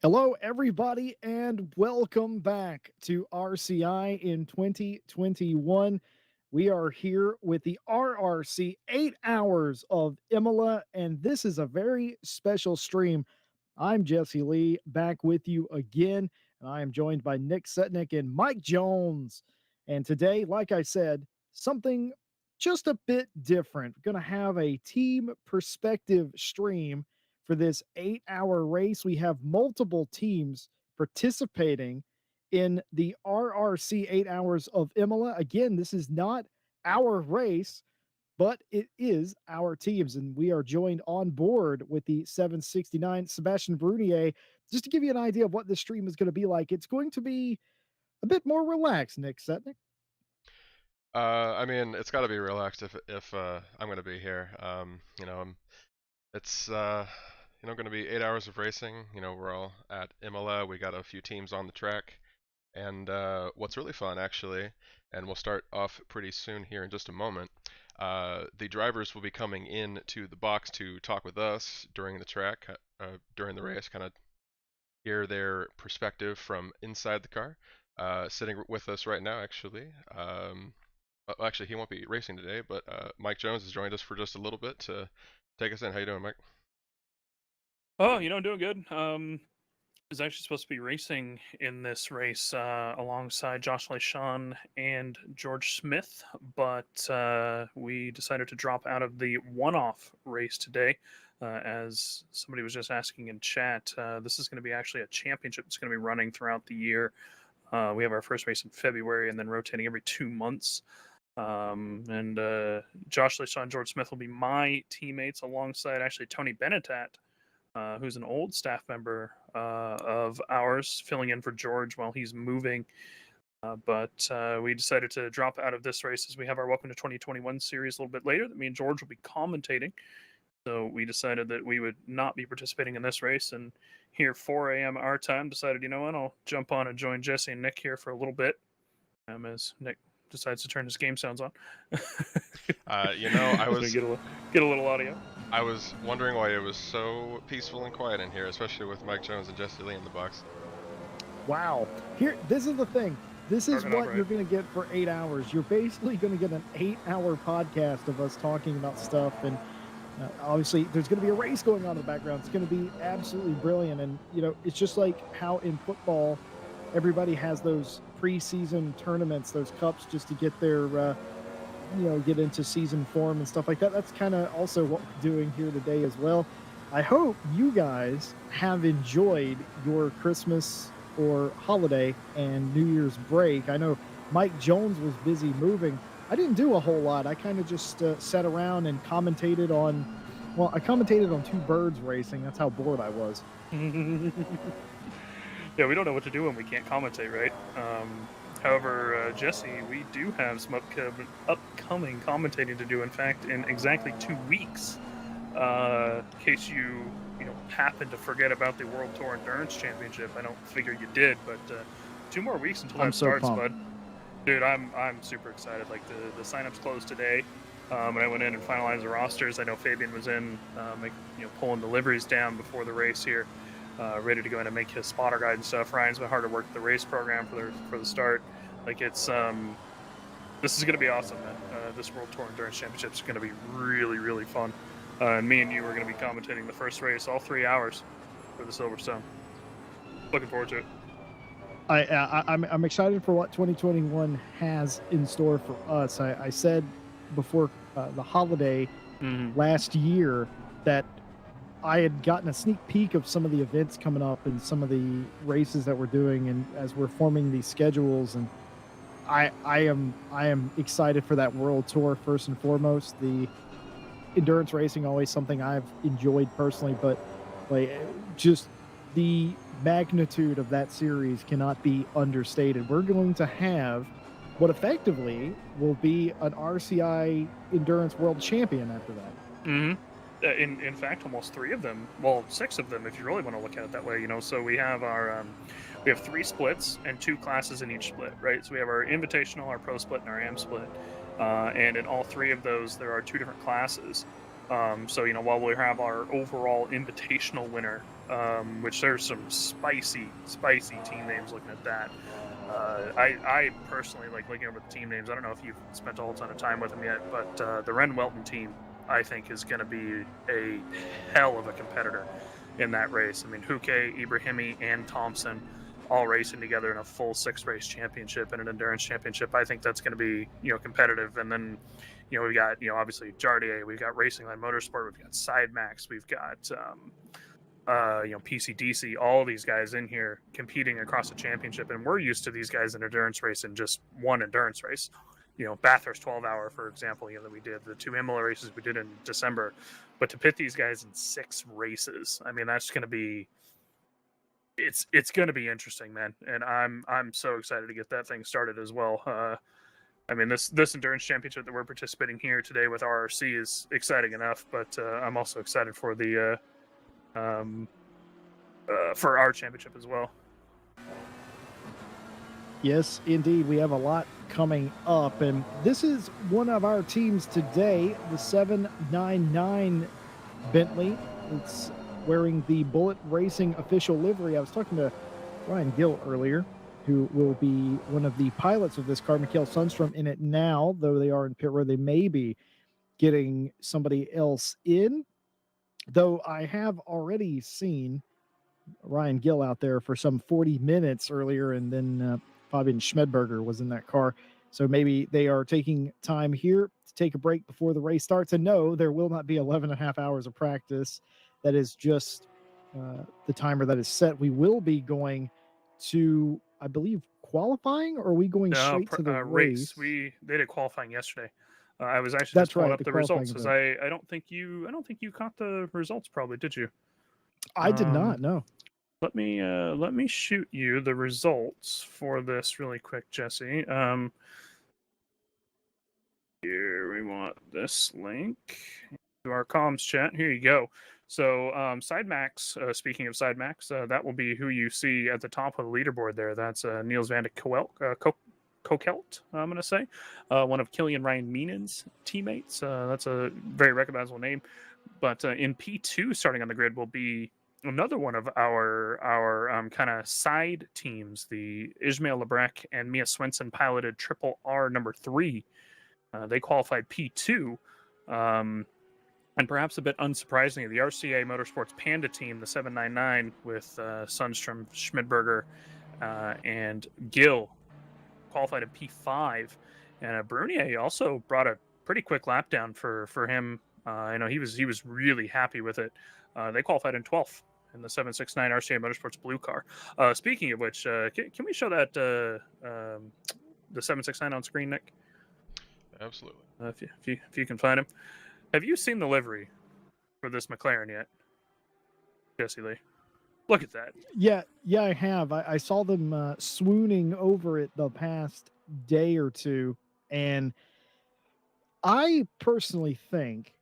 Hello, everybody, and welcome back to RCI in 2021. We are here with the RRC 8 hours of Imola, and this is a very special stream. I'm Jesse Lee, back with you again, and I am joined by Nick Setnick and Mike Jones. And today, like I said, something just a bit different. We're going to have a team perspective stream for this 8 hour race. We have multiple teams participating in the RRC 8 hours of Imola. Again, this is not our race, but it is our teams. And we are joined on board with the 769 Sebastian Brunier. Just to give you an idea of what this stream is going to be like, it's going to be a bit more relaxed, Nick Setnick. I mean, it's got to be relaxed if I'm gonna be here. It's gonna be 8 hours of racing. We're all at Imola. We got a few teams on the track, and what's really fun actually, and we'll start off pretty soon here in just a moment. The drivers will be coming in to the box to talk with us during the track, during the race, kind of hear their perspective from inside the car. Sitting with us right now, actually. Actually, he won't be racing today, but Mike Jones has joined us for just a little bit to take us in. How you doing, Mike? Oh, doing good. Is actually supposed to be racing in this race alongside Josh LeSean and George Smith, but we decided to drop out of the one-off race today. As somebody was just asking in chat, this is going to be actually a championship that's going to be running throughout the year. We have our first race in February and then rotating every 2 months. And Josh LeSean and George Smith will be my teammates alongside actually Tony Benetat, who's an old staff member of ours, filling in for George while he's moving. But we decided to drop out of this race as we have our Welcome to 2021 series a little bit later that me and George will be commentating. So we decided that we would not be participating in this race. And here, 4 a.m. our time, decided, you know what, I'll jump on and join Jesse and Nick here for a little bit as Nick decides to turn his game sounds on. I So we was get a little audio. I was wondering why it was so peaceful and quiet in here, especially with Mike Jones and Jesse Lee in the box. Wow. This is the thing. This is what you're going to get for 8 hours. You're basically going to get an 8 hour podcast of us talking about stuff. And obviously, there's going to be a race going on in the background. It's going to be absolutely brilliant. And, it's just like how in football, everybody has those preseason tournaments, those cups, just to get their, get into season form and stuff like that. That's kind of also what we're doing here today as well. I hope you guys have enjoyed your Christmas or holiday and New Year's break. I know Mike Jones was busy moving. I didn't do a whole lot. I kind of just sat around and commentated on, I commentated on two birds racing. That's how bored I was. Yeah, we don't know what to do when we can't commentate, right? However, Jesse, we do have some upcoming commentating to do. In fact, in exactly 2 weeks, in case you happen to forget about the World Tour Endurance Championship. I don't figure you did, but 2 more weeks until that starts, bud. Dude, I'm super excited. Like the signups closed today, and I went in and finalized the rosters. I know Fabian was in, pulling the liveries down before the race here. Ready to go in and make his spotter guide and stuff. Ryan's been hard to work the race program for the start. Like this is going to be awesome, man. This World Tour Endurance Championship is going to be really, really fun. And me and you are going to be commentating the first race, all 3 hours for the Silverstone. Looking forward to it. I'm excited for what 2021 has in store for us. I said before the holiday last year that I had gotten a sneak peek of some of the events coming up and some of the races that we're doing, and as we're forming these schedules, and I am excited for that World Tour first and foremost. The endurance racing always something I've enjoyed personally, but like just the magnitude of that series cannot be understated. We're going to have what effectively will be an RCI endurance world champion after that. Mm-hmm. In fact, almost 3 of them. Well, 6 of them, if you really want to look at it that way. So we have we have 3 splits and 2 classes in each split, right? So we have our Invitational, our Pro Split, and our Am Split. And in all 3 of those, there are 2 different classes. So, while we have our overall invitational winner, which there's some spicy team names looking at that. I personally like looking over the team names. I don't know if you've spent a whole ton of time with them yet, but the Ren Welton team, I think, is going to be a hell of a competitor in that race. I mean, Huke, Ibrahimi, and Thompson all racing together in a full 6-race championship and an endurance championship. I think that's going to be, competitive. And then, we've got, obviously Jardier, we've got Racing Line Motorsport, we've got Sidemax, we've got, PCDC, all these guys in here competing across the championship. And we're used to these guys in endurance race in just one endurance race. Bathurst 12-hour, for example, that we did, the 2 Imola races we did in December. But to pit these guys in 6 races, I mean, that's going to be, it's going to be interesting, man. And I'm so excited to get that thing started as well. I mean, this endurance championship that we're participating here today with RRC is exciting enough, but I'm also excited for the for our championship as well. Yes, indeed. We have a lot coming up, and this is one of our teams today, the 799 Bentley. It's wearing the Bullet Racing official livery. I was talking to Ryan Gill earlier, who will be one of the pilots of this car. Mikhail Sundstrom in it now, though they are in pit road. They may be getting somebody else in, though I have already seen Ryan Gill out there for some 40 minutes earlier, and then Fabian Schmedberger was in that car. So maybe they are taking time here to take a break before the race starts. And no, there will not be 11 and a half hours of practice. That is just the timer that is set. We will be going to, I believe, qualifying, or are we going straight to the race? They did qualifying yesterday. I was actually That's just pulling right, up the results because I don't think you caught the results, probably, did you? I did not. No. Let me shoot you the results for this really quick, Jesse. Here we want this link to our comms chat. Here you go. So Sidemax, speaking of Sidemax, that will be who you see at the top of the leaderboard there. That's Niels van de Kokelt, I'm going to say. One of Killian Ryan Meenan's teammates. That's a very recognizable name. But in P2, starting on the grid, will be another one of our kind of side teams, the Ismail Lebrec and Mia Swenson piloted Triple R number 3. They qualified P2. And perhaps a bit unsurprisingly, the RCI Motorsports Panda team, the 799, with Sundstrom, Schmidberger, and Gill, qualified in P5. And Brunier also brought a pretty quick lap down for him. I know he was really happy with it. They qualified in 12th in the 769 RCI Motorsports blue car. Speaking of which, can we show that the 769 on screen, Nick? Absolutely. If you can find him. Have you seen the livery for this McLaren yet, Jesse Lee? Look at that. Yeah, I have. I saw them swooning over it the past day or two, and I personally think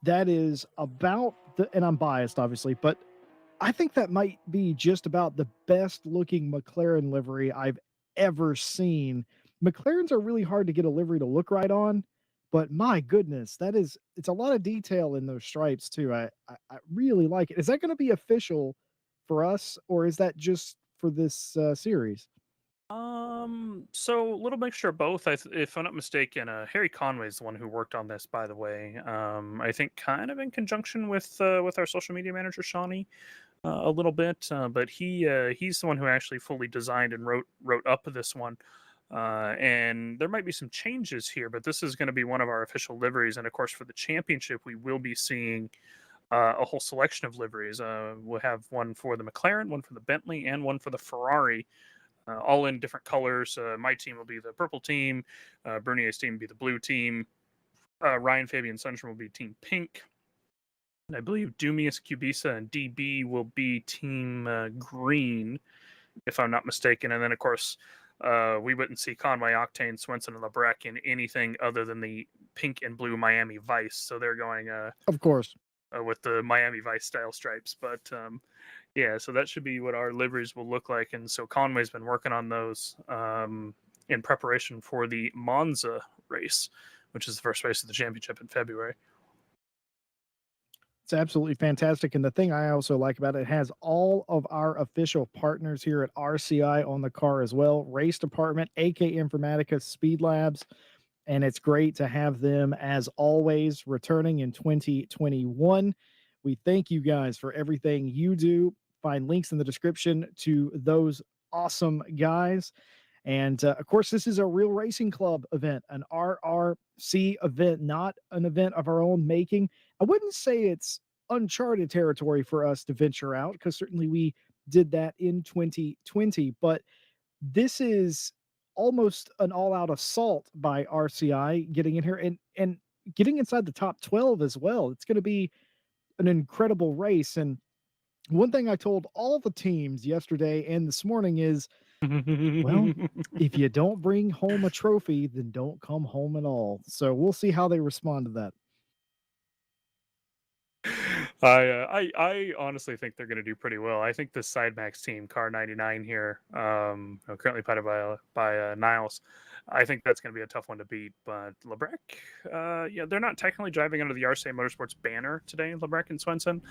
that is about and I'm biased, obviously, but I think that might be just about the best looking McLaren livery I've ever seen. McLarens are really hard to get a livery to look right on, but my goodness, it's a lot of detail in those stripes too. I really like it. Is that going to be official for us, or is that just for this series? So a little mixture of both. If I'm not mistaken, Harry Conway is the one who worked on this, by the way. I think kind of in conjunction with our social media manager Shawnee, a little bit. But he's the one who actually fully designed and wrote up this one. And there might be some changes here, but this is going to be one of our official liveries. And of course, for the championship, we will be seeing a whole selection of liveries. We'll have one for the McLaren, one for the Bentley, and one for the Ferrari. All in different colors. My team will be the purple team. Bernier's team will be the blue team. Ryan Fabian Sundstrom will be team pink. And I believe Dumius, Cubisa, and DB will be team green, if I'm not mistaken. And then, of course, we wouldn't see Conway, Octane, Swenson, and Lebrec in anything other than the pink and blue Miami Vice. So they're going, of course, with the Miami Vice style stripes. But yeah, so that should be what our liveries will look like. And so Conway's been working on those in preparation for the Monza race, which is the first race of the championship in February. It's absolutely fantastic. And the thing I also like about it has all of our official partners here at RCI on the car as well. Race Department, AK Informatica, Speed Labs, and it's great to have them as always returning in 2021. We thank you guys for everything you do. Find links in the description to those awesome guys. And of course, this is a Real Racing Club event, an RRC event, not an event of our own making. I wouldn't say it's uncharted territory for us to venture out because certainly we did that in 2020, but this is almost an all-out assault by RCI getting in here and getting inside the top 12 as well. It's going to be an incredible race. And one thing I told all the teams yesterday and this morning is, well, if you don't bring home a trophy, then don't come home at all. So we'll see how they respond to that. I honestly think they're going to do pretty well. I think this Sidemax team, Car 99 here, currently piloted by Niles, I think that's going to be a tough one to beat. But Lebrec, yeah, they're not technically driving under the RCI Motorsports banner today, Lebrec and Swenson.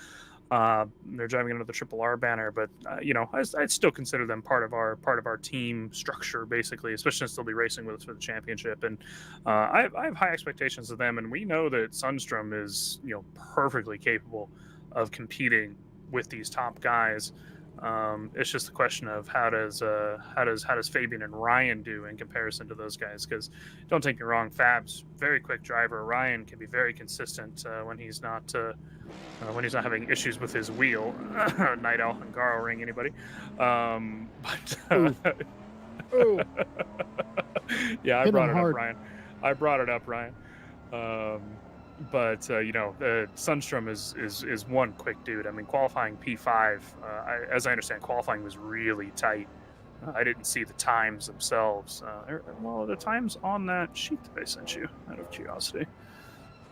They're driving under the Triple R banner, but I'd still consider them part of our team structure, basically, especially since they'll be racing with us for the championship. And I have high expectations of them, and we know that Sundstrom is perfectly capable of competing with these top guys. It's just a question of how does Fabian and Ryan do in comparison to those guys? Because don't take me wrong, Fab's very quick driver. Ryan can be very consistent when he's not having issues with his wheel. Night Owl and Garo ring anybody? Ooh. Yeah, Hit him hard. I brought it up, Ryan. But Sundstrom is one quick dude. I mean, qualifying P5, as I understand, qualifying was really tight. I didn't see the times themselves. The times on that sheet that I sent you, out of curiosity,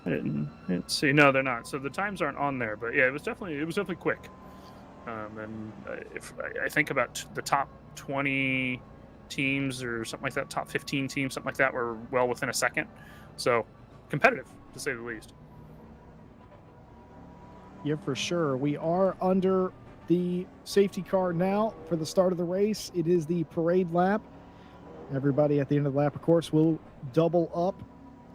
I didn't see. No, they're not. So the times aren't on there. But yeah, it was definitely quick. And if I think about the top 20 teams or something like that, top 15 teams, something like that, were well within a second. So competitive, to say the least. Yeah, for sure. We are under the safety car now for the start of the race. It is the parade lap. Everybody at the end of the lap, of course, will double up,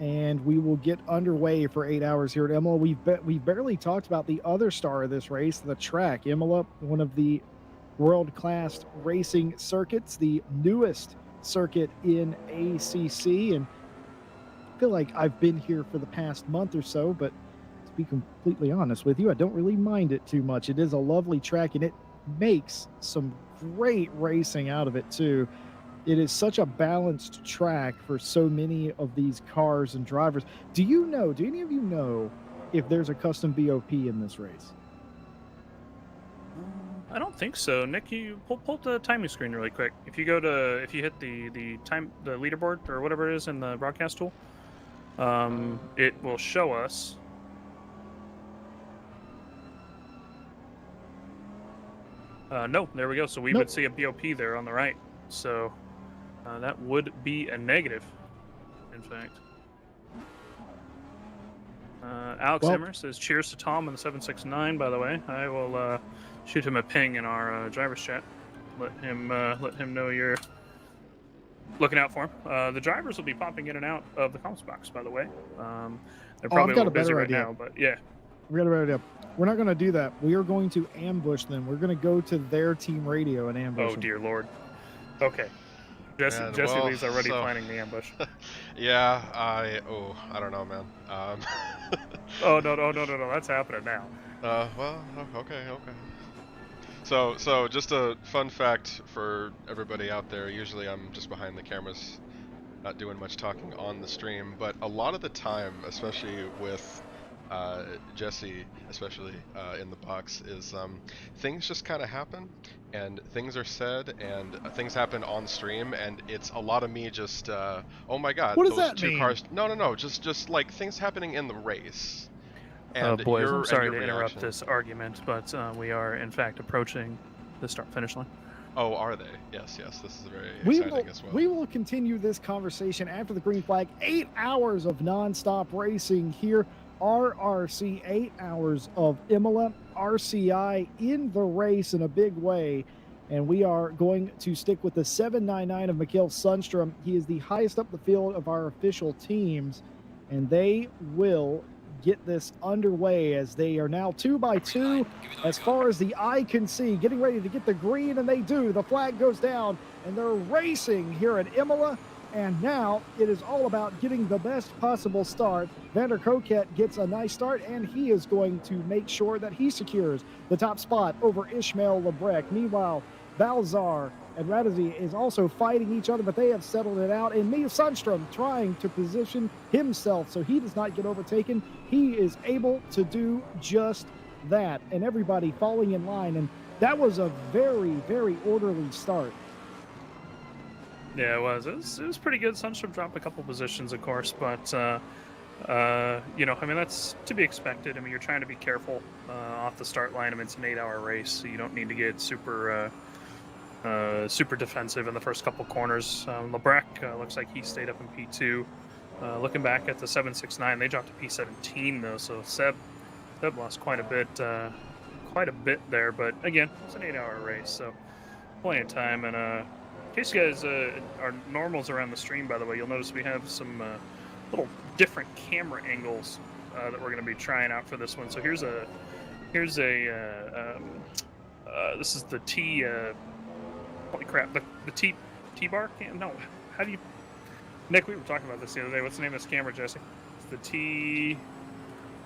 and we will get underway for 8 hours here at Imola. We've barely talked about the other star of this race, the track. Imola, one of the world-class racing circuits, the newest circuit in ACC, and I feel like I've been here for the past month or so, but to be completely honest with you, I don't really mind it too much. It is a lovely track, and it makes some great racing out of it too. It is such a balanced track for so many of these cars and drivers. Do any of you know if there's a custom BOP in this race? I don't think so. Nick, you pull the timing screen really quick. If you hit the leaderboard or whatever it is in the broadcast tool, it will show us. No, there we go. So we would see a BOP there on the right. So that would be a negative, in fact. Alex Emmer says, cheers to Tom in the 769, by the way. I will shoot him a ping in our driver's chat. Let him know you're looking out for him. The drivers will be popping in and out of the comms box, by the way. They're probably a little busy right now, but yeah. We got a better idea. We're not going to do that. We are going to ambush them. We're going to go to their team radio and ambush them. Oh, dear Lord. Okay. Jesse Lee's already planning the ambush. Yeah, I don't know, man. Oh, no, that's happening now. Okay. So just a fun fact for everybody out there. Usually I'm just behind the cameras, not doing much talking on the stream, but a lot of the time, especially with Jesse, especially in the box, is things just kind of happen, and things are said, and things happen on stream, and it's a lot of me just, oh my god, what does those that two mean? cars. No, just like things happening in the race. And boys, I'm sorry to interrupt this argument, but we are in fact approaching the start-finish line. Oh, are they? Yes, this is very exciting as well. We will continue this conversation after the green flag. 8 hours of non-stop racing here. RRC 8 hours of Imola, RCI in the race in a big way. And we are going to stick with the 799 of Mikhail Sundstrom. He is the highest up the field of our official teams, and they will get this underway as they are now 2 by 2 as far as the eye can see, getting ready to get the green, and they do. The flag goes down, and they're racing here at Imola. And now it is all about getting the best possible start. Vander Croquet gets a nice start, and he is going to make sure that he secures the top spot over Ishmael Lebrec. Meanwhile, Balzar and Radazzi is also fighting each other, but they have settled it out. And Mikhail Sundstrom trying to position himself so he does not get overtaken. He is able to do just that, and everybody falling in line. And that was a very, very orderly start. Yeah, it was. It was pretty good. Sundstrom dropped a couple positions, of course, but you know, I mean, that's to be expected. I mean, you're trying to be careful off the start line. I mean, it's an 8-hour race, so you don't need to get super defensive in the first couple corners. Lebrec looks like he stayed up in P2. Looking back at the 769, they dropped to P17 though, so Seb lost quite a bit there. But again, it's an 8-hour race, so plenty of time. And in case you guys are normals around the stream, by the way, you'll notice we have some little different camera angles that we're going to be trying out for this one. So here's a this is the T. Holy crap! The T-bar cam? No, how do you? Nick, we were talking about this the other day. What's the name of this camera, Jesse? It's the T.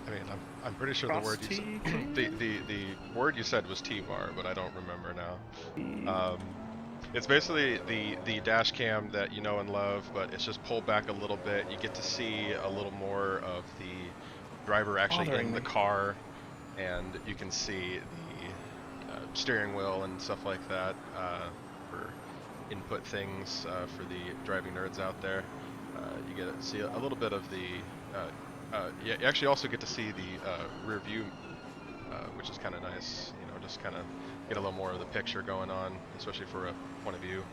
I mean, I'm pretty sure the word you said, the word you said was T-bar, but I don't remember now. It's basically the dash cam that you know and love, but it's just pulled back a little bit. You get to see a little more of the driver actually in the car, and you can see the steering wheel and stuff like that for input things for the driving nerds out there. You get to see a little bit of the you actually also get to see the rear view, which is kind of nice. You know, just kind of get a little more of the picture going on, especially for a point of view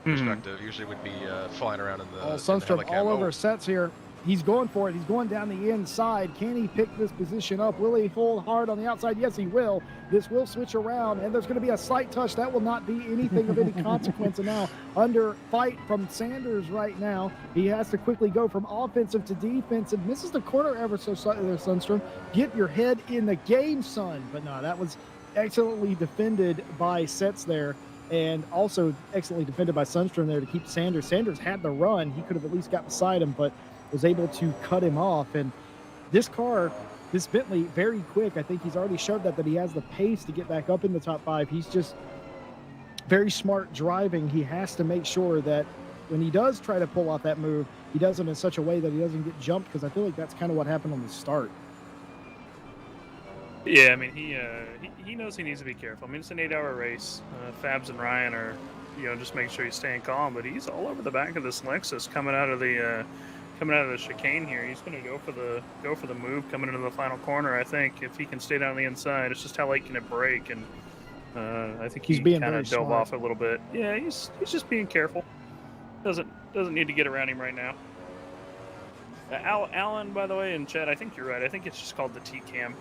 perspective. Usually would be flying around in the Sundstrom all over sets here. He's going for it. He's going down the inside. Can he pick this position up? Will he hold hard on the outside? Yes, he will. This will switch around, and there's going to be a slight touch. That will not be anything of any consequence. And now under fight from Sanders right now. He has to quickly go from offensive to defensive. Misses the corner ever so slightly there, Sundstrom. Get your head in the game, son. But no, that was excellently defended by Sets there, and also excellently defended by Sundstrom there to keep Sanders. Sanders had the run. He could have at least got beside him, but was able to cut him off. And this car, this Bentley, very quick. I think he's already showed that he has the pace to get back up in the top 5. He's just very smart driving. He has to make sure that when he does try to pull off that move, he does it in such a way that he doesn't get jumped, because I feel like that's kind of what happened on the start. Yeah, I mean, he knows he needs to be careful. I mean, it's an 8-hour race. Fabs and Ryan are, you know, just making sure he's staying calm, but he's all over the back of this Lexus coming out of the chicane here. He's going to go for the move coming into the final corner. I think if he can stay down the inside, it's just how late can it brake, and I think he's kind of dove off a little bit. Yeah, he's just being careful. Doesn't need to get around him right now. Alan, by the way, in chat, I think you're right. I think it's just called the T-cam.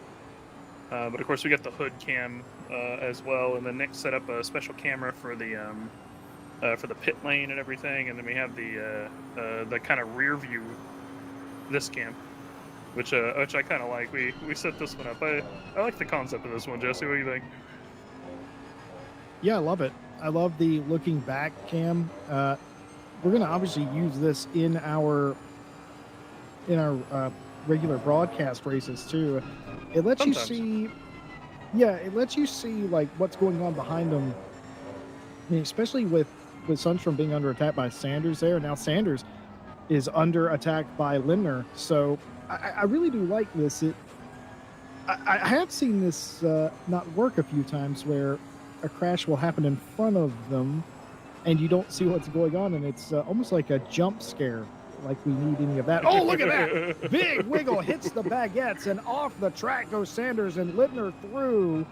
But of course we got the hood cam as well, and then Nick set up a special camera for the pit lane and everything, and then we have the kind of rear view this cam, which I kind of like. We set this one up. I like the concept of this one, Jesse. What do you think? Yeah, I love it. I love the looking back cam. We're gonna obviously use this in our regular broadcast races too. It lets you see, it lets you see like what's going on behind them. I mean, especially with Sundstrom being under attack by Sanders there. Now Sanders is under attack by Lindner. So I really do like this. I have seen this not work a few times, where a crash will happen in front of them and you don't see what's going on, and it's almost like a jump scare. Like we need any of that. Oh, look at that! Big wiggle hits the baguettes, and off the track goes Sanders, and Lindner through.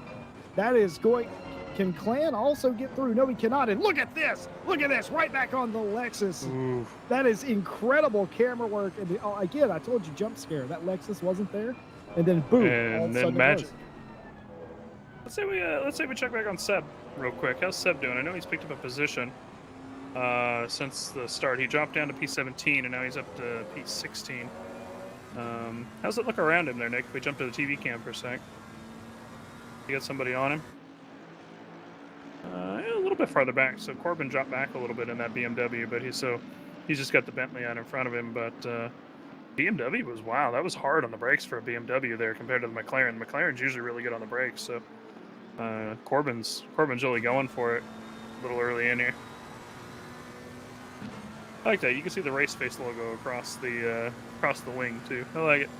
That is going. Can Clan also get through? No, he cannot. And look at this. Look at this. Right back on the Lexus. Ooh. That is incredible camera work. And again, I told you, jump scare. That Lexus wasn't there. And then boom. All of a And sudden then it magic. was. Let's say we check back on Seb real quick. How's Seb doing? I know he's picked up a position since the start. He dropped down to P17 and now he's up to P16. How's it look around him there, Nick? If we jump to the TV cam for a sec. You got somebody on him? A little bit farther back. So Corbin dropped back a little bit in that BMW, but he's just got the Bentley out in front of him. But BMW was, wow, that was hard on the brakes for a BMW there compared to the McLaren. The McLaren's usually really good on the brakes, so Corbin's really going for it a little early in here. I like that. You can see the race face logo across the wing too. I like it.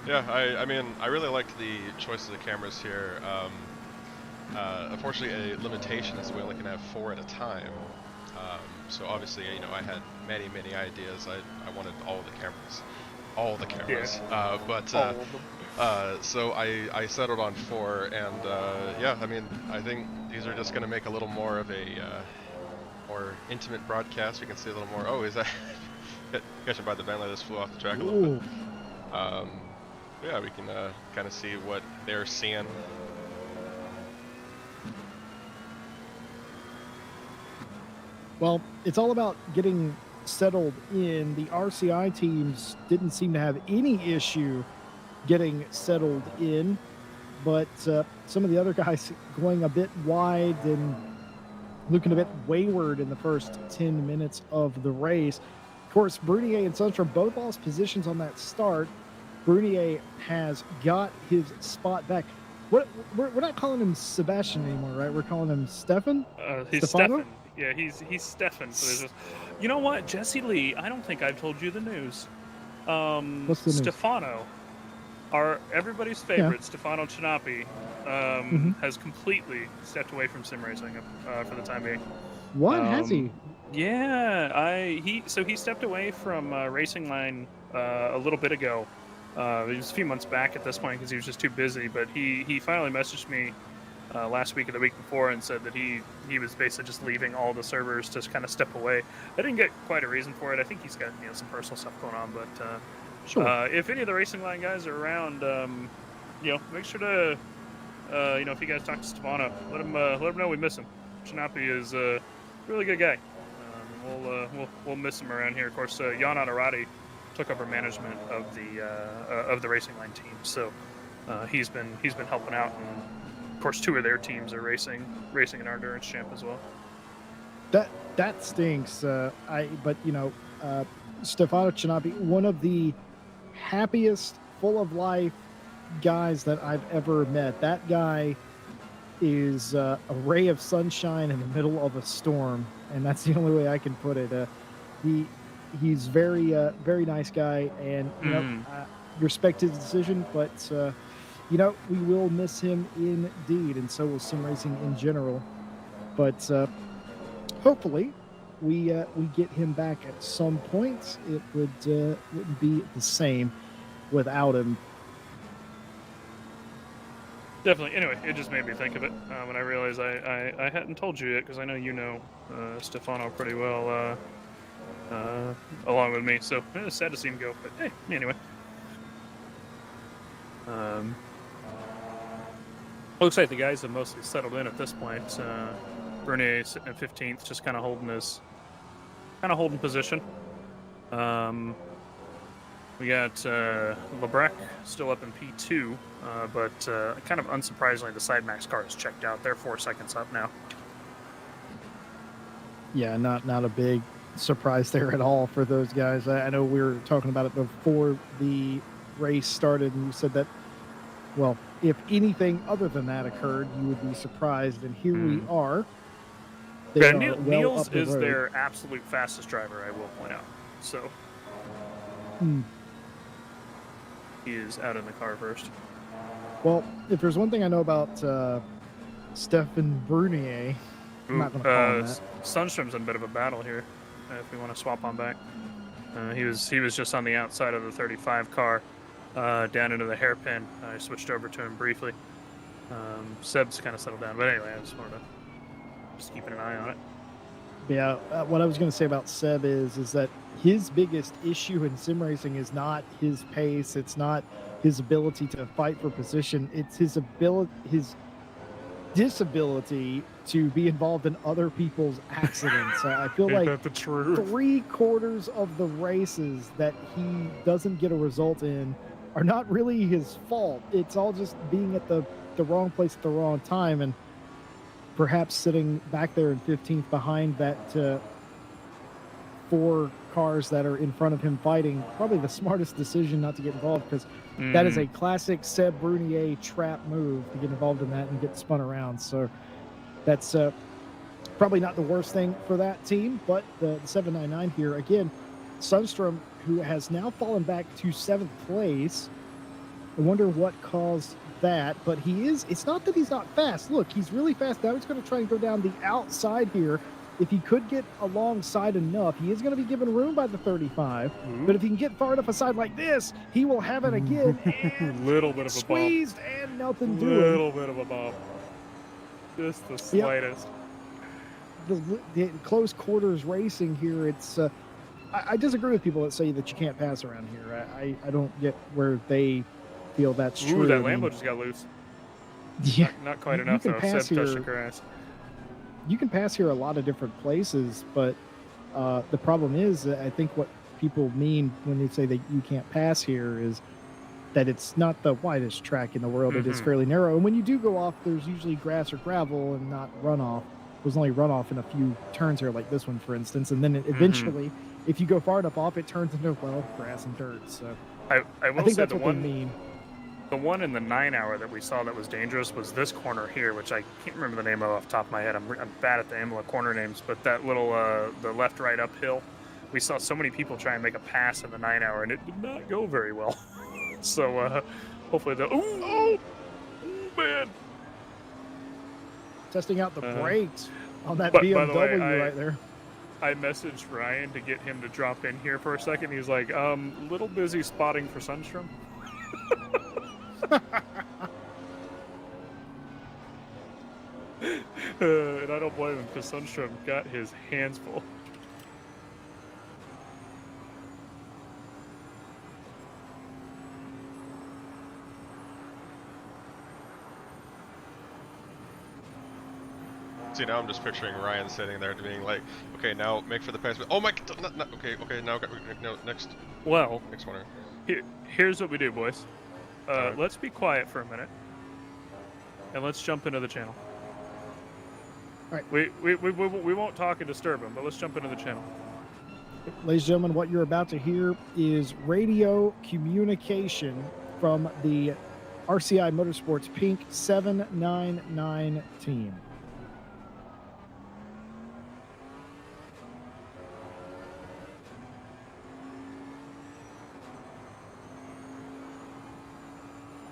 Yeah, I mean, I really liked the choice of the cameras here. Unfortunately, a limitation is we only can have 4 at a time. So obviously, you know, I had many ideas. I wanted all the cameras. Yeah. But All of them. so I settled on 4, and yeah, I mean, I think these are just going to make a little more of a more intimate broadcast. We can see a little more. Oh, is that catching by the Bentley? This flew off the track a little bit. Yeah, we can kind of see what they're seeing. Well, it's all about getting settled in. The RCI teams didn't seem to have any issue getting settled in, but some of the other guys going a bit wide and looking a bit wayward in the first 10 minutes of the race. Of course, Brunier and Sundstrom both lost positions on that start. Brunier has got his spot back. We're not calling him Sebastian anymore, right? We're calling him Stefan? He's Stefano? Stefan. Yeah, he's Stefan. So there's just, you know what, Jesse Lee? I don't think I've told you the news. What's the news? Stefano, everybody's favorite, Stefano Chinapi, has completely stepped away from sim racing for the time being. What has he? Yeah, he stepped away from racing line a little bit ago. It was a few months back at this point because he was just too busy. But he finally messaged me last week or the week before and said that he was basically just leaving all the servers to kind of step away. I didn't get quite a reason for it. I think he's got some personal stuff going on. But Sure. if any of the racing line guys are around, make sure to if you guys talk to Stefano, let him know we miss him. Chinapi is a really good guy. We'll miss him around here. Of course, Jan Adarati took over management of the racing line team, so he's been helping out, and of course 2 of their teams are racing in our endurance champ as well. That stinks. Stefano Chinapi, one of the happiest, full of life guys that I've ever met. That guy is a ray of sunshine in the middle of a storm, and that's the only way I can put it. He's very nice guy, and respect his decision, but we will miss him indeed, and so will sim racing in general. But hopefully we get him back at some point. It wouldn't be the same without him. Definitely. Anyway, it just made me think of it when I realized I hadn't told you yet, because I know you know Stefano pretty well along with me. So it's sad to see him go, but hey, anyway. Looks like the guys have mostly settled in at this point. Bernier sitting at 15th, just kind of holding position. We got Lebrec still up in P2, but kind of unsurprisingly, the Sidemax car is checked out. They're 4 seconds up now. Yeah, not a big surprise there at all for those guys. I know we were talking about it before the race started, and you said that, well, if anything other than that occurred, you would be surprised, and here we are. Niels is their absolute fastest driver, I will point out. So he is out in the car first. Well, if there's one thing I know about Stefan Brunier, I'm not going to call him that. Sundstrom's in a bit of a battle here. If we want to swap on back, he was just on the outside of the 35 car, down into the hairpin. I switched over to him briefly. Seb's kind of settled down, but anyway, I just wanted to just keeping an eye on it. Yeah, what I was going to say about Seb is that his biggest issue in sim racing is not his pace, it's not his ability to fight for position, it's his disability to be involved in other people's accidents. I feel Ain't like that the truth? 3/4 of the races that he doesn't get a result in are not really his fault. It's all just being at the wrong place at the wrong time, and perhaps sitting back there in 15th behind that 4 cars that are in front of him fighting. Probably the smartest decision not to get involved, because that is a classic Seb Brunier trap move to get involved in that and get spun around. So that's probably not the worst thing for that team, but the 799 here, again, Sundstrom, who has now fallen back to 7th place. I wonder what caused that, but it's not that he's not fast. Look, he's really fast. Now he's going to try and go down the outside here. If he could get alongside enough, he is going to be given room by the 35. But if he can get far enough aside like this, he will have it again. And little bit of a squeezed bump. and nothing doing. Little bit of a bump. Just the slightest. The close quarters racing here, it's I disagree with people that say that you can't pass around here. I don't get where they feel that's true. Ooh, that Lambo just got loose. Yeah, not quite enough though. Seb touched the grass. You can pass here a lot of different places, but the problem is, I think what people mean when they say that you can't pass here is that it's not the widest track in the world. It is fairly narrow, and when you do go off, there's usually grass or gravel and not runoff. There's only runoff in a few turns here, like this one, for instance, and then eventually, if you go far enough off, it turns into, well, grass and dirt. So I will think say that's what they mean. The one in the 9-hour that we saw that was dangerous was this corner here, which I can't remember the name of off the top of my head. I'm bad at the Imola corner names, but that little the left-right uphill, we saw so many people try and make a pass in the 9-hour, and it did not go very well. So hopefully they'll... Oh, man! Testing out the brakes on that By BMW the way, right there. I messaged Ryan to get him to drop in here for a second. He's like, little busy spotting for Sundstrom. And I don't blame him, because Sundstrom got his hands full. See, now I'm just picturing Ryan sitting there being like, okay, now make for the pass. Oh my, okay, now no, next. Well, next one. Here's what we do, boys. Right. Let's be quiet for a minute, and let's jump into the channel. All right. We won't talk and disturb him, but let's jump into the channel. Ladies and gentlemen, what you're about to hear is radio communication from the RCI Motorsports Pink 799 team.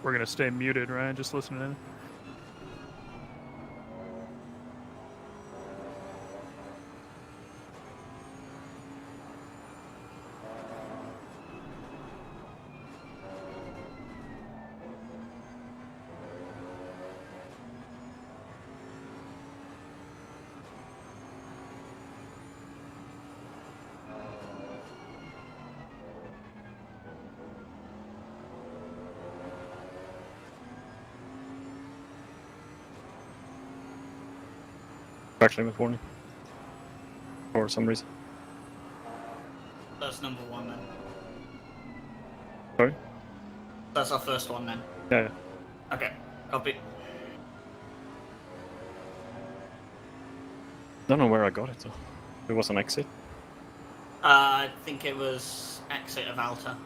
We're gonna stay muted, Ryan. Just listening in. Actually, with warning. For some reason. That's number 1 then. Sorry? That's our first one then. Yeah. Okay, copy. Don't know where I got it though. It was an exit. I think it was exit of Alta.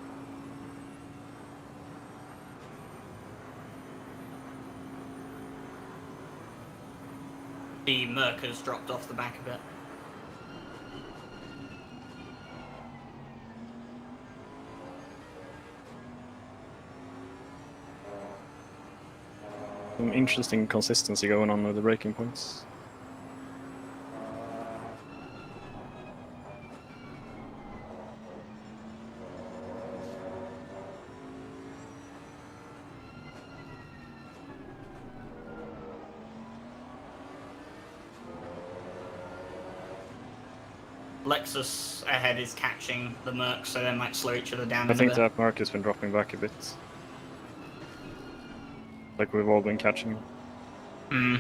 The Mercers dropped off the back a bit. Some interesting consistency going on with the braking points. Lexus ahead is catching the Merc, so they might slow each other down I a think bit. that mark has been dropping back a bit. Like we've all been catching him. Hmm.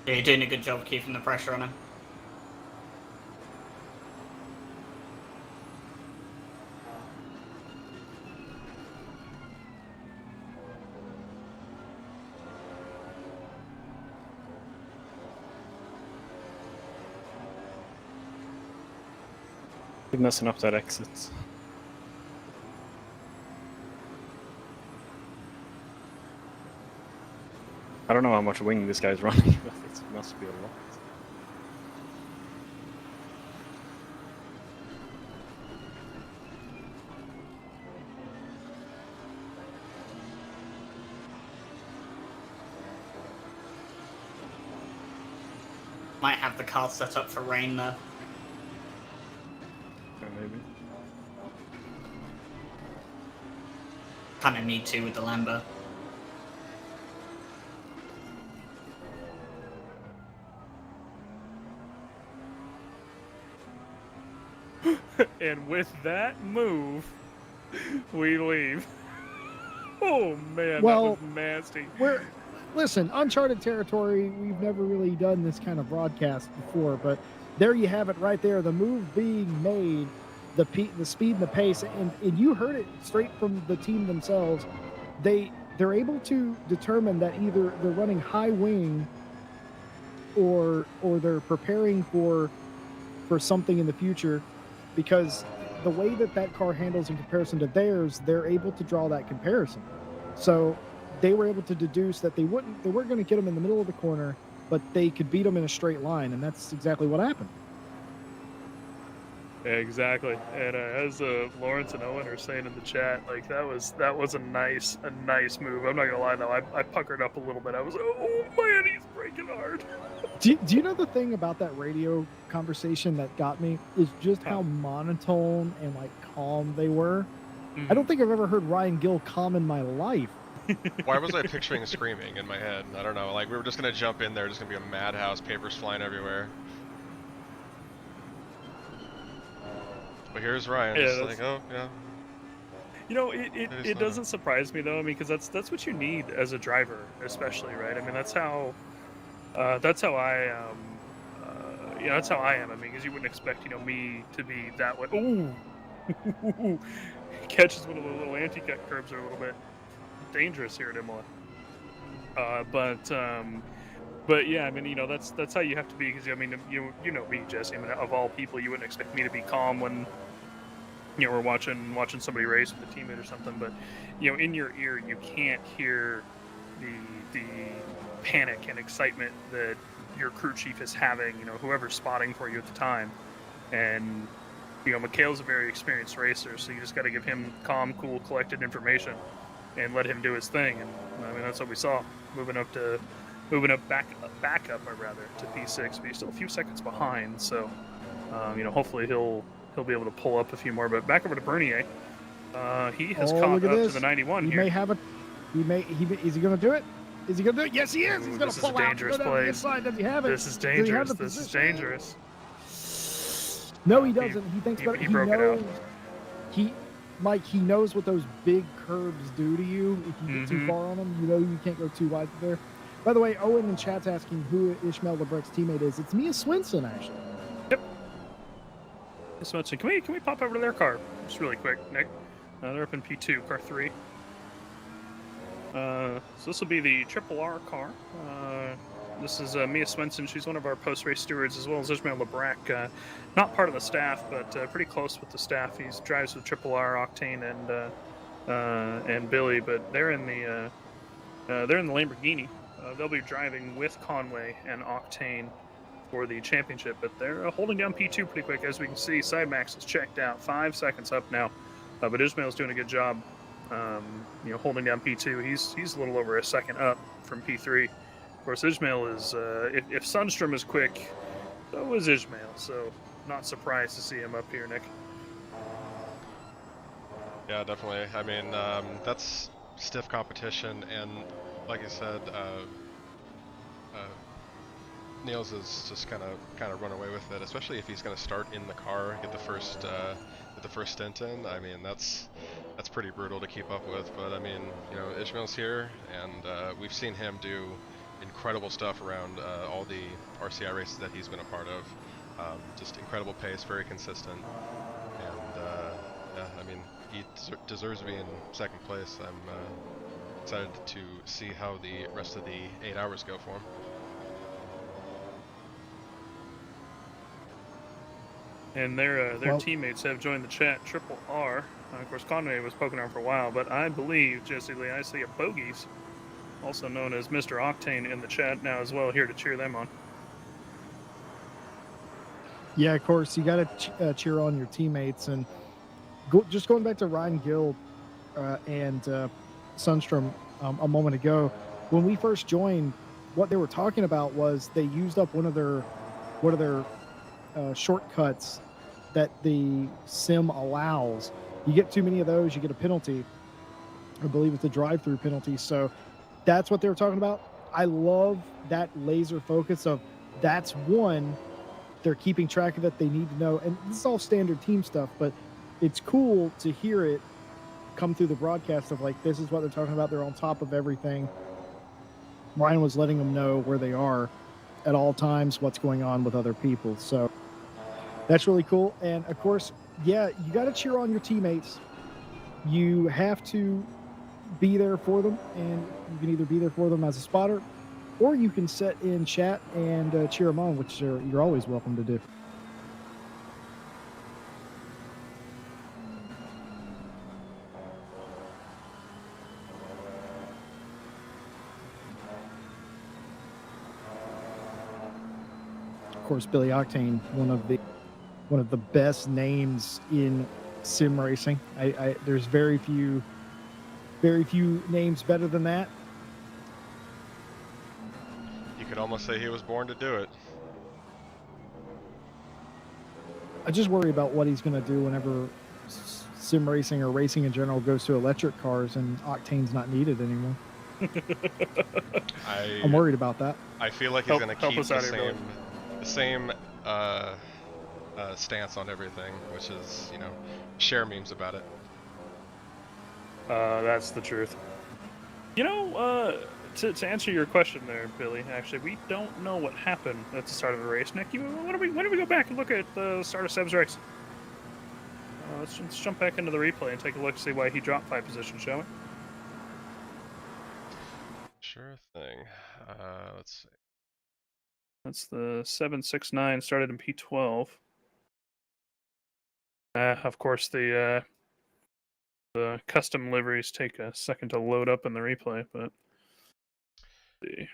Yeah, you're doing a good job of keeping the pressure on him. Keep messing up that exit. I don't know how much wing this guy's running, but it must be a lot. Might have the car set up for rain though. Yeah, maybe. Kind of need to with the Lambo. And with that move, we leave. Oh man, Well, that was nasty. Listen, uncharted territory. We've never really done this kind of broadcast before, but there you have it right there. The move being made, the speed and the pace, and you heard it straight from the team themselves. They're able to determine that either they're running high wing or they're preparing for something in the future, because the way that car handles in comparison to theirs, they're able to draw that comparison. So they were able to deduce that they weren't going to get them in the middle of the corner, but they could beat them in a straight line, and that's exactly what happened. Exactly, and as Lawrence and Owen are saying in the chat, like that was a nice move. I'm not gonna lie though, I puckered up a little bit. I was, oh man, he's breaking hard. Do you know the thing about that radio conversation that got me is just how monotone and like calm they were. Mm-hmm. I don't think I've ever heard Ryan Gill calm in my life. Why was I picturing screaming in my head? I don't know. Like we were just gonna jump in there, just gonna be a madhouse, papers flying everywhere. But here's Ryan, Yeah, just like, oh yeah. You know, it doesn't surprise me though, because that's what you need as a driver, especially, right? I mean, that's how I that's how I am. I mean, because you wouldn't expect me to be that way. Ooh, catches one of the little anti-cut curves are a little bit dangerous here at Imola. But yeah, I mean, that's how you have to be, because I mean, you know me, Jesse. I mean, of all people, you wouldn't expect me to be calm when we're watching somebody race with a teammate or something. But in your ear, you can't hear the panic and excitement that your crew chief is having. Whoever's spotting for you at the time, and Mikhail's a very experienced racer, so you just got to give him calm, cool, collected information and let him do his thing. And I mean, that's what we saw, moving up back up to P6, but he's still a few seconds behind. So hopefully he'll be able to pull up a few more. But back over to Bernier, he has caught up to the 91 here. May have it. Is he going to do it? Is he going to do it? Yes, he is. He's going to pull out. Go down the inside. Does he have it? This is dangerous. This is dangerous. No, he doesn't. He thinks about it. He broke it out. Mike, he knows what those big curves do to you. If you get too far on them, you can't go too wide there. By the way, Owen in chat's asking who Ishmael Lebrec's teammate is. It's Mia Swinson, actually. Yep. Mia Swinson. Can we pop over to their car just really quick, Nick? They're up in P2, car 3. So this will be the Triple R car. This is Mia Swinson. She's one of our post-race stewards, as well as Ishmael Lebrec. Not part of the staff, but pretty close with the staff. He drives with Triple R, Octane, and Billy. But they're in the Lamborghini. They'll be driving with Conway and Octane for the championship. But they're holding down P2 pretty quick, as we can see. Sidemax is checked out. 5 seconds up now But Ismail's doing a good job, holding down P2. He's a little over a second up from P3. Of course, Ismail is, if Sundstrom is quick, so is Ismail. So not surprised to see him up here, Nick. Yeah, definitely. I mean, that's stiff competition, and like you said, Niels is just kind of run away with it, especially if he's going to start in the car, get the first stint in. I mean, that's pretty brutal to keep up with. But I mean, Ishmael's here, and we've seen him do incredible stuff around all the RCI races that he's been a part of. Just incredible pace, very consistent, and yeah, I mean, he deserves to be in second place. I'm excited to see how the rest of the 8 hours go for him. And their teammates have joined the chat. Triple R. Of course, Conway was poking around for a while, but I believe, Jesse Lee, I see a Bogies, also known as Mr. Octane, in the chat now as well, here to cheer them on. Yeah, of course, you got to cheer on your teammates. And just going back to Ryan Gill and Sundstrom a moment ago, when we first joined, what they were talking about was they used up one of their shortcuts that the sim allows. You get too many of those, you get a penalty. I believe it's a drive-through penalty. So that's what they were talking about. I love that laser focus of that's one. They're keeping track of it. They need to know. And this is all standard team stuff, but it's cool to hear it come through the broadcast of like, this is what they're talking about. They're on top of everything. Ryan was letting them know where they are at all times, what's going on with other people. So that's really cool. And of course, yeah, you got to cheer on your teammates. You have to be there for them, and you can either be there for them as a spotter, or you can sit in chat and cheer them on, which you're always welcome to do. Of course, Billy Octane, one of the best names in sim racing. There's very few names better than that. You could almost say he was born to do it. I just worry about what he's going to do whenever sim racing or racing in general goes to electric cars and Octane's not needed anymore. I'm worried about that. I feel like he's going to keep the same stance on everything, which is, share memes about it. That's the truth. To answer your question there, Billy, actually, we don't know what happened at the start of the race. Nick, when do we go back and look at the start of Seb's race? Let's jump back into the replay and take a look to see why he dropped 5 positions, shall we? Sure thing. Let's see. That's the 769, started in P12. Of course, the custom liveries take a second to load up in the replay, but the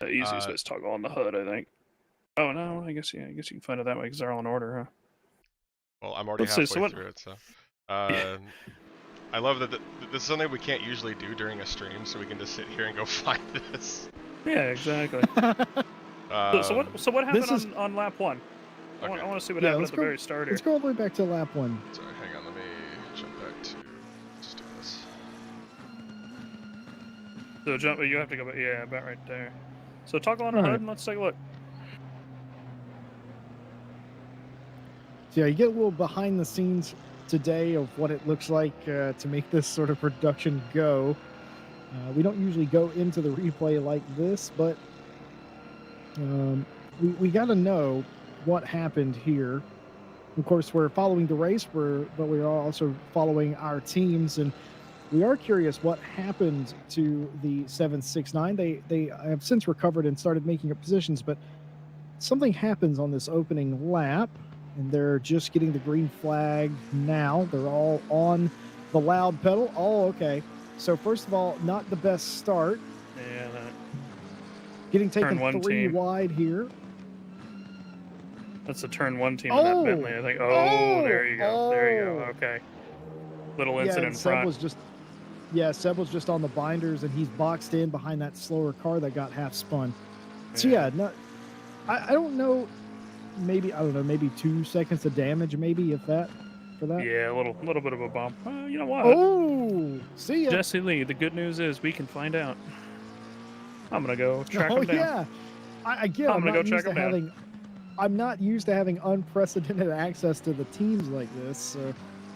easiest way is toggle on the HUD, I think. Oh no, I guess you can find it that way because they're all in order, huh? Well, I'm already halfway through it, so. I love that this is something we can't usually do during a stream, so we can just sit here and go find this. Yeah, exactly. So what happened on lap 1? I want to see what happened at the very start here. Let's go all the way back to lap 1. Sorry, hang on, let me jump back to just do this. So you have to go back, yeah, about right there. So toggle on the HUD and let's take a look. So yeah, you get a little behind the scenes today of what it looks like to make this sort of production go. We don't usually go into the replay like this, but we got to know what happened here. Of course, we're following the race, but we are also following our teams, and we are curious what happened to the 769. They have since recovered and started making up positions, but something happens on this opening lap, and they're just getting the green flag now. They're all on the loud pedal. Oh, okay. So first of all, not the best start. Yeah. Getting taken 3 wide here. That's the turn 1 team in that Bentley, I think. Oh, there you go. There you go. Okay. Little incident in Seb front. was just Seb was just on the binders, and he's boxed in behind that slower car that got half spun. So yeah, no, I don't know. Maybe I don't know. Maybe 2 seconds of damage, maybe if that for that. Yeah, a little bit of a bump. You know what? Oh, see ya. Jesse Lee. The good news is we can find out. I'm gonna go track him down. Yeah. I'm gonna go not track used to him down. having. I'm not used to having unprecedented access to the teams like this.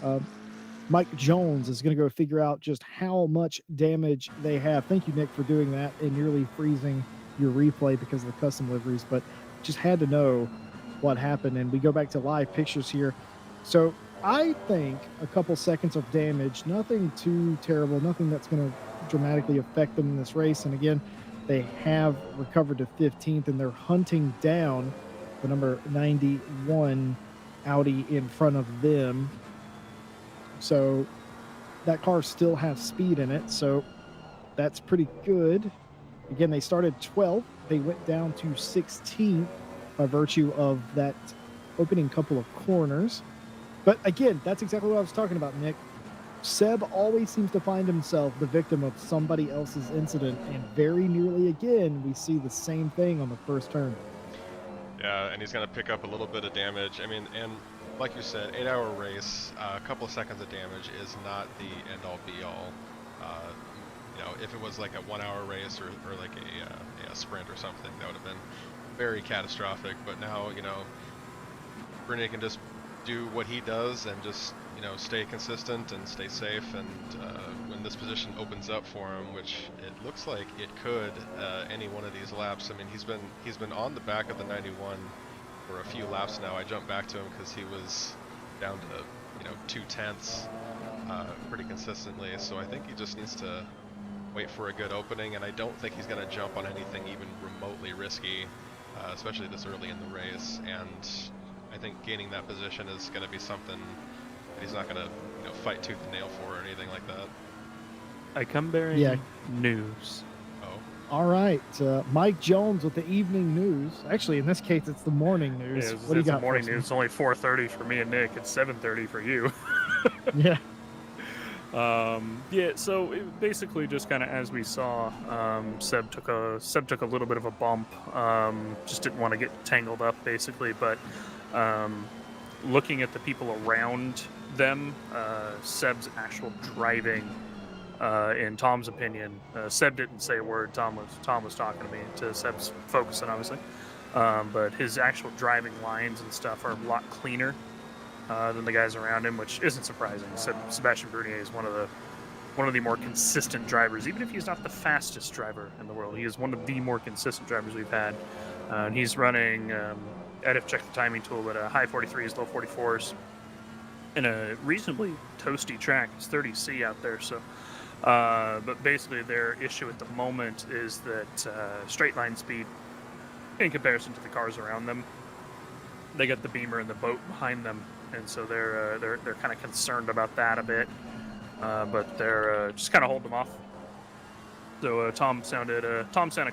So, Mike Jones is going to go figure out just how much damage they have. Thank you, Nick, for doing that and nearly freezing your replay because of the custom liveries. But just had to know what happened. And we go back to live pictures here. So I think a couple seconds of damage, nothing too terrible, nothing that's going to dramatically affect them in this race. And again, they have recovered to 15th, and they're hunting down the number 91 Audi in front of them. So that car still has speed in it, so that's pretty good. Again, they started 12th. They went down to 16th by virtue of that opening couple of corners. But again, that's exactly what I was talking about, Nick. Seb always seems to find himself the victim of somebody else's incident, and very nearly again, we see the same thing on the first turn. Yeah, and he's going to pick up a little bit of damage. I mean, and like you said, 8-hour race, a couple of seconds of damage is not the end-all be-all. You know, if it was like a 1-hour race or like a sprint or something, that would have been very catastrophic. But now, you know, Bernier can just do what he does and just, you know, stay consistent and stay safe. And when this position opens up for him, which it looks like it could any one of these laps. I mean, he's been on the back of the 91 for a few laps now. I jumped back to him because he was down to, you know, 2/10 pretty consistently. So I think he just needs to wait for a good opening, and I don't think he's going to jump on anything even remotely risky, especially this early in the race. And I think gaining that position is going to be something that he's not going to, you know, fight tooth and nail for or anything like that. I come bearing news. All right, Mike Jones with the evening news. Actually, in this case, it's the morning news. Yeah, What do you got? Morning news. It's only 4:30 for me and Nick. It's 7:30 for you. Yeah. Yeah. So basically, just kind of as we saw, Seb took a little bit of a bump. Just didn't want to get tangled up, basically. But looking at the people around them, Seb's actual driving. In Tom's opinion, Seb didn't say a word. Tom was talking to me, to Seb's focusing, obviously. But his actual driving lines and stuff are a lot cleaner than the guys around him, which isn't surprising. Sebastian Bernier is one of the more consistent drivers, even if he's not the fastest driver in the world. He is one of the more consistent drivers we've had, and he's running. I'd have checked the timing tool, but high 43s, low 44s, in a reasonably toasty track. It's 30C out there, so. But basically their issue at the moment is that straight line speed in comparison to the cars around them. They got the Beamer and the boat behind them, and so they're kind of concerned about that a bit. But they're just kind of holding them off. So Tom sounded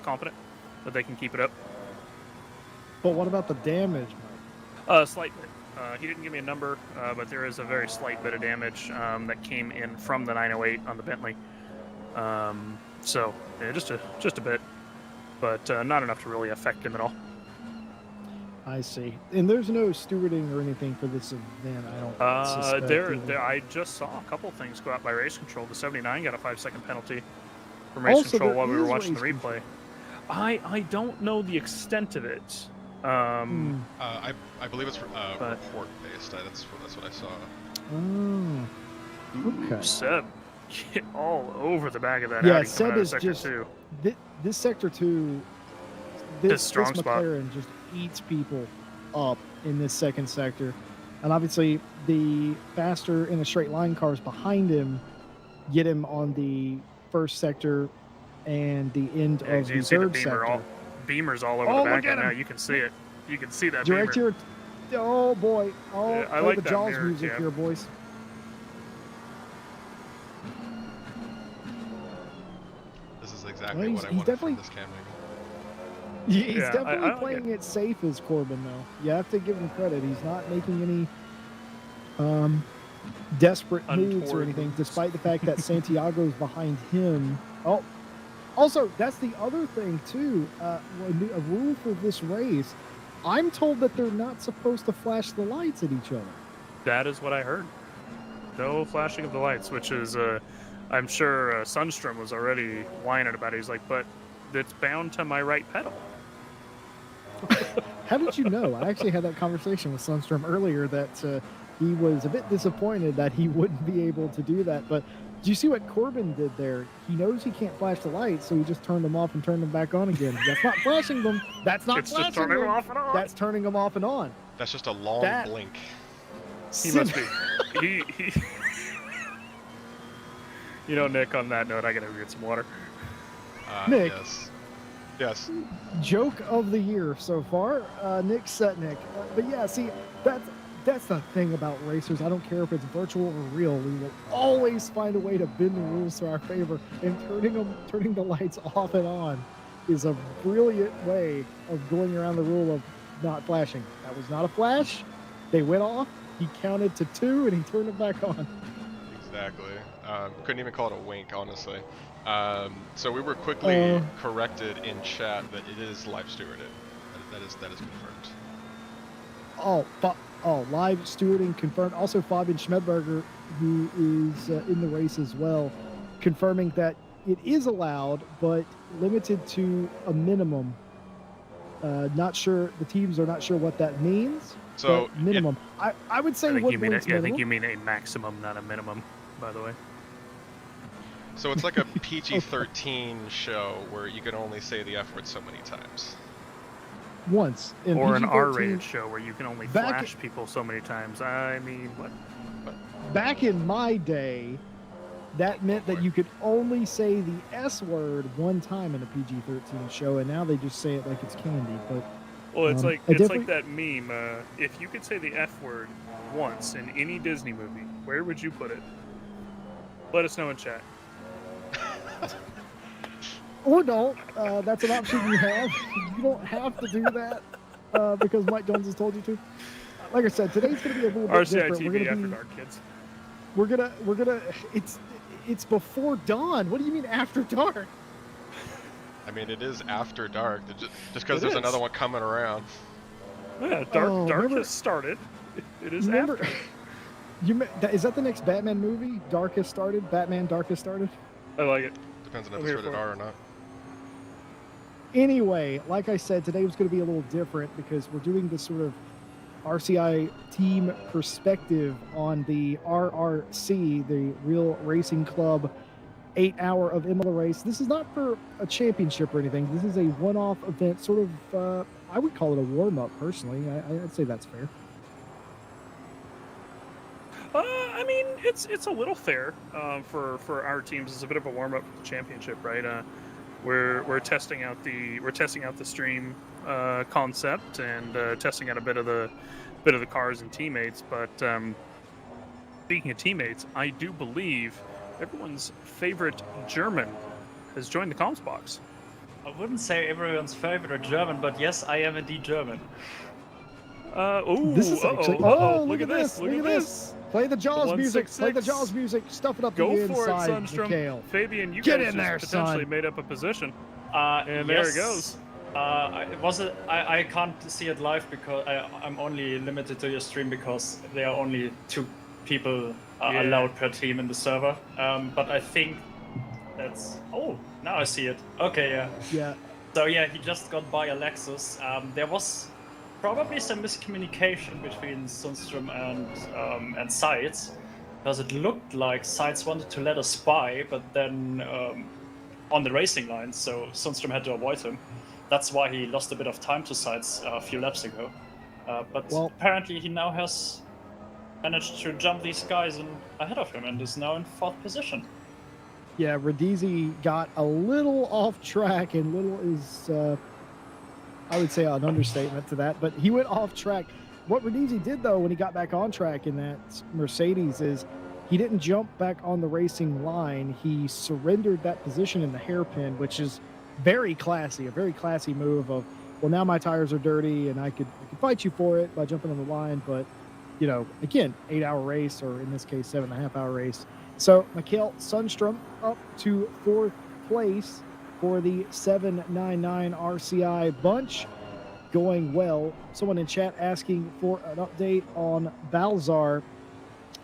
confident that they can keep it up. But what about the damage, Mike? Slight bit. He didn't give me a number, but there is a very slight bit of damage that came in from the 908 on the Bentley. So yeah, just a bit, but not enough to really affect him at all. I see. And there's no stewarding or anything for this event, I don't suspect. There, I just saw a couple things go out by race control. The 79 got a 5-second penalty from race control while we were watching the replay. I don't know the extent of it. I believe it's report based. That's what I saw. Oh, okay. Seb, get all over the back of that. Yeah, Audi Seb is sector just two. This sector 2. This strong spot. McLaren just eats people up in this second sector, and obviously the faster in the straight line cars behind him get him on the first sector and the end of the third sector. Beamer's all over the back end now. You can see it. You can see that direct Beamer. Your, oh boy! Oh, yeah, I play like the that Jaws mirror, music yeah. here, boys. This is exactly what I wanted from this cam He's Yeah, definitely I like playing it safe as Corbin, though. You have to give him credit. He's not making any desperate moves or Untoward anything, moves. despite the fact that Santiago's behind him. Oh, also, that's the other thing, too. A rule for this race, I'm told that they're not supposed to flash the lights at each other. That is what I heard. No flashing of the lights, which is, I'm sure Sundstrom was already whining about it. He's like, but it's bound to my right pedal. How did you know? I actually had that conversation with Sundstrom earlier that he was a bit disappointed that he wouldn't be able to do that. But do you see what Corbin did there? He knows he can't flash the lights, so he just turned them off and turned them back on again. That's not flashing them. That's not It's just flashing turning them. them off and on. That's turning them off and on. That's just a long That- blink. He must be. he. You know, Nick, on that note, I gotta go get some water. Nick. Yes. Joke of the year so far, Nick Setnick. But yeah, see, that's the thing about racers. I don't care if it's virtual or real. We will always find a way to bend the rules to our favor, and turning the lights off and on is a brilliant way of going around the rule of not flashing. That was not a flash. They went off. He counted to 2, and he turned it back on. Exactly. Couldn't even call it a wink, honestly. So we were quickly corrected in chat that it is live stewarded. That is confirmed. Live stewarding confirmed. Also, Fabian Schmedberger, who is in the race as well, confirming that it is allowed, but limited to a minimum. Not sure. The teams are not sure what that means. So minimum. I would say I think, one you mean point's I think minimum. you mean a maximum, not a minimum, by the way. So it's like a PG-13 show where you can only say the F word so many times. Once. In Or an PG-13, R-rated show where you can only Back- flash people so many times. I mean, what? Back in my day, that meant that you could only say the S word one time in a PG-13 show, and now they just say it like it's candy. But Well, it's I like definitely- that meme. If you could say the F word once in any Disney movie, where would you put it? Let us know in chat. or don't. That's an option you have. You don't have to do that because Mike Jones has told you to. Like I said, today's going to be a little bit RCI different. TV after dark, kids. We're gonna. It's before dawn. What do you mean after dark? I mean, it is after dark. Just because It there's is. another one coming around. Yeah, dark remember- has started. It is Remember, after. is that the next Batman movie? Dark has started. Batman Dark has started. I like it. Depends on I'm if here it's rated for it. R or not. Anyway, like I said, today was going to be a little different because we're doing this sort of RCI team perspective on the RRC, the Real Racing Club 8-hour of Imola race. This is not for a championship or anything. This is a one-off event, sort of, I would call it a warm-up, personally. I'd say that's fair. I mean, it's a little fair for our teams. It's a bit of a warm up for the championship, right? We're testing out the stream concept and testing out a bit of the cars and teammates. But speaking of teammates, I do believe everyone's favorite German has joined the comms box. I wouldn't say everyone's favorite German, but yes, I am indeed German. This is actually. uh-oh, Look at this! Look at this! Play the Jaws music. Play the 166. Jaws music. Stuff it up Go the for it, inside, Sundstrom. Mikhail. Fabian, you Get guys in just there, potentially son. made up a position. And there it goes. I can't see it live because I'm only limited to your stream because there are only 2 people Yeah. allowed per team in the server. But I think that's. Oh, now I see it. Okay, yeah. Yeah. So yeah, he just got by a Lexus. There was probably some miscommunication between Sundstrom and Sides, because it looked like Sides wanted to let us by, but then on the racing line, so Sundstrom had to avoid him. That's why he lost a bit of time to Sides a few laps ago. But Well- apparently he now has managed to jump these guys ahead of him and is now in 4th position. Yeah, Radizi got a little off track, and little is, I would say, an understatement to that, but he went off track. What Radizi did, though, when he got back on track in that Mercedes is he didn't jump back on the racing line. He surrendered that position in the hairpin, which is very classy, a very classy move of well, now my tires are dirty and I could fight you for it by jumping on the line. But, again, 8-hour race, or in this case, 7.5-hour race. So Mikael Sundstrom up to 4th place for the 799 RCI bunch. Going well. Someone in chat asking for an update on Balzar.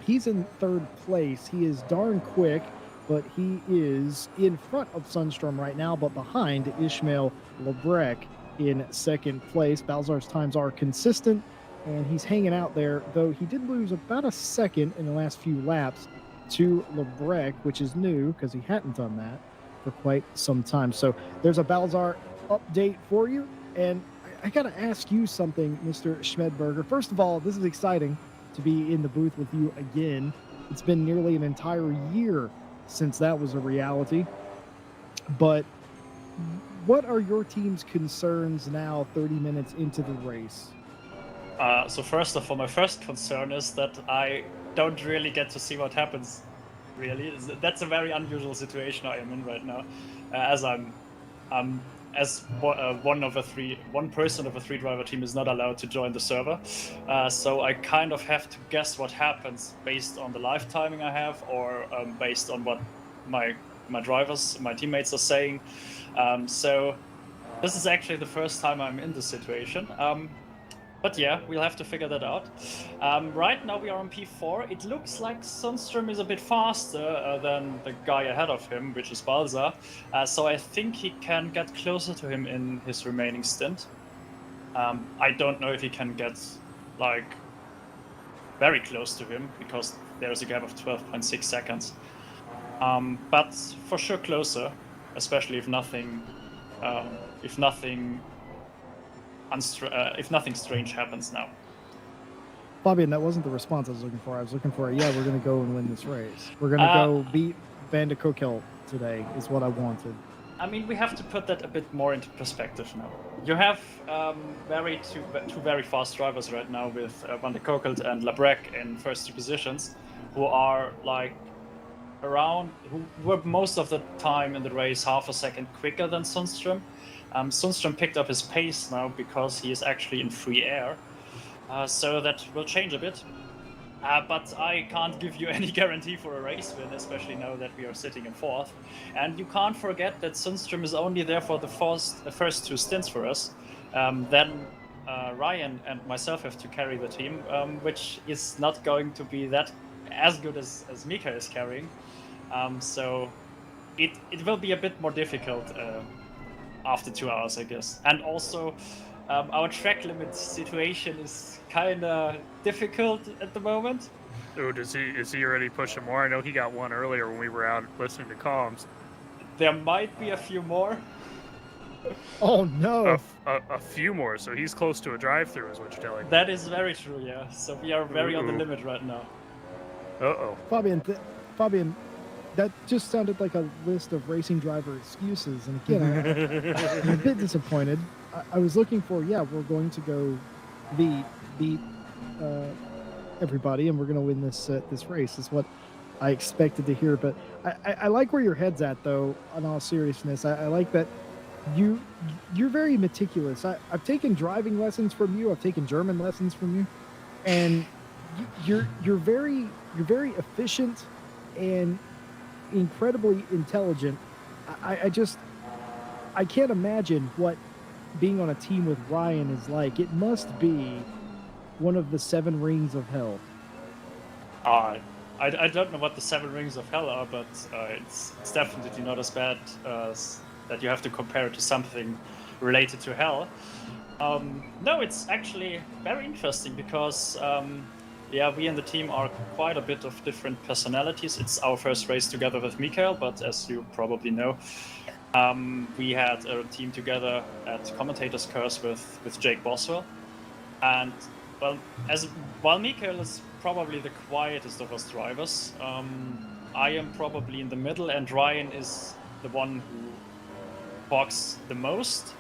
He's in 3rd place. He is darn quick, but he is in front of Sundstrom right now, but behind Ishmael Lebrec in 2nd place. Balzar's times are consistent, and he's hanging out there, though he did lose about a second in the last few laps to Lebrec, which is new because he hadn't done that for quite some time. So there's a Balzar update for you, and I got to ask you something, Mr. Schmedberger. First of all, this is exciting to be in the booth with you again. It's been nearly an entire year since that was a reality. But what are your team's concerns now 30 minutes into the race? So first of all, my first concern is that I don't really get to see what happens, really. That's a very unusual situation I am in right now, as I'm one person of a 3-driver team is not allowed to join the server. So I kind of have to guess what happens based on the live timing I have, or based on what my teammates are saying. So this is actually the first time I'm in this situation. But yeah, we'll have to figure that out. Right now we are on P4. It looks like Sundstrom is a bit faster than the guy ahead of him, which is Balzar. So I think he can get closer to him in his remaining stint. I don't know if he can get very close to him, because there's a gap of 12.6 seconds. But for sure closer, especially if nothing strange happens now. Fabian, that wasn't the response I was looking for. I was looking for, yeah, we're going to go and win this race. We're going to go beat Van de Kokel today, is what I wanted. I mean, we have to put that a bit more into perspective now. You have two very fast drivers right now with Van de Kokel and Lebrec in first 2 positions, who are who were most of the time in the race half a second quicker than Sundstrom. Sundstrom picked up his pace now because he is actually in free air, so that will change a bit. But I can't give you any guarantee for a race win, especially now that we are sitting in 4th. And you can't forget that Sundstrom is only there for the first 2 stints for us. Then Ryan and myself have to carry the team, which is not going to be that as good as Mika is carrying. So it will be a bit more difficult after 2 hours, I guess. And also, our track limit situation is kind of difficult at the moment. Oh, is he already pushing more? I know he got one earlier when we were out listening to comms. There might be a few more. Oh no! A few more, so he's close to a drive-through, is what you're telling me. That is very true, yeah. So we are very on the limit right now. Uh-oh. Fabian, that just sounded like a list of racing driver excuses. And again, I'm a bit disappointed. I was looking for, we're going to go beat everybody, and we're going to win this race. Is what I expected to hear. But I like where your head's at, though. In all seriousness, I like that you're very meticulous. I've taken driving lessons from you. I've taken German lessons from you, and you're very efficient and incredibly intelligent. I can't imagine what being on a team with Ryan is like. It must be one of the 7 rings of hell. I don't know what the 7 rings of hell are, but it's definitely not as bad as that you have to compare it to something related to hell. No, it's actually very interesting because we in the team are quite a bit of different personalities. It's our first race together with Mikael, but as you probably know, we had a team together at Commentator's Curse with Jake Boswell. And while Mikael is probably the quietest of us drivers, I am probably in the middle, and Ryan is the one who talks the most.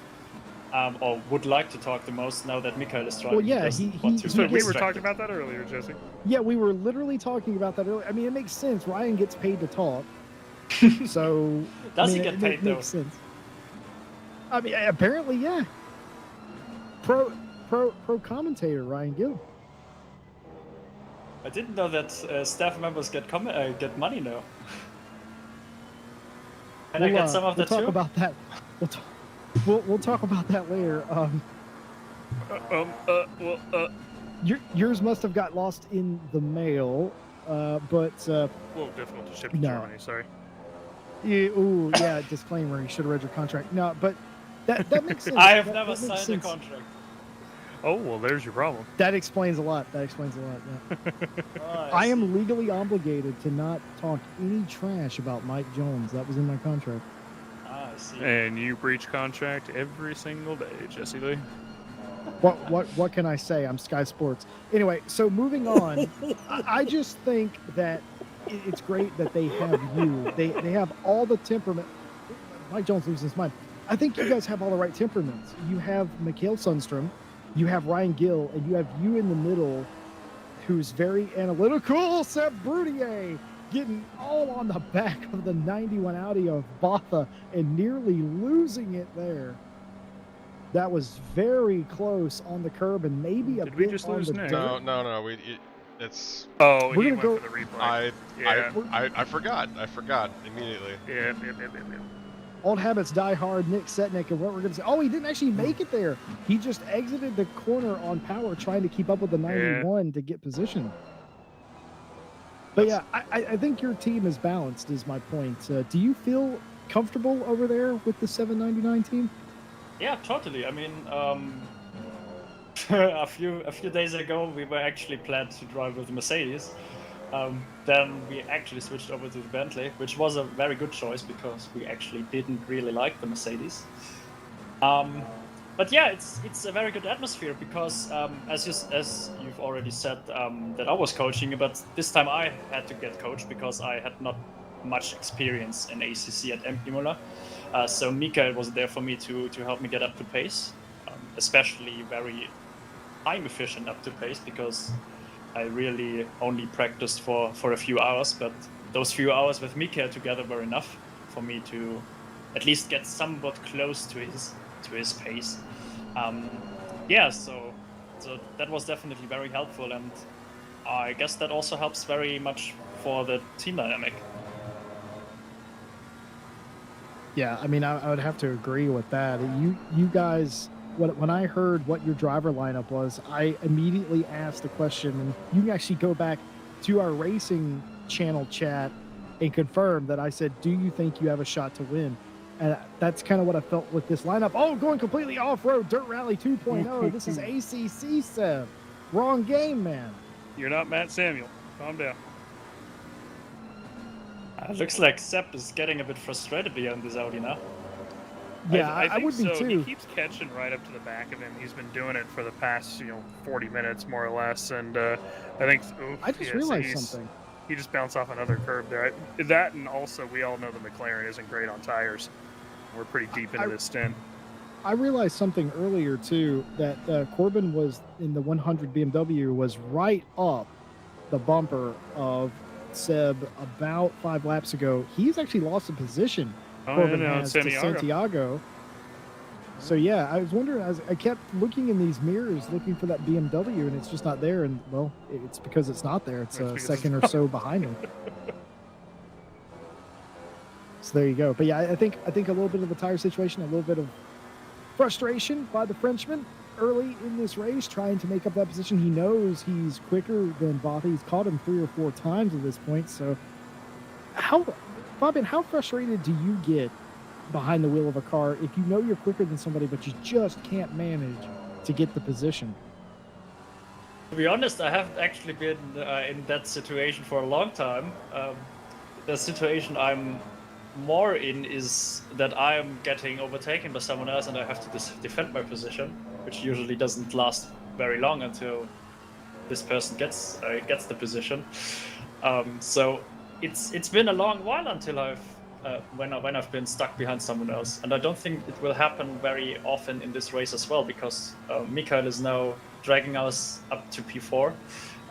Or would like to talk the most now that Mikael is driving. Well, yeah, we were talking about that earlier, Jesse. Yeah, we were literally talking about that earlier. I mean, it makes sense. Ryan gets paid to talk. So Does he get paid, though? Makes sense. I mean, apparently, yeah. pro commentator Ryan Gill. I didn't know that staff members get money now. Can I get some of we'll that talk too? about that. We'll talk about that later. Yours must have got lost in the mail, but A little difficult to ship to No. Germany. Sorry. yeah. Disclaimer: you should have read your contract. No, but that makes sense. I have That never makes signed a sense. contract. Oh well, there's your problem. That explains a lot. Yeah. Oh, I see. am legally obligated to not talk any trash about Mike Jones. That was in my contract. Ah, I see. And you breach contract every single day, Jesse Lee. What can I say? I'm Sky Sports. Anyway, so moving on, I just think that it's great that they have you. They have all the temperament. Mike Jones loses his mind. I think you guys have all the right temperaments. You have Mikhail Sundstrom, you have Ryan Gill, and you have you in the middle, who's very analytical. Seb Brutier getting all on the back of the 91 Audi of Botha and nearly losing it there. That was very close on the curb and maybe a Did bit we just on lose the Nick? dirt. No. It's Oh, We're he gonna went go- for the replay. I forgot immediately. Yeah. Old habits die hard. Nick Setnick, and what we're going to say. Oh, he didn't actually make it there. He just exited the corner on power, trying to keep up with the 91 to get position. But yeah, I think your team is balanced. Is my point. Do you feel comfortable over there with the 799 team? Yeah, totally. I mean, a few days ago we were actually planned to drive with the Mercedes. Then we actually switched over to the Bentley, which was a very good choice because we actually didn't really like the Mercedes. But yeah, it's a very good atmosphere because as you've already said that I was coaching, but this time I had to get coached because I had not much experience in ACC at Imola. So Mikael was there for me to help me get up to pace, especially very time efficient up to pace because I really only practiced for a few hours, but those few hours with Mikael together were enough for me to at least get somewhat close to his pace. So that was definitely very helpful, and I guess that also helps very much for the team dynamic. Yeah, I mean, I would have to agree with that. You guys, when I heard what your driver lineup was, I immediately asked a question, and you can actually go back to our racing channel chat and confirm that I said, do you think you have a shot to win? And that's kind of what I felt with this lineup. Oh, going completely off-road, Dirt Rally 2.0. This is ACC, Seb. Wrong game, man. You're not Matt Samuel. Calm down. It looks like Sepp is getting a bit frustrated behind this Audi now. Yeah, I I think would be so. too. He keeps catching right up to the back of him. He's been doing it for the past 40 minutes more or less, and I think. I just realized something. He just bounced off another curb there. That, and also we all know the McLaren isn't great on tires. We're pretty deep into this stint. I realized something earlier too, that Corbin was in the 100 BMW was right up the bumper of Seb about 5 laps ago. He's actually lost a position. Corbin has to Santiago. So yeah, I was wondering. I kept looking in these mirrors, looking for that BMW, and it's just not there. And well, it's because it's not there. It's a second or so behind him. So there you go. But yeah, I think a little bit of the tire situation, a little bit of frustration by the Frenchman early in this race, trying to make up that position. He knows he's quicker than Botha. He's caught him 3 or 4 times at this point. So Fabian, how frustrated do you get behind the wheel of a car if you know you're quicker than somebody, but you just can't manage to get the position? To be honest, I haven't actually been in that situation for a long time. The situation I'm more in is that I'm getting overtaken by someone else and I have to defend my position, which usually doesn't last very long until this person gets the position. So it's been a long while until when I've been stuck behind someone else, and I don't think it will happen very often in this race as well because Mikael is now dragging us up to P4,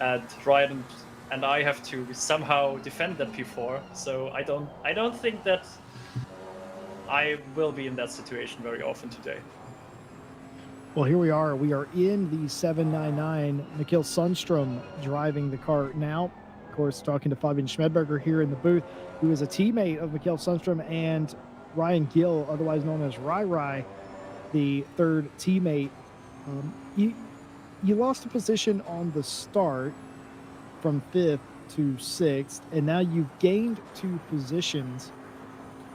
and Ryan and I have to somehow defend that P4. So I don't think that I will be in that situation very often today. Well, here we are. We are in the 799. Mikhail Sundstrom driving the car now. Of course, talking to Fabian Schmedberger here in the booth, who is a teammate of Mikhail Sundstrom and Ryan Gill, otherwise known as Rai, the third teammate. You lost a position on the start from 5th to 6th, and now you've gained 2 positions.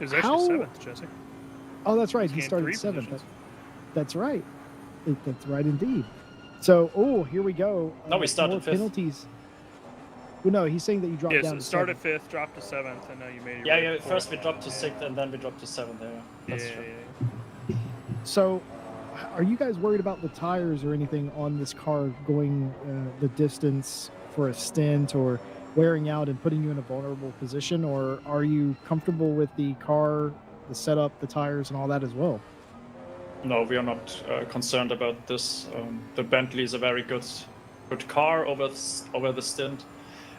It was actually 7th, Jesse. Oh, that's right. He Gained started 3 7th. positions. That's right. That's right indeed. So, here we go. No, we started more 5th. penalties. Well, no, he's saying that you dropped Yeah, down so to start at 7th. 5th, drop to 7th, and now you made it. Yeah, first we dropped to 6th and then we dropped to 7th. Yeah, that's true. So, are you guys worried about the tires or anything on this car going the distance for a stint or wearing out and putting you in a vulnerable position? Or are you comfortable with the car, the setup, the tires, and all that as well? No, we are not concerned about this. The Bentley is a very good car over the stint.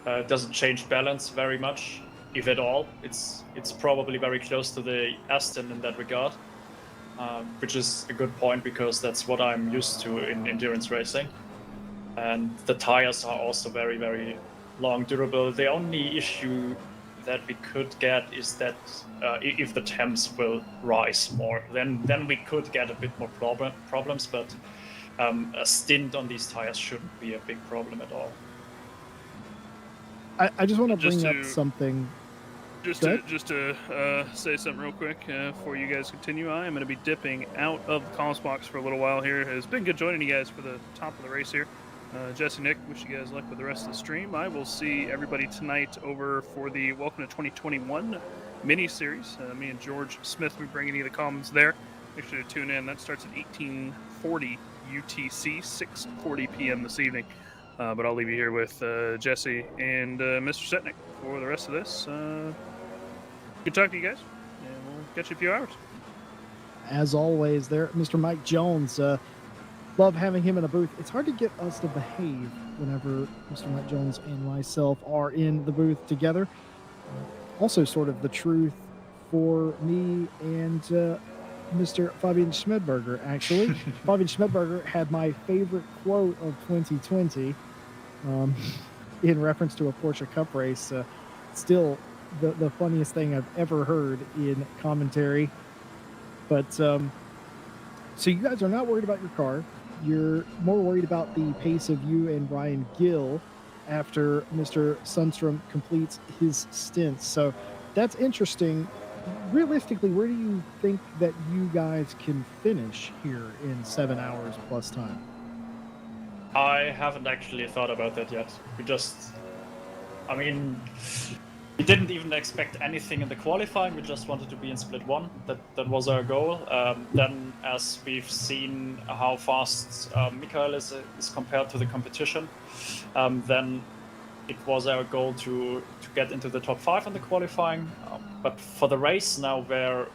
It doesn't change balance very much, if at all. It's probably very close to the Aston in that regard, which is a good point because that's what I'm used to in endurance racing. And the tires are also very, very long, durable. The only issue that we could get is that if the temps will rise more, then we could get a bit more problems. But a stint on these tires shouldn't be a big problem at all. I just want to Just bring up to- something. Just Go to say something real quick before you guys continue, I am going to be dipping out of the comms box for a little while here. It's been good joining you guys for the top of the race here. Jesse, Nick, wish you guys luck with the rest of the stream. I will see everybody tonight over for the Welcome to 2021 mini-series. Me and George Smith will be bringing you the comms there. Make sure to tune in. That starts at 1840 UTC, 6:40 p.m. this evening. But I'll leave you here with Jesse and Mr. Setnick for the rest of this. Good talking to you guys, and we'll catch you in a few hours. As always, there, Mr. Mike Jones. Love having him in a booth. It's hard to get us to behave whenever Mr. Mike Jones and myself are in the booth together. Also, sort of the truth for me and Mr. Fabian Schmedberger, actually. Fabian Schmedberger had my favorite quote of 2020 in reference to a Porsche Cup race. Still the funniest thing I've ever heard in commentary. But so you guys are not worried about your car. You're more worried about the pace of you and Ryan Gill after Mr. Sundstrom completes his stints. So that's interesting. Realistically, where do you think that you guys can finish here in 7 hours plus time? I haven't actually thought about that yet. We didn't even expect anything in the qualifying. We just wanted to be in split 1. That was our goal. Then, as we've seen how fast Michael is compared to the competition, then it was our goal to get into the top 5 in the qualifying. But for the race now, where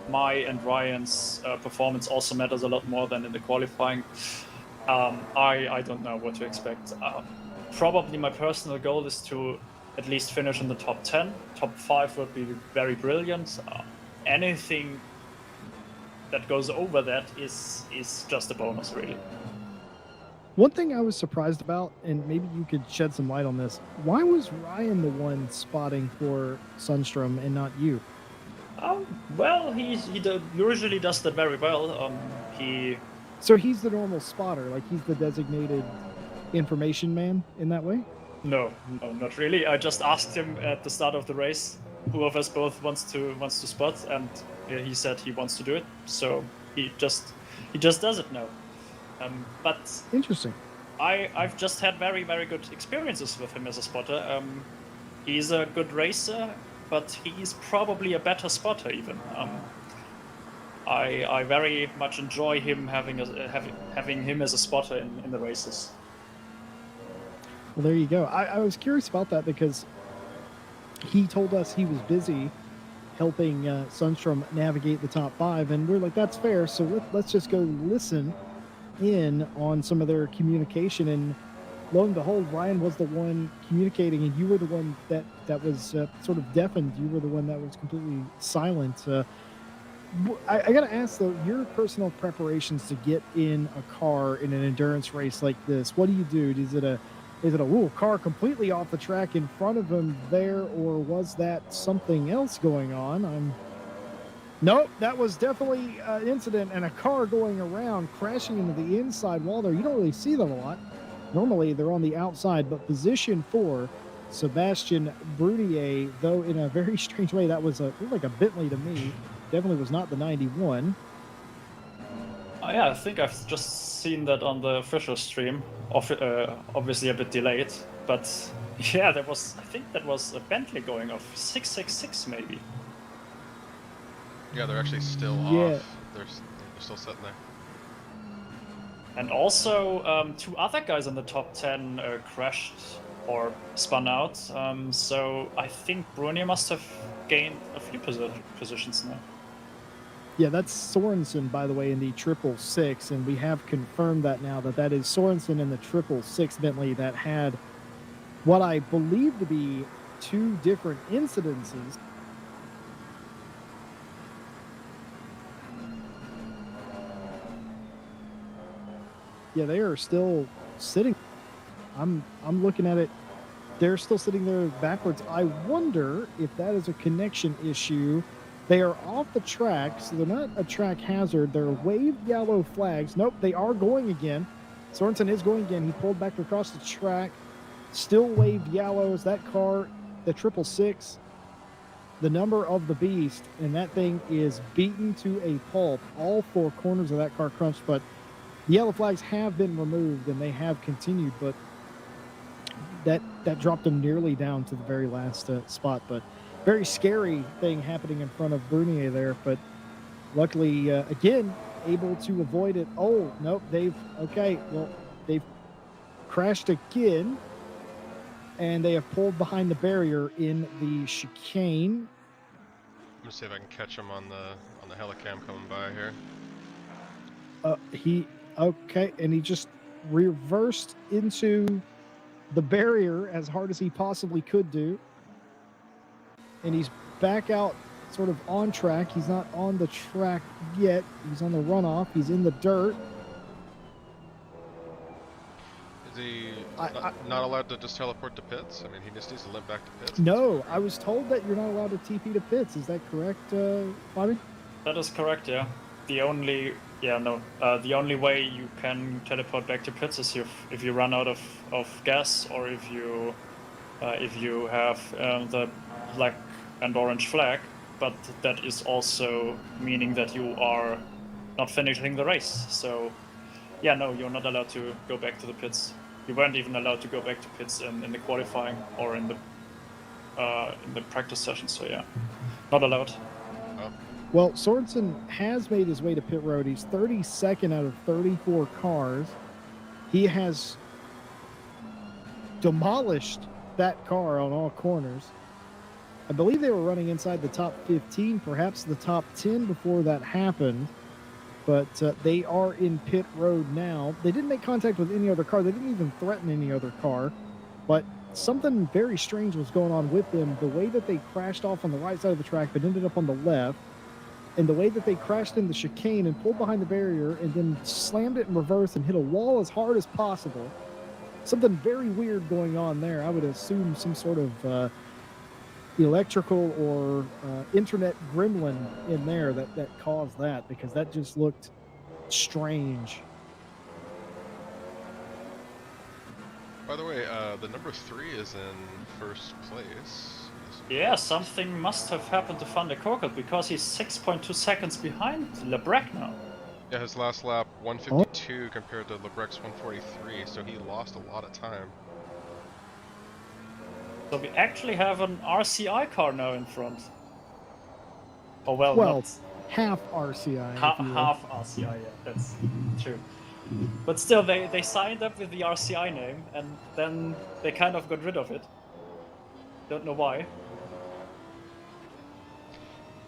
my and Ryan's performance also matters a lot more than in the qualifying, I don't know what to expect. Probably my personal goal is to at least finish in the top 10. Top 5 would be very brilliant. Anything that goes over that is just a bonus, really. One thing I was surprised about, and maybe you could shed some light on this, why was Ryan the one spotting for Sundstrom and not you? Well, he usually does that very well. So he's the normal spotter, like he's the designated information man in that way? No, not really. I just asked him at the start of the race who of us both wants to spot, and he said he wants to do it. So he just does it now. But Interesting. I've just had very, very good experiences with him as a spotter. He's a good racer, but he's probably a better spotter even. I very much enjoy him having him as a spotter in the races. Well, there you go. I was curious about that because he told us he was busy helping Sundstrom navigate the top 5, and we're like, that's fair. So let's just go listen in on some of their communication. And lo and behold, Ryan was the one communicating, and you were the one that was sort of deafened. You were the one that was completely silent. I gotta ask though, your personal preparations to get in a car in an endurance race like this, what do you do? Is it a little car completely off the track in front of him there, or was that something else going on? Nope, that was definitely an incident and a car going around crashing into the inside wall there. You don't really see them a lot. Normally they're on the outside, but position 4, Sebastian Brunier, though in a very strange way, that was looked like a Bentley to me. Definitely was not the 91. Yeah, I think I've just seen that on the official stream. Obviously a bit delayed, but yeah, I think that was a Bentley going off 666 maybe. Yeah, they're actually still Yeah. off. They're still sitting there. And also, 2 other guys in the top 10 crashed or spun out. So I think Brunier must have gained a few positions now. Yeah, that's Sorensen, by the way, in the 666, and we have confirmed that now that is Sorensen in the 666 Bentley that had what I believe to be 2 different incidences. Yeah, they are still sitting. I'm looking at it. They're still sitting there backwards. I wonder if that is a connection issue. They are off the track, so they're not a track hazard. They're waved yellow flags. Nope, they are going again. Sorensen is going again. He pulled back across the track. Still waved yellows. That car, the 666, the number of the beast, and that thing is beaten to a pulp. All 4 corners of that car crunched, but the yellow flags have been removed and they have continued, but that dropped them nearly down to the very last spot. But very scary thing happening in front of Brunier there, but luckily again able to avoid it. Oh nope, they've crashed again, and they have pulled behind the barrier in the chicane. I'm gonna see if I can catch him on the helicam coming by here. And he just reversed into the barrier as hard as he possibly could do. And he's back out sort of on track. He's not on the track yet. He's on the runoff. He's in the dirt. Is he not allowed to just teleport to pits? I mean, he just needs to limp back to pits. No, I was told that you're not allowed to TP to pits. Is that correct, Bobby? That is correct, yeah. The only way you can teleport back to pits is if you run out of gas, or if you have the black and orange flag, but that is also meaning that you are not finishing the race. So yeah, no, you're not allowed to go back to the pits. You weren't even allowed to go back to pits in the qualifying or in the practice session. So yeah, not allowed. Well, Sorensen has made his way to pit road. He's 32nd out of 34 cars. He has demolished that car on all corners. I believe they were running inside the top 15, perhaps the top 10 before that happened. But they are in pit road now. They didn't make contact with any other car. They didn't even threaten any other car. But something very strange was going on with them. The way that they crashed off on the right side of the track but ended up on the left, and the way that they crashed in the chicane and pulled behind the barrier and then slammed it in reverse and hit a wall as hard as possible. Something very weird going on there. I would assume some sort of electrical or internet gremlin in there that caused that, because that just looked strange. By the way, the number 3 is in first place. Yeah, something must have happened to Van der Korkel, because he's 6.2 seconds behind Lebrecht now. Yeah, his last lap 152 compared to Lebrecht's 143, so he lost a lot of time. So we actually have an RCI car now in front. Oh Well, not half RCI. half RCI, yeah, that's true. But still, they signed up with the RCI name, and then they kind of got rid of it. Don't know why.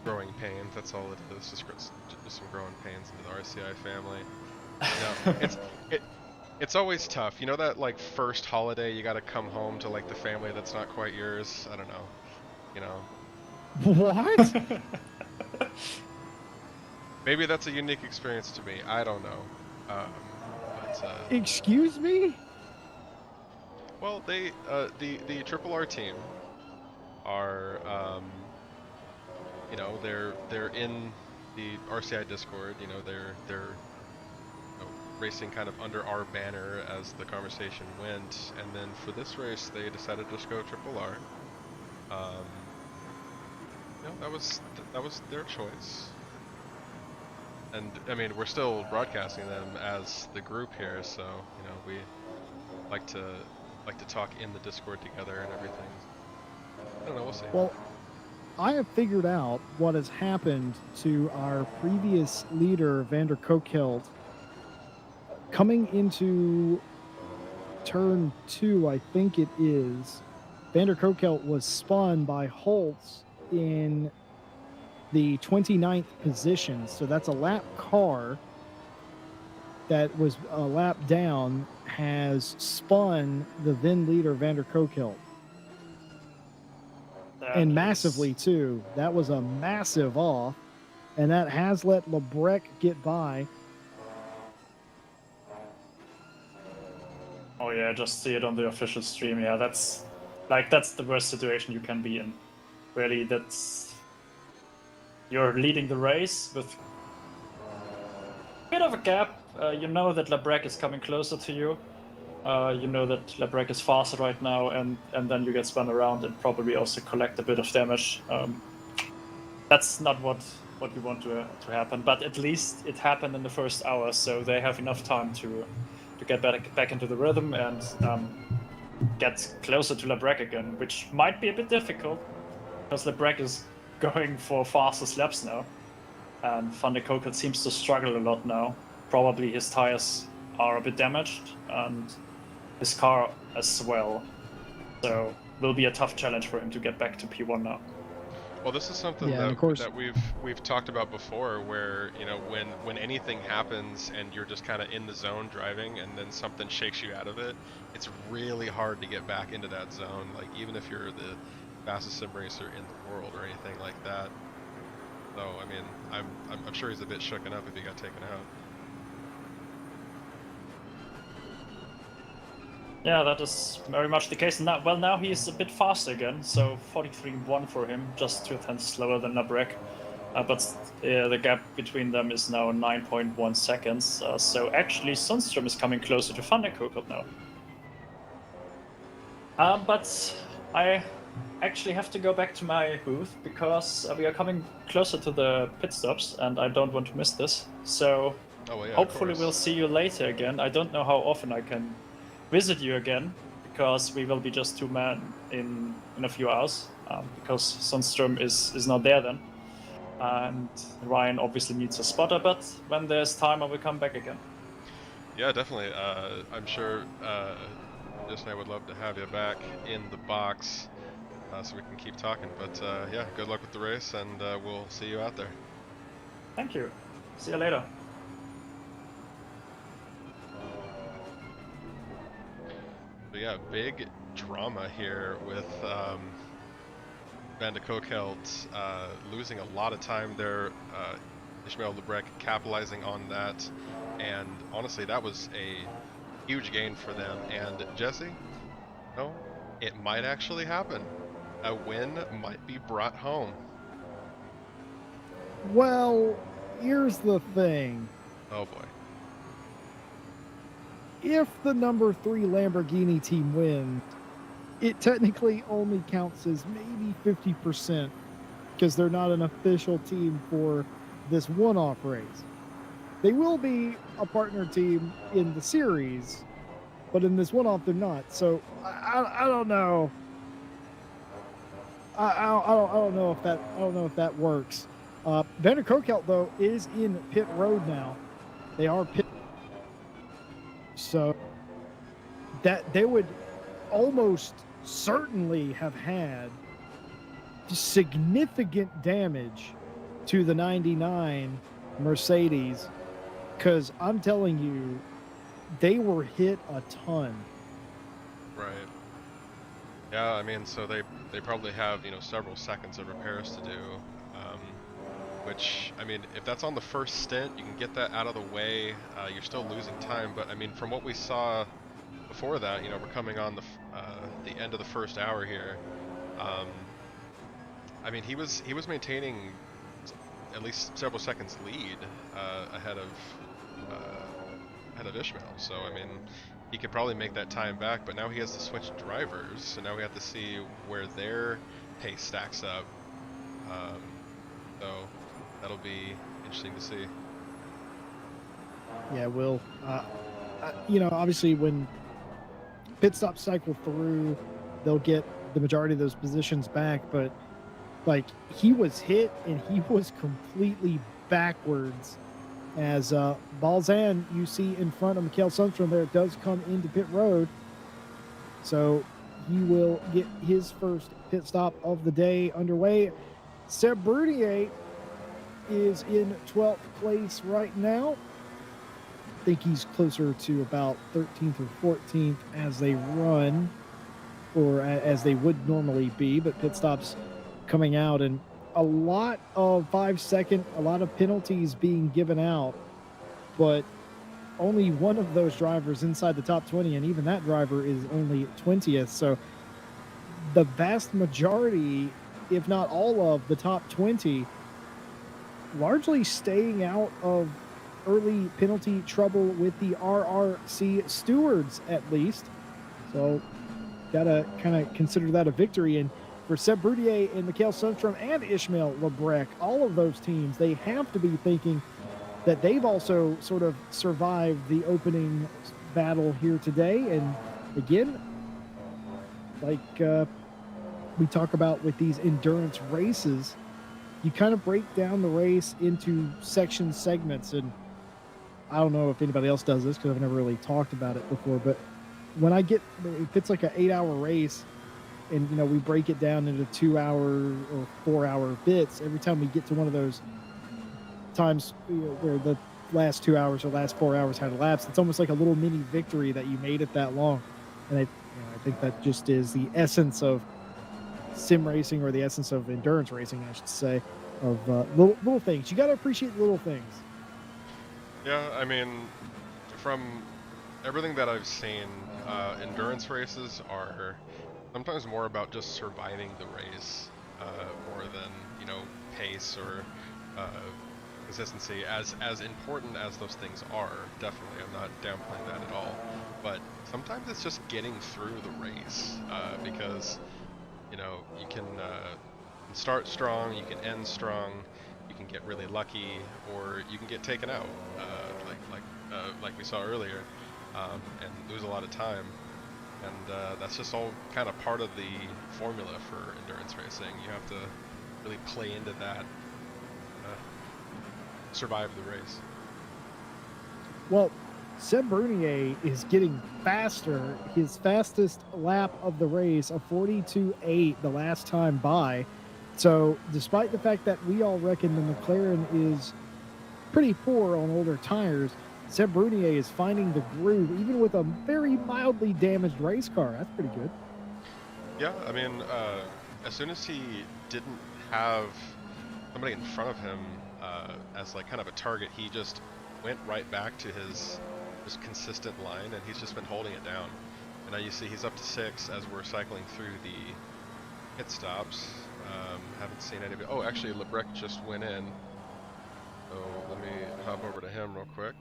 Growing pains, that's all it is, just some growing pains into the RCI family. No, it's always tough. You know that like first holiday you gotta come home to like the family that's not quite yours? I don't know. You know. What? Maybe that's a unique experience to me. I don't know. Excuse me? Well, the Triple R team are they're in the RCI Discord. They're racing kind of under our banner as the conversation went, and then for this race they decided to just go Triple R. That was their choice. And I mean, we're still broadcasting them as the group here, so we like to talk in the Discord together and everything. I don't know, we'll see. Well, I have figured out what has happened to our previous leader, Vander Kokelt. Coming into turn 2, I think it is, Vander Kokelt was spun by Holtz in the 29th position. So that's a lap car that was a lap down, has spun the then leader, Vander Kokelt. And massively, too. That was a massive off. And that has let Lebrec get by. Oh yeah, I just see it on the official stream. Yeah, that's the worst situation you can be in. Really, you're leading the race with a bit of a gap. You know that Lebrec is coming closer to you. You know that Lebrec is faster right now, and then you get spun around and probably also collect a bit of damage. That's not what you want to happen, but at least it happened in the first hour, so they have enough time to get back into the rhythm and get closer to Lebrec again, which might be a bit difficult because Lebrec is going for faster laps now, and Van der Kokelt seems to struggle a lot now. Probably his tires are a bit damaged and his car as well, so will be a tough challenge for him to get back to P1 now. Well, this is something that we've talked about before, where when anything happens and you're just kind of in the zone driving, and then something shakes you out of it, it's really hard to get back into that zone. Like even if you're the fastest sim racer in the world or anything like that. So I mean, I'm sure he's a bit shooken up if he got taken out. Yeah, that is very much the case. Now he's a bit faster again, so 43.1 for him, just 2 tenths slower than Lebrec. But the gap between them is now 9.1 seconds. So actually, Sundström is coming closer to Van der Kokelt now. But I actually have to go back to my booth because we are coming closer to the pit stops, and I don't want to miss this. So hopefully we'll see you later again. I don't know how often I can visit you again, because we will be just 2 men in a few hours, because Sundström is not there then, and Ryan obviously needs a spotter, but when there's time I will come back again. Yeah, definitely. I'm sure Justin, I would love to have you back in the box so we can keep talking, but yeah, good luck with the race, and we'll see you out there. Thank you. See you later. But yeah, big drama here with Van der Kokelt losing a lot of time there. Ishmael Lebrec capitalizing on that, and honestly, that was a huge gain for them. And Jesse, it might actually happen. A win might be brought home. Well, here's the thing. Oh boy. If the number 3 Lamborghini team wins, it technically only counts as maybe 50% because they're not an official team for this one-off race. They will be a partner team in the series, but in this one-off they're not. So I don't know. I don't know if that works. Van der Kokelt though is in pit road now. They are pit. So that they would almost certainly have had significant damage to the 99 Mercedes, because I'm telling you, they were hit a ton. Right. Yeah, I mean, so they probably have several seconds of repairs to do. which, I mean, if that's on the first stint, you can get that out of the way. You're still losing time, but I mean, from what we saw before that, you know, we're coming on the end of the first hour here. I mean, he was maintaining at least several seconds lead ahead of Ishmael. So I mean, he could probably make that time back, but now he has to switch drivers, so now we have to see where their pace stacks up. So that'll be interesting to see. Yeah, Will. You know, obviously when pit stops cycle through, they'll get the majority of those positions back, but like he was hit and he was completely backwards as Balzan, you see in front of Mikhail Sundstrom there, does come into pit road. So he will get his first pit stop of the day underway. Seb Brunier is in 12th place right now. I think he's closer to about 13th or 14th as they run, or as they would normally be, but pit stops coming out, and a lot of 5-second, a lot of penalties being given out, but only one of those drivers inside the top 20, and even that driver is only 20th. So the vast majority, if not all of the top 20, largely staying out of early penalty trouble with the RRC stewards, at least. So gotta kind of consider that a victory. And for Seb Brunier and Mikhail Sundstrom and Ishmael Lebrec, all of those teams, they have to be thinking that they've also sort of survived the opening battle here today. And again, like we talk about with these endurance races, you kind of break down the race into section segments. And I don't know if anybody else does this because I've never really talked about it before, but when I get, if it's like an 8-hour race, and you know we break it down into 2-hour or 4-hour bits, every time we get to one of those times, you know, where the last 2 hours or last 4 hours had elapsed, it's almost like a little mini victory that you made it that long. And I think that just is the essence of sim racing, or the essence of endurance racing, I should say, of little things. You got to appreciate little things. Yeah, I mean, from everything that I've seen, endurance races are sometimes more about just surviving the race, more than, you know, pace or consistency. As important as those things are, definitely, I'm not downplaying that at all. But sometimes it's just getting through the race, because, you know, you can start strong, you can end strong, you can get really lucky, or you can get taken out, like we saw earlier, and lose a lot of time. And that's just all kind of part of the formula for endurance racing. You have to really play into that, survive the race. Well, Seb Brunier is getting faster. His fastest lap of the race, a 42.8 the last time by. So despite the fact that we all reckon the McLaren is pretty poor on older tires, Seb Brunier is finding the groove, even with a very mildly damaged race car. That's pretty good. Yeah, I mean, as soon as he didn't have somebody in front of him as like kind of a target, he just went right back to his consistent line, and he's just been holding it down. And now you see he's up to 6 as we're cycling through the pit stops. Haven't seen anybody. Oh, actually, Lebrec just went in. So let me hop over to him real quick.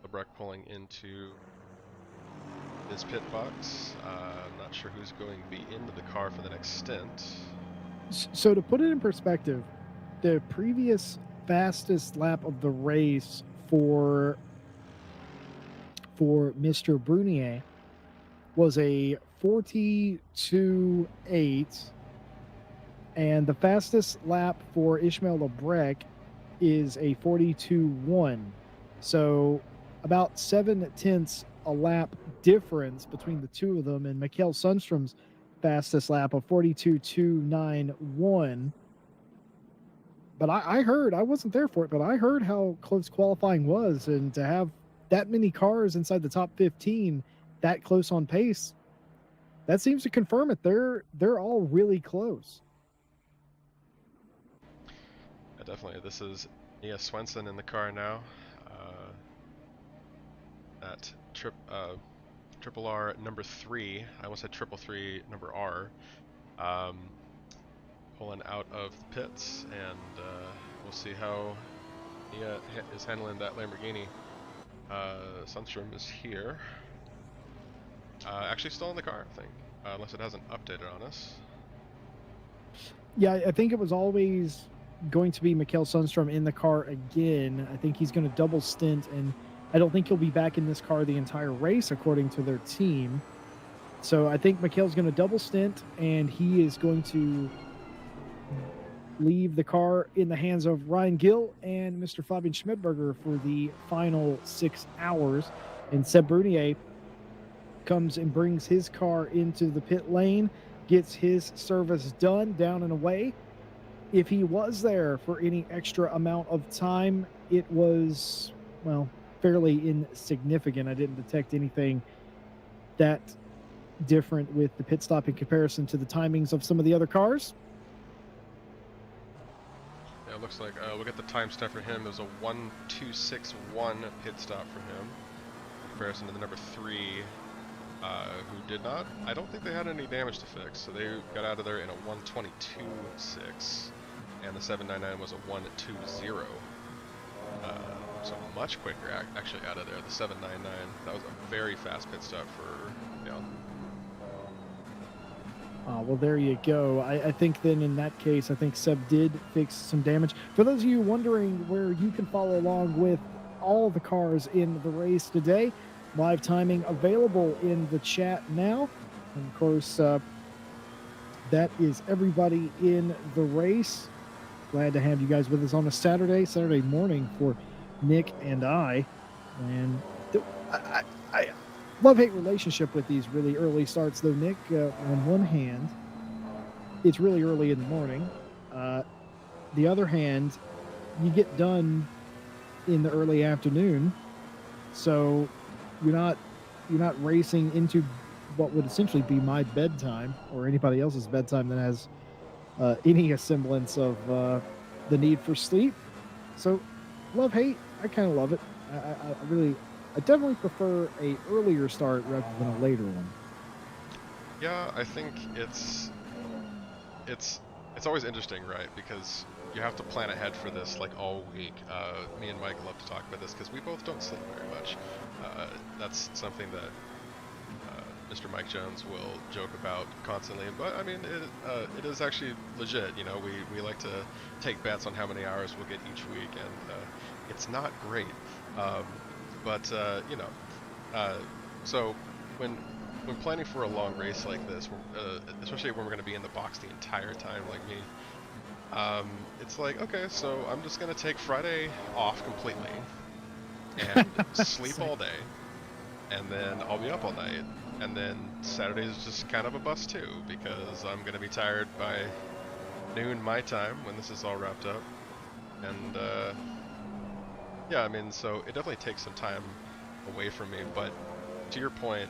Lebrec pulling into his pit box. I'm not sure who's going to be into the car for the next stint. So to put it in perspective, the previous fastest lap of the race for Mr. Brunier was a 42.8, and the fastest lap for Ishmael Lebrec is a 42.1. So about 7/10 a lap difference between the two of them, and Mikhail Sundstrom's fastest lap of 42.291. But I heard, I wasn't there for it, but I heard how close qualifying was, and to have that many cars inside the top 15 that close on pace, that seems to confirm it. They're all really close. definitely. This is Mia Swenson in the car now. At triple R number 3. I almost said triple 3 number R. Pulling out of the pits, and we'll see how Mia is handling that Lamborghini. Sundstrom is here. Actually still in the car, I think. Unless it hasn't updated on us. Yeah, I think it was always going to be Mikkel Sundstrom in the car again. I think he's going to double stint, and I don't think he'll be back in this car the entire race, according to their team. So I think Mikkel's going to double stint, and he is going to leave the car in the hands of Ryan Gill and Mr. Fabian Schmidberger for the final 6 hours. And Seb Brunier comes and brings his car into the pit lane, gets his service done, down and away. If he was there for any extra amount of time, it was, well, fairly insignificant. I didn't detect anything that different with the pit stop in comparison to the timings of some of the other cars. Yeah, it looks like we'll get the time step for him. It was a 1:2:61 pit stop for him in comparison to the number 3, who did not. I don't think they had any damage to fix, so they got out of there in a 1:22:6, and the 799 was a 1:20. So much quicker actually out of there. The 799, that was a very fast pit stop for Leon. Well, there you go. I think then in that case, I think Seb did fix some damage. For those of you wondering where you can follow along with all the cars in the race today, live timing available in the chat now. And of course, that is everybody in the race. Glad to have you guys with us on a Saturday morning for Nick and I. And I love-hate relationship with these really early starts, though, Nick. On one hand, it's really early in the morning. The other hand, you get done in the early afternoon, so you're not racing into what would essentially be my bedtime or anybody else's bedtime that has any semblance of the need for sleep. So, love-hate, I kind of love it. I definitely prefer a earlier start rather than a later one. Yeah, I think it's always interesting, right? Because you have to plan ahead for this like all week. Me and Mike love to talk about this because we both don't sleep very much. That's something that Mr. Mike Jones will joke about constantly, but I mean it is actually legit. You know, we like to take bets on how many hours we'll get each week, and it's not great. But you know, so when planning for a long race like this, especially when we're going to be in the box the entire time, like me, it's like, okay, so I'm just going to take Friday off completely and sleep all day, and then I'll be up all night, and then Saturday is just kind of a bust too, because I'm going to be tired by noon my time when this is all wrapped up, and yeah, I mean, so it definitely takes some time away from me, but to your point,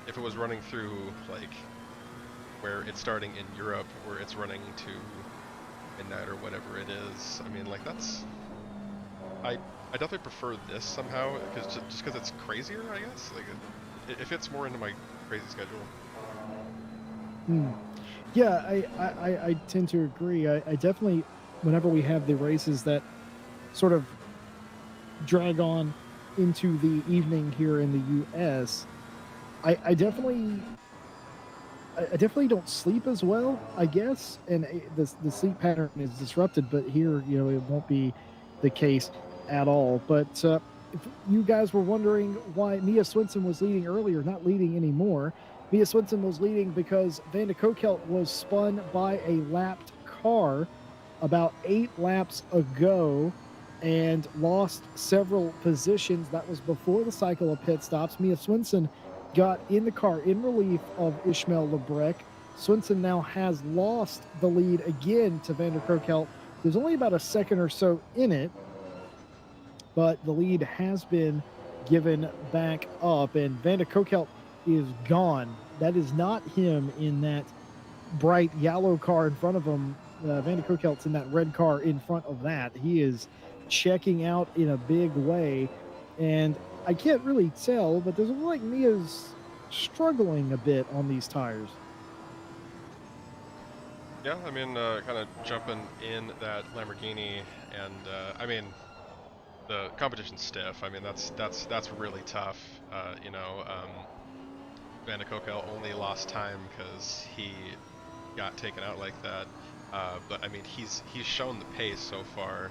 if it was running through, like, where it's starting in Europe, where it's running to midnight or whatever it is, I mean, like, that's... I definitely prefer this somehow, just because it's crazier, I guess. Like, it fits more into my crazy schedule. Yeah, I tend to agree. I definitely, whenever we have the races that sort of drag on into the evening here in the U.S., I definitely don't sleep as well, I guess, and the sleep pattern is disrupted. But here, you know, it won't be the case at all. But if you guys were wondering why Mia Swenson was leading earlier, not leading anymore, Mia Swenson was leading because Van de Kokelt was spun by a lapped car about 8 laps ago and lost several positions. That was before the cycle of pit stops. Mia Swenson got in the car in relief of Ishmael Lebrec. Swenson now has lost the lead again to Van der Kokelt. There's only about a second or so in it, but the lead has been given back up, and Van der Kokelt is gone. That is not him in that bright yellow car in front of him Van de Kokelt's in that red car in front of that. He is checking out in a big way, and I can't really tell, but does it look like Mia's struggling a bit on these tires? Yeah, I mean, kind of jumping in that Lamborghini, and I mean, the competition's stiff. I mean, that's really tough. Van de Kokel only lost time because he got taken out like that. But I mean, he's shown the pace so far.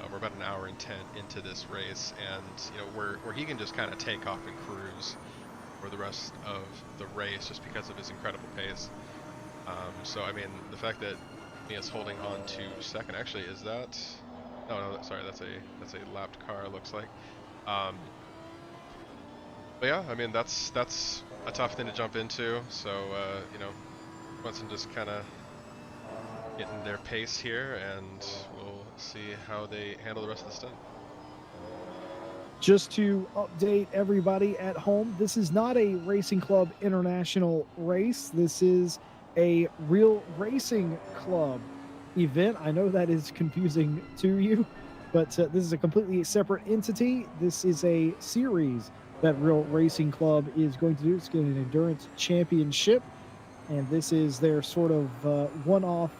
We're about an hour and 10 into this race, and where he can just kind of take off and cruise for the rest of the race just because of his incredible pace. So I mean, the fact that Mia's holding on to second, actually, is that? No, sorry, that's a lapped car. Looks like. But yeah, I mean, that's a tough thing to jump into. So Swenson just kind of getting their pace here, and we'll see how they handle the rest of the stint. Just to update everybody at home, this is not a Racing Club International race. This is a Real Racing Club event. I know that is confusing to you, but this is a completely separate entity. This is a series that Real Racing Club is going to do. It's going to be an endurance championship, and this is their sort of one-off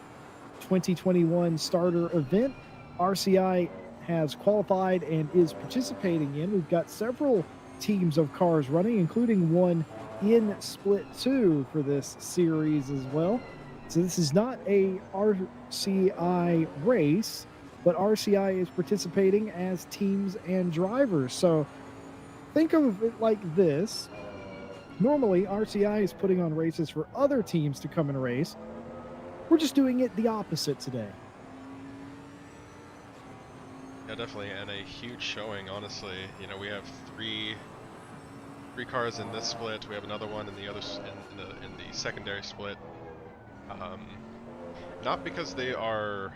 2021 starter event. RCI has qualified and is participating in. We've got several teams of cars running, including one in Split 2 for this series as well. So this is not a RCI race, but RCI is participating as teams and drivers. So think of it like this. Normally, RCI is putting on races for other teams to come and race. We're just doing it the opposite today. Yeah, definitely, and a huge showing, honestly. We have three cars in this split. We have another one in the other in the secondary split. Not because they are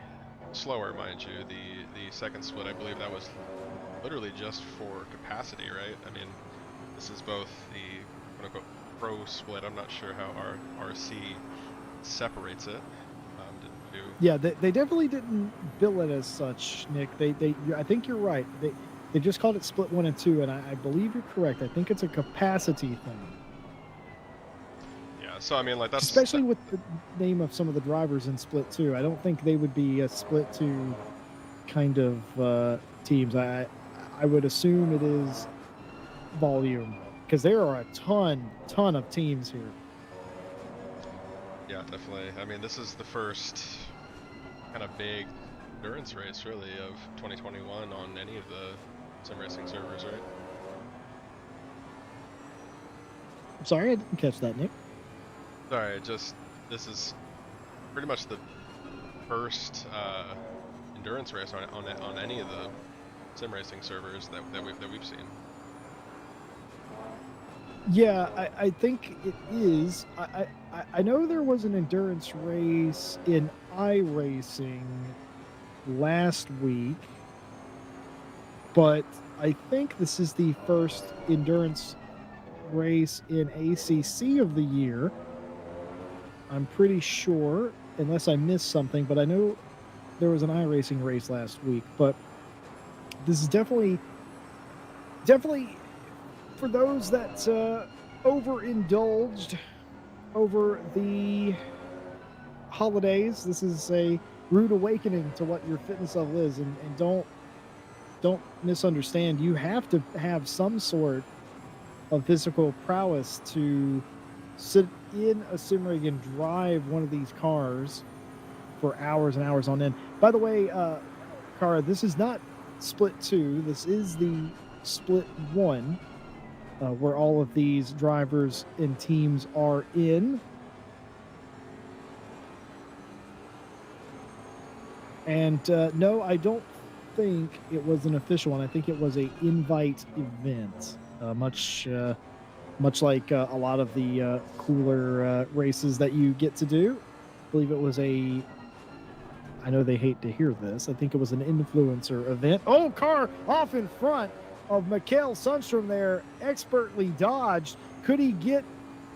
slower, mind you. The second split, I believe that was literally just for capacity, right? I mean, this is both the quote-unquote pro split. I'm not sure how our RC separates it. Yeah, they definitely didn't bill it as such, Nick. I think you're right. They just called it Split 1 and 2, and I believe you're correct. I think it's a capacity thing. Yeah, so I mean, like that's especially with the name of some of the drivers in Split 2. I don't think they would be a Split 2 kind of teams. I would assume it is volume, because there are a ton of teams here. Yeah, definitely. I mean, this is the first kind of big endurance race, really, of 2021 on any of the sim racing servers, right? I'm sorry, I didn't catch that, Nick. Sorry, this is pretty much the first endurance race on any of the sim racing servers that we've seen. Yeah, I think it is. I know there was an endurance race in iRacing last week, but I think this is the first endurance race in ACC of the year. I'm pretty sure, unless I missed something, but I know there was an iRacing race last week. But this is definitely for those that overindulged over the holidays. This is a rude awakening to what your fitness level is, and don't misunderstand. You have to have some sort of physical prowess to sit in a sim rig and drive one of these cars for hours and hours on end. By the way, Kara, this is not Split 2. This is the Split 1, where all of these drivers and teams are in. And no, I don't think it was an official one. I think it was an invite event, much like a lot of the cooler races that you get to do. I believe it was I know they hate to hear this. I think it was an influencer event. Oh, car off in front of Mikael Sundstrom there, expertly dodged. Could he get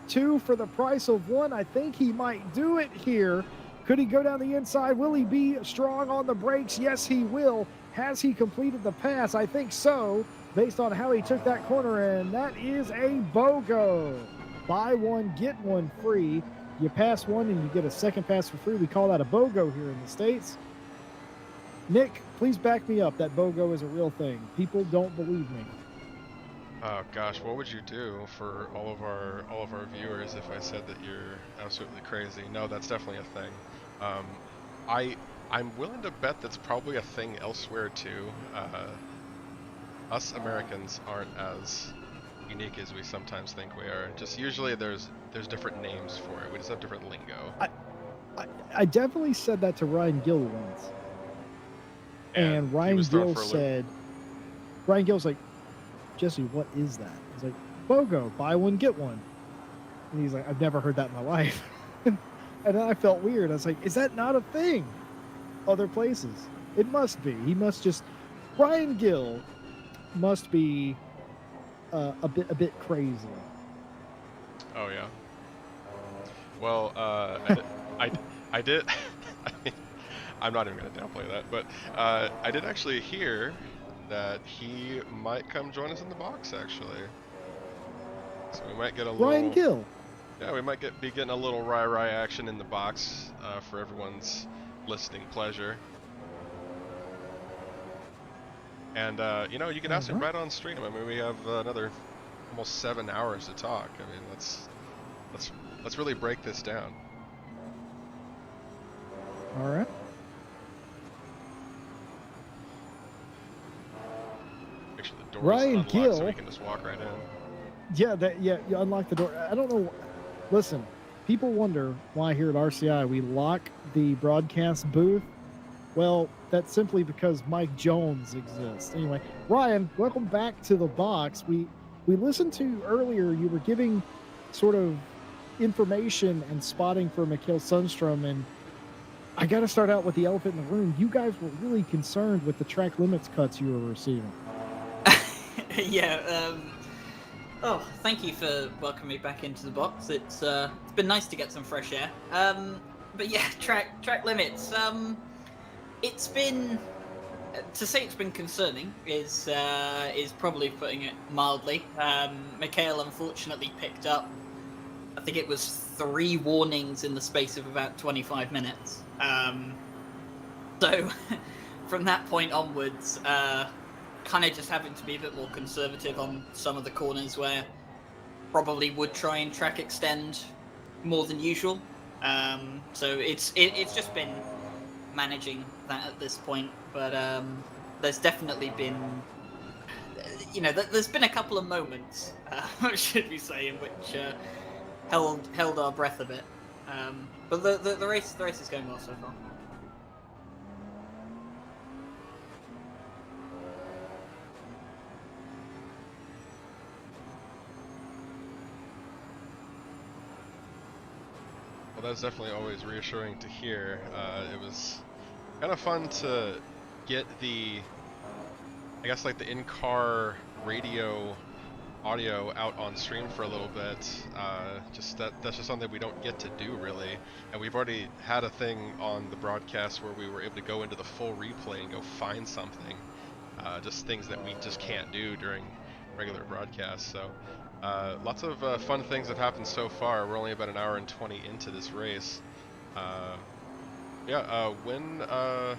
two for the price of one? I think he might do it here. Could he go down the inside? Will he be strong on the brakes? Yes, he will. Has he completed the pass? I think so, based on how he took that corner, and that is a BOGO. Buy one, get one free. You pass one and you get a second pass for free. We call that a BOGO here in the States. Nick, please back me up. That BOGO is a real thing. People don't believe me. Oh gosh, what would you do for all of our viewers if I said that you're absolutely crazy? No, that's definitely a thing. I'm willing to bet that's probably a thing elsewhere too. Us Americans aren't as unique as we sometimes think we are. Just usually there's different names for it. We just have different lingo. I definitely said that to Ryan Gill once. And he Ryan was thrown Gill for a loop. said, Ryan Gill's like, Jesse, what is that? He's like, BOGO, buy one, get one. And he's like, I've never heard that in my life. And then I felt weird. I was like, is that not a thing? Other places. It must be. He must just, Ryan Gill must be a bit crazy. Oh yeah. Well, I did. I mean, I'm not even gonna downplay that, but I did actually hear that he might come join us in the box actually. So we might get a Ryan little. Gill. Yeah, we might be getting a little Rai action in the box for everyone's listening pleasure. And you know, you can ask him right on stream. I mean, we have another almost 7 hours to talk. I mean, let's really break this down. All right. Make sure the door Ryan is unlocked Gill. so we can just walk right in. Yeah, you unlock the door. I don't know. Listen, people wonder why here at RCI we lock the broadcast booth. Well, that's simply because Mike Jones exists. Anyway, Ryan, welcome back to the box. We listened to earlier, you were giving sort of information and spotting for Mikhail Sundstrom, and I got to start out with the elephant in the room. You guys were really concerned with the track limits cuts you were receiving. Yeah. Oh, thank you for welcoming me back into the box. It's been nice to get some fresh air. But yeah, track limits. It's been, to say it's been concerning is probably putting it mildly. Mikhail unfortunately picked up, I think it was 3 warnings in the space of about 25 minutes. So from that point onwards, kind of just having to be a bit more conservative on some of the corners where probably would try and track extend more than usual. So it's just been managing that at this point, but there's definitely been, you know, there's been a couple of moments, should we say, in which held our breath a bit. But the race is going well so far. Well, that's definitely always reassuring to hear. It was kind of fun to get the, I guess, like the in-car radio audio out on stream for a little bit. That's just something we don't get to do really, and we've already had a thing on the broadcast where we were able to go into the full replay and go find something, just things that we just can't do during regular broadcasts. So lots of fun things have happened so far. We're only about an hour and 20 into this race. When are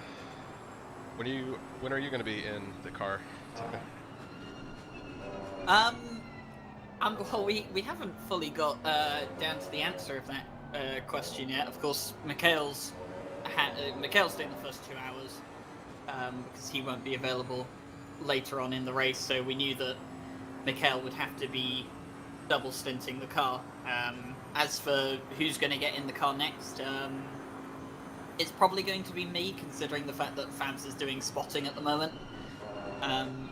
you going to be in the car today? Well, we haven't fully got down to the answer of that question yet. Of course, Mikhail's doing the first 2 hours because he won't be available later on in the race. So we knew that Mikhail would have to be double stinting the car. As for who's going to get in the car next, it's probably going to be me, considering the fact that Fabs is doing spotting at the moment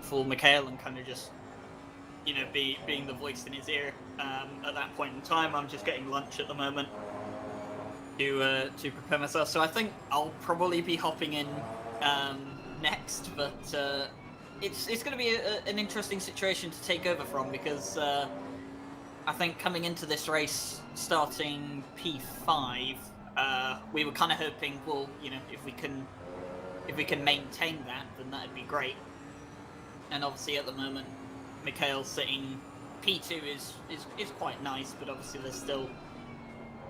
for Mikhail and kind of just, you know, being the voice in his ear at that point in time. I'm just getting lunch at the moment to prepare myself. So I think I'll probably be hopping in next, but it's going to be an interesting situation to take over from, because I think coming into this race starting P5, we were kind of hoping, well, you know, if we can maintain that, then that'd be great. And obviously at the moment, Mikhail sitting P2 is quite nice, but obviously there's still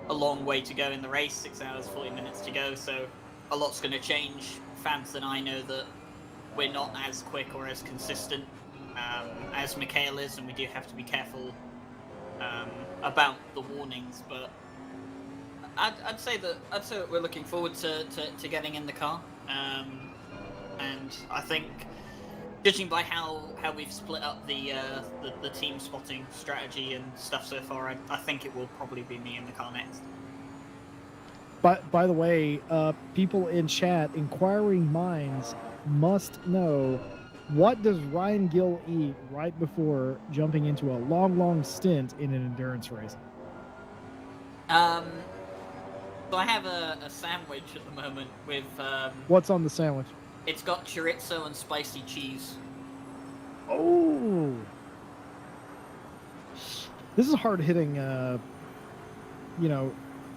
a long way to go in the race, 6 hours, 40 minutes to go, so a lot's going to change. Fans and I know that we're not as quick or as consistent as Mikhail is, and we do have to be careful about the warnings, but I'd say that we're looking forward to getting in the car, and I think, judging by how we've split up the team spotting strategy and stuff so far, I think it will probably be me in the car next. But by the way, people in chat, inquiring minds must know, what does Ryan Gill eat right before jumping into a long stint in an endurance race? So I have a sandwich at the moment with... What's on the sandwich? It's got chorizo and spicy cheese. Oh! This is hard-hitting,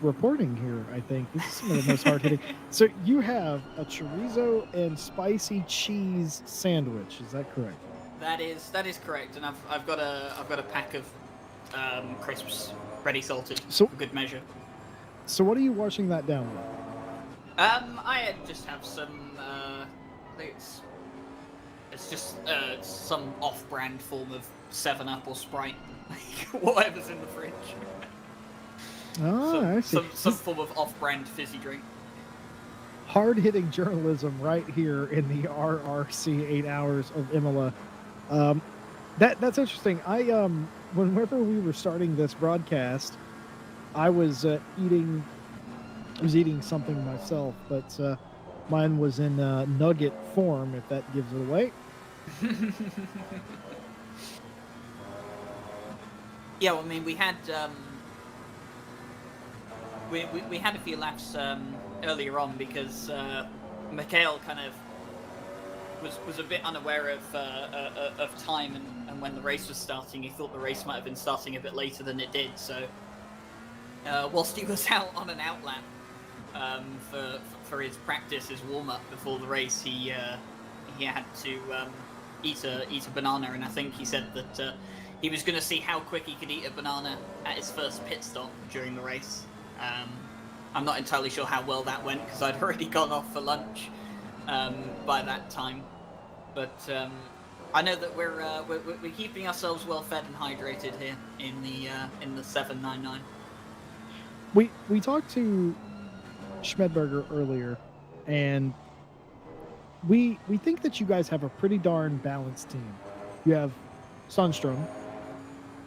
reporting here, I think. This is some of the most hard-hitting. So you have a chorizo and spicy cheese sandwich, is that correct? That is correct, and I've got a pack of crisps ready salted for good measure. So what are you washing that down with? I just have some. I think it's just some off-brand form of 7-Up or Sprite, whatever's in the fridge. Oh, I see. Some form of off-brand fizzy drink. Hard-hitting journalism right here in the RRC 8 hours of Imola. That's interesting. Whenever we were starting this broadcast, I was eating something myself, but mine was in nugget form, if that gives it away. Yeah, well, I mean, we had we had a few laps earlier on because Mikhail kind of was a bit unaware of time and when the race was starting. He thought the race might have been starting a bit later than it did, so whilst he was out on an out lap for his practice, his warm-up before the race, he had to eat a banana, and I think he said that he was going to see how quick he could eat a banana at his first pit stop during the race. I'm not entirely sure how well that went because I'd already gone off for lunch by that time, but I know that we're keeping ourselves well fed and hydrated here in the 799. We talked to Schmedberger earlier, and we think that you guys have a pretty darn balanced team. You have Sundstrom,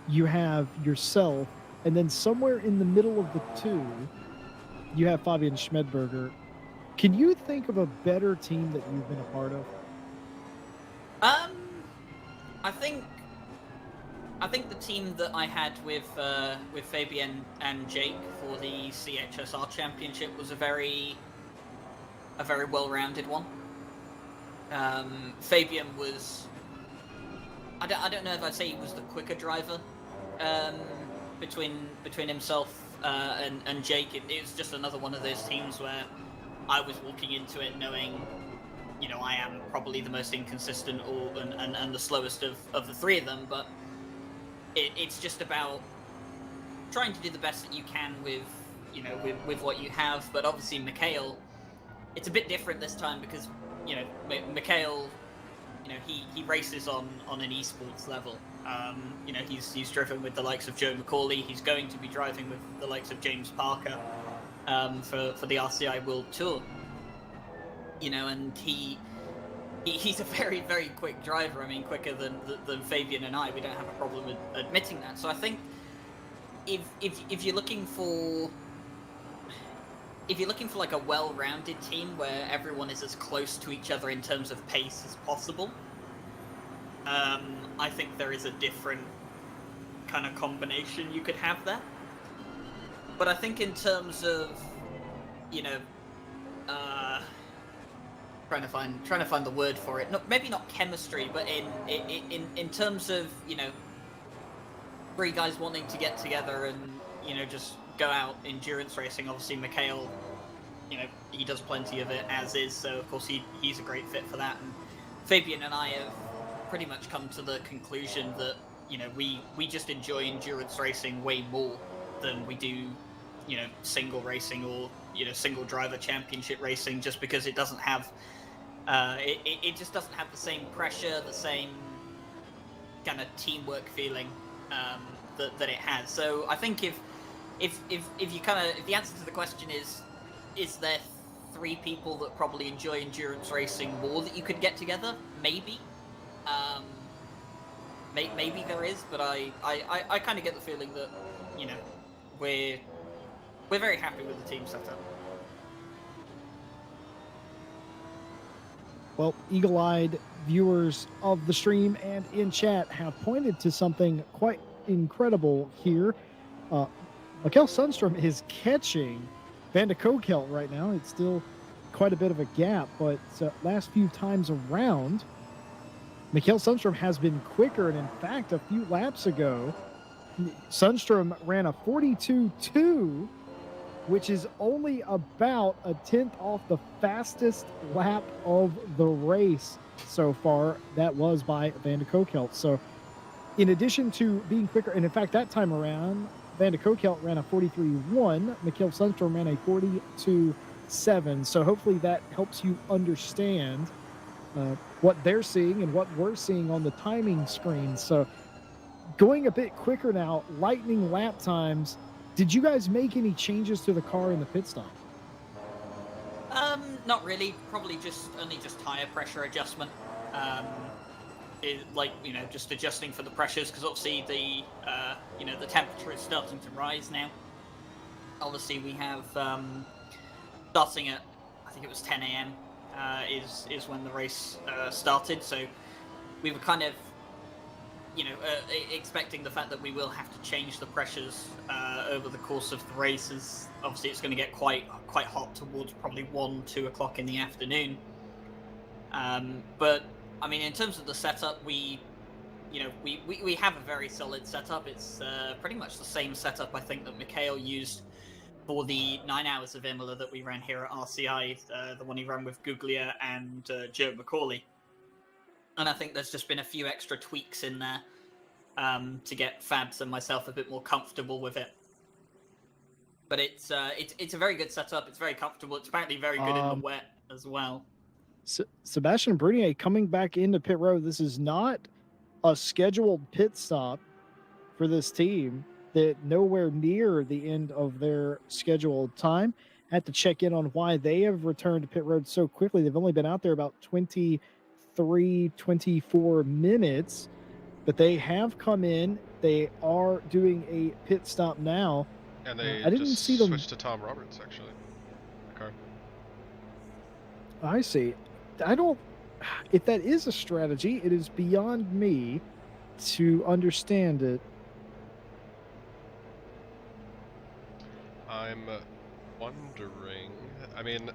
you have yourself, and then somewhere in the middle of the two, you have Fabian Schmedberger. Can you think of a better team that you've been a part of? I think the team that I had with Fabian and Jake for the CHSR Championship was a very well-rounded one. Fabian was, I don't know if I'd say he was the quicker driver between himself and Jake. It was just another one of those teams where I was walking into it knowing, you know, I am probably the most inconsistent and the slowest of the three of them, but it's just about trying to do the best that you can with what you have. But obviously Mikhail, it's a bit different this time because, you know, Mikhail, you know, he races on an esports level. You know, he's driven with the likes of Joe McCauley. He's going to be driving with the likes of James Parker for the RCI World Tour. You know, and he's a very, very quick driver. I mean, quicker than Fabian and I. We don't have a problem admitting that. So I think if you're looking for like a well-rounded team where everyone is as close to each other in terms of pace as possible, I think there is a different kind of combination you could have there. But I think in terms of, you know, trying to find the word for it. Maybe not chemistry, but in terms of, you know, three guys wanting to get together and, you know, just go out endurance racing. Obviously, Mikhail, he does plenty of it as is, so of course he's a great fit for that. And Fabian and I have pretty much come to the conclusion that we just enjoy endurance racing way more than we do single racing or single driver championship racing, just because it doesn't have it just doesn't have the same pressure, the same kind of teamwork feeling that it has. So I think if the answer to the question is there 3 people that probably enjoy endurance racing more that you could get together? Maybe. Maybe there is, but I kind of get the feeling that we're very happy with the team setup. Well, eagle-eyed viewers of the stream and in chat have pointed to something quite incredible here. Mikkel Sundstrom is catching Van de Kokelt right now. It's still quite a bit of a gap, but last few times around, Mikkel Sundstrom has been quicker, and in fact, a few laps ago, Sundstrom ran a 42.2, which is only about a 10th off the fastest lap of the race so far. That was by Van de Kokelt. So in addition to being quicker, and in fact, that time around, Van de Kokelt ran a 43.1, Mikkel Sundstrom ran a 42.7. So hopefully that helps you understand what they're seeing and what we're seeing on the timing screen. So going a bit quicker now, lightning lap times. Did you guys make any changes to the car in the pit stop? Not really. Probably only just tire pressure adjustment. Just adjusting for the pressures, because obviously the temperature is starting to rise now. Obviously we have starting at, I think it was 10 a.m. Is when the race started, so we were kind of expecting the fact that we will have to change the pressures over the course of the races. Obviously it's going to get quite hot towards probably 1-2 o'clock in the afternoon, but I mean, in terms of the setup, we have a very solid setup. It's pretty much the same setup I think that Mikhail used for the 9 hours of Imola that we ran here at RCI, the one he ran with Guglia and Joe McCauley. And I think there's just been a few extra tweaks in there to get Fabs and myself a bit more comfortable with it. But it's a very good setup. It's very comfortable. It's apparently very good in the wet as well. Sebastian Brunier coming back into pit road. This is not a scheduled pit stop for this team. That nowhere near the end of their scheduled time. Had to check in on why they have returned to pit road so quickly. They've only been out there about 24 minutes, but they have come in. They are doing a pit stop now. And they I didn't just see them switched to Tom Roberts, actually. Okay. I see. I don't. If that is a strategy, it is beyond me to understand it. I'm wondering. I mean,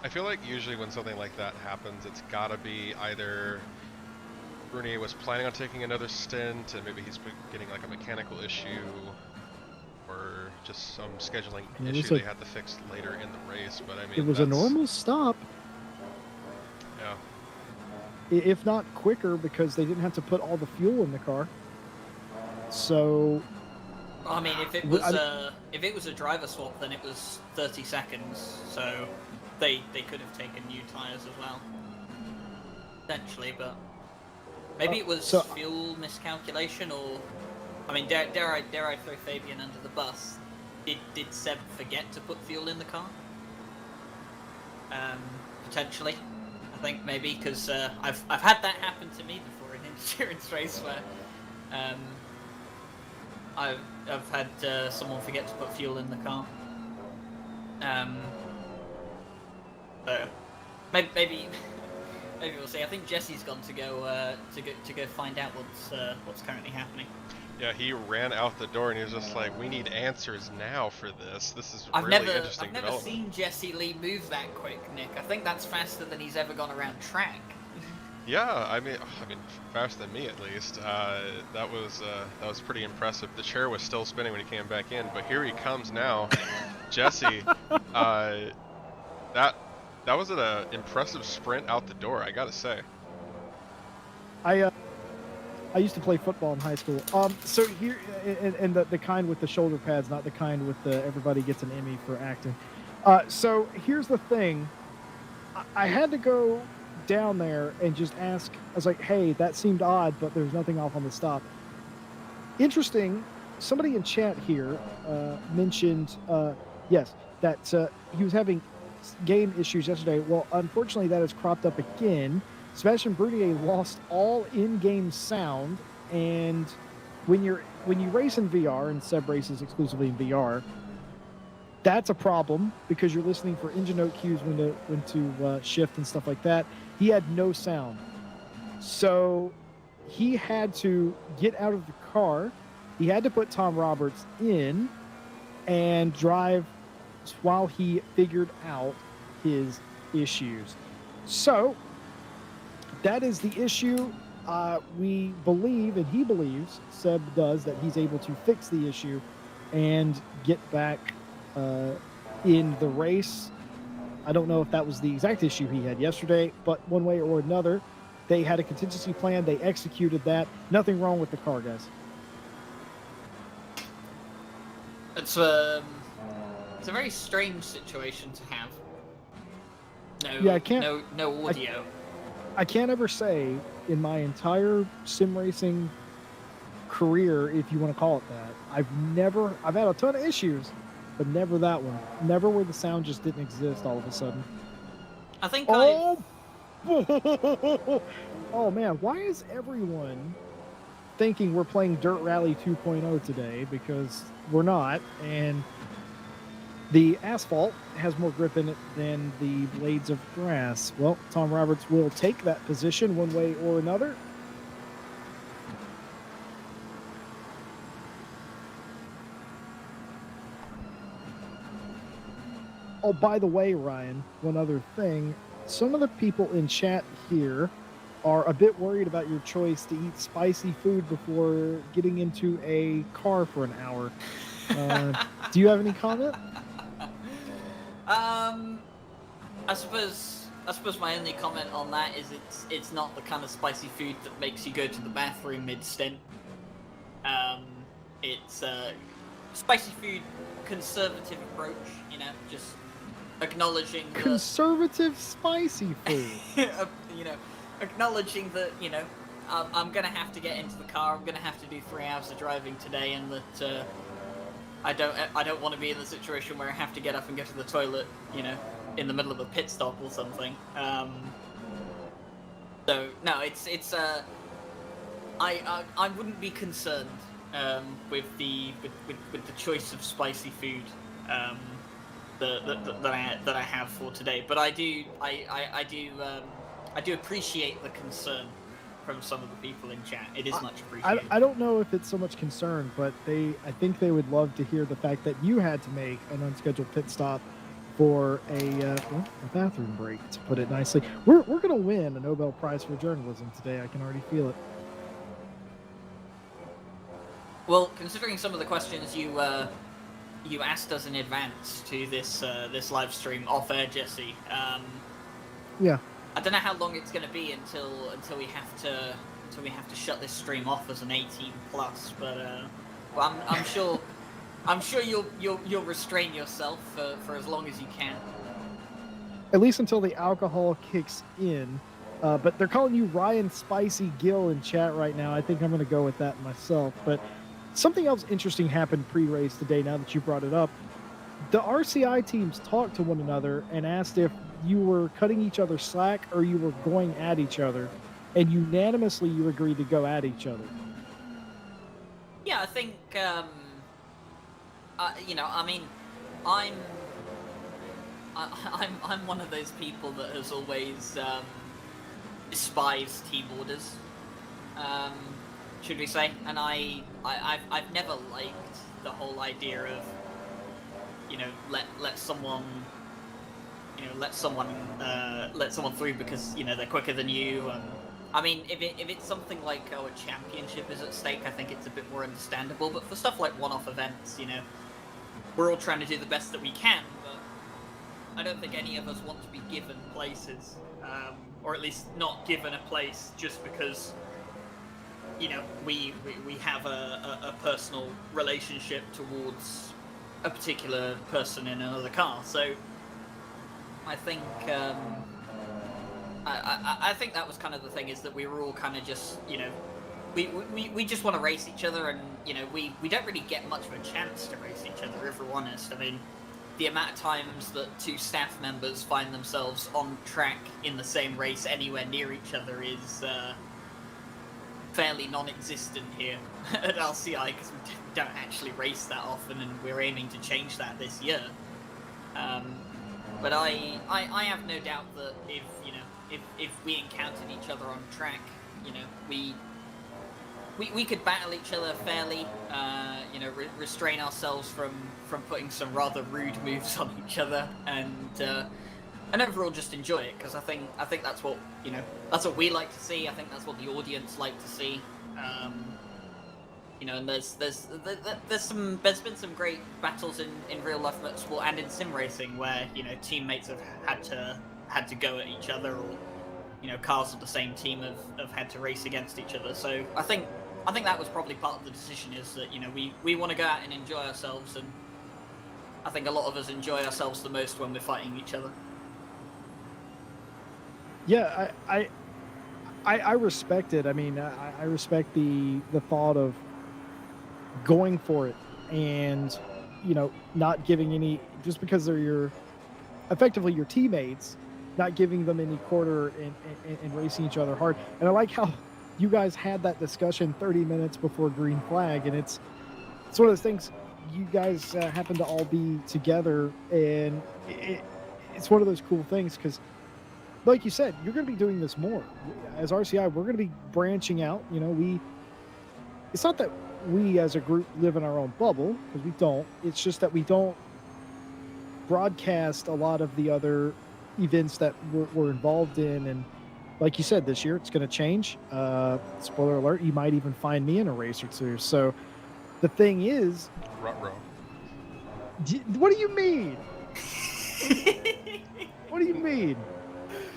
I feel like usually when something like that happens, it's gotta be either Brunier was planning on taking another stint, and maybe he's getting like a mechanical issue, or just some scheduling issue they had to fix later in the race. But I mean, it was a normal stop. Yeah. If not quicker, because they didn't have to put all the fuel in the car. So, I mean, if it was a driver swap, then it was 30 seconds. So they could have taken new tires as well, potentially. But maybe it was fuel miscalculation, or I mean, dare I throw Fabian under the bus? Did Seb forget to put fuel in the car? Potentially. I think maybe, because I've had that happen to me before in an endurance race where I've had someone forget to put fuel in the car. So maybe we'll see. I think Jesse's gone to go find out what's currently happening. Yeah, he ran out the door and he was just like, "We need answers now for this. This is really interesting I've never seen Jesse Lee move that quick, Nick. I think that's faster than he's ever gone around track." Yeah, I mean, faster than me at least. That was pretty impressive. The chair was still spinning when he came back in, but here he comes now, Jesse. That was an impressive sprint out the door, I gotta say. I used to play football in high school. So here, and the kind with the shoulder pads, not the kind with the everybody gets an Emmy for acting. So here's the thing. I had to go down there and just ask. I was like, "Hey, that seemed odd, but there's nothing off on the stop." Interesting. Somebody in chat here mentioned, yes, that he was having game issues yesterday. Well, unfortunately, that has cropped up again. Sebastian Brunier lost all in-game sound, and when you race in VR, and Seb races exclusively in VR, that's a problem because you're listening for engine note cues when to shift and stuff like that. He had no sound, so he had to get out of the car. He had to put Tom Roberts in and drive while he figured out his issues. So that is the issue. We believe, and he believes, Seb does, that he's able to fix the issue and get back in the race. I don't know if that was the exact issue he had yesterday, but one way or another, they had a contingency plan. They executed that. Nothing wrong with the car, guys. It's a very strange situation to have. No audio. I can't ever say in my entire sim racing career, if you want to call it that, I've had a ton of issues, but never that one. Never where the sound just didn't exist all of a sudden. I think oh man, why is everyone thinking we're playing Dirt Rally 2.0 today? Because we're not, and the asphalt has more grip in it than the blades of grass. Well, Tom Roberts will take that position one way or another. Oh, by the way, Ryan, one other thing. Some of the people in chat here are a bit worried about your choice to eat spicy food before getting into a car for an hour. Do you have any comment? I suppose my only comment on that is it's not the kind of spicy food that makes you go to the bathroom mid-stint. It's spicy food conservative approach, just acknowledging conservative spicy food. Acknowledging that I'm gonna have to get into the car. I'm gonna have to do 3 hours of driving today, and that I don't want to be in the situation where I have to get up and go to the toilet, in the middle of a pit stop or something. So no, I wouldn't be concerned with the choice of spicy food that I have for today, but I do appreciate the concern from some of the people in chat. It is much appreciated. I don't know if it's so much concern, but I think they would love to hear the fact that you had to make an unscheduled pit stop for a bathroom break, to put it nicely. We're going to win a Nobel Prize for journalism today. I can already feel it. Well, considering some of the questions you asked us in advance to this live stream off air, Jesse. Yeah. I don't know how long it's going to be until we have to shut this stream off as an 18+. But well, I'm sure you'll restrain yourself for as long as you can. At least until the alcohol kicks in. But they're calling you Ryan Spicy Gill in chat right now. I think I'm going to go with that myself. But something else interesting happened pre-race today, now that you brought it up. The RCI teams talked to one another and asked if you were cutting each other slack or you were going at each other. And unanimously you agreed to go at each other. Yeah, I think, I'm one of those people that has always despised team orders, should we say? And I've never liked the whole idea of let someone through because they're quicker than you, and I mean, if it's something like a championship is at stake, I think it's a bit more understandable. But for stuff like one-off events, we're all trying to do the best that we can. But I don't think any of us want to be given places, or at least not given a place just because we have a personal relationship towards a particular person in another car. So I think. I think that was kind of the thing, is that we were all kind of just, we just want to race each other, and, we don't really get much of a chance to race each other, if we're honest. I mean, the amount of times that two staff members find themselves on track in the same race anywhere near each other is fairly non-existent here at RCI, because we don't actually race that often, and we're aiming to change that this year. But I have no doubt that if we encountered each other on track, we could battle each other fairly, restrain ourselves from putting some rather rude moves on each other, and overall just enjoy it, because I think that's what that's what we like to see. I think that's what the audience like to see. And there's been some great battles in real life motorsport and in sim racing where teammates have had to go at each other, or cars of the same team have had to race against each other. So I think that was probably part of the decision, is that we want to go out and enjoy ourselves, and I think a lot of us enjoy ourselves the most when we're fighting each other. Yeah, I respect it. I mean, I respect the thought of going for it, and not giving any, just because they're effectively your teammates, not giving them any quarter and racing each other hard. And I like how you guys had that discussion 30 minutes before green flag, and it's one of those things. You guys happen to all be together, and it's one of those cool things, because like you said, you're going to be doing this more. As RCI, we're going to be branching out. It's not that we as a group live in our own bubble, because we don't. It's just that we don't broadcast a lot of the other events that we're involved in. And like you said, this year it's going to change. Spoiler alert, you might even find me in a race or two. So the thing is... Ruh-roh. What do you mean? What do you mean?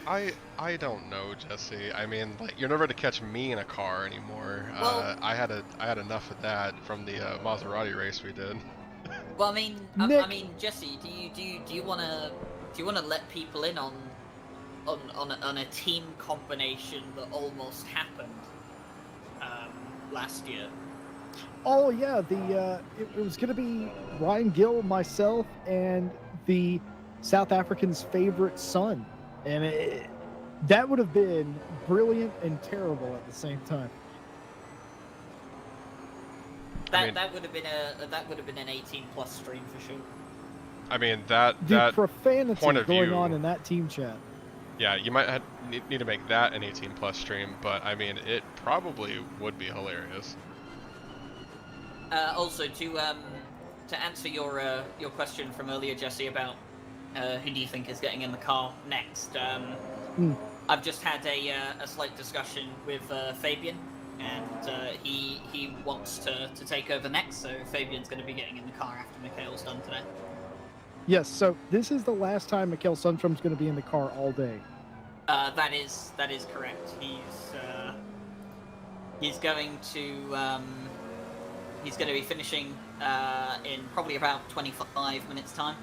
I don't know, Jesse. I mean, you're never to catch me in a car anymore. Well, I had enough of that from the Maserati race we did. Well, I mean, Nick. Jesse, do you want to let people in on a team combination that almost happened last year? Oh yeah, it was going to be Ryan Gill, myself, and the South African's favorite son, and that would have been brilliant and terrible at the same time. That would have been an 18+ stream for sure. I mean, that profanity point of going view, on in that team chat. Yeah, you might need to make that an 18+ stream, but I mean, it probably would be hilarious. Also, to answer your question from earlier, Jesse, about who do you think is getting in the car next, I've just had a slight discussion with Fabian, and he wants to take over next, so Fabian's going to be getting in the car after Mikhail's done today. Yes, so this is the last time Mikhail Sundstrom's going to be in the car all day. That is correct. He's going to be finishing in probably about 25 minutes time.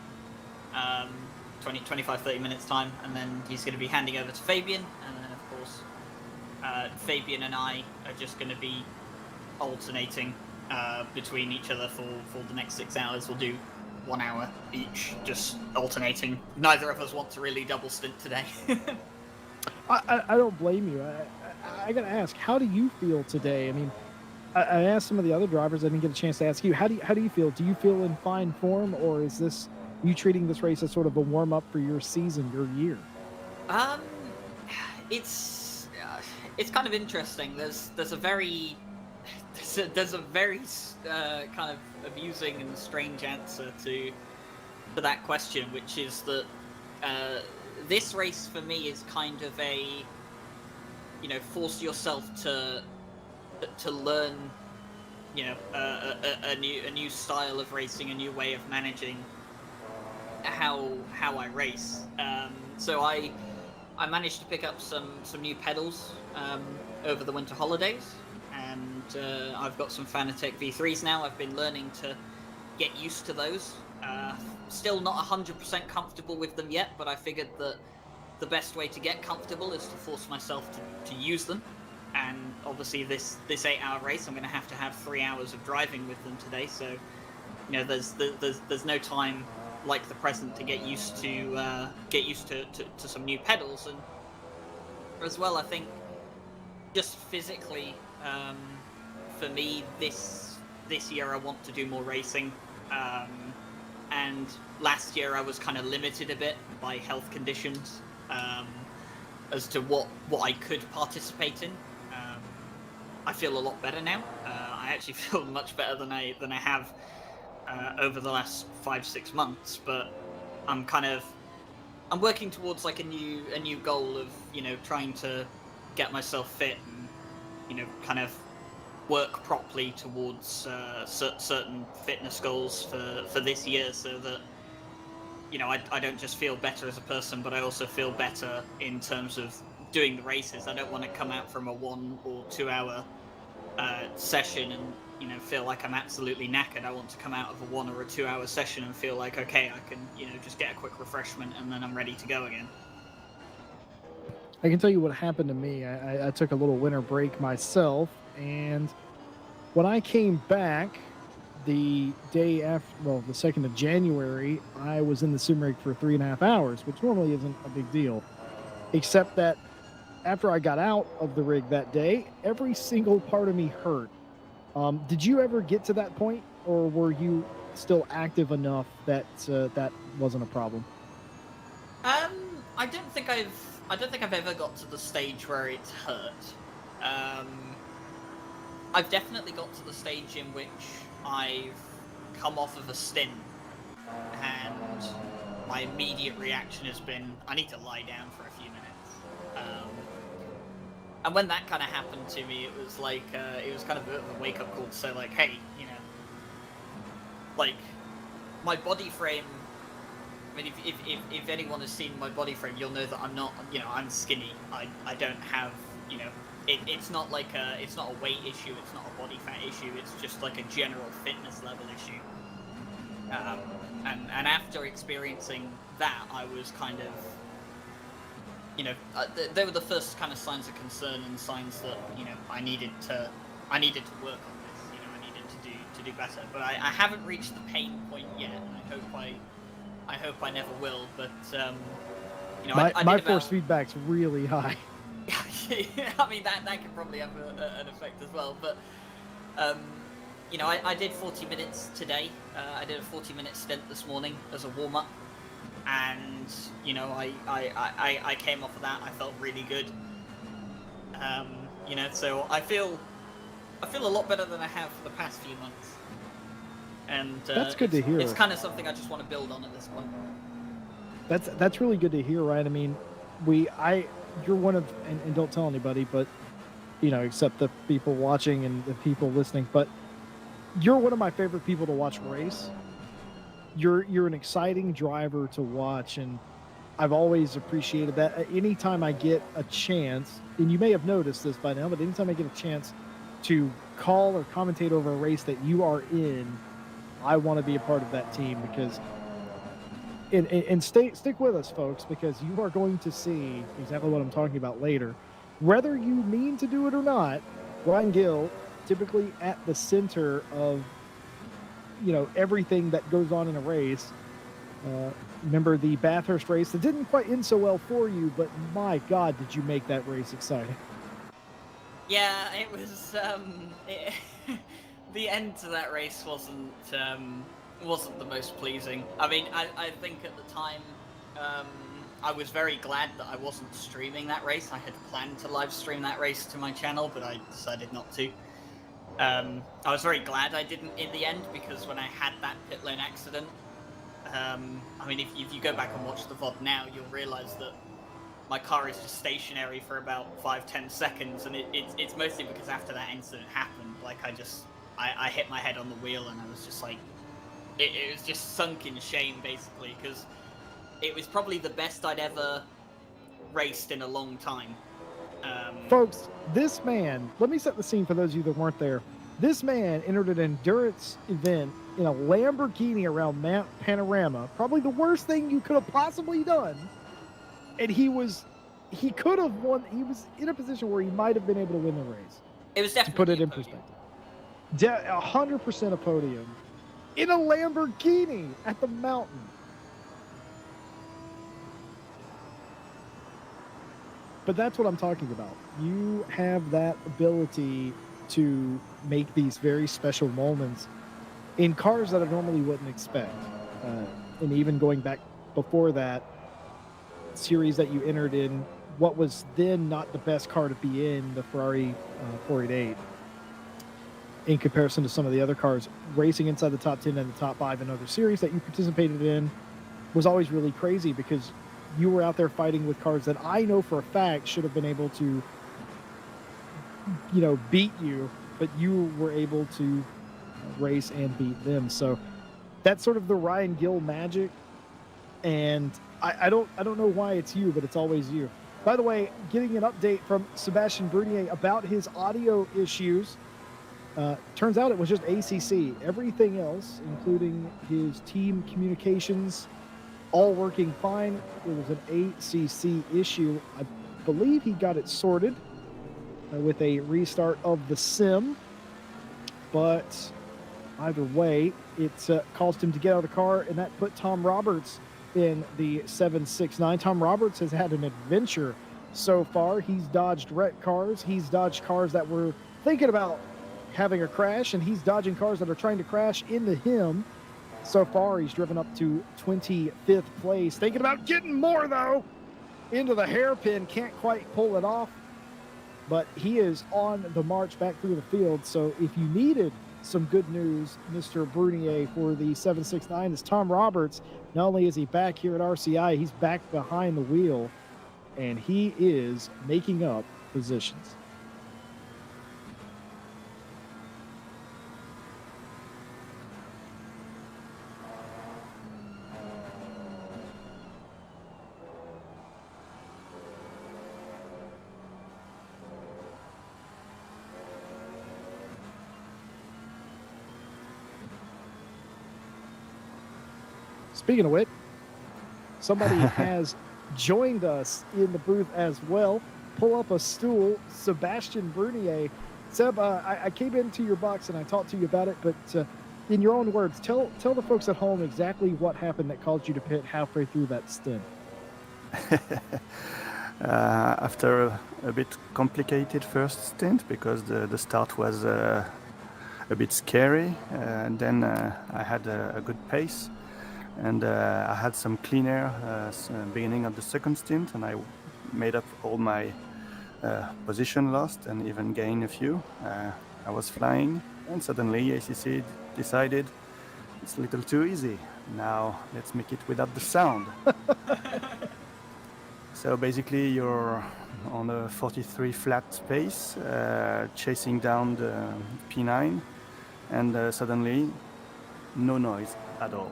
25-30 minutes time, and then he's going to be handing over to Fabian, and then of course Fabian and I are just going to be alternating between each other for the next 6 hours. We'll do 1 hour each, just alternating. Neither of us want to really double stint today. I don't blame you. I got to ask, how do you feel today? I mean, I asked some of the other drivers. I didn't get a chance to ask you. How do you feel? Do you feel in fine form, or is this you treating this race as sort of a warm up for your season, your year? It's kind of interesting. There's a very kind of amusing and strange answer to that question, which is that this race for me is kind of a force yourself to learn, a new style of racing, a new way of managing how I race. So I managed to pick up some new pedals over the winter holidays, and I've got some Fanatec V3s now. I've been learning to get used to those. Still not 100% comfortable with them yet, but I figured that the best way to get comfortable is to force myself to use them. And obviously this 8-hour race, I'm going to have 3 hours of driving with them today. So, there's no time like the present to get used to some new pedals. And as well, I think just physically, for me, this year I want to do more racing. And last year I was kind of limited a bit by health conditions as to what I could participate in. I feel a lot better now. I actually feel much better than I have over the last 5-6 months. But I'm working towards like a new goal of trying to get myself fit and kind of work properly towards certain fitness goals for this year, so that I don't just feel better as a person, but I also feel better in terms of doing the races. I don't want to come out from a 1 or 2 hour session and feel like I'm absolutely knackered. I want to come out of a 1 or a 2 hour session and feel like, okay, I can just get a quick refreshment and then I'm ready to go again. I can tell you what happened to me. I took a little winter break myself, and when I came back the day after, well, the 2nd of January, I was in the sim rig for 3.5 hours, which normally isn't a big deal, except that after I got out of the rig that day, every single part of me hurt. Did you ever get to that point, or were you still active enough that that wasn't a problem? I don't think I've ever got to the stage where it's hurt. I've definitely got to the stage in which I've come off of a stint and my immediate reaction has been, I need to lie down for a few minutes. And when that kind of happened to me, it was like, it was kind of a wake-up call to say, like, hey, like, my body frame, I mean, if anyone has seen my body frame, you'll know that I'm not, I'm skinny. I don't have, it's not like it's not a weight issue, it's not a body fat issue, it's just like a general fitness level issue. And after experiencing that, I was kind of, they were the first kind of signs of concern and signs that, I needed to work on this, I needed to do better. But I haven't reached the pain point yet, and I hope I never will, but, my force feedback's really high. I mean, that could probably have an effect as well, but, I did 40 minutes today. I did a 40-minute stint this morning as a warm-up, and, I came off of that. I felt really good. So I feel a lot better than I have for the past few months. And that's good to hear. It's kind of something I just want to build on at this point. That's really good to hear, right? I mean, you're one of, and don't tell anybody, but except the people watching and the people listening, but you're one of my favorite people to watch race. You're an exciting driver to watch, and I've always appreciated that. Anytime I get a chance, and you may have noticed this by now, but anytime I get a chance to call or commentate over a race that you are in, I want to be a part of that team, because and stick with us, folks, because you are going to see exactly what I'm talking about later. Whether you mean to do it or not, Ryan Gill, typically at the center of everything that goes on in a race. Remember the Bathurst race that didn't quite end so well for you, but my God, did you make that race exciting? Yeah, it was. The end to that race wasn't the most pleasing. I mean, I think at the time, I was very glad that I wasn't streaming that race. I had planned to live stream that race to my channel, but I decided not to. I was very glad I didn't in the end, because when I had that pit lane accident, I mean, if you go back and watch the VOD now, you'll realise that my car is just stationary for about 5-10 seconds, and it's mostly because after that incident happened, like I hit my head on the wheel, and I was just like, it was just sunk in shame basically, because it was probably the best I'd ever raced in a long time. Folks, this man, let me set the scene for those of you that weren't there. This man entered an endurance event in a Lamborghini around Mount Panorama, probably the worst thing you could have possibly done. And he could have won. He was in a position where he might have been able to win the race. It was To definitely put it a in podium. perspective. 100% a podium in a Lamborghini at the mountain. But that's what I'm talking about. You have that ability to make these very special moments in cars that I normally wouldn't expect. And even going back before that series that you entered in, what was then not the best car to be in, the Ferrari 488, in comparison to some of the other cars, racing inside the top 10 and the top 5 in other series that you participated in was always really crazy, because you were out there fighting with cars that I know for a fact should have been able to, beat you, but you were able to race and beat them. So that's sort of the Ryan Gill magic. And I don't know why it's you, but it's always you. By the way, getting an update from Sebastian Brunier about his audio issues. Turns out it was just ACC. Everything else, including his team communications, all working fine. It was an ACC issue. I believe he got it sorted with a restart of the sim. But either way, it caused him to get out of the car, and that put Tom Roberts in the 769. Tom Roberts has had an adventure so far. He's dodged wrecked cars. He's dodged cars that were thinking about having a crash, and he's dodging cars that are trying to crash into him. So far, he's driven up to 25th place. Thinking about getting more, though, into the hairpin. Can't quite pull it off, but he is on the march back through the field. So if you needed some good news, Mr. Brunier, for the 769 is Tom Roberts. Not only is he back here at RCI, he's back behind the wheel, and he is making up positions. Speaking of which, somebody has joined us in the booth as well. Pull up a stool, Sebastian Brunier. Seb, I came into your box and I talked to you about it, but in your own words, tell the folks at home exactly what happened that caused you to pit halfway through that stint. After a bit complicated first stint, because the start was a bit scary, and then I had a good pace. And I had some clean air beginning of the second stint, and I made up all my position lost and even gained a few. I was flying, and suddenly ACC decided it's a little too easy. Now let's make it without the sound. So basically you're on a 43 flat pace, chasing down the P9, and suddenly no noise at all.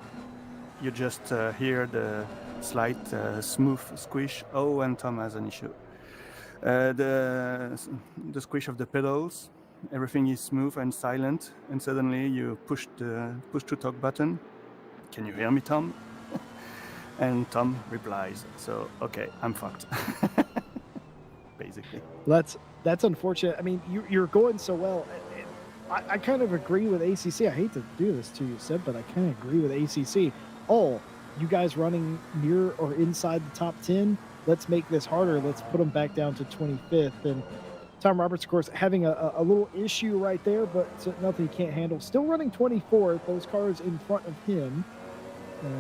You just hear the slight smooth squish. Oh, and Tom has an issue. The squish of the pedals, everything is smooth and silent, and suddenly you push to talk button. Can you hear me, Tom? And Tom replies, so okay, I'm fucked. Basically. That's unfortunate. I mean, you're going so well. I kind of agree with ACC. I hate to do this to you, Seb, but I kind of agree with ACC. Oh, you guys running near or inside the top 10? Let's make this harder. Let's put them back down to 25th. And Tom Roberts, of course, having a little issue right there, but nothing he can't handle. Still running 24th. Those cars in front of him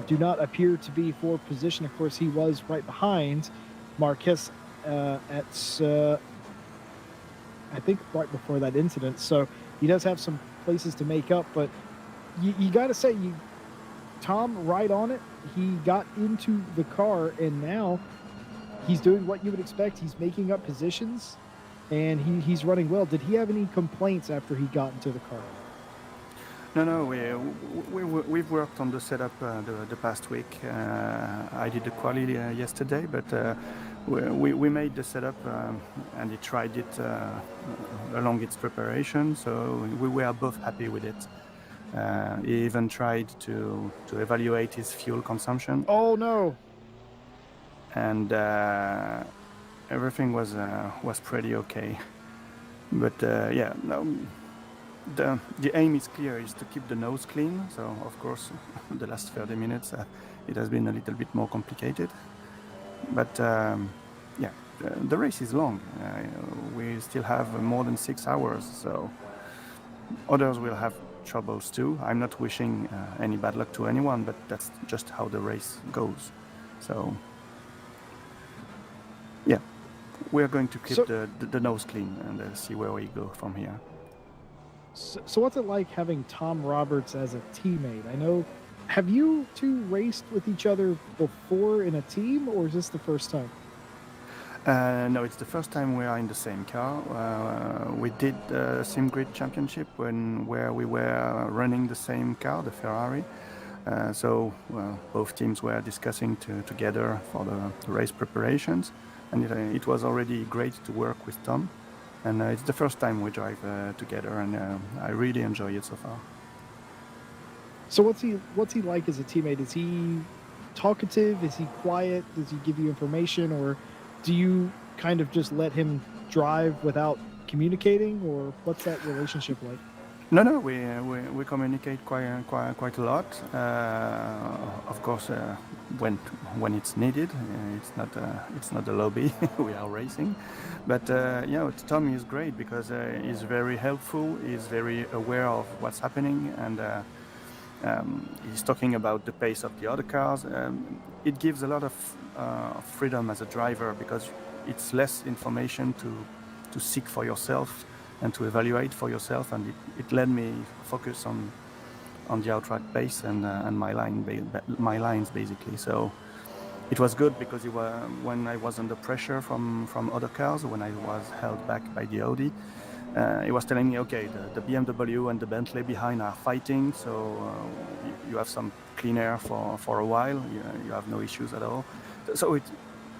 do not appear to be for position. Of course, he was right behind Marquez at, I think, right before that incident. So he does have some places to make up, but you got to say, Tom right on it. He got into the car, and now he's doing what you would expect. He's making up positions, and he's running well. Did he have any complaints after he got into the car? No, we've worked on the setup the past week. I did the quali yesterday, but we made the setup and he tried it along its preparation, so we were both happy with it. He even tried to evaluate his fuel consumption. Oh no! And everything was pretty okay. But yeah, no. The aim is clear, is to keep the nose clean. So of course, the last 30 minutes it has been a little bit more complicated. But yeah, the race is long. We still have more than 6 hours, so others will have troubles too. I'm not wishing any bad luck to anyone, but that's just how the race goes. So yeah, we're going to keep the nose clean and see where we go from here. So what's it like having Tom Roberts as a teammate? I know, have you two raced with each other before in a team, or is this the first time? No, it's the first time we are in the same car. We did the SimGrid Championship where we were running the same car, the Ferrari. So both teams were discussing together for the race preparations, and it was already great to work with Tom. And it's the first time we drive together, and I really enjoy it so far. So what's he like as a teammate? Is he talkative? Is he quiet? Does he give you information, or do you kind of just let him drive without communicating, or what's that relationship like? No, we communicate quite a lot. Of course, when it's needed, it's not a lobby. We are racing, but Tom is great because he's very helpful. He's very aware of what's happening, and he's talking about the pace of the other cars. It gives a lot of freedom as a driver because it's less information to seek for yourself and to evaluate for yourself, and it let me focus on the outright pace and my lines basically. So it was good because when I was under pressure from other cars, when I was held back by the Audi, he was telling me, okay, the BMW and the Bentley behind are fighting, so you have some clean air for a while. You have no issues at all. So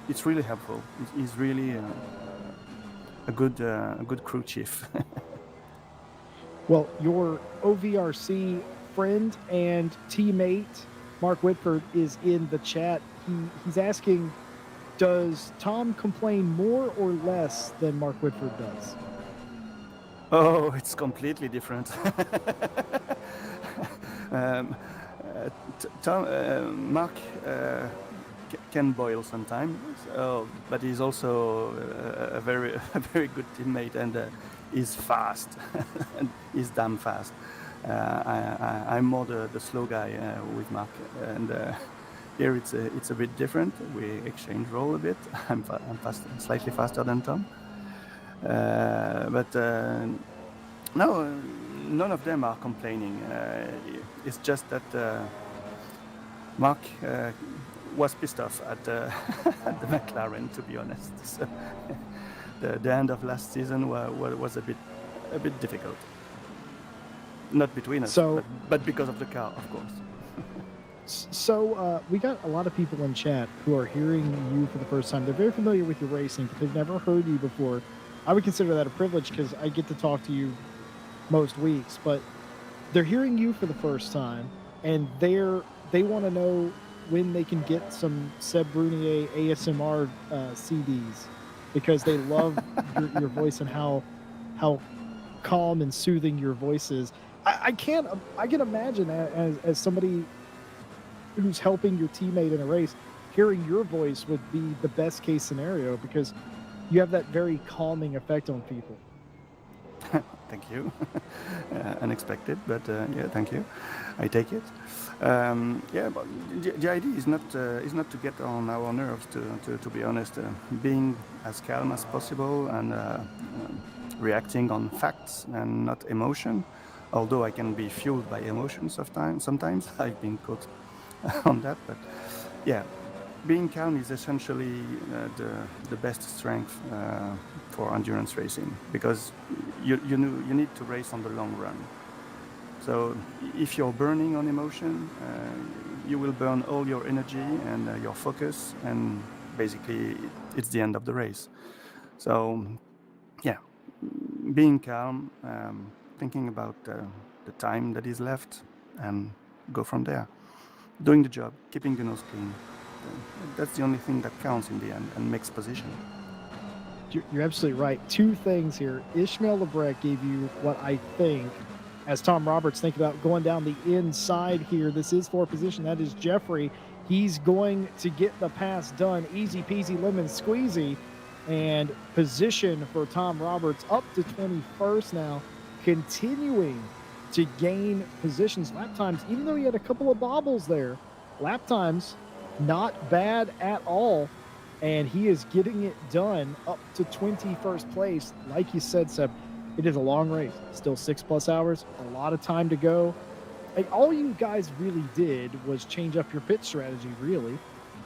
it's really helpful. He's really a good crew chief. Well, your OVRC friend and teammate, Mark Whitford, is in the chat. He's asking, does Tom complain more or less than Mark Whitford does? Oh, it's completely different. Mark can boil sometimes, but he's also a very good teammate, and he's fast and he's damn fast. I'm more the slow guy with Mark, and here it's a bit different. We exchange role a bit. I'm slightly faster than Tom, but no, none of them are complaining. It's just that Mark was pissed off at the McLaren, to be honest. So the end of last season was a bit difficult. Not between us, but because of the car, of course. So we got a lot of people in chat who are hearing you for the first time. They're very familiar with your racing, but they've never heard you before. I would consider that a privilege because I get to talk to you most weeks, but they're hearing you for the first time, and they want to know when they can get some Seb Brunier ASMR CDs, because they love your voice and how calm and soothing your voice is. I can imagine as somebody who's helping your teammate in a race, hearing your voice would be the best case scenario because you have that very calming effect on people. Thank you. Unexpected, but yeah, thank you. I take it. Yeah, but the idea is not to get on our nerves. To be honest, being as calm as possible and reacting on facts and not emotion. Although I can be fueled by emotion sometimes. I've been caught on that, but yeah, being calm is essentially the best strength for endurance racing, because you need to race on the long run. So if you're burning on emotion, you will burn all your energy and your focus, and basically it's the end of the race. So yeah, being calm, thinking about the time that is left, and go from there. Doing the job, keeping the nose clean. That's the only thing that counts in the end and makes position. You're absolutely right. Two things here. Ishmael Lebrec gave you what I think, as Tom Roberts thinking about going down the inside here. This is for position. That is Jeffrey. He's going to get the pass done. Easy peasy lemon squeezy. And position for Tom Roberts up to 21st now, continuing to gain positions. Lap times, even though he had a couple of bobbles there, lap times not bad at all. And he is getting it done up to 21st place. Like you said, Seb, it is a long race. Still 6+ hours, a lot of time to go. Like, all you guys really did was change up your pit strategy, really.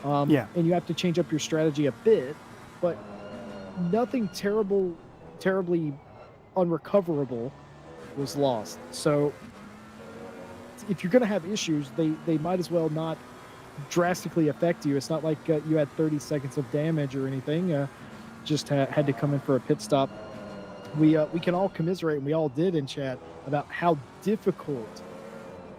Yeah. And you have to change up your strategy a bit, but nothing terribly unrecoverable was lost. So if you're going to have issues, they might as well not drastically affect you. It's not like you had 30 seconds of damage or anything. Just had to come in for a pit stop. We can all commiserate, and we all did in chat, about how difficult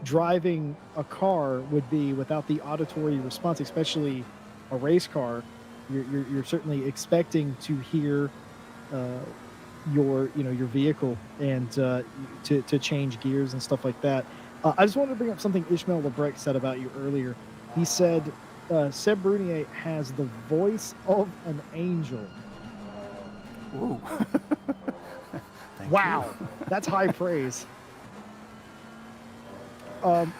driving a car would be without the auditory response, especially a race car. You're certainly expecting to hear your vehicle and to change gears and stuff like that. I just wanted to bring up something Ishmael Lebrec said about you earlier. He said Seb Brunier has the voice of an angel. Ooh. Wow, that's high praise.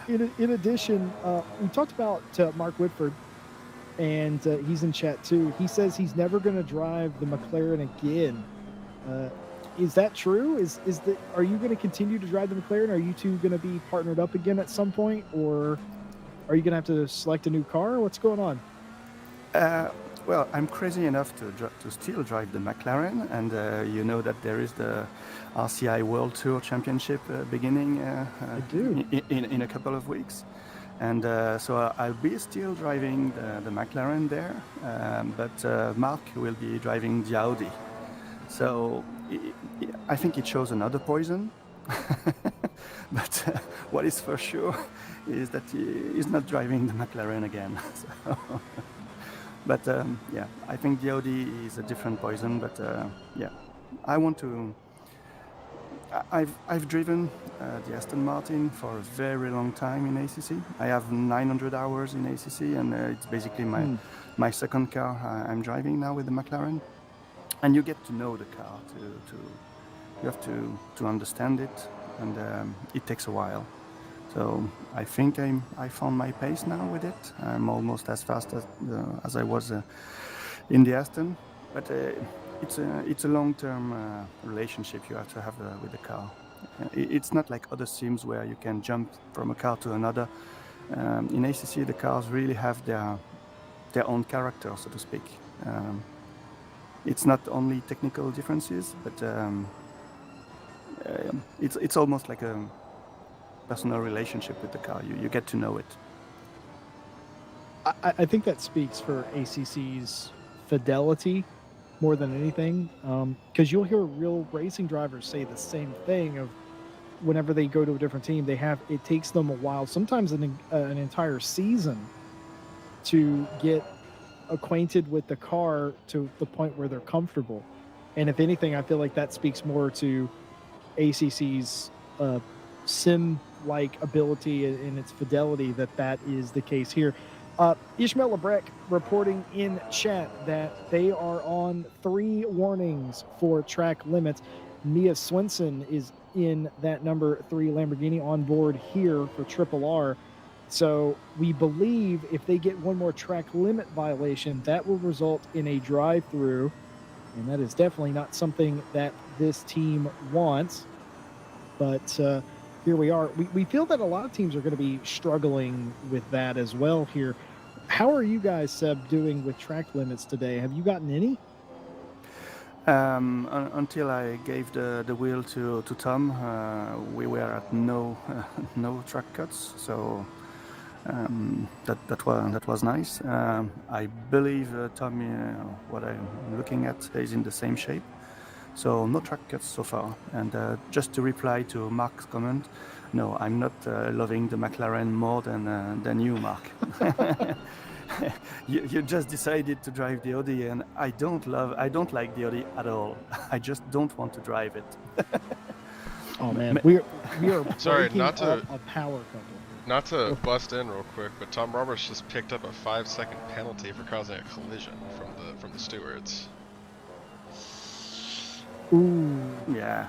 In addition, we talked about Mark Whitford, and he's in chat too. He says he's never going to drive the McLaren again. Is that true? Are you going to continue to drive the McLaren? Are you two going to be partnered up again at some point, or are you going to have to select a new car? What's going on? Well, I'm crazy enough to still drive the McLaren, and you know that there is the RCI World Tour Championship beginning in a couple of weeks. And so I'll be still driving the McLaren there, but Mark will be driving the Audi. So I think it shows another poison. But what is for sure is that he's not driving the McLaren again. So, but yeah, I think the Audi is a different poison. But yeah, I want to. I've driven the Aston Martin for a very long time in ACC. I have 900 hours in ACC, and it's basically my second car I'm driving now with the McLaren. And you get to know the car. You have to understand it, and it takes a while. So I think I found my pace now with it. I'm almost as fast as I was in the Aston, but it's a long-term relationship you have to have with the car. It's not like other sims where you can jump from a car to another. In ACC, the cars really have their own character, so to speak. It's not only technical differences, but it's almost like a personal relationship with the car. You get to know it. I think that speaks for ACC's fidelity more than anything, because you'll hear real racing drivers say the same thing of whenever they go to a different team, it takes them a while, sometimes an entire season, to get acquainted with the car to the point where they're comfortable. And if anything, I feel like that speaks more to ACC's sim-like ability and its fidelity, that is the case here. Ishmael Lebrec reporting in chat that they are on 3 warnings for track limits. Mia Swenson is in that number 3 Lamborghini on board here for Triple R. So we believe if they get one more track limit violation, that will result in a drive-through, and that is definitely not something that this team wants. But here we are. We feel that a lot of teams are going to be struggling with that as well here. How are you guys, Seb, doing with track limits today? Have you gotten any? Until I gave the wheel to Tom, we were at no track cuts, so that was nice. I believe Tom, what I'm looking at, is in the same shape, so no track cuts so far. And just to reply to Mark's comment, no, I'm not loving the McLaren more than you, Mark. You just decided to drive the Audi, and I don't like the Audi at all. I just don't want to drive it. Oh man, we are Sorry, breaking not to- up a power couple. Not to bust in real quick, but Tom Roberts just picked up a 5-second penalty for causing a collision from the stewards. Ooh, Yeah.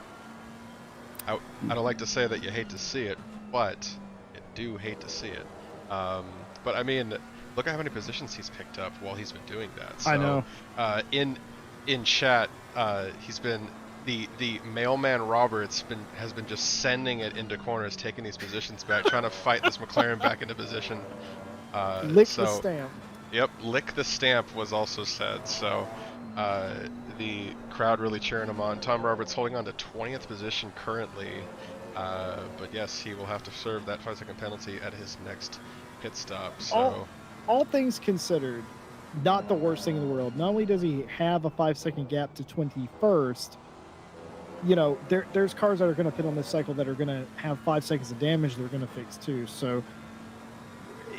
I don't like to say that you hate to see it, but you do hate to see it. But I mean, look at how many positions he's picked up while he's been doing that. So, I know. In chat, he's been the mailman Roberts has been just sending it into corners, taking these positions back, trying to fight this McLaren back into position. lick the stamp. Yep, lick the stamp was also said. So the crowd really cheering him on. Tom Roberts holding on to 20th position currently, but yes, he will have to serve that 5-second penalty at his next pit stop. So All things considered, not the worst thing in the world. Not only does he have a 5-second gap to 21st, you know, there's cars that are going to pit on this cycle that are going to have 5 seconds of damage they're going to fix too. So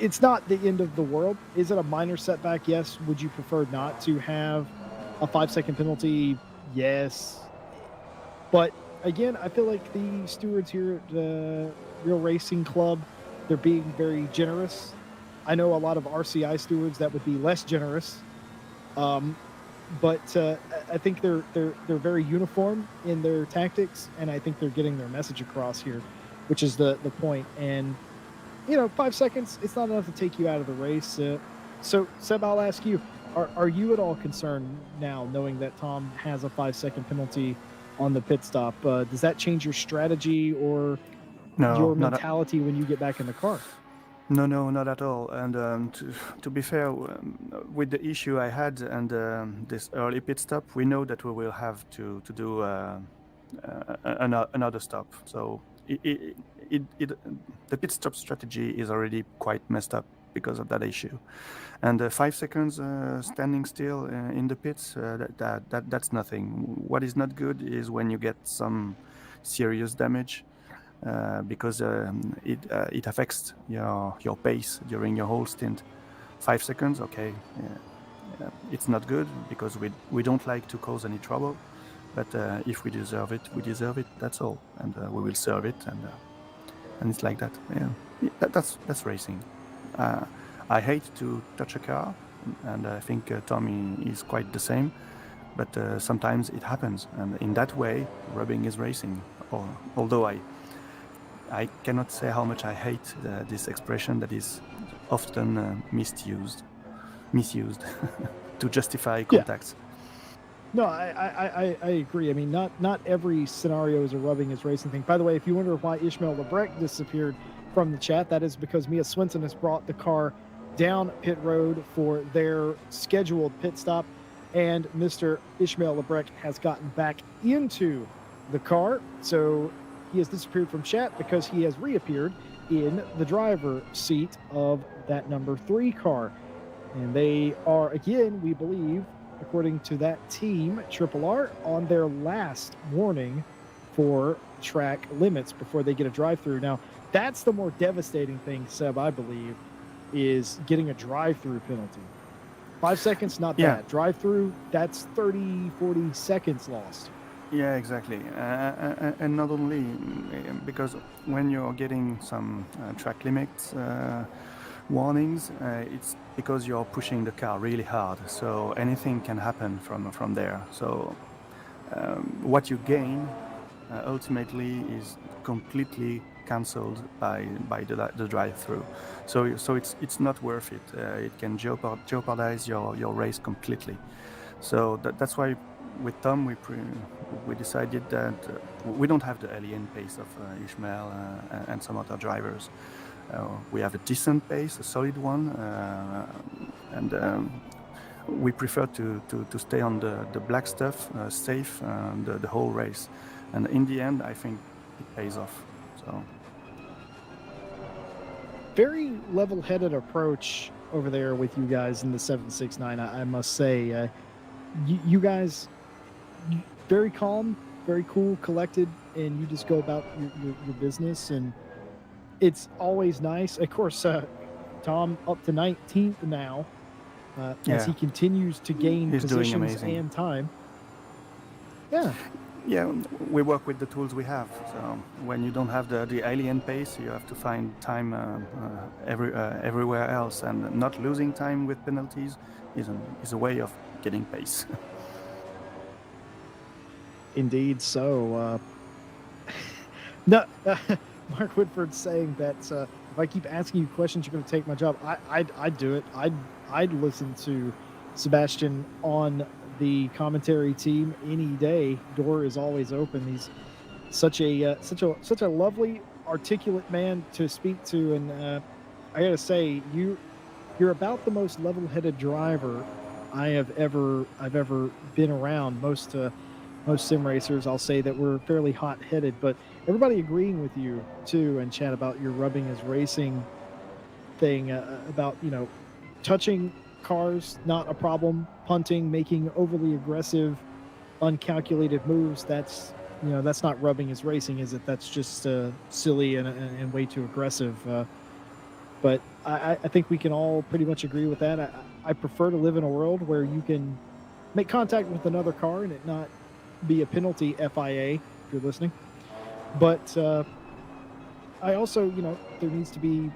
it's not the end of the world. Is it a minor setback? Yes. Would you prefer not to have a 5-second penalty? Yes. But again, I feel like the stewards here at the Real Racing Club, they're being very generous. I know a lot of RCI stewards that would be less generous, but I think they're very uniform in their tactics, and I think they're getting their message across here, which is the point. And you know, 5 seconds, it's not enough to take you out of the race. So Seb, I'll ask you: Are you at all concerned now, knowing that Tom has a 5-second penalty on the pit stop? Does that change your strategy or your mentality when you get back in the car? No, not at all. And to be fair, with the issue I had and this early pit stop, we know that we will have to do another stop. So the pit stop strategy is already quite messed up because of that issue. And 5 seconds standing still in the pits, that's nothing. What is not good is when you get some serious damage. Because it affects your pace during your whole stint. 5 seconds, okay, it's not good because we don't like to cause any trouble. But if we deserve it. That's all, and we will serve it, and it's like that. Yeah, that's racing. I hate to touch a car, and I think Tommy is quite the same. But sometimes it happens, and in that way, rubbing is racing. Although I cannot say how much I hate this expression that is often misused to justify contacts. No, I agree. I mean, not every scenario is a rubbing is racing thing. By the way, if you wonder why Ishmael Lebrecht disappeared from the chat, that is because Mia Swinson has brought the car down pit road for their scheduled pit stop, and Mr. Ishmael Lebrecht has gotten back into the car. So he has disappeared from chat because he has reappeared in the driver seat of that number 3 car. And they are, again, we believe, according to that team, Triple R, on their last warning for track limits before they get a drive-through. Now, that's the more devastating thing, Seb, I believe, is getting a drive-through penalty. 5 seconds, not bad. Drive-through, that's 30, 40 seconds lost. Yeah, exactly. And not only because when you're getting some track limits warnings, it's because you're pushing the car really hard. So anything can happen from there. So what you gain ultimately is completely cancelled by the drive-through. So it's not worth it. It can jeopardize your race completely. So that's why with Tom we decided that we don't have the alien pace of Ishmael and some other drivers. We have a decent pace, a solid one, and we prefer to stay on the black stuff, safe, the whole race. And in the end, I think it pays off. So very level-headed approach over there with you guys in the 769. I must say, you guys very calm, very cool, collected, and you just go about your business, and it's always nice. Of course, Tom up to 19th now, as he continues to gain He's doing positions amazing. and time. Yeah. Yeah, we work with the tools we have. So when you don't have the alien pace, you have to find time everywhere else, and not losing time with penalties is a way of getting pace. Indeed. So, no, Mark Woodford's saying that if I keep asking you questions, you're going to take my job. I'd do it. I'd listen to Sebastian on the commentary team any day. Door is always open. He's such a lovely, articulate man to speak to, and I gotta say, you're about the most level-headed driver I've ever been around. Most sim racers, I'll say that we're fairly hot-headed, but everybody agreeing with you too, and chat about your rubbing is racing thing, about touching cars, not a problem. Punting, making overly aggressive, uncalculated moves, that's not rubbing is racing, is it? That's just silly and way too aggressive. But I think we can all pretty much agree with that. I prefer to live in a world where you can make contact with another car and it not be a penalty, FIA, if you're listening. But I also, there needs to be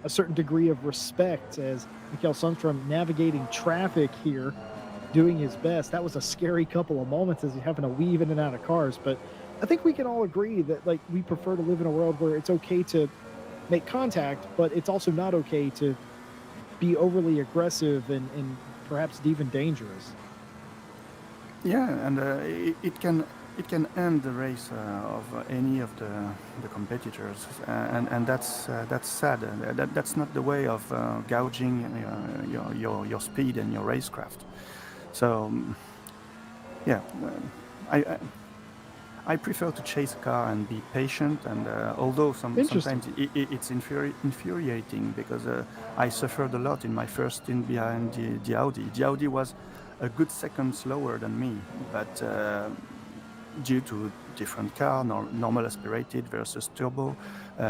a certain degree of respect, as Mikael Sundstrom navigating traffic here, doing his best. That was a scary couple of moments as he's having to weave in and out of cars. But I think we can all agree that we prefer to live in a world where it's okay to make contact, but it's also not okay to be overly aggressive and perhaps even dangerous. Yeah, and it can end the race of any of the competitors, and that's sad. That's not the way of gouging your speed and your racecraft. So yeah, I prefer to chase a car and be patient, and although sometimes it's infuriating, because I suffered a lot in my first stint behind the Audi. The Audi was a good second slower than me, but due to different car, normal aspirated versus turbo,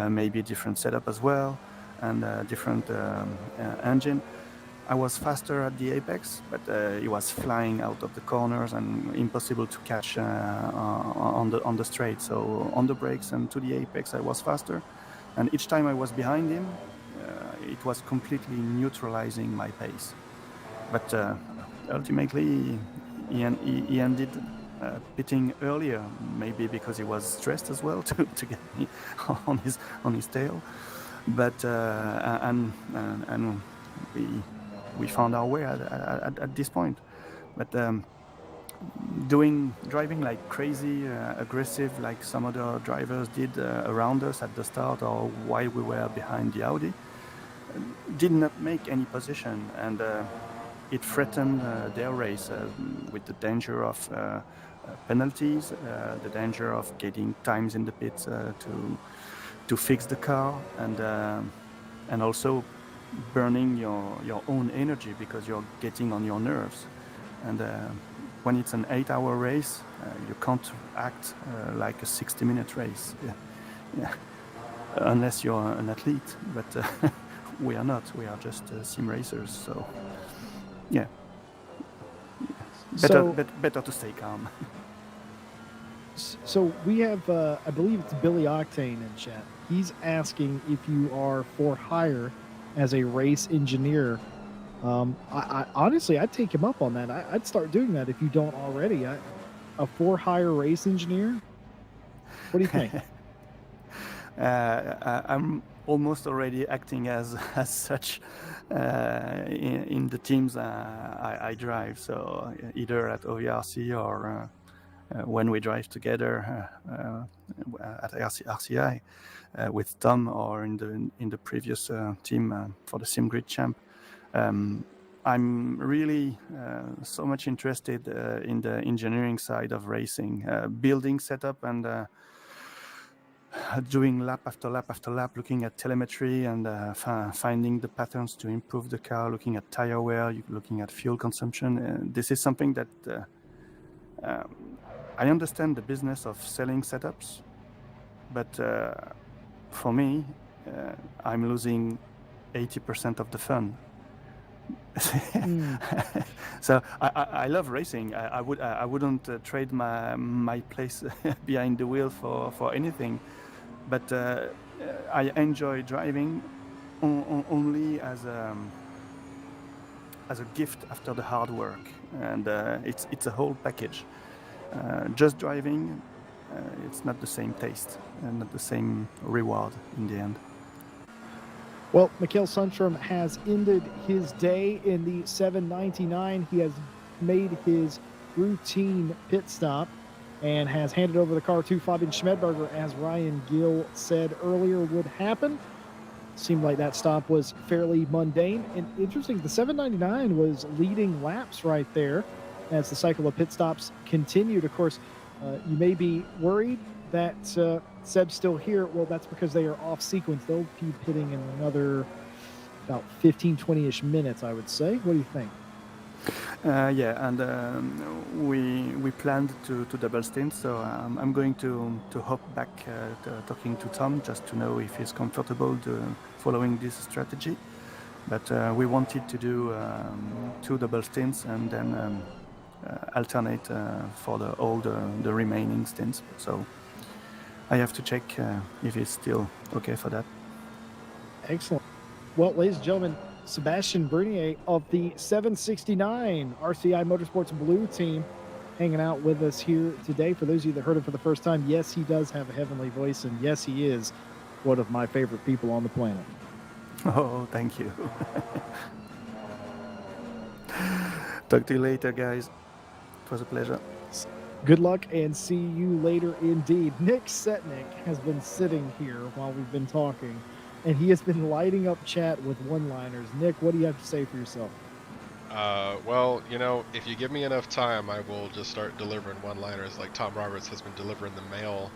maybe different setup as well, and different engine, I was faster at the apex, but it was flying out of the corners and impossible to catch on the straight. So on the brakes and to the apex, I was faster, and each time I was behind him, it was completely neutralizing my pace. But ultimately, he ended pitting earlier, maybe because he was stressed as well to get me on his tail. But and we found our way at this point. But driving like crazy, aggressive, like some other drivers did around us at the start or while we were behind the Audi, did not make any position, and it threatened their race with the danger of penalties, the danger of getting times in the pits to fix the car, and also burning your own energy because you're getting on your nerves. And when it's an 8-hour race, you can't act like a 60-minute race. Yeah. Unless you're an athlete, but we are not. We are just sim racers. So yeah, better to stay calm. So we have, I believe it's Billy Octane in chat. He's asking if you are for hire as a race engineer. I honestly, I'd take him up on that. I'd start doing that if you don't already. A for hire race engineer. What do you think? I'm almost already acting as such in the teams I drive. So either at OVRC or when we drive together at RCI with Tom or in the previous team for the SimGrid Champ. I'm really so much interested in the engineering side of racing, building setup and doing lap after lap after lap, looking at telemetry and finding the patterns to improve the car, looking at tire wear, looking at fuel consumption. This is something that I understand the business of selling setups, but for me, I'm losing 80% of the fun. So I love racing. I wouldn't trade my place behind the wheel for anything. But I enjoy driving only as a gift after the hard work, and it's a whole package. Just driving, it's not the same taste and not the same reward in the end. Well, Mikael Sundstrom has ended his day in the 799. He has made his routine pit stop and has handed over the car to Fabian Schmedberger, as Ryan Gill said earlier would happen. Seemed like that stop was fairly mundane. And interesting, the 799 was leading laps right there as the cycle of pit stops continued. Of course, you may be worried that Seb's still here. Well, that's because they are off sequence. They'll be pitting in another about 15, 20-ish minutes, I would say. What do you think? Yeah, and we planned to double stint, so I'm going to hop back talking to Tom just to know if he's comfortable following this strategy. But we wanted to do 2 double stints and then alternate for the remaining stints. So I have to check if he's still okay for that. Excellent. Well, ladies and gentlemen, Sebastian Bernier of the 769 RCI Motorsports Blue team hanging out with us here today. For those of you that heard him for the first time, yes, he does have a heavenly voice, and yes, he is one of my favorite people on the planet. Oh, thank you. Talk to you later, guys. It was a pleasure. Good luck and see you later indeed. Nick Setnick has been sitting here while we've been talking, and he has been lighting up chat with one-liners. Nick, what do you have to say for yourself? Well, you know, if you give me enough time, I will just start delivering one-liners like Tom Roberts has been delivering the mail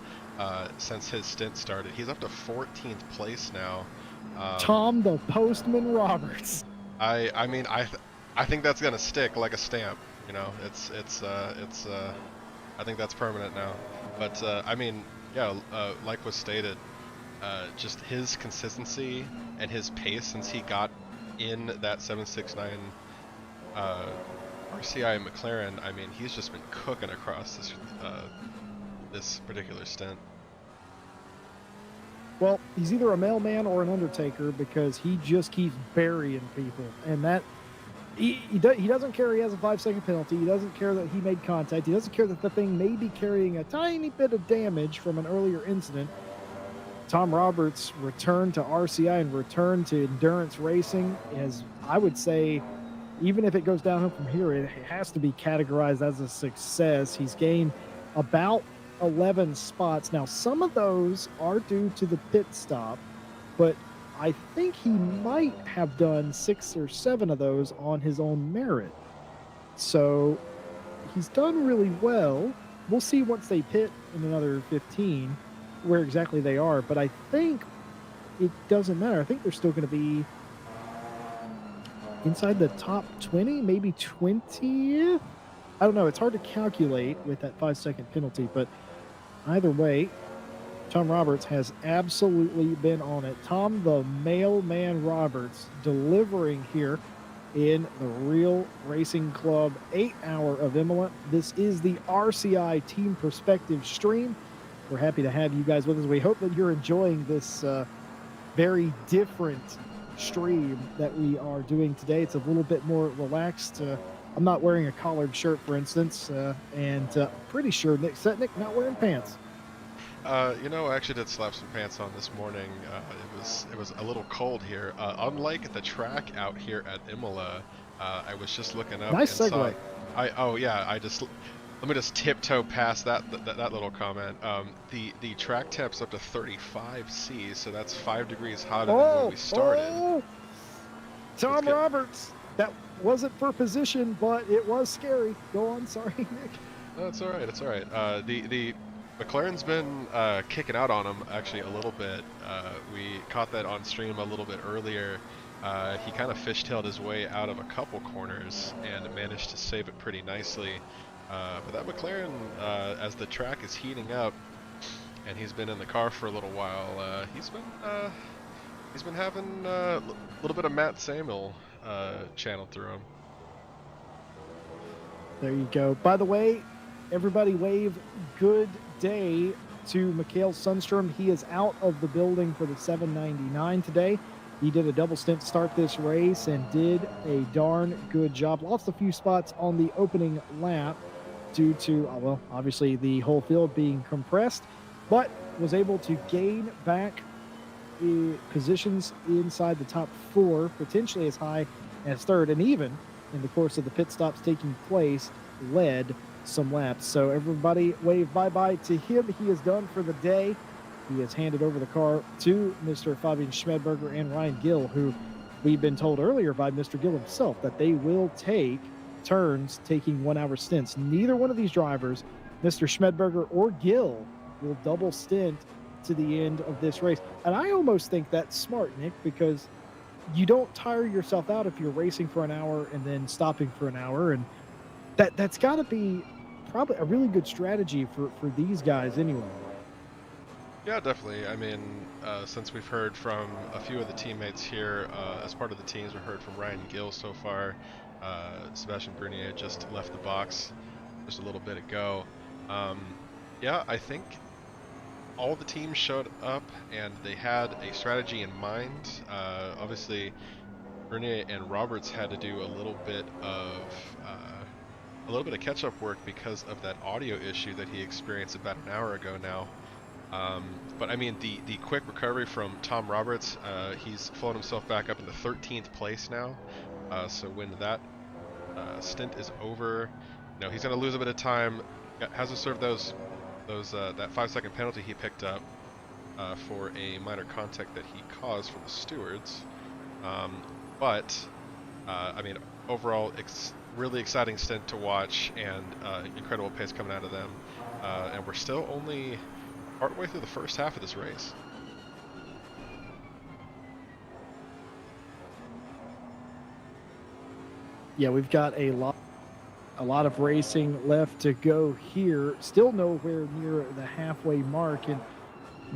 since his stint started. He's up to 14th place now. Tom the Postman Roberts. I mean, I think that's gonna stick like a stamp. You know, it's I think that's permanent now. But I mean, yeah, like was stated, just his consistency and his pace since he got in that 769 RCI McLaren. I mean, he's just been cooking across this particular stint. Well, he's either a mailman or an undertaker because he just keeps burying people, and that he doesn't care he has a 5-second penalty. He doesn't care that he made contact. He doesn't care that the thing may be carrying a tiny bit of damage from an earlier incident. Tom Roberts' return to RCI and return to endurance racing is, I would say, even if it goes downhill from here, it has to be categorized as a success. He's gained about 11 spots. Now, some of those are due to the pit stop, but I think he might have done 6 or 7 of those on his own merit. So he's done really well. We'll see once they pit in another 15 where exactly they are, but I think it doesn't matter. I think they're still going to be inside the top 20, maybe 20th. I don't know. It's hard to calculate with that 5-second penalty, but either way, Tom Roberts has absolutely been on it. Tom the Mailman Roberts delivering here in the Real Racing Club 8-hour of Imola. This is the RCI Team Perspective stream. We're happy to have you guys with us. We hope that you're enjoying this very different stream that we are doing today. It's a little bit more relaxed. I'm not wearing a collared shirt, for instance, and pretty sure Nick Setnick not wearing pants. You know, I actually did slap some pants on this morning. It was a little cold here. Unlike the track out here at Imola, I was just looking up. Nice and segue. I just Let me just tiptoe past that little comment. The track temp's up to 35 C, so that's 5 degrees hotter than when we started. Tom get- Roberts. That wasn't for position, but it was scary. Go on, sorry, Nick. No, it's all right. It's all right. The McLaren's been kicking out on him actually a little bit. We caught that on stream a little bit earlier. He kind of fishtailed his way out of a couple corners and managed to save it pretty nicely. But that McLaren, as the track is heating up, and he's been in the car for a little while, he's been having a little bit of Matt Samuel channeled through him. There you go. By the way, everybody wave good day to Mikhail Sundstrom. He is out of the building for the 799 today. He did a double stint to start this race and did a darn good job. Lost a few spots on the opening lap due to, well, obviously the whole field being compressed, but was able to gain back positions inside the top 4, potentially as high as 3rd, and even in the course of the pit stops taking place, led some laps. So everybody wave bye-bye to him. He is done for the day. He has handed over the car to Mr. Fabian Schmedberger and Ryan Gill, who we've been told earlier by Mr. Gill himself that they will take turns taking 1-hour stints. Neither one of these drivers, Mr. Schmedberger or Gill, will double stint to the end of this race. And I almost think that's smart, Nick, because you don't tire yourself out if you're racing for an hour and then stopping for an hour. And that's got to be probably a really good strategy for these guys anyway. Yeah, definitely. I mean, since we've heard from a few of the teammates here, as part of the teams, we've heard from Ryan Gill so far. Sebastian Bernier just left the box just a little bit ago. Yeah, I think all the teams showed up and they had a strategy in mind. Obviously, Bernier and Roberts had to do a little bit of catch-up work because of that audio issue that he experienced about an hour ago now. But I mean, the quick recovery from Tom Roberts, he's flown himself back up into 13th place now. So when that stint is over, he's going to lose a bit of time. Has to serve that 5-second penalty he picked up for a minor contact that he caused from the stewards. But I mean, overall, really exciting stint to watch and incredible pace coming out of them. And we're still only partway through the first half of this race. Yeah, we've got a lot of racing left to go here. Still nowhere near the halfway mark, and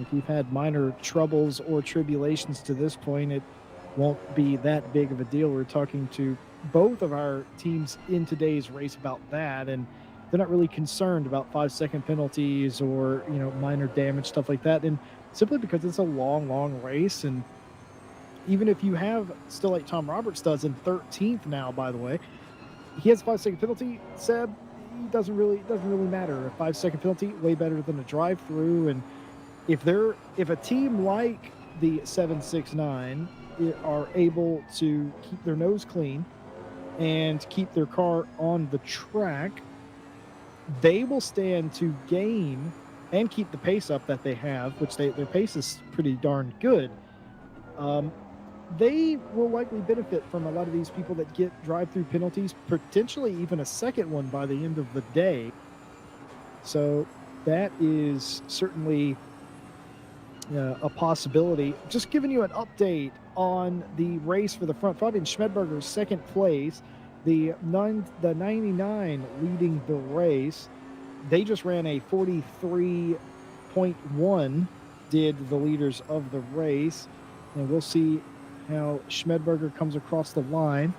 if you've had minor troubles or tribulations to this point, it won't be that big of a deal. We're talking to both of our teams in today's race about that, and they're not really concerned about 5-second penalties or minor damage, stuff like that, and simply because it's a long race. And even if you have, still like Tom Roberts does in 13th now, by the way, he has a 5-second penalty. Seb, it doesn't really matter. A 5-second penalty, way better than a drive-through. And if a team like the 769 are able to keep their nose clean and keep their car on the track, they will stand to gain and keep the pace up that they have, which their pace is pretty darn good. They will likely benefit from a lot of these people that get drive-through penalties, potentially even a second one by the end of the day. So that is certainly a possibility. Just giving you an update on the race for the front. Fabian Schmedberger's second place, the 99 leading the race. They just ran a 43.1, did the leaders of the race. And we'll see how Schmedberger comes across the line.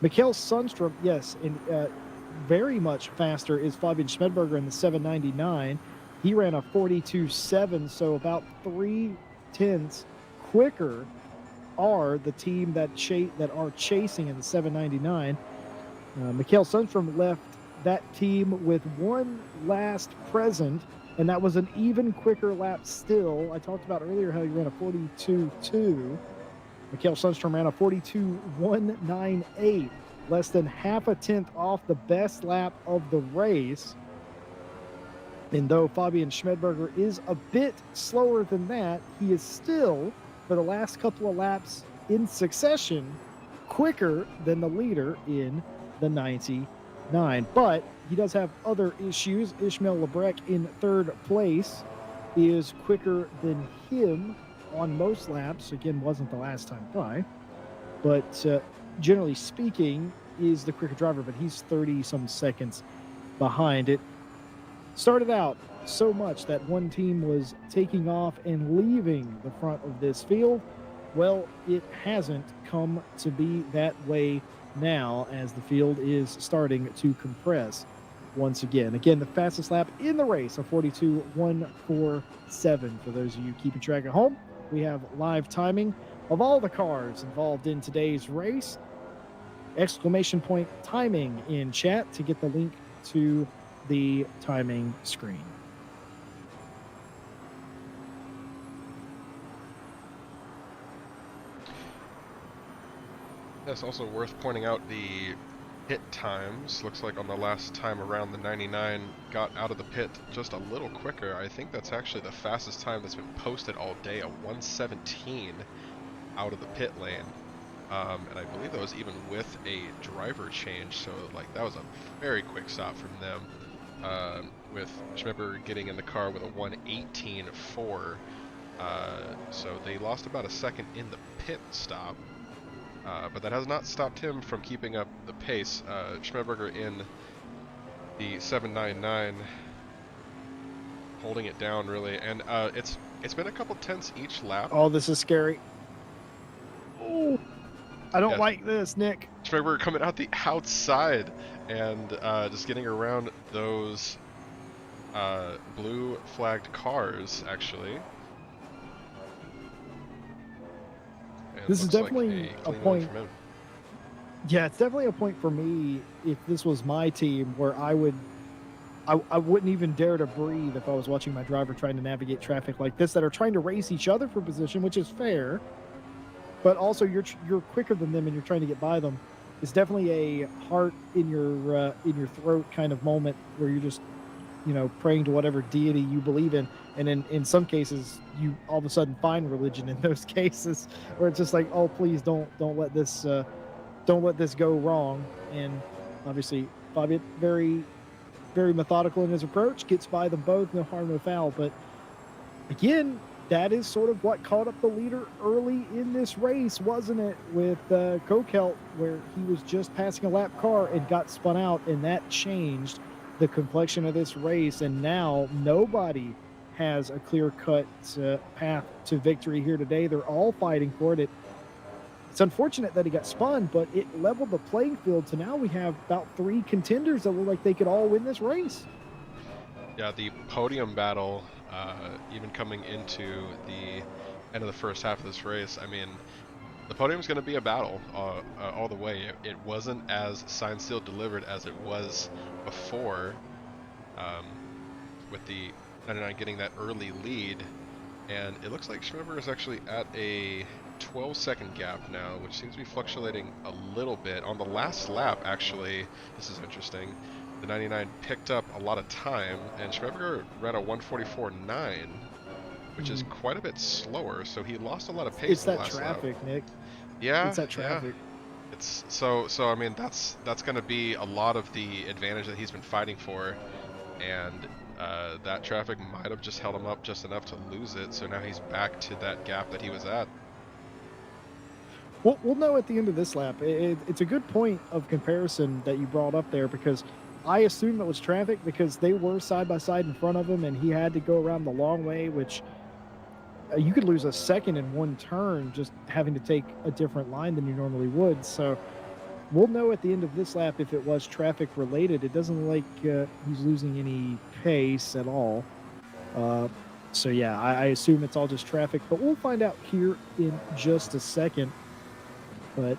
Mikhail Sundstrom, yes, and very much faster is Fabian Schmedberger in the 799. He ran a 42.7, so about 3/10 quicker are the team that are chasing in the 799. Mikhail Sundstrom left that team with one last present, and that was an even quicker lap still. I talked about earlier how he ran a 42.2. Mikhail Sundstrom ran a 42.198, less than half a tenth off the best lap of the race. And though Fabian Schmedberger is a bit slower than that, he is still, for the last couple of laps in succession, quicker than the leader in the 99. But he does have other issues. Ishmael Lebrec in third place is quicker than him on most laps. Again, wasn't the last time by. But generally speaking, is the quicker driver, but he's 30-some seconds behind. It started out so much that one team was taking off and leaving the front of this field. Well, it hasn't come to be that way now, as the field is starting to compress once again. Again, the fastest lap in the race, a 42.147. For those of you keeping track at home, we have live timing of all the cars involved in today's race. Exclamation point timing in chat to get the link to the timing screen. It's also worth pointing out the pit times. Looks like on the last time around, the 99 got out of the pit just a little quicker. I think that's actually the fastest time that's been posted all day, a 1:17 out of the pit lane. And I believe that was even with a driver change, so like that was a very quick stop from them. With Schmidberger getting in the car with a 1:18.4, so they lost about a second in the pit stop. But that has not stopped him from keeping up the pace. Schmidberger in the 799, holding it down really, and it's been a couple tenths each lap. Oh, this is scary. Oh, I don't like this, Nick. Schmidberger coming out the outside and just getting around those blue flagged cars, actually. This is definitely a point. Yeah, it's definitely a point for me if this was my team, where I wouldn't even dare to breathe if I was watching my driver trying to navigate traffic like this, that are trying to race each other for position, which is fair, but also you're quicker than them and you're trying to get by them. It's definitely a heart in your throat kind of moment, where you're just, praying to whatever deity you believe in. And in some cases, you all of a sudden find religion in those cases, where it's just like, oh, please don't let this go wrong. And obviously, Fabian, very, very methodical in his approach, gets by them both, no harm, no foul. But again, that is sort of what caught up the leader early in this race, wasn't it? With Kokelt, where he was just passing a lap car and got spun out, and that changed the complexion of this race. And now nobody has a clear-cut path to victory here today. They're all fighting for it. It's unfortunate that he got spun, but it leveled the playing field to now we have about 3 contenders that look like they could all win this race. Yeah, the podium battle, even coming into the end of the first half of this race, I mean, the podium's going to be a battle all the way. It wasn't as signed, sealed, delivered as it was before, with the 99 getting that early lead, and it looks like Schmidberger is actually at a 12-second gap now, which seems to be fluctuating a little bit. On the last lap, actually, this is interesting, the 99 picked up a lot of time, and Schmidberger ran a 1:44.9, which is quite a bit slower, so he lost a lot of pace. It's that traffic, lap. Nick. Yeah, it's that traffic. Yeah. It's so I mean, that's going to be a lot of the advantage that he's been fighting for, and that traffic might have just held him up just enough to lose it. So now he's back to that gap that he was at. We'll know at the end of this lap. It's a good point of comparison that you brought up there, because I assume it was traffic, because they were side by side in front of him, and he had to go around the long way, which you could lose a second in one turn just having to take a different line than you normally would. So we'll know at the end of this lap if it was traffic related. It doesn't look like he's losing any pace at all. So yeah, I assume it's all just traffic, but we'll find out here in just a second. But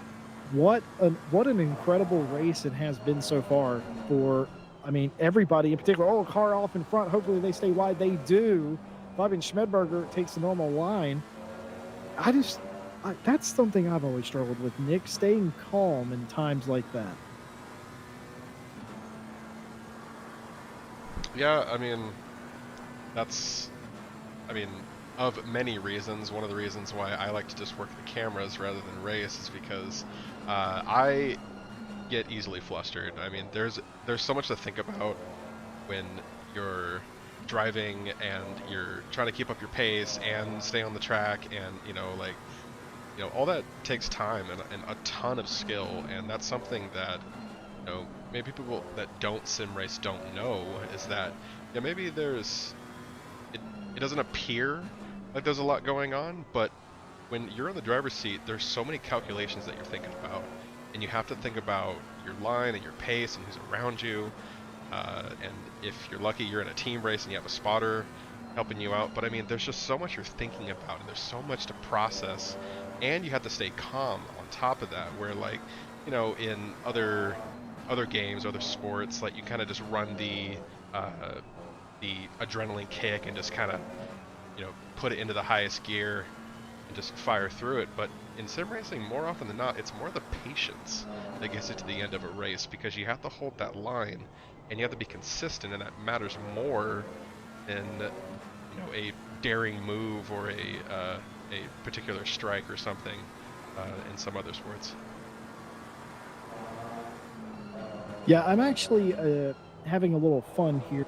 what an incredible race it has been so far for, I mean, everybody in particular. Oh, a car off in front. Hopefully they stay wide. They do. Fabian Schmidberger takes the normal line. That's something I've always struggled with, Nick, staying calm in times like that. Yeah, I mean, that's, I mean, of many reasons, one of the reasons why I like to just work the cameras rather than race is because I get easily flustered. I mean, there's so much to think about when you're driving and you're trying to keep up your pace and stay on the track, and all that takes time and a ton of skill, and that's something that maybe people that don't sim race don't know, is that maybe it doesn't appear like there's a lot going on, but when you're in the driver's seat, there's so many calculations that you're thinking about, and you have to think about your line and your pace and who's around you, and if you're lucky, you're in a team race and you have a spotter helping you out. But I mean, there's just so much you're thinking about, and there's so much to process, and you have to stay calm on top of that, where in other games, other sports, like you kind of just run the adrenaline kick and just kind of put it into the highest gear and just fire through it. But in sim racing, more often than not, it's more the patience that gets you to the end of a race, because you have to hold that line and you have to be consistent, and that matters more than a daring move or a particular strike or something in some other sports. Yeah, I'm actually having a little fun here.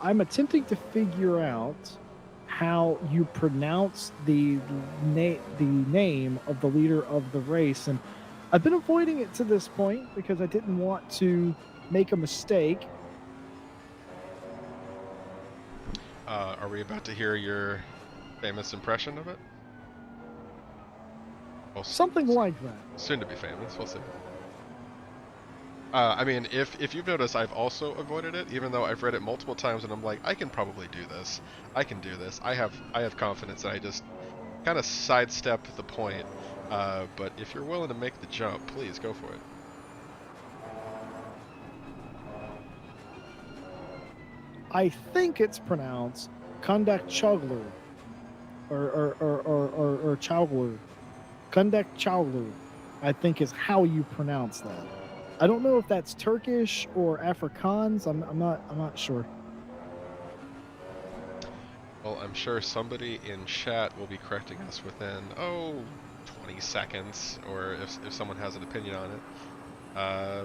I'm attempting to figure out how you pronounce the name of the leader of the race, and I've been avoiding it to this point because I didn't want to make a mistake. Are we about to hear your famous impression of it? Well, Something like that. Soon to be famous, we'll see. I mean, if you've noticed, I've also avoided it, even though I've read it multiple times, and I'm like, I can probably do this. I can do this. I have confidence, and I just kind of sidestep the point. But if you're willing to make the jump, please go for it. I think it's pronounced Kundak Choglu or Choglu. Kundak Choglu, I think, is how you pronounce that. I don't know if that's Turkish or Afrikaans. I'm not sure. Well, I'm sure somebody in chat will be correcting us within 20 seconds, or if someone has an opinion on it.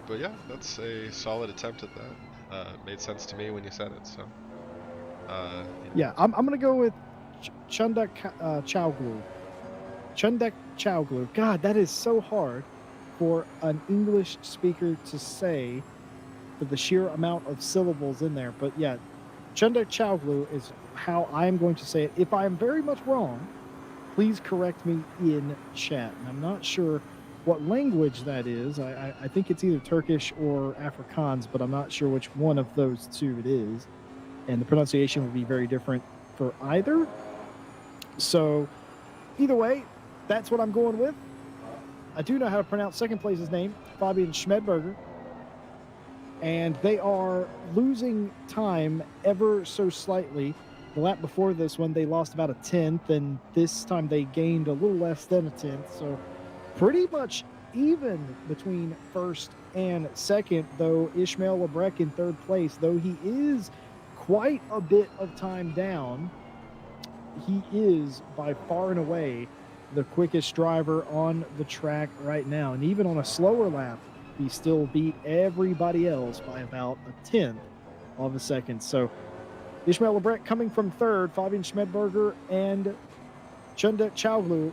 But yeah, that's a solid attempt at that. Made sense to me when you said it. So. Yeah, I'm gonna go with Chundak Chowglu. Chundak Chowglu. God, that is so hard for an English speaker to say, for the sheer amount of syllables in there. But yeah, Chundak Chowglu is how I'm going to say it. If I am very much wrong, please correct me in chat. And I'm not sure what language that is. I think it's either Turkish or Afrikaans, but I'm not sure which one of those two it is. And the pronunciation would be very different for either. So either way, that's what I'm going with. I do know how to pronounce second place's name, Fabian Schmedberger. And they are losing time ever so slightly. The lap before this one, they lost about a 10th, and this time they gained a little less than a 10th. So pretty much even between first and second, though Ishmael Lebrec in third place, though he is quite a bit of time down, he is by far and away the quickest driver on the track right now. And even on a slower lap, he still beat everybody else by about a 10th of a second. So Ishmael Lebrec coming from third, Fabian Schmedberger and Chundak Chowglu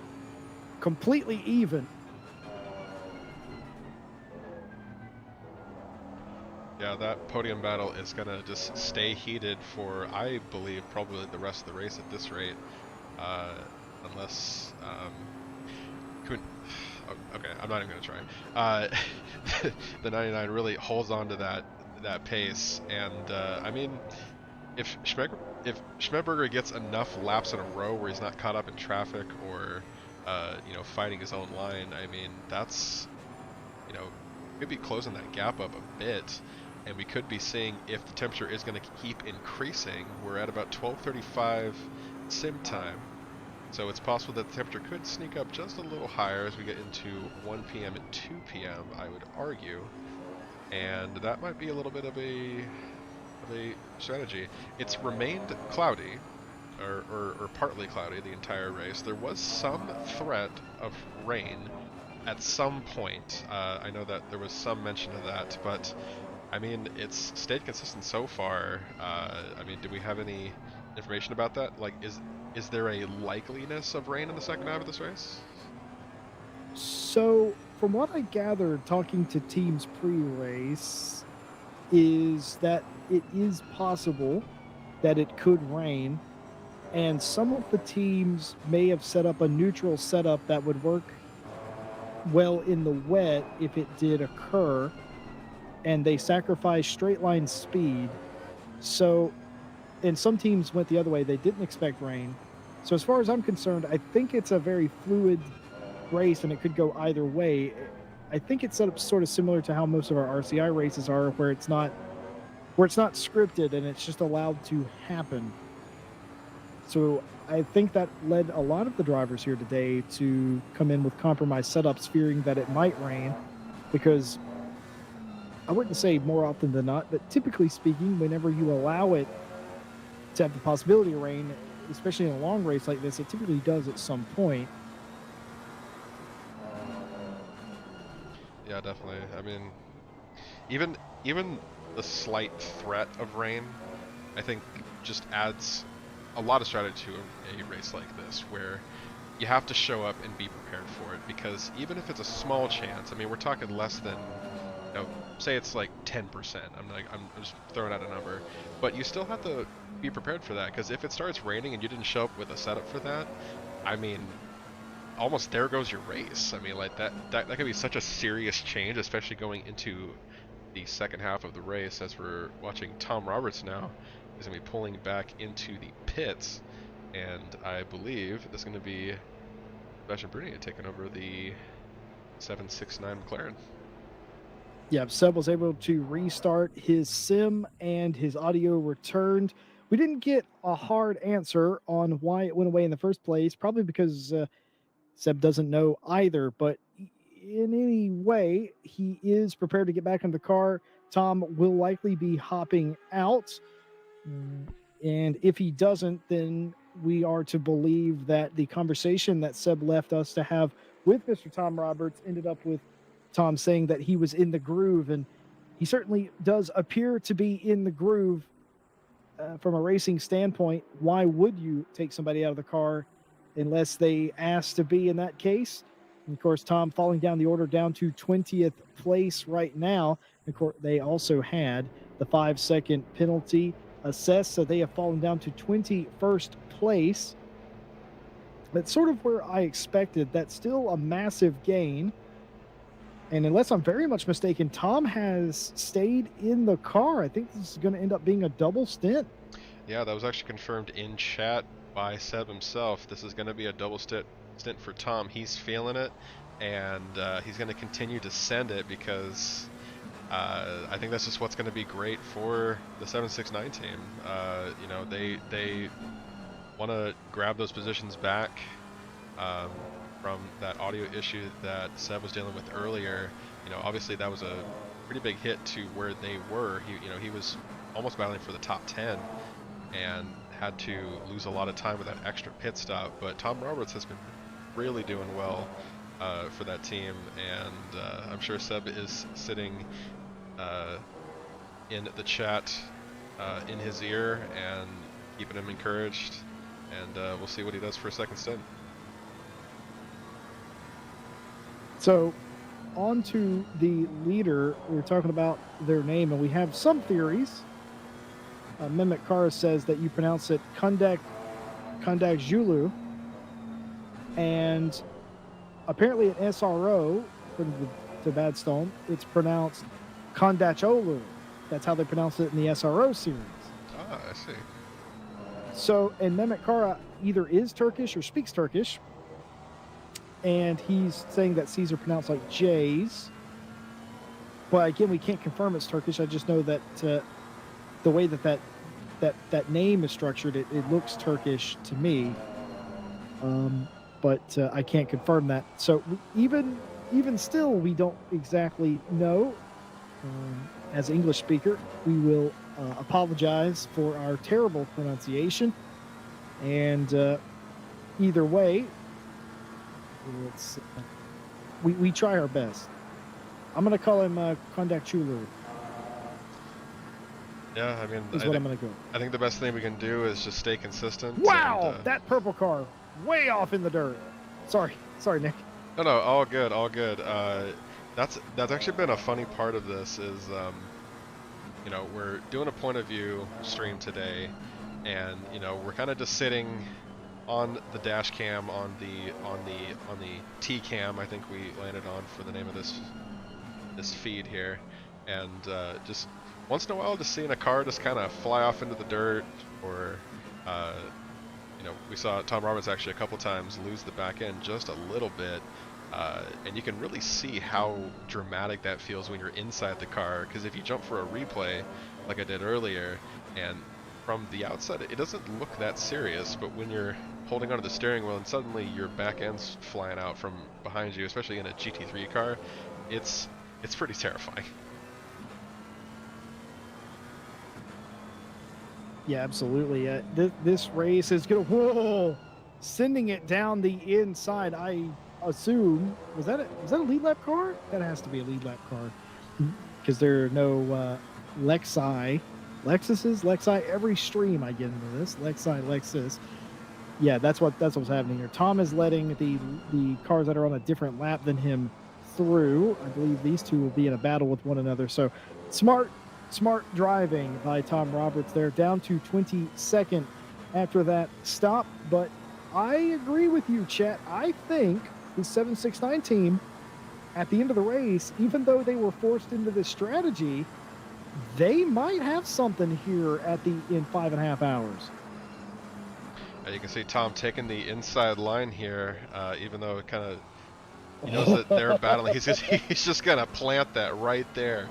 completely even. Yeah, that podium battle is going to just stay heated for, I believe, probably the rest of the race at this rate. Unless... okay, I'm not even going to try. The 99 really holds on to that pace, and I mean, if Schmedberger gets enough laps in a row where he's not caught up in traffic or fighting his own line, I mean, that's could be closing that gap up a bit, and we could be seeing, if the temperature is going to keep increasing, we're at about 12:35 sim time, so it's possible that the temperature could sneak up just a little higher as we get into 1 p.m. and 2 p.m. I would argue, and that might be a little bit of a of a strategy. It's remained cloudy, or partly cloudy the entire race. There was some threat of rain at some point. I know that there was some mention of that, but I mean, it's stayed consistent so far. I mean, do we have any information about that? Like, is there a likeliness of rain in the second half of this race? So, from what I gathered talking to teams pre-race, is that it is possible that it could rain, and some of the teams may have set up a neutral setup that would work well in the wet if it did occur, and they sacrificed straight line speed. So, and some teams went the other way. They didn't expect rain. So, as far as I'm concerned, I think it's a very fluid race and it could go either way. I think it's set up sort of similar to how most of our RCI races are, where it's not scripted and it's just allowed to happen. So I think that led a lot of the drivers here today to come in with compromised setups, fearing that it might rain, because I wouldn't say more often than not, but typically speaking, whenever you allow it to have the possibility of rain, especially in a long race like this, it typically does at some point. Yeah, definitely. I mean, even the slight threat of rain, I think, just adds a lot of strategy to a race like this, where you have to show up and be prepared for it. Because even if it's a small chance, I mean, we're talking less than, you know, say it's like 10%. I'm just throwing out a number, but you still have to be prepared for that. Because if it starts raining and you didn't show up with a setup for that, I mean, almost there goes your race. I mean, like that could be such a serious change, especially going into the second half of the race, as we're watching Tom Roberts now is going to be pulling back into the pits, and I believe there's going to be Sebastian Bruni taking over the 769 McLaren. Yeah, Seb was able to restart his sim and his audio returned. We didn't get a hard answer on why it went away in the first place, probably because Seb doesn't know either, but in any way, he is prepared to get back in the car. Tom will likely be hopping out. And if he doesn't, then we are to believe that the conversation that Seb left us to have with Mr. Tom Roberts ended up with Tom saying that he was in the groove. And he certainly does appear to be in the groove from a racing standpoint. Why would you take somebody out of the car unless they asked to be in that case? And of course, Tom falling down the order down to 20th place right now. Of course, they also had the 5-second penalty assessed, so they have fallen down to 21st place. That's sort of where I expected. That's still a massive gain. And unless I'm very much mistaken, Tom has stayed in the car. I think this is going to end up being a double stint. Yeah, that was actually confirmed in chat by Seb himself. This is going to be a double stint for Tom. He's feeling it, and he's going to continue to send it, because I think that's just what's going to be great for the 769 team. You know, they want to grab those positions back from that audio issue that Seb was dealing with earlier. You know, obviously that was a pretty big hit to where they were. He was almost battling for the top 10 and had to lose a lot of time with that extra pit stop. But Tom Roberts has been really doing well for that team, and I'm sure Seb is sitting in the chat in his ear and keeping him encouraged, and we'll see what he does for a second stint. So on to the leader. We were talking about their name, and we have some theories. Mehmet Kara says that you pronounce it Kundak Julu, and apparently at SRO, according to Badstone, it's pronounced Kondacholu. That's how they pronounce it in the SRO series. Ah, I see. So, and Mehmet Kara either is Turkish or speaks Turkish, and he's saying that C's are pronounced like J's. But again, we can't confirm it's Turkish. I just know that the way that name is structured, it looks Turkish to me. But I can't confirm that. So even still, we don't exactly know. as an English speaker, we will apologize for our terrible pronunciation. And either way, it's, we try our best. I'm going to call him Kondak Chulu. Yeah, I mean, Is what I'm going to go. I think the best thing we can do is just stay consistent. Wow, and, that purple car, way off in the dirt. Sorry, Nick. No, all good, all good. That's actually been a funny part of this is, you know, we're doing a point of view stream today, and you know, we're kind of just sitting on the dash cam on the T cam. I think we landed on for the name of this feed here, and just once in a while, just seeing a car just kind of fly off into the dirt, or you know, we saw Tom Roberts actually a couple times lose the back end just a little bit. And you can really see how dramatic that feels when you're inside the car, because if you jump for a replay like I did earlier, and from the outside it doesn't look that serious, but when you're holding onto the steering wheel and suddenly your back end's flying out from behind you, especially in a GT3 car, it's pretty terrifying. Yeah, absolutely. This race is gonna sending it down the inside. I assume was that a lead lap car? That has to be a lead lap car because there are no Lexuses. Lexi. Every stream I get into this Lexus. Yeah, that's what's happening here. Tom is letting the cars that are on a different lap than him through. I believe these two will be in a battle with one another. So smart driving by Tom Roberts there, down to 22nd after that stop. But I agree with you, Chet. I think the 769 team at the end of the race, even though they were forced into this strategy, they might have something here in 5.5 hours. You can see Tom taking the inside line here, even though it kind of, he knows that they're battling. He's just gonna plant that right there,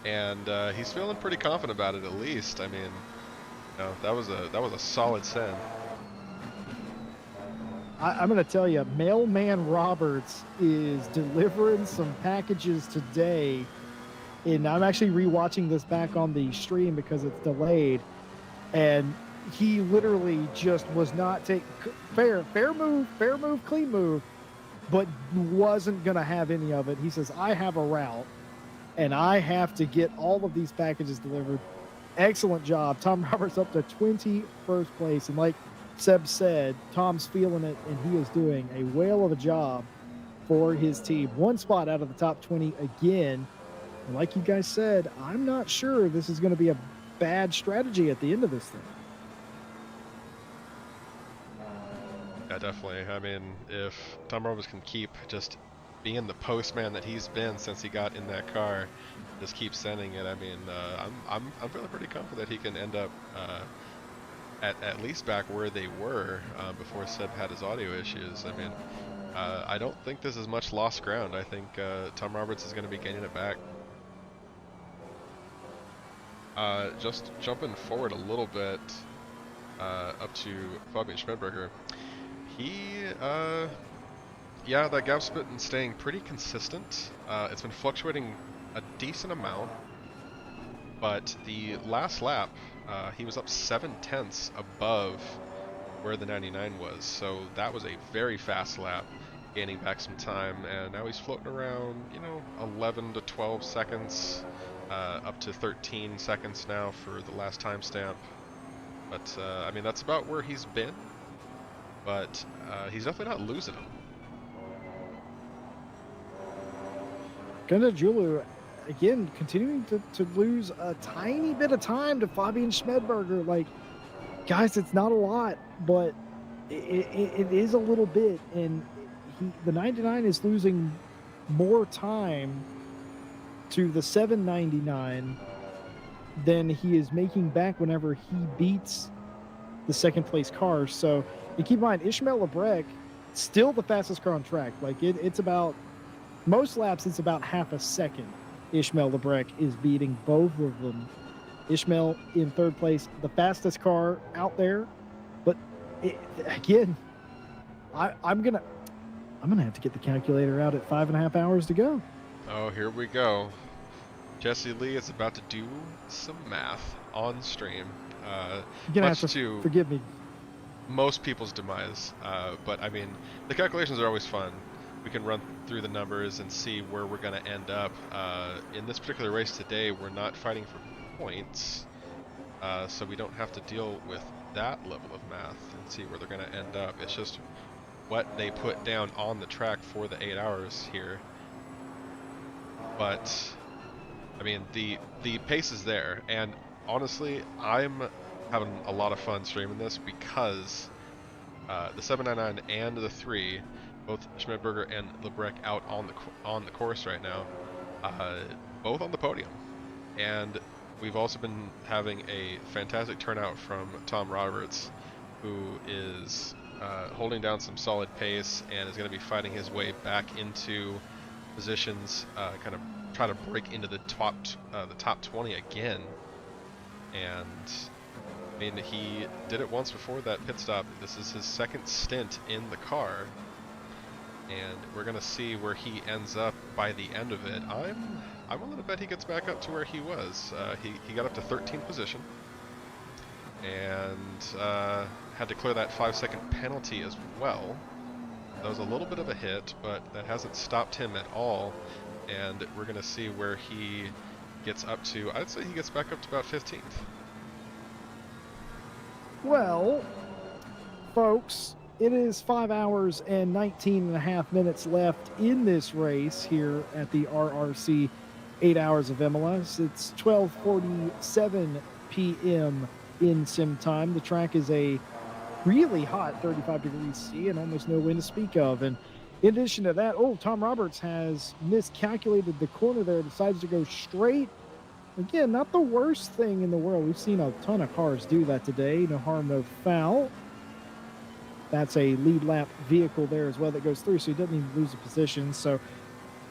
and he's feeling pretty confident about it. At least, I mean, you know, that was a solid send. I'm going to tell you, Mailman Roberts is delivering some packages today. And I'm actually rewatching this back on the stream because it's delayed. And he literally just was not taking fair move, clean move, but wasn't going to have any of it. He says, I have a route and I have to get all of these packages delivered. Excellent job. Tom Roberts up to 21st place. And like Seb said, Tom's feeling it, and he is doing a whale of a job for his team. One spot out of the top 20 again. And like you guys said, I'm not sure this is going to be a bad strategy at the end of this thing. Yeah, definitely. I mean, if Tom Roberts can keep just being the postman that he's been since he got in that car, just keep sending it, I mean, I'm feeling pretty confident he can end up at least back where they were before Seb had his audio issues. I mean, I don't think this is much lost ground. I think Tom Roberts is going to be gaining it back. Just jumping forward a little bit up to Fabian Schmidberger. Yeah, that gap split and staying pretty consistent. It's been fluctuating a decent amount, but the last lap, he was up 7/10 above where the 99 was, so that was a very fast lap, gaining back some time, and now he's floating around, you know, 11 to 12 seconds, up to 13 seconds now for the last timestamp. But I mean, that's about where he's been, but he's definitely not losing them. Kondak Chulu, again, continuing to lose a tiny bit of time to Fabian Schmidberger. Like, guys, it's not a lot, but it is a little bit. And the 99 is losing more time to the 799 than he is making back whenever he beats the second place cars. So you keep in mind, Ishmael Lebrec, still the fastest car on track. Like, it's about, most laps, it's about half a second. Ishmael Lebrec is beating both of them. Ishmael in third place, the fastest car out there. But again, I'm gonna have to get the calculator out at 5.5 hours to go. Oh, here we go. Jesse Lee is about to do some math on stream, You're gonna much have to to forgive me. most people's demise. But I mean, the calculations are always fun. We can run through the numbers and see where we're going to end up. In this particular race today, we're not fighting for points, so we don't have to deal with that level of math and see where they're going to end up. It's just what they put down on the track for the 8 hours here. But I mean, the pace is there, and honestly, I'm having a lot of fun streaming this because the 799 and the 3, both Schmidberger and Lebrecht out on the course right now, both on the podium, and we've also been having a fantastic turnout from Tom Roberts, who is holding down some solid pace and is going to be fighting his way back into positions, kind of try to break into the top 20 again. And I mean, he did it once before that pit stop. This is his second stint in the car, and we're gonna see where he ends up by the end of it. I'm willing to bet he gets back up to where he was. He got up to 13th position and had to clear that 5-second penalty as well. That was a little bit of a hit, but that hasn't stopped him at all. And we're going to see where he gets up to. I'd say he gets back up to about 15th. Well, folks, it is 5 hours and 19 and a half minutes left in this race here at the RRC 8 Hours of Imola. It's 12:47 p.m. in sim time. The track is a really hot 35 degrees C and almost no wind to speak of. And in addition to that, Tom Roberts has miscalculated the corner there, decides to go straight. Again, not the worst thing in the world. We've seen a ton of cars do that today. No harm, no foul. That's a lead lap vehicle there as well that goes through, so he doesn't even lose a position. So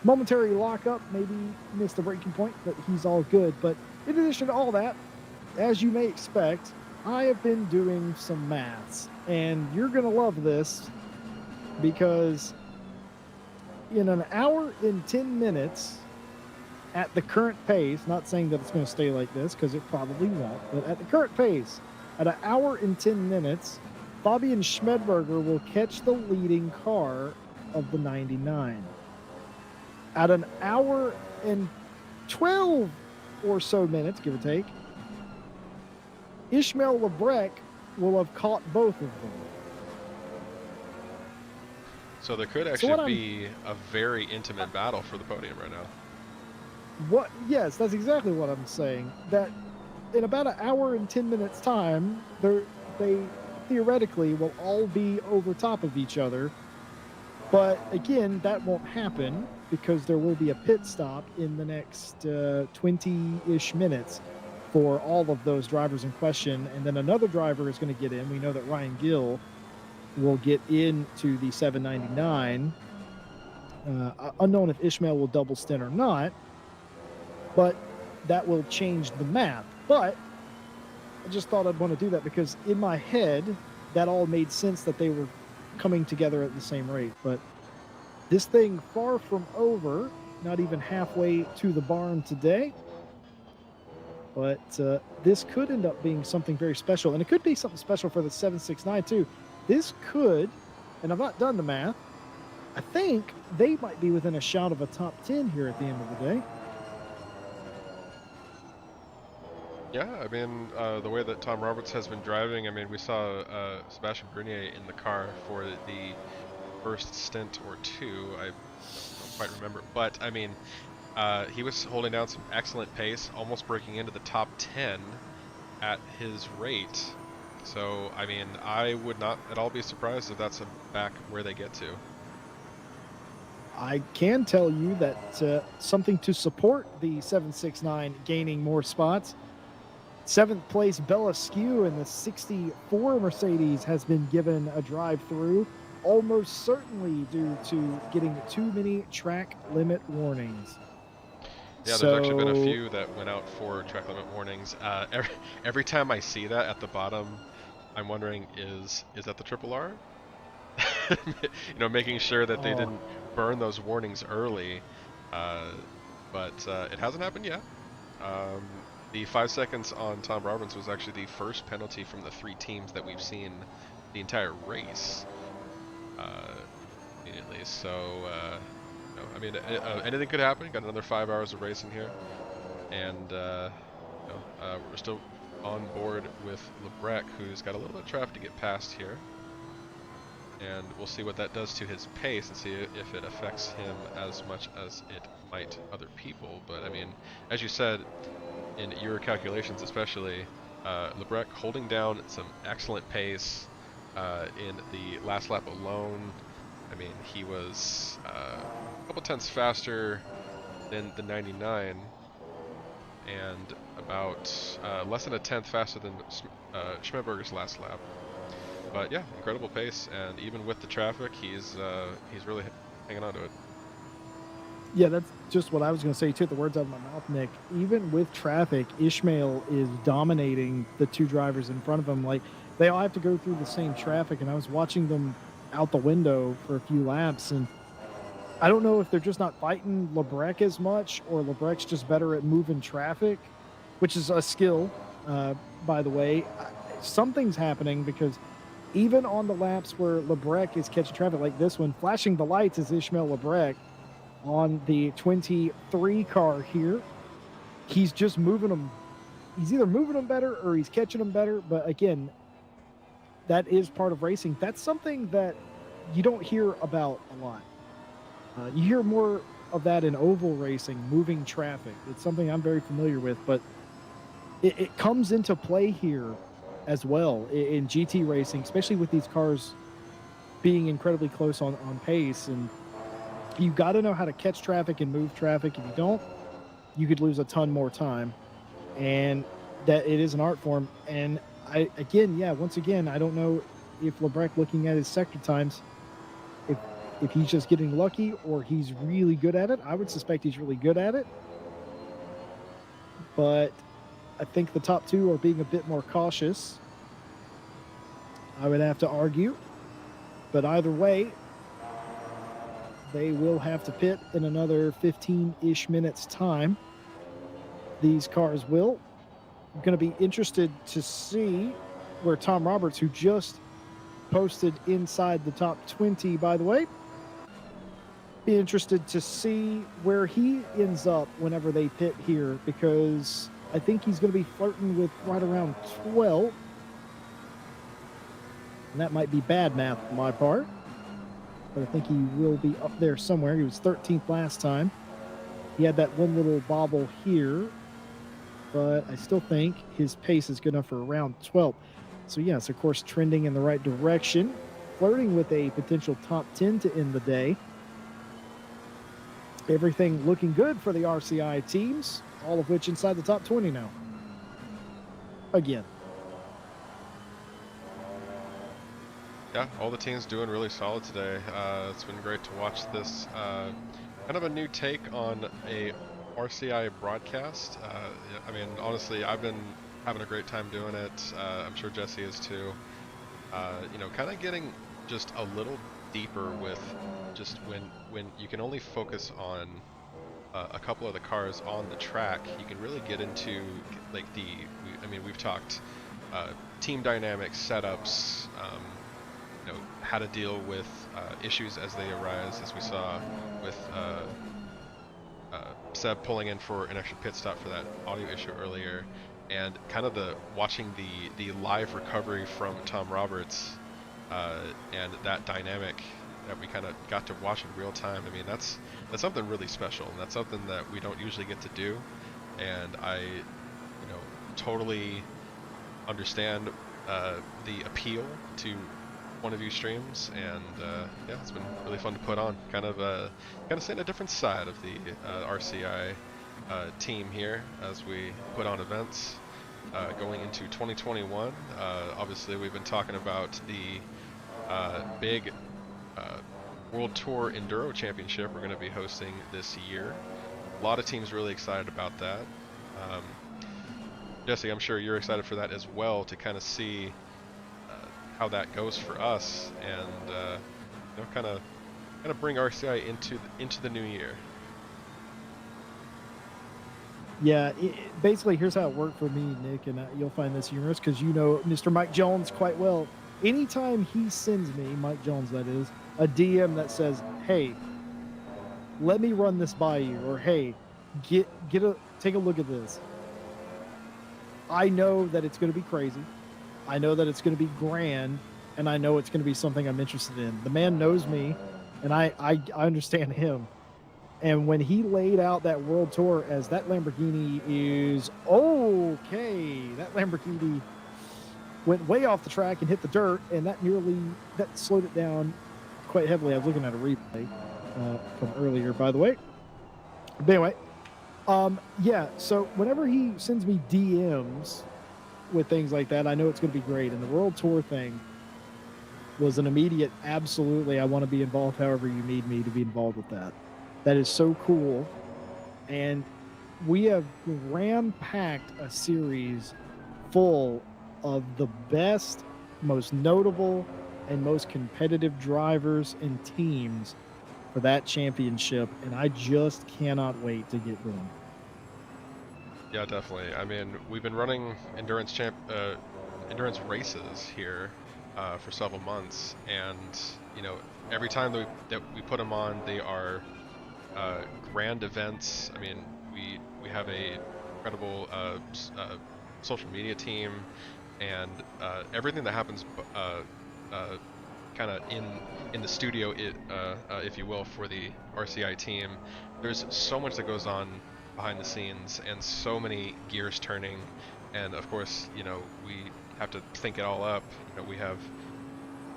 momentary lockup, maybe missed a braking point, but he's all good. But in addition to all that, as you may expect, I have been doing some maths, and you're going to love this because in an hour and 10 minutes at the current pace, not saying that it's going to stay like this because it probably won't, but at the current pace, at an hour and 10 minutes, Fabian Schmidberger will catch the leading car of the 99. At an hour and 12 or so minutes, give or take, Ishmael Lebrecht will have caught both of them. So there could actually be a very intimate battle for the podium right now. Yes, that's exactly what I'm saying. That in about an hour and 10 minutes time, they theoretically will all be over top of each other. But again, that won't happen because there will be a pit stop in the next 20-ish minutes for all of those drivers in question, and then another driver is going to get in. We know that Ryan Gill will get into the 799. Unknown if Ishmael will double stint or not, but that will change the map. But I just thought I'd want to do that because in my head, that all made sense that they were coming together at the same rate. But this thing far from over, not even halfway to the barn today. But this could end up being something very special. And it could be something special for the 769 too. This could, and I've not done the math, I think they might be within a shout of a top 10 here at the end of the day. Yeah, I mean, the way that Tom Roberts has been driving, I mean, we saw Sebastian Grenier in the car for the first stint or two. I don't quite remember. But, I mean, he was holding down some excellent pace, almost breaking into the top 10 at his rate. So, I mean, I would not at all be surprised if that's back where they get to. I can tell you that something to support the 769 gaining more spots. 7th place Bella Skew in the 64 Mercedes has been given a drive-through, almost certainly due to getting too many track limit warnings. Yeah, there's actually been a few that went out for track limit warnings. Every time I see that at the bottom, I'm wondering, is that the Triple R? You know, making sure that they didn't burn those warnings early. But it hasn't happened yet. The 5 seconds on Tom Roberts was actually the first penalty from the 3 teams that we've seen the entire race. Immediately, so you know, I mean, anything could happen. Got another 5 hours of racing here, and you know, we're still on board with Lebrec, who's got a little bit of traffic to get past here, and we'll see what that does to his pace and see if it affects him as much as it might other people. But I mean, as you said in your calculations, especially Lebrec holding down some excellent pace in the last lap alone. I mean, he was a couple tenths faster than the 99 and about less than a tenth faster than Schmidberger's last lap. But yeah, incredible pace, and even with the traffic, he's really hanging on to it. Yeah, that's just what I was going to say. You took the words out of my mouth, Nick. Even with traffic, Ishmael is dominating the 2 drivers in front of him. Like, they all have to go through the same traffic, and I was watching them out the window for a few laps, and I don't know if they're just not fighting Lebrec as much, or Lebrec's just better at moving traffic, which is a skill, by the way. Something's happening, because even on the laps where Lebrec is catching traffic like this one, flashing the lights is Ishmael Lebrec on the 23 car here. He's just moving them. He's either moving them better or he's catching them better. But again, that is part of racing. That's something that you don't hear about a lot. You hear more of that in oval racing, moving traffic. It's something I'm very familiar with, but it comes into play here as well in GT racing, especially with these cars being incredibly close on pace. And you got to know how to catch traffic and move traffic. If you don't, you could lose a ton more time. And that it is an art form. And once again, I don't know if Lebrec, looking at his sector times, if he's just getting lucky or he's really good at it. I would suspect he's really good at it. But I think the top 2 are being a bit more cautious, I would have to argue. But either way, they will have to pit in another 15-ish minutes time. These cars will. I'm going to be interested to see where Tom Roberts, who just posted inside the top 20, by the way, be interested to see where he ends up whenever they pit here, because I think he's going to be flirting with right around 12. And that might be bad math on my part, but I think he will be up there somewhere. He was 13th last time. He had that one little bobble here, but I still think his pace is good enough for around 12. So yes, of course, trending in the right direction, flirting with a potential top 10 to end the day. Everything looking good for the RCI teams, all of which inside the top 20 now. Again. Yeah, all the teams doing really solid today. It's been great to watch this. Kind of a new take on a RCI broadcast. I mean, honestly, I've been having a great time doing it. I'm sure Jesse is too. You know, kind of getting just a little deeper with just when you can only focus on a couple of the cars on the track, you can really get into like we've talked team dynamics, setups, you know, how to deal with issues as they arise, as we saw with Seb pulling in for an extra pit stop for that audio issue earlier, and kind of watching the live recovery from Tom Roberts and that dynamic that we kind of got to watch in real time. I mean, that's something really special, and that's something that we don't usually get to do. And I, you know, totally understand the appeal to one of you streams, and yeah, it's been really fun to put on. Kind of seeing a different side of the RCI team here as we put on events going into 2021. Obviously, we've been talking about the big World Tour Enduro Championship we're going to be hosting this year. A lot of teams really excited about that. Jesse, I'm sure you're excited for that as well, to kind of see how that goes for us, and you know, kind of bring RCI into the new year. Yeah, basically, here's how it worked for me, Nick, and you'll find this humorous because you know Mr. Mike Jones quite well. Anytime he sends me, Mike Jones, that is, a DM that says, "Hey, let me run this by you," or "Hey, take a look at this," I know that it's going to be crazy. I know that it's going to be grand, and I know it's going to be something I'm interested in. The man knows me, and I understand him. And when he laid out that world tour as that Lamborghini is okay, that Lamborghini went way off the track and hit the dirt, and that slowed it down quite heavily. I was looking at a replay from earlier, by the way. But anyway, yeah. So whenever he sends me DMs with things like that, I know it's going to be great. And the world tour thing was an immediate, absolutely, I want to be involved however you need me to be involved with that. That is so cool. And we have ram-packed a series full of the best, most notable, and most competitive drivers and teams for that championship. And I just cannot wait to get going. Yeah, definitely. I mean, we've been running endurance races here for several months, and you know, every time that we put them on, they are grand events. I mean, we have a incredible social media team, and everything that happens kind of in the studio, if you will, for the RCI team. There's so much that goes on behind the scenes, and so many gears turning, and of course, you know, we have to think it all up. You know, we have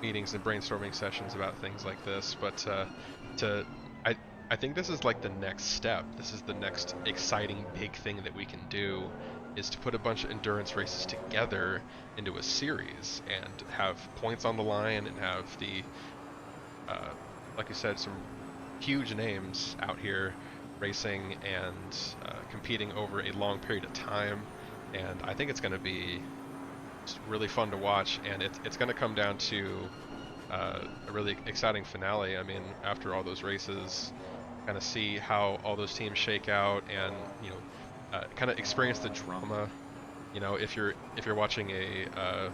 meetings and brainstorming sessions about things like this, but I think this is like the next step. This is the next exciting big thing that we can do, is to put a bunch of endurance races together into a series and have points on the line and have the, like you said, some huge names out here racing and competing over a long period of time. And I think it's going to be really fun to watch, and it's going to come down to a really exciting finale. I mean, after all those races, kind of see how all those teams shake out, and you know, kind of experience the drama. You know, if you're watching a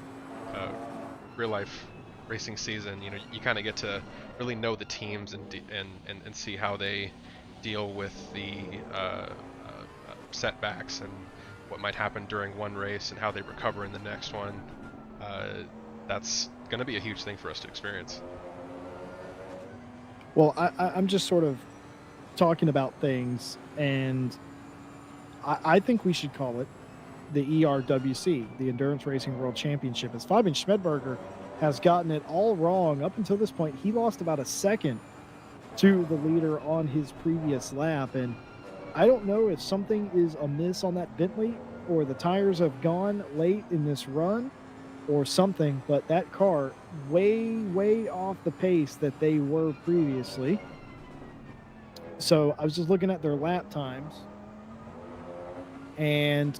real life racing season, you know, you kind of get to really know the teams and see how they deal with the setbacks and what might happen during one race and how they recover in the next one. That's going to be a huge thing for us to experience. Well, I'm just sort of talking about things, and I think we should call it the ERWC, the Endurance Racing World Championship, as Fabian Schmidberger has gotten it all wrong up until this point. He lost about a second to the leader on his previous lap, and I don't know if something is amiss on that Bentley, or the tires have gone late in this run, or something, but that car way off the pace that they were previously. So I was just looking at their lap times, and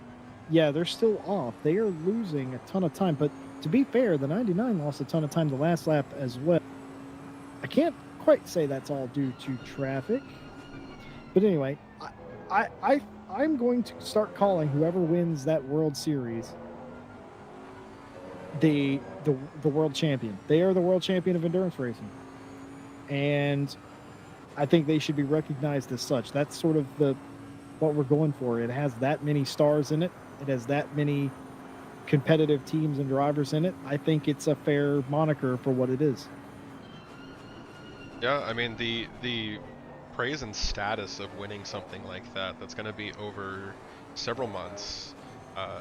yeah, they're still off. They are losing a ton of time, but to be fair, the 99 lost a ton of time the last lap as well. I can't quite say that's all due to traffic, but anyway, I'm going to start calling whoever wins that World Series the world champion. They are the world champion of endurance racing, and I think they should be recognized as such. That's sort of what we're going for. It has that many stars in it. It has that many competitive teams and drivers in it. I think it's a fair moniker for what it is. Yeah, I mean, the praise and status of winning something like that's going to be over several months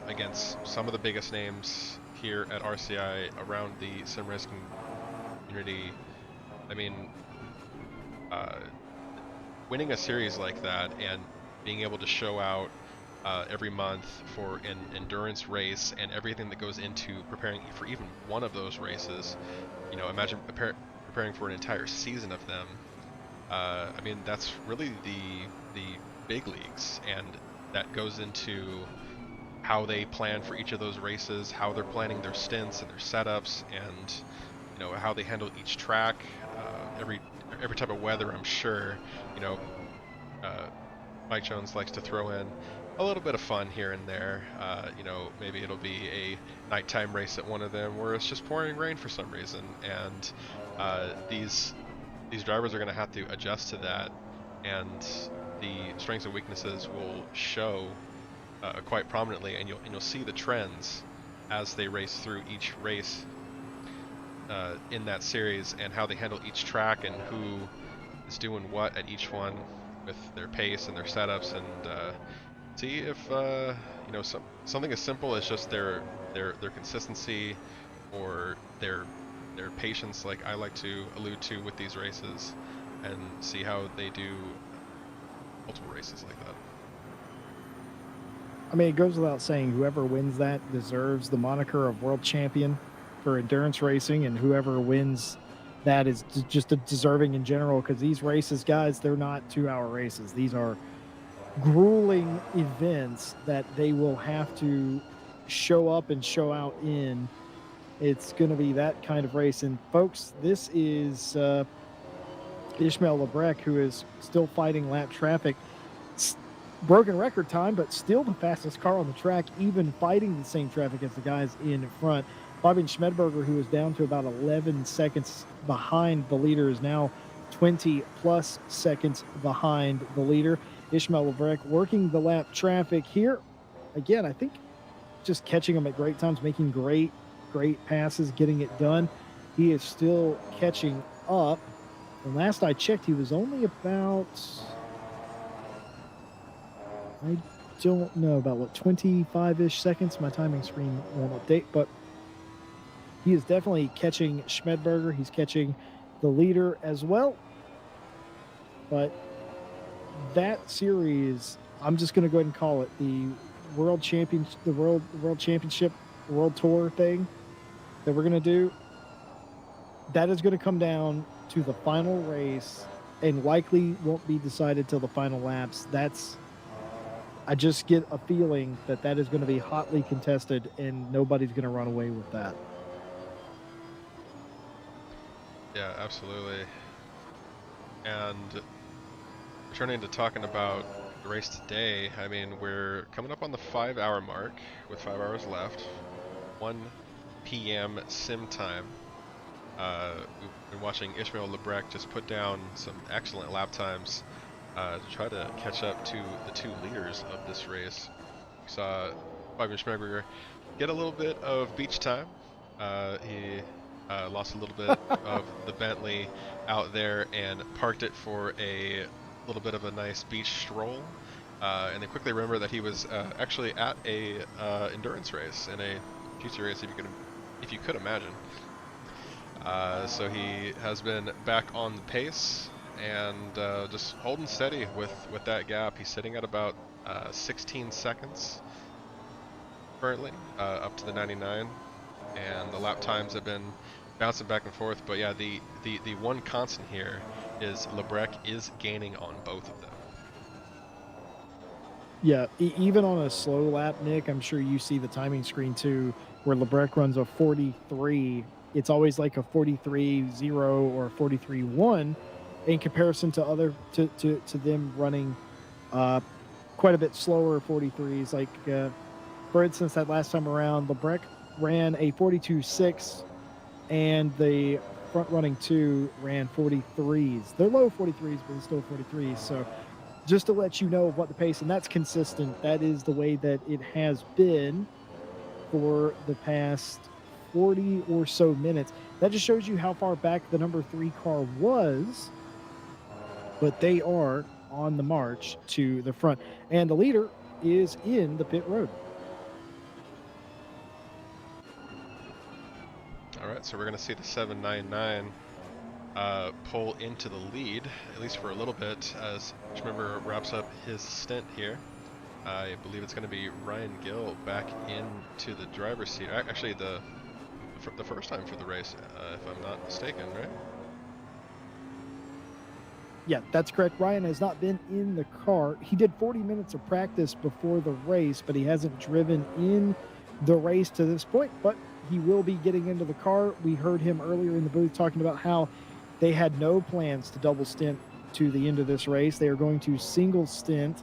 against some of the biggest names here at RCI around the sim racing community. I mean, winning a series like that and being able to show out every month for an endurance race and everything that goes into preparing for even one of those races, you know, imagine preparing for an entire season of them. I mean, that's really the big leagues, and that goes into how they plan for each of those races, how they're planning their stints and their setups, and you know, how they handle each track, every type of weather. I'm sure, you know, Mike Jones likes to throw in a little bit of fun here and there. You know, maybe it'll be a nighttime race at one of them where it's just pouring rain for some reason, and these drivers are going to have to adjust to that, and the strengths and weaknesses will show quite prominently, and you'll see the trends as they race through each race in that series, and how they handle each track and who is doing what at each one with their pace and their setups, and see if you know, something as simple as just their consistency or their patience, like I like to allude to with these races, and see how they do multiple races like that. I mean, it goes without saying, whoever wins that deserves the moniker of world champion for endurance racing, and whoever wins that is just a deserving in general, because these races, guys, they're not 2-hour races. These are grueling events that they will have to show up and show out in. It's going to be that kind of race. And folks, this is Ishmael Lebrecq, who is still fighting lap traffic. Broken record time, but still the fastest car on the track, even fighting the same traffic as the guys in front. Fabian Schmedberger, who is down to about 11 seconds behind the leader, is now 20 plus seconds behind the leader. Ishmael Lebrecq working the lap traffic here. Again, I think just catching him at great times, making great passes, getting it done. He is still catching up. And last I checked, he was only about, I don't know, about what, 25-ish seconds. My timing screen won't update, but he is definitely catching Schmedberger. He's catching the leader as well. But that series, I'm just going to go ahead and call it the world championship, the world championship, world tour thing that we're going to do. That is going to come down to the final race, and likely won't be decided till the final laps. I just get a feeling that that is going to be hotly contested, and nobody's going to run away with that. Yeah, absolutely. And returning to talking about the race today, I mean, we're coming up on the 5-hour mark with 5 hours left. 1 p.m. sim time. We've been watching Ishmael Lebrecq just put down some excellent lap times to try to catch up to the two leaders of this race. We saw Fabian Schmedberger get a little bit of beach time. He lost a little bit of the Bentley out there and parked it for a little bit of a nice beach stroll. And then quickly remember that he was actually at a endurance race, in a GT race, if you could imagine. So he has been back on the pace and just holding steady with that gap. He's sitting at about 16 seconds currently, up to the 99, and the lap times have been bouncing back and forth. But yeah, the one constant here is Lebrecq is gaining on both of them. Yeah, even on a slow lap, Nick, I'm sure you see the timing screen too, where Lebrecq runs a 43. It's always like a 43.0 or 43.1 in comparison to other to them running quite a bit slower 43s. Like for instance, that last time around, Lebrecq ran a 42.6, and the front running 2 ran 43s. They're low 43s, but they're still 43s. So just to let you know what the pace, and that's consistent. That is the way that it has been for the past 40 or so minutes. That just shows you how far back the number 3 car was, but they are on the march to the front, and the leader is in the pit road. All right, so we're going to see the 799 pull into the lead, at least for a little bit, as Schmedberger wraps up his stint here. I believe it's going to be Ryan Gill back into the driver's seat. Actually, the first time for the race, if I'm not mistaken, right? Yeah, that's correct. Ryan has not been in the car. He did 40 minutes of practice before the race, but he hasn't driven in the race to this point, but he will be getting into the car. We heard him earlier in the booth talking about how they had no plans to double stint to the end of this race. They are going to single stint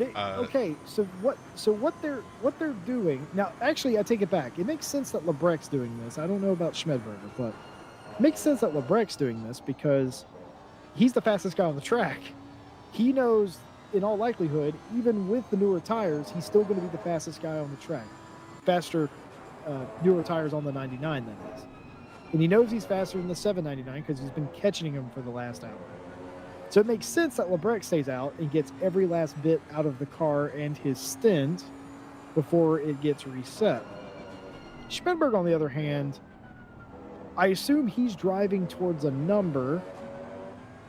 Okay, so what they're doing now? Actually, I take it back. It makes sense that Lebrec's doing this. I don't know about Schmedberger, but it makes sense that Lebrec's doing this because he's the fastest guy on the track. He knows, in all likelihood, even with the newer tires, he's still going to be the fastest guy on the track. Faster, newer tires on the 99, that is. And he knows he's faster than the 799 because he's been catching him for the last hour. So it makes sense that Lebrec stays out and gets every last bit out of the car and his stint before it gets reset. Schmedberg, on the other hand, I assume he's driving towards a number,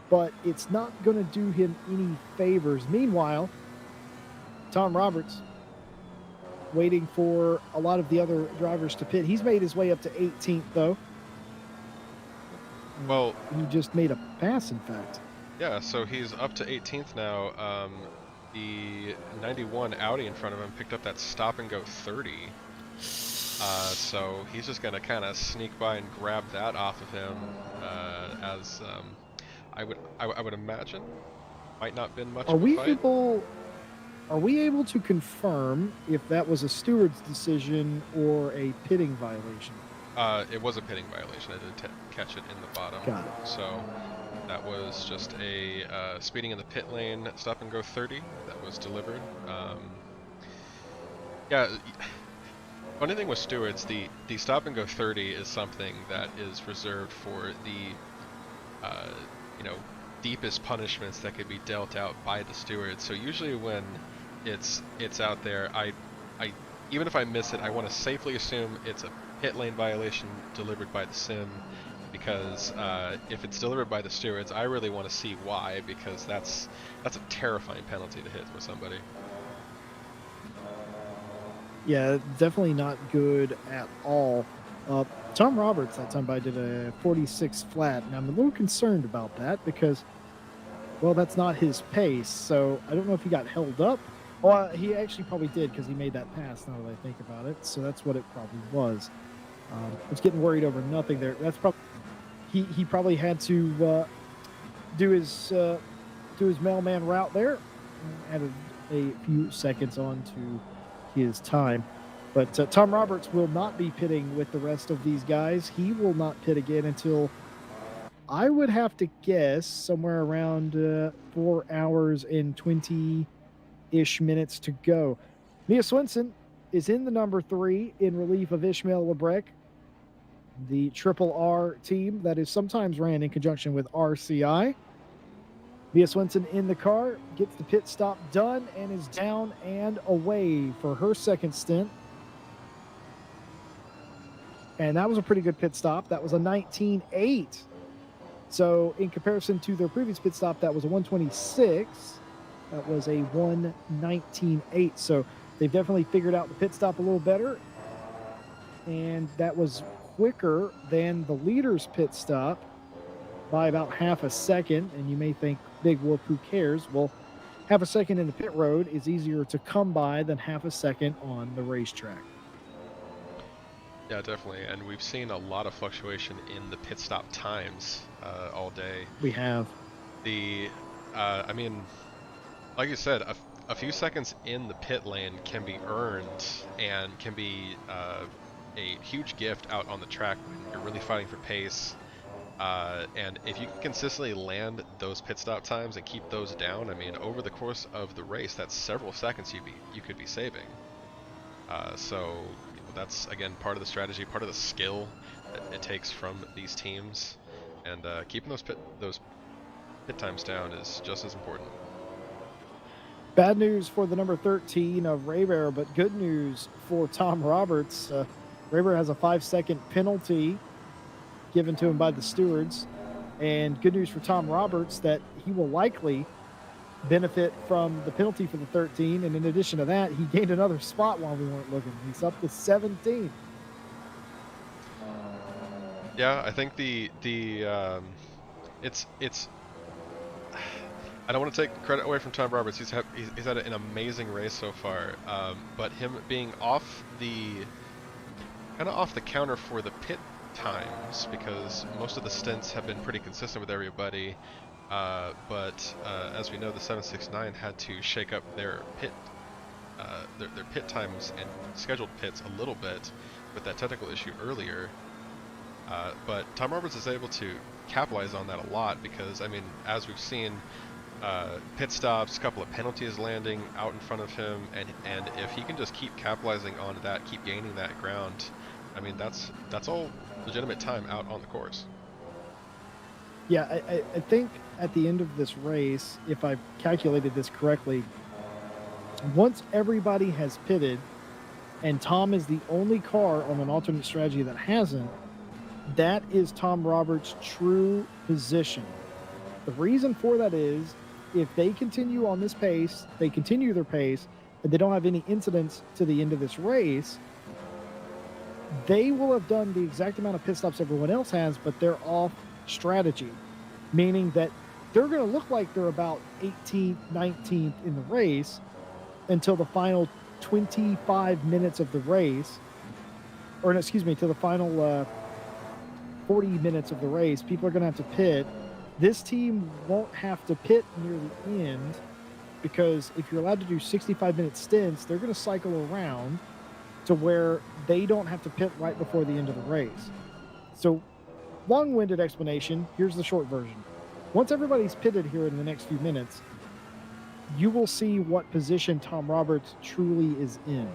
but it's not going to do him any favors. Meanwhile, Tom Roberts, waiting for a lot of the other drivers to pit. He's made his way up to 18th, though. Well, he just made a pass, in fact. Yeah, so he's up to 18th now. The 91 Audi in front of him picked up that stop and go 30. So he's just going to kind of sneak by and grab that off of him, as I would imagine might not been much of a fight. Are we able to confirm if that was a steward's decision or a pitting violation? It was a pitting violation. I did catch it in the bottom. Got it. So that was just a speeding in the pit lane, stop and go 30 that was delivered. Yeah, funny thing with stewards, the stop and go 30 is something that is reserved for the deepest punishments that could be dealt out by the steward. So usually when it's out there, I even if I miss it, I want to safely assume it's a pit lane violation delivered by the sim, because if it's delivered by the stewards, I really want to see why, because that's a terrifying penalty to hit with somebody. Yeah, definitely not good at all. Tom Roberts that time did a 46 flat, and I'm a little concerned about that because, well, that's not his pace. So I don't know if he got held up. Well, he actually probably did because he made that pass. Now that I think about it, so that's what it probably was. I was getting worried over nothing there. That's probably he probably had to do his mailman route there, added a few seconds on to his time. But Tom Roberts will not be pitting with the rest of these guys. He will not pit again until, I would have to guess, somewhere around 4 hours and 20-ish minutes to go. Mia Swenson is in the number 3 in relief of Ishmael Lebrec, the Triple R team that is sometimes ran in conjunction with RCI. Mia Swenson in the car, gets the pit stop done, and is down and away for her second stint. And that was a pretty good pit stop. That was a 19.8. So in comparison to their previous pit stop, that was a 126. That was a 119.8. So they've definitely figured out the pit stop a little better. And that was quicker than the leader's pit stop by about half a second. And you may think, big whoop, who cares? Well, half a second in the pit road is easier to come by than half a second on the racetrack. Yeah, definitely, and we've seen a lot of fluctuation in the pit stop times all day. We have. I mean, like you said, a few seconds in the pit lane can be earned and can be a huge gift out on the track when you're really fighting for pace. And if you can consistently land those pit stop times and keep those down, I mean, over the course of the race, that's several seconds you could be saving. So that's, again, part of the strategy, part of the skill that it takes from these teams, and keeping those pit times down is just as important. Bad news for the number 13 of Raybear, but good news for Tom Roberts. Raybear has a 5-second penalty given to him by the stewards, and good news for Tom Roberts that he will likely benefit from the penalty for the 13, and in addition to that, he gained another spot while we weren't looking. He's up to 17. Yeah, I think it's I don't want to take credit away from Tom Roberts. He's had an amazing race so far, but him being off the counter for the pit times, because most of the stints have been pretty consistent with everybody. but as we know, the 769 had to shake up their pit times and scheduled pits a little bit with that technical issue earlier. But Tom Roberts is able to capitalize on that a lot because, I mean, as we've seen, pit stops, a couple of penalties landing out in front of him, and if he can just keep capitalizing on that, keep gaining that ground, I mean, that's all legitimate time out on the course. Yeah, I think at the end of this race, if I've calculated this correctly, once everybody has pitted, and Tom is the only car on an alternate strategy that hasn't, that is Tom Roberts' true position. The reason for that is, if they continue on this pace, they continue their pace, and they don't have any incidents to the end of this race, they will have done the exact amount of pit stops everyone else has, but they're off strategy, meaning that they're going to look like they're about 18th, 19th in the race until the final 25 minutes of the race, or excuse me, to the final 40 minutes of the race. People are going to have to pit. This team won't have to pit near the end because if you're allowed to do 65-minute stints, they're going to cycle around to where they don't have to pit right before the end of the race. So, long-winded explanation, here's the short version. Once everybody's pitted here in the next few minutes, you will see what position Tom Roberts truly is in.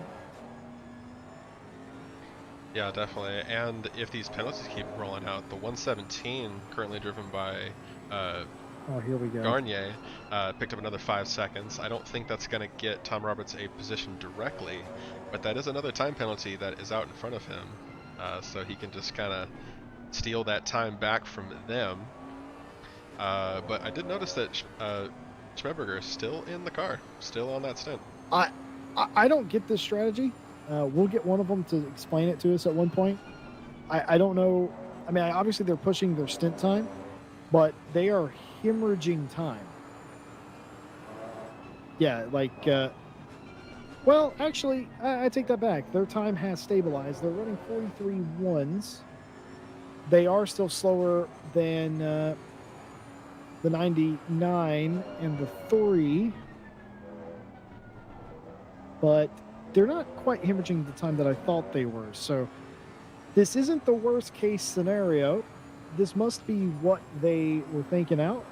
Yeah, definitely. And if these penalties keep rolling out, the 117 currently driven by Oh, here we go. Garnier picked up another 5 seconds. I don't think that's going to get Tom Roberts a position directly, but that is another time penalty that is out in front of him. So he can just kind of steal that time back from them. But I did notice that Schmeberger is still in the car, still on that stint. I don't get this strategy. We'll get one of them to explain it to us at one point. I don't know. I mean, obviously they're pushing their stint time, but they are hemorrhaging time. Yeah, like, well, actually, I take that back. Their time has stabilized. They're running 43.1s. They are still slower than the 99 and the 3, but they're not quite hemorrhaging the time that I thought they were. So this isn't the worst case scenario. This must be what they were thinking of.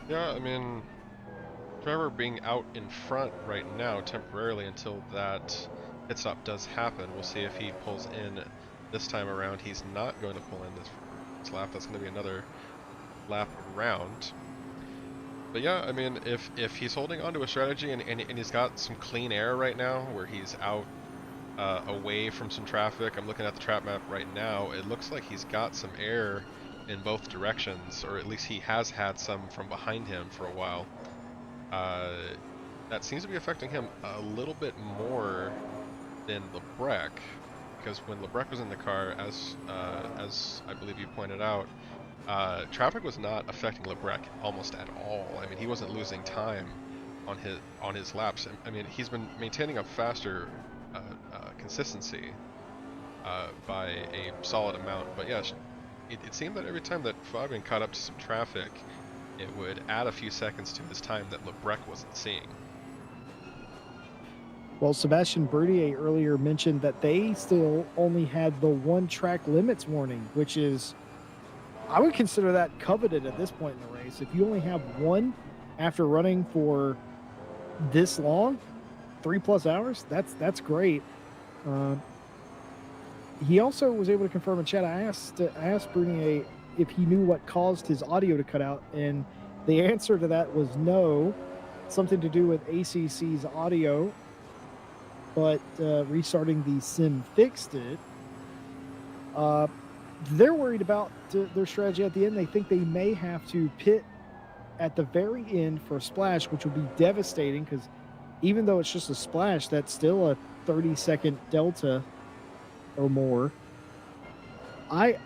Yeah, I mean, remember being out in front right now temporarily until that pit stop does happen. We'll see if he pulls in this time around. He's not going to pull in this lap. That's going to be another lap around. But yeah, I mean, if he's holding onto a strategy and he's got some clean air right now where he's out away from some traffic. I'm looking at the track map right now. It looks like he's got some air in both directions, or at least he has had some from behind him for a while. That seems to be affecting him a little bit more than Lebrecht, because when Lebrecht was in the car, as I believe you pointed out, traffic was not affecting Lebrecht almost at all. I mean, he wasn't losing time on his laps. I mean, he's been maintaining a faster consistency by a solid amount. But yeah, it seemed that every time that Fabian caught up to some traffic, it would add a few seconds to his time that Lebrecht wasn't seeing. Well, Sebastian Berthier earlier mentioned that they still only had the one track limits warning, which is, I would consider that coveted at this point in the race. If you only have one after running for this long, 3+ hours, that's great. He also was able to confirm in chat. I asked Bernier if he knew what caused his audio to cut out, and the answer to that was no, something to do with ACC's audio, but restarting the sim fixed it. They're worried about their strategy at the end. They think they may have to pit at the very end for a splash, which would be devastating because even though it's just a splash, that's still a 30-second delta or more. I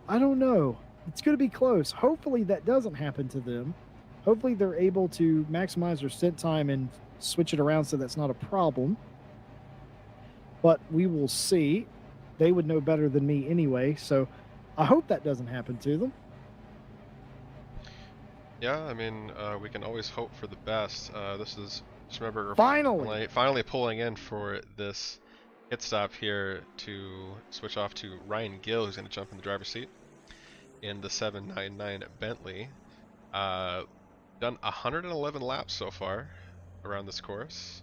don't know. It's going to be close. Hopefully that doesn't happen to them. Hopefully they're able to maximize their stint time and switch it around so that's not a problem. But we will see. They would know better than me anyway. So I hope that doesn't happen to them. Yeah, I mean, we can always hope for the best. This is Schmidberger Finally, pulling in for this pit stop here to switch off to Ryan Gill, who's going to jump in the driver's seat in the 799 Bentley. Done 111 laps so far around this course,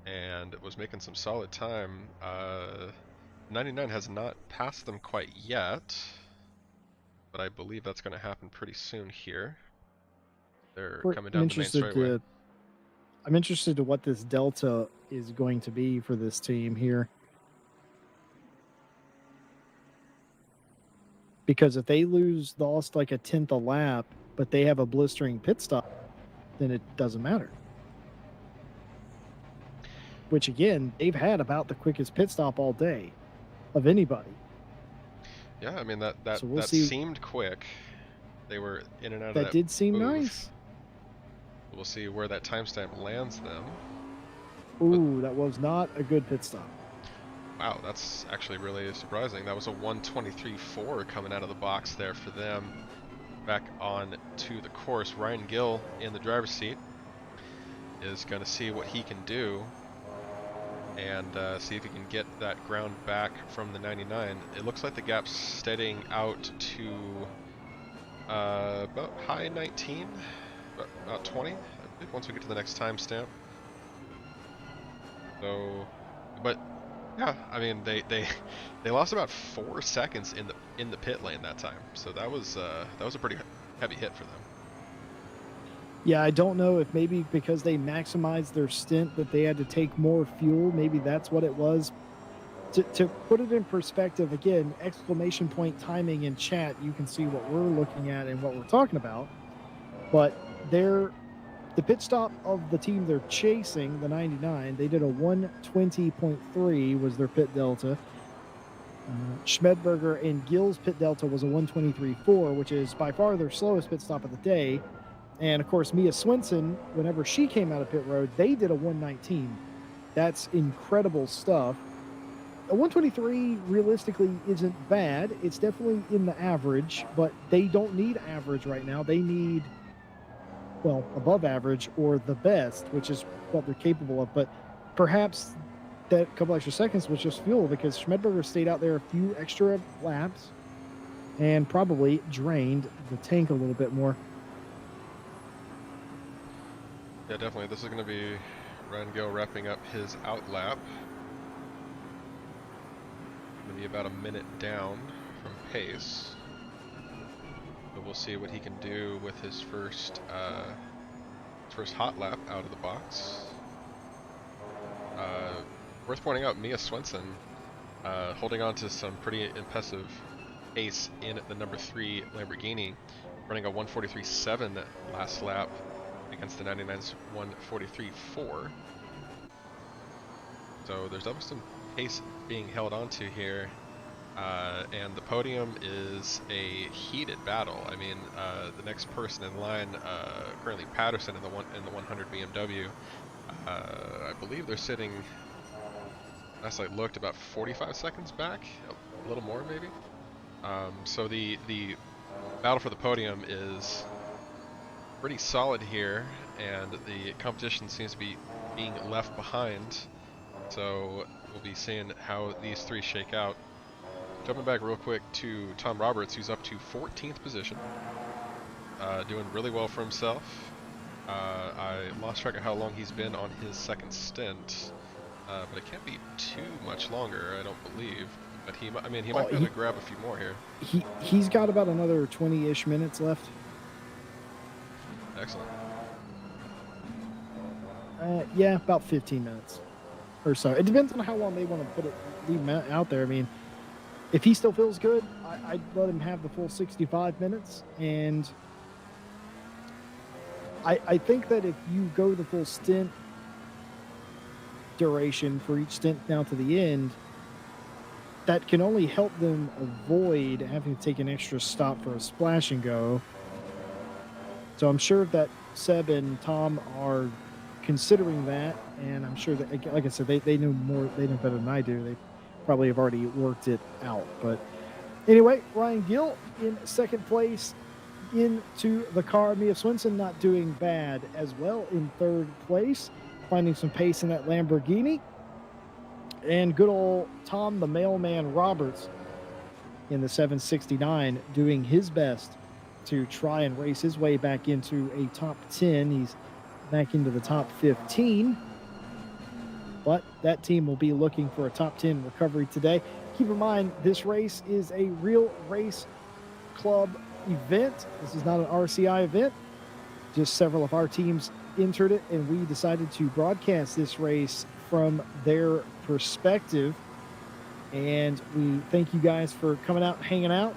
and was making some solid time. 99 has not passed them quite yet, but I believe that's going to happen pretty soon here. They're coming down the main straightaway. I'm interested to what this delta is going to be for this team here. Because if they lost like a 10th a lap, but they have a blistering pit stop, then it doesn't matter. Which again, they've had about the quickest pit stop all day of anybody. Yeah, I mean that we'll see. Seemed quick. They were in and out of that did seem move. Nice. We'll see where that timestamp lands them. Ooh, that was not a good pit stop. Wow, that's actually really surprising. That was a 1:23.4 coming out of the box there for them. Back on to the course, Ryan Gill in the driver's seat is going to see what he can do and see if he can get that ground back from the 99. It looks like the gap's steadying out to about high 19, about 20, I believe, once we get to the next timestamp. So, but yeah, I mean they lost about 4 seconds in the pit lane that time. So that was a pretty heavy hit for them. Yeah, I don't know if maybe because they maximized their stint that they had to take more fuel. Maybe that's what it was. To put it in perspective, again, exclamation point timing in chat, you can see what we're looking at and what we're talking about. But the pit stop of the team they're chasing, the 99, they did a 120.3 was their pit delta. Schmidberger and Gill's pit delta was a 123.4, which is by far their slowest pit stop of the day. And of course, Mia Swenson, whenever she came out of pit road, they did a 119. That's incredible stuff. A 123 realistically isn't bad. It's definitely in the average, but they don't need average right now. They need, well, above average or the best, which is what they're capable of. But perhaps that couple extra seconds was just fuel because Schmidberger stayed out there a few extra laps and probably drained the tank a little bit more. Yeah, definitely. This is going to be Ryan Gill wrapping up his out lap. Going to be about a minute down from pace. But we'll see what he can do with his first hot lap out of the box. Worth pointing out, Mia Swenson holding on to some pretty impressive pace in the number 3 Lamborghini, running a 1:43.7 last lap against the 99's 1:43.4. So there's definitely some pace being held on to here, and the podium is a heated battle. I mean, the next person in line, currently Patterson in the 100 BMW. I believe they're sitting, last I looked, about 45 seconds back, a little more maybe. So the battle for the podium is pretty solid here, and the competition seems to be being left behind. So we'll be seeing how these three shake out. Jumping back real quick to Tom Roberts, who's up to 14th position, doing really well for himself. I lost track of how long he's been on his second stint, but it can't be too much longer, I don't believe. But he might be able to grab a few more here. He's got about another 20-ish minutes left. Excellent. Yeah, about 15 minutes or so. It depends on how long they want to leave him out there. I mean, if he still feels good, I'd let him have the full 65 minutes. And I think that if you go the full stint duration for each stint now to the end, that can only help them avoid having to take an extra stop for a splash and go. So I'm sure that Seb and Tom are considering that, and I'm sure that, like I said, they know more, they know better than I do. They probably have already worked it out. But Anyway, Ryan Gill in second place into the car. Mia Swinson not doing bad as well in third place, finding some pace in that Lamborghini. And good old Tom the Mailman Roberts in the 769 doing his best to try and race his way back into a top 10. He's back into the top 15. But that team will be looking for a top 10 recovery today. Keep in mind, this race is a real race club event. This is not an RCI event. Just several of our teams entered it, and we decided to broadcast this race from their perspective. And we thank you guys for coming out, hanging out.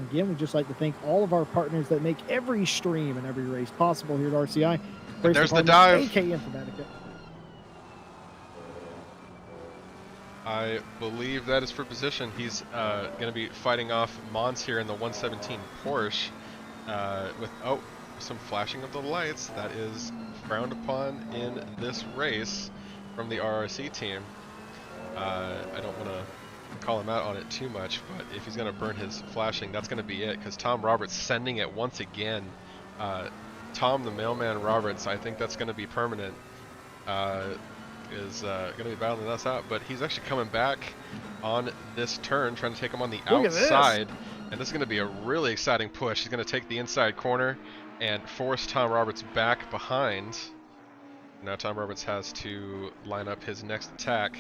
Again, we'd just like to thank all of our partners that make every stream and every race possible here at RCI. There's the dive. AK Informatica. I believe that is for position. He's going to be fighting off Mons here in the 117 Porsche with, oh, some flashing of the lights. That is frowned upon in this race from the RRC team. I don't want to call him out on it too much, but if he's going to burn his flashing, that's going to be it, because Tom Roberts sending it once again. Tom the Mailman Roberts, I think that's going to be permanent. Is going to be battling us out, but he's actually coming back on this turn, trying to take him on the outside, and this is going to be a really exciting push. He's going to take the inside corner and force Tom Roberts back behind. Now Tom Roberts has to line up his next attack.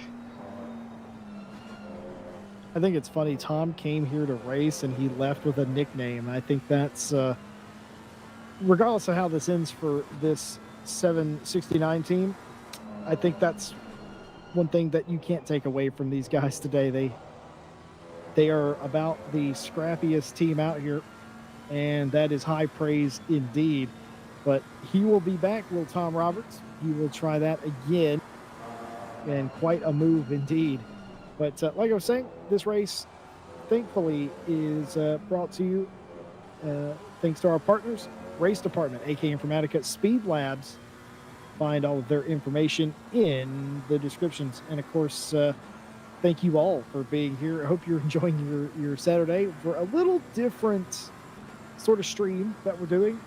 I think it's funny, Tom came here to race and he left with a nickname. I think that's, regardless of how this ends for this 769 team, I think that's one thing that you can't take away from these guys today. They are about the scrappiest team out here, and that is high praise indeed. But he will be back, little Tom Roberts. He will try that again, and quite a move indeed. But like I was saying, this race, thankfully, is brought to you thanks to our partners, Race Department, AK Informatica, Speed Labs. Find all of their information in the descriptions. And of course, thank you all for being here. I hope you're enjoying your Saturday for a little different sort of stream that we're doing,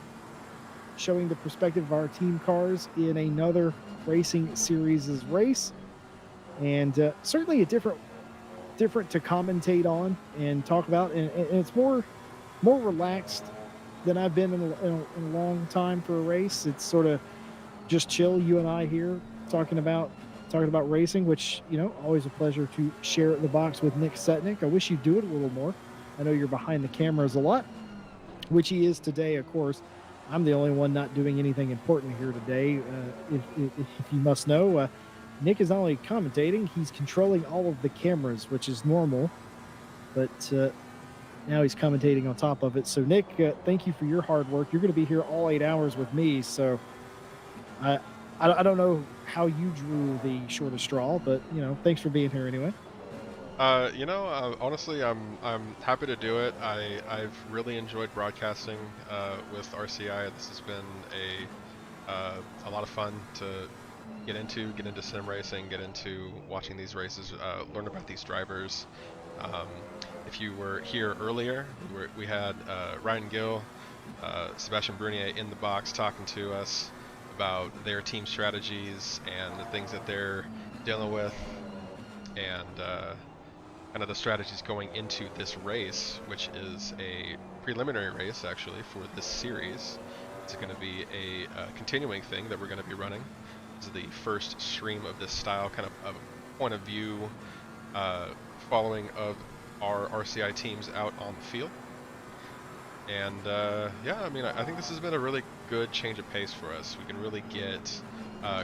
showing the perspective of our team cars in another racing series' race. And certainly a different to commentate on and talk about. And it's more relaxed than I've been in a long time for a race. It's sort of just chill, you and I here talking about racing, which, you know, always a pleasure to share the box with Nick Setnick. I wish you'd do it a little more. I know you're behind the cameras a lot, which he is today, of course. I'm the only one not doing anything important here today. If you must know, Nick is not only commentating, he's controlling all of the cameras, which is normal, but now he's commentating on top of it. So Nick, thank you for your hard work. You're going to be here all 8 hours with me, so I don't know how you drew the shortest straw, but, you know, thanks for being here anyway. You know, honestly, I'm happy to do it. I've really enjoyed broadcasting with RCI. This has been a lot of fun to get into sim racing, get into watching these races, learn about these drivers. If you were here earlier, we had Ryan Gill, Sebastian Brunier in the box talking to us about their team strategies and the things that they're dealing with, and kind of the strategies going into this race, which is a preliminary race actually for this series. It's going to be a continuing thing that we're going to be running. This is the first stream of this style, kind of a point of view following of our RCI teams out on the field. And yeah, I mean, I think this has been a really good change of pace for us. We can really get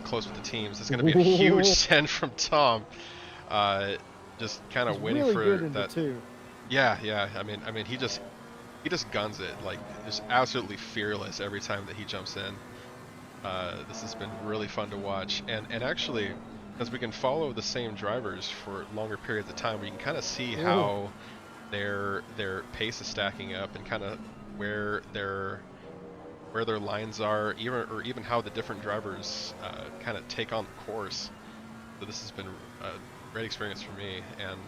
close with the teams. It's going to be a huge send from Tom. Just kind of waiting really for good in that. The two. Yeah. I mean, he just guns it, like just absolutely fearless every time that he jumps in. This has been really fun to watch, and actually, as we can follow the same drivers for longer periods of time, we can kind of see how their pace is stacking up, and kind of where their lines are, even how the different drivers kind of take on the course. So this has been a great experience for me, and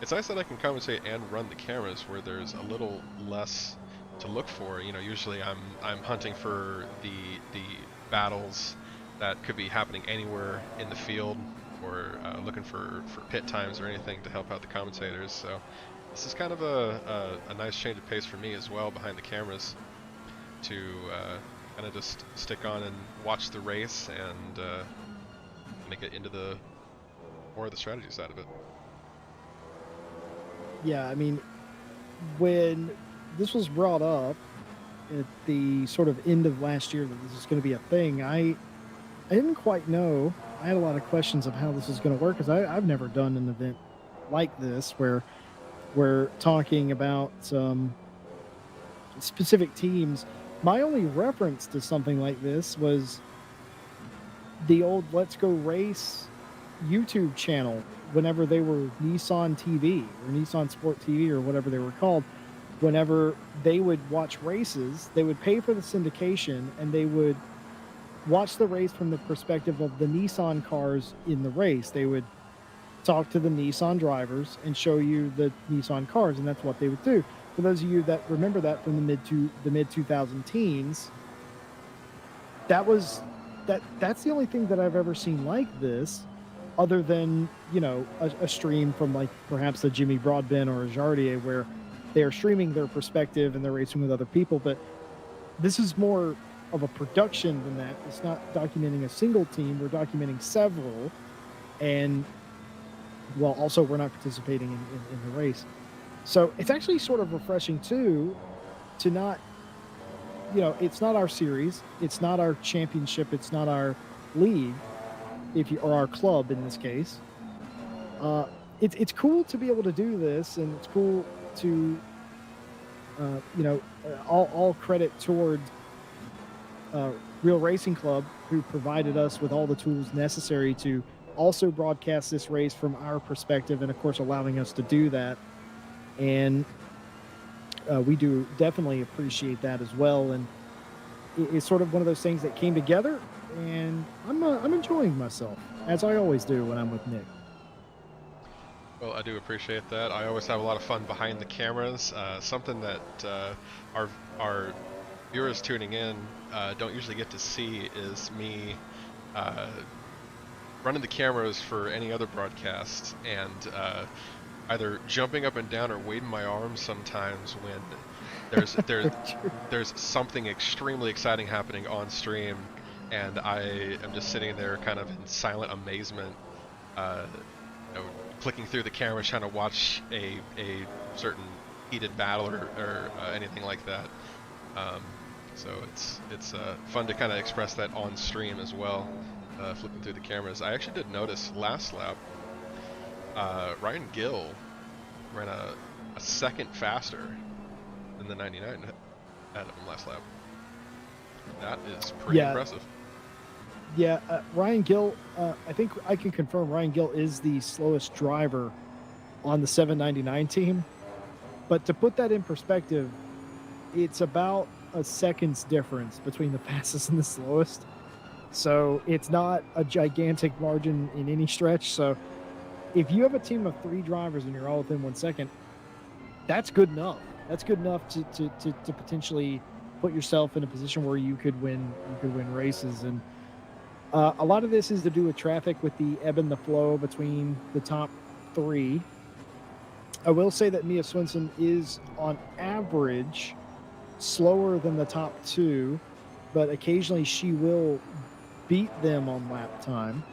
it's nice that I can commentate and run the cameras where there's a little less to look for. You know, usually I'm hunting for the battles that could be happening anywhere in the field, or looking for pit times or anything to help out the commentators. So this is kind of a nice change of pace for me as well behind the cameras, to kind of just stick on and watch the race and kind of get into the more of the strategy side of it. Yeah, I mean, when this was brought up at the sort of end of last year that this is going to be a thing, I didn't quite know. I had a lot of questions of how this is going to work, because I've never done an event like this where we're talking about specific teams. My only reference to something like this was the old Let's Go Race YouTube channel, whenever they were Nissan TV or Nissan Sport TV or whatever they were called. Whenever they would watch races, they would pay for the syndication and they would watch the race from the perspective of the Nissan cars in the race. They would talk to the Nissan drivers and show you the Nissan cars, and that's what they would do. For those of you that remember that from the mid 2000 teens, that's the only thing that I've ever seen like this, other than, you know, a stream from like perhaps a Jimmy Broadbent or a Jardier, where they are streaming their perspective and they're racing with other people. But this is more of a production than that. It's not documenting a single team, we're documenting several. And well, also we're not participating in the race. So it's actually sort of refreshing too, to not, you know, it's not our series, it's not our championship, it's not our league, or our club in this case. It's cool to be able to do this, and it's cool to, you know, all credit toward Real Racing Club, who provided us with all the tools necessary to also broadcast this race from our perspective, and of course allowing us to do that. And we do definitely appreciate that as well. And it's sort of one of those things that came together, and I'm enjoying myself, as I always do when I'm with Nick. Well, I do appreciate that. I always have a lot of fun behind the cameras. Something that our viewers tuning in don't usually get to see is me running the cameras for any other broadcast, and either jumping up and down or waving my arms sometimes when there's something extremely exciting happening on stream, and I am just sitting there kind of in silent amazement, you know, clicking through the camera trying to watch a certain heated battle or anything like that. So it's fun to kind of express that on stream as well, flipping through the cameras. I actually did notice last lap, Ryan Gill ran a second faster than the 99 at him last lap. That is pretty impressive. Yeah, Ryan Gill, I think I can confirm Ryan Gill is the slowest driver on the 799 team. But to put that in perspective, it's about a second's difference between the fastest and the slowest. So it's not a gigantic margin in any stretch. So if you have a team of 3 drivers and you're all within 1 second, that's good enough. That's good enough to potentially put yourself in a position where you could win races. And a lot of this is to do with traffic, with the ebb and the flow between the top 3. I will say that Mia Swinson is on average slower than the top 2, but occasionally she will beat them on lap time.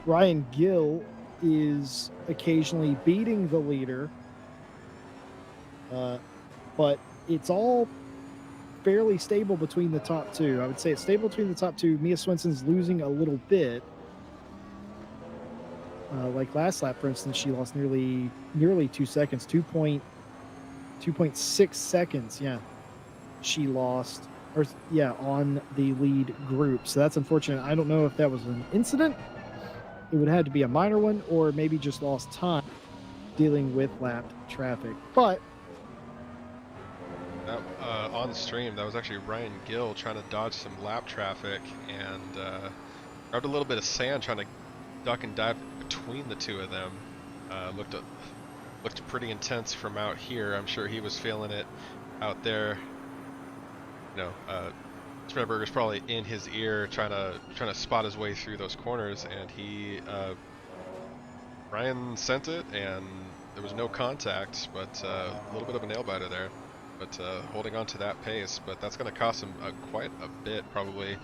Ryan Gill is occasionally beating the leader, but it's all fairly stable between the top 2. I would say it's stable between the top 2. Mia Swinson's losing a little bit. Like last lap, for instance, she lost nearly 2 seconds, 2.6 seconds. Yeah, she lost, on the lead group. So that's unfortunate. I don't know if that was an incident. It would have to be a minor one, or maybe just lost time dealing with lap traffic. But on stream, that was actually Ryan Gill trying to dodge some lap traffic and grabbed a little bit of sand, trying to duck and dive between the two of them looked pretty intense from out here. I'm sure he was feeling it out there. You know, Spreadberger's probably in his ear trying to spot his way through those corners, and Ryan sent it, and there was no contact, but a little bit of a nail biter there. But holding on to that pace, but that's going to cost him quite a bit probably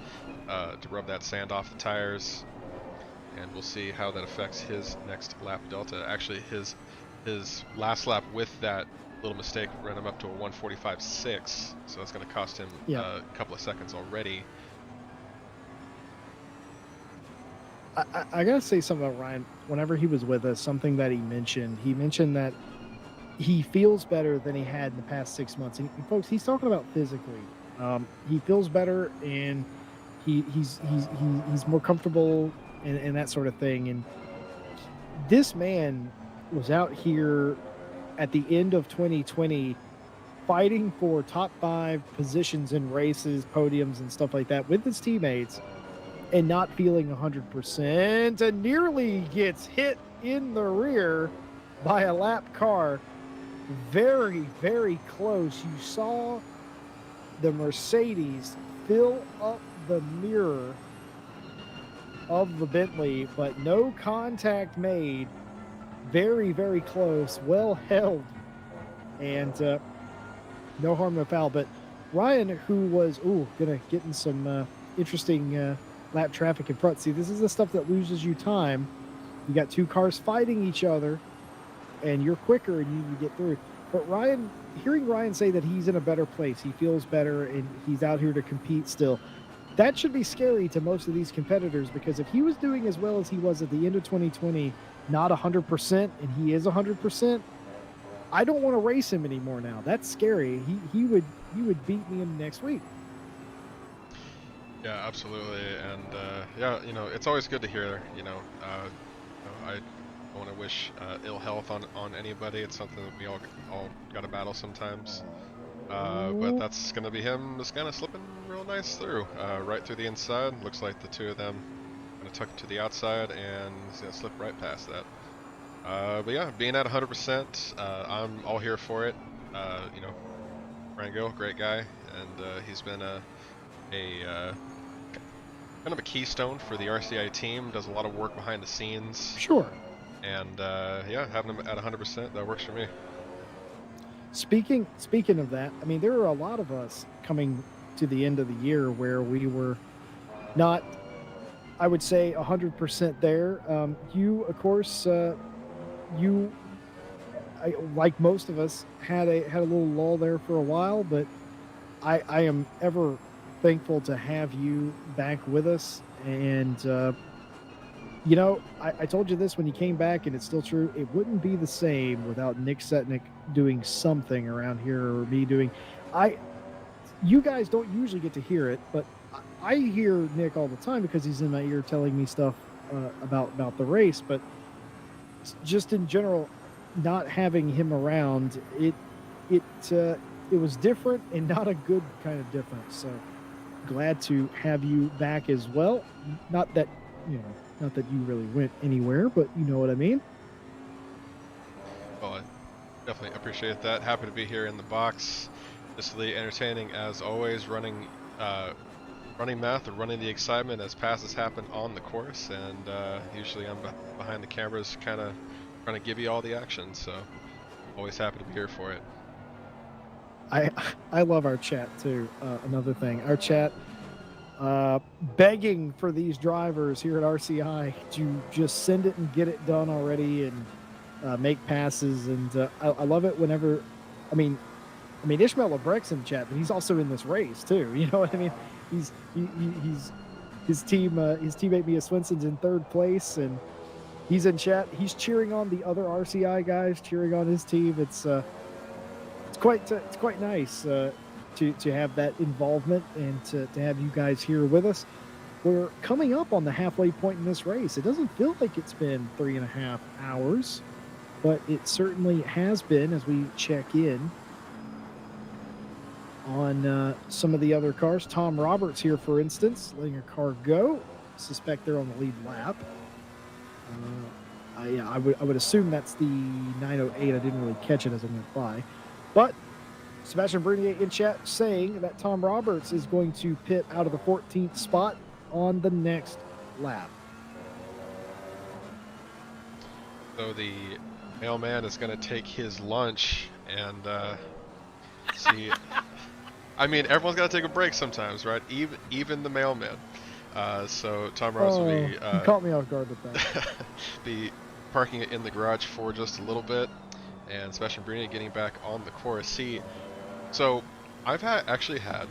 to rub that sand off the tires, and we'll see how that affects his next lap delta. Actually, his last lap with that little mistake ran him up to a 1:45.6, so that's going to cost him a couple of seconds already. I gotta say something about Ryan. Whenever he was with us, something that he mentioned that he feels better than he had in the past 6 months. And folks, he's talking about physically. He feels better, and he's more comfortable and that sort of thing. And this man was out here at the end of 2020 fighting for top 5 positions in races, podiums, and stuff like that with his teammates, and not feeling 100%, and nearly gets hit in the rear by a lap car. Very, very close. You saw the Mercedes fill up the mirror of the Bentley, but no contact made. Very, very close. Well held. And no harm, no foul. But Ryan, who was, gonna get in some interesting lap traffic in front. See, this is the stuff that loses you time. You got 2 cars fighting each other, and you're quicker and you get through. But Ryan, hearing Ryan say that he's in a better place, he feels better, and he's out here to compete still, that should be scary to most of these competitors, because if he was doing as well as he was at the end of 2020, not 100%, and he is 100%, I don't want to race him anymore now. That's scary. He would beat me in next week. Yeah, absolutely, and yeah, you know, it's always good to hear. I don't want to wish ill health on anybody. It's something that we all got to battle sometimes. But that's going to be him just kind of slipping real nice through, right through the inside. Looks like the two of them going to tuck it to the outside, and he's going to slip right past that. But yeah, being at 100%, I'm all here for it. You know, Rango, great guy, and he's been a kind of a keystone for the RCI team. Does a lot of work behind the scenes. Sure. And yeah, having him at 100%, that works for me. Speaking of that, I mean, there are a lot of us coming to the end of the year where we were not, I would say, 100% there. You, of course, like most of us, had a little lull there for a while, but I am ever thankful to have you back with us. And you know, I told you this when you came back, and it's still true. It wouldn't be the same without Nick Setnick doing something around here, or me doing. You guys don't usually get to hear it, but I hear Nick all the time because he's in my ear telling me stuff about the race. But just in general, not having him around, it was different, and not a good kind of different. So glad to have you back as well. Not that you really went anywhere, but you know what I mean. Well, I definitely appreciate that. Happy to be here in the box. Just really entertaining as always, running math or running the excitement as passes happen on the course, and usually I'm behind the cameras kind of trying to give you all the action, so always happy to be here for it. I love our chat too. Another thing, our chat begging for these drivers here at RCI to just send it and get it done already, and make passes. And I love it whenever, I mean Ishmael Lebrecht's in the chat, but he's also in this race too. You know what I mean? He's his teammate Mia Swenson's in 3rd place, and he's in chat. He's cheering on the other RCI guys, cheering on his team. It's quite nice to have that involvement, and to have you guys here with us. We're coming up on the halfway point in this race. It doesn't feel like it's been 3.5 hours, but it certainly has been as we check in on some of the other cars. Tom Roberts here, for instance, letting a car go. Suspect they're on the lead lap. I would assume that's the 908. I didn't really catch it as I went by, but Sebastian Bernier in chat saying that Tom Roberts is going to pit out of the 14th spot on the next lap. So the mailman is going to take his lunch and see. I mean, everyone's got to take a break sometimes, right? Even the mailman. So Tom Roberts will be you caught me off guard with that. be parking it in the garage for just a little bit, and Sebastian Bernier getting back on the course. See, so I've actually had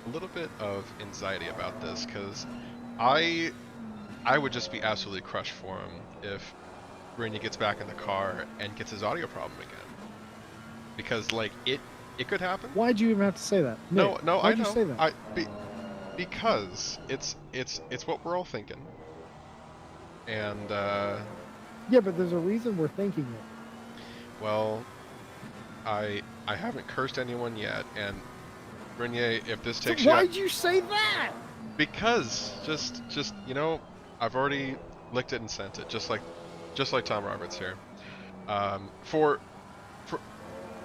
a little bit of anxiety about this because I would just be absolutely crushed for him if Bernier gets back in the car and gets his audio problem again, because like it could happen. Why'd you even have to say that? Nick, No, why'd I know. you say that? Because it's what we're all thinking, and Yeah, but there's a reason we're thinking it. well, I haven't cursed anyone yet, and Bernier, if this takes you out, Why'd you say that? because just you know, I've already licked it and sent it, just like Tom Roberts here, for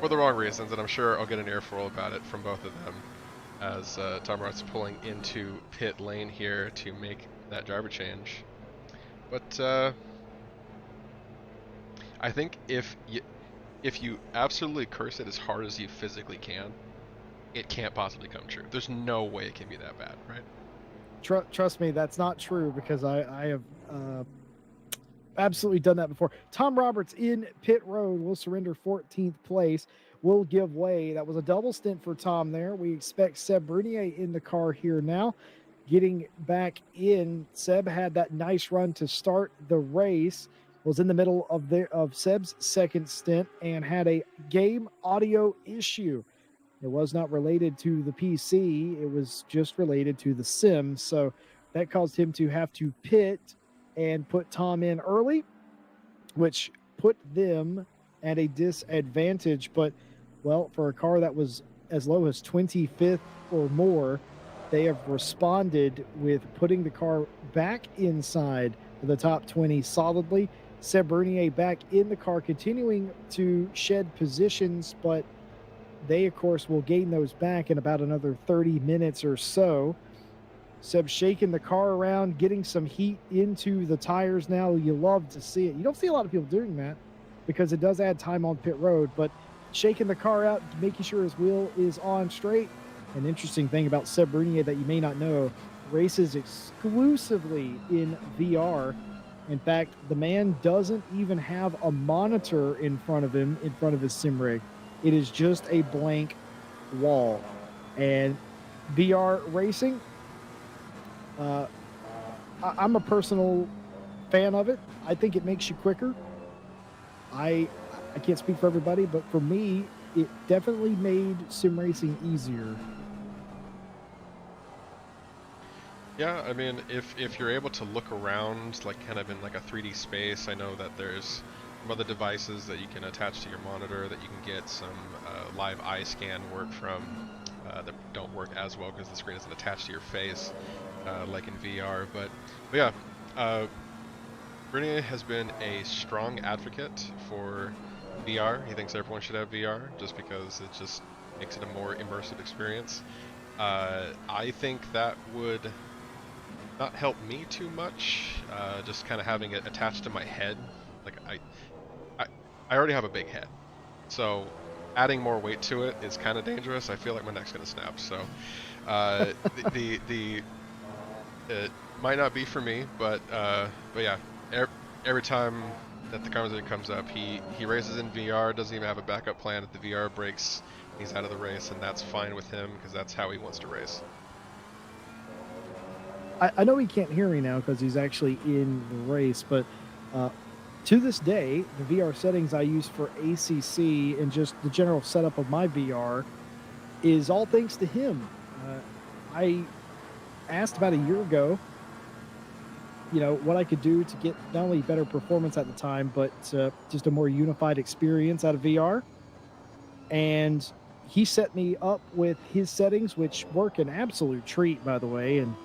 the wrong reasons, and I'm sure I'll get an earful about it from both of them, as Tom Roberts is pulling into pit lane here to make that driver change. But I think if you absolutely curse it as hard as you physically can, it can't possibly come true. There's no way it can be that bad, right? Trust me, that's not true, because I have absolutely done that before. Tom Roberts in pit road will surrender 14th place, will give way. That was a double stint for Tom there. We expect Seb Bernier in the car here now, getting back in. Seb had that nice run to start the race, was in the middle of Seb's second stint, and had a game audio issue. It was not related to the PC, it was just related to the sim, so that caused him to have to pit and put Tom in early, which put them at a disadvantage. But, well, for a car that was as low as 25th or more, they have responded with putting the car back inside the top 20 solidly. Seb Bernier back in the car, continuing to shed positions, but they, of course, will gain those back in about another 30 minutes or so. Seb shaking the car around, getting some heat into the tires now. You love to see it. You don't see a lot of people doing that because it does add time on pit road, but shaking the car out, making sure his wheel is on straight. An interesting thing about Seb Bernier that you may not know, races exclusively in VR. In fact, the man doesn't even have a monitor in front of him, in front of his sim rig. It is just a blank wall. And VR racing, I'm a personal fan of it. I think it makes you quicker. I can't speak for everybody, but for me, it definitely made sim racing easier. Yeah, I mean, if you're able to look around, like kind of in like a 3D space, I know that there's some other devices that you can attach to your monitor that you can get some live eye scan work from that don't work as well because the screen isn't attached to your face like in VR. But yeah, Bernier has been a strong advocate for VR. He thinks everyone should have VR just because it just makes it a more immersive experience. I think that would not help me too much, just kind of having it attached to my head. Like I already have a big head, so adding more weight to it is kind of dangerous. I feel like my neck's gonna snap. So it might not be for me, but yeah, every time that the conversation comes up, he races in VR, doesn't even have a backup plan. If the VR breaks, he's out of the race, and that's fine with him because that's how he wants to race. I know he can't hear me now because he's actually in the race, but to this day, the VR settings I use for ACC and just the general setup of my VR is all thanks to him. I asked about a year ago, what I could do to get not only better performance at the time, but just a more unified experience out of VR. And he set me up with his settings, which work an absolute treat, by the way. And